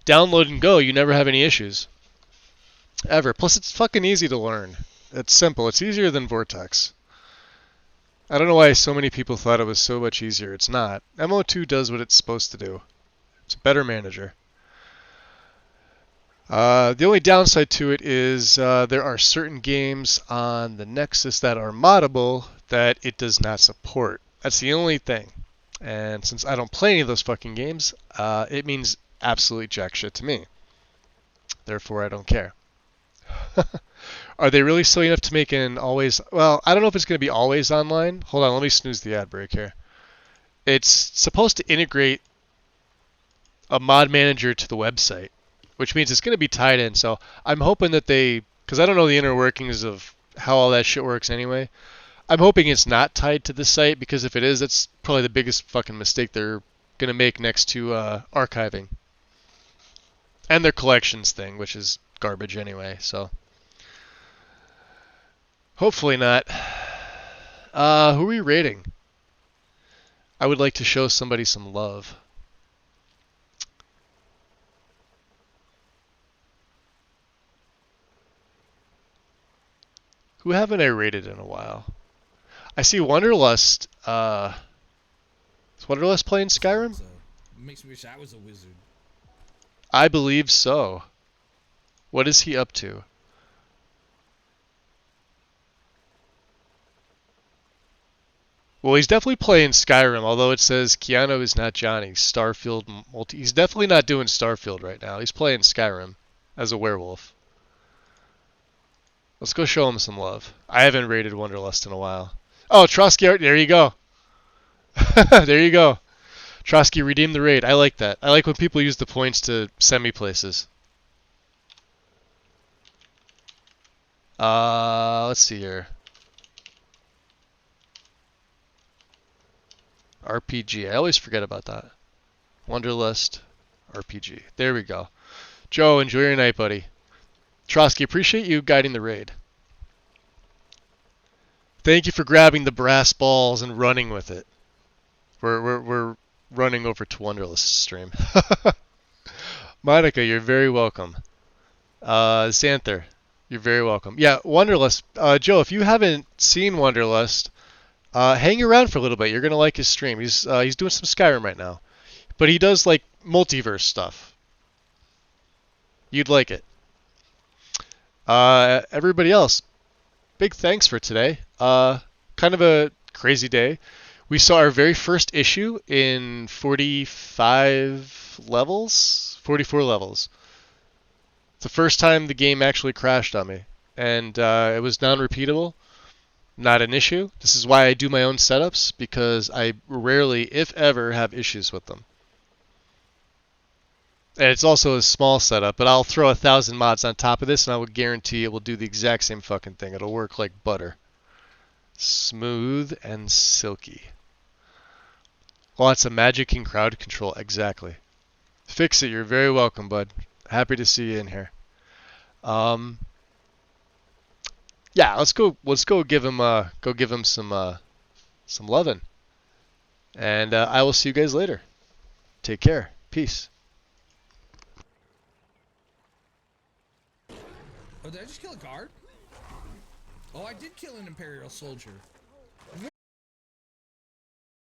Speaker 1: download and go, you never have any issues. Ever. Plus, it's fucking easy to learn. It's simple. It's easier than Vortex. I don't know why so many people thought it was so much easier. It's not. MO2 does what it's supposed to do. It's a better manager. The only downside to it is there are certain games on the Nexus that are moddable that it does not support. That's the only thing. And since I don't play any of those fucking games, it means absolutely jack shit to me. Therefore, I don't care. Are they really silly enough to make an always... Well, I don't know if it's going to be always online. Hold on, let me snooze the ad break here. It's supposed to integrate a mod manager to the website, which means it's going to be tied in. So I'm hoping that they... Because I don't know the inner workings of how all that shit works anyway. I'm hoping it's not tied to the site, because if it is, that's probably the biggest fucking mistake they're going to make next to archiving. And their collections thing, which is garbage anyway, so... Hopefully not. Who are we rating? I would like to show somebody some love. Who haven't I rated in a while? I see Wanderlust. Is Wanderlust playing Skyrim?
Speaker 13: So, makes me wish I was a wizard.
Speaker 1: I believe so. What is he up to? Well, he's definitely playing Skyrim, although it says Keanu is not Johnny. Starfield multi. He's definitely not doing Starfield right now. He's playing Skyrim as a werewolf. Let's go show him some love. I haven't rated Wanderlust in a while. Oh, Trotsky art. There you go. There you go. Trotsky, redeem the raid. I like that. I like when people use the points to send me places. Let's see here. RPG. I always forget about that. Wanderlust RPG. There we go. Joe, enjoy your night, buddy. Trotsky, appreciate you guiding the raid. Thank you for grabbing the brass balls and running with it. We're running over to Wanderlust stream. Monica, you're very welcome. Xanther, you're very welcome. Yeah, Wanderlust. Joe, if you haven't seen Wanderlust, hang around for a little bit. You're gonna like his stream. He's doing some Skyrim right now, but he does like multiverse stuff. You'd like it. Everybody else, big thanks for today. Kind of a crazy day. We saw our very first issue in 45 levels, 44 levels. It's the first time the game actually crashed on me, and it was non-repeatable. Not an issue. This is why I do my own setups, because I rarely, if ever, have issues with them. And it's also a small setup, but I'll throw 1,000 mods on top of this, and I will guarantee it will do the exact same fucking thing. It'll work like butter. Smooth and silky. Lots of magic and crowd control. Exactly. Fix it. You're very welcome, bud. Happy to see you in here. Yeah, let's go give him some lovin'. And I will see you guys later. Take care. Peace.
Speaker 13: Oh, did I just kill a guard? Oh, I did kill an Imperial soldier.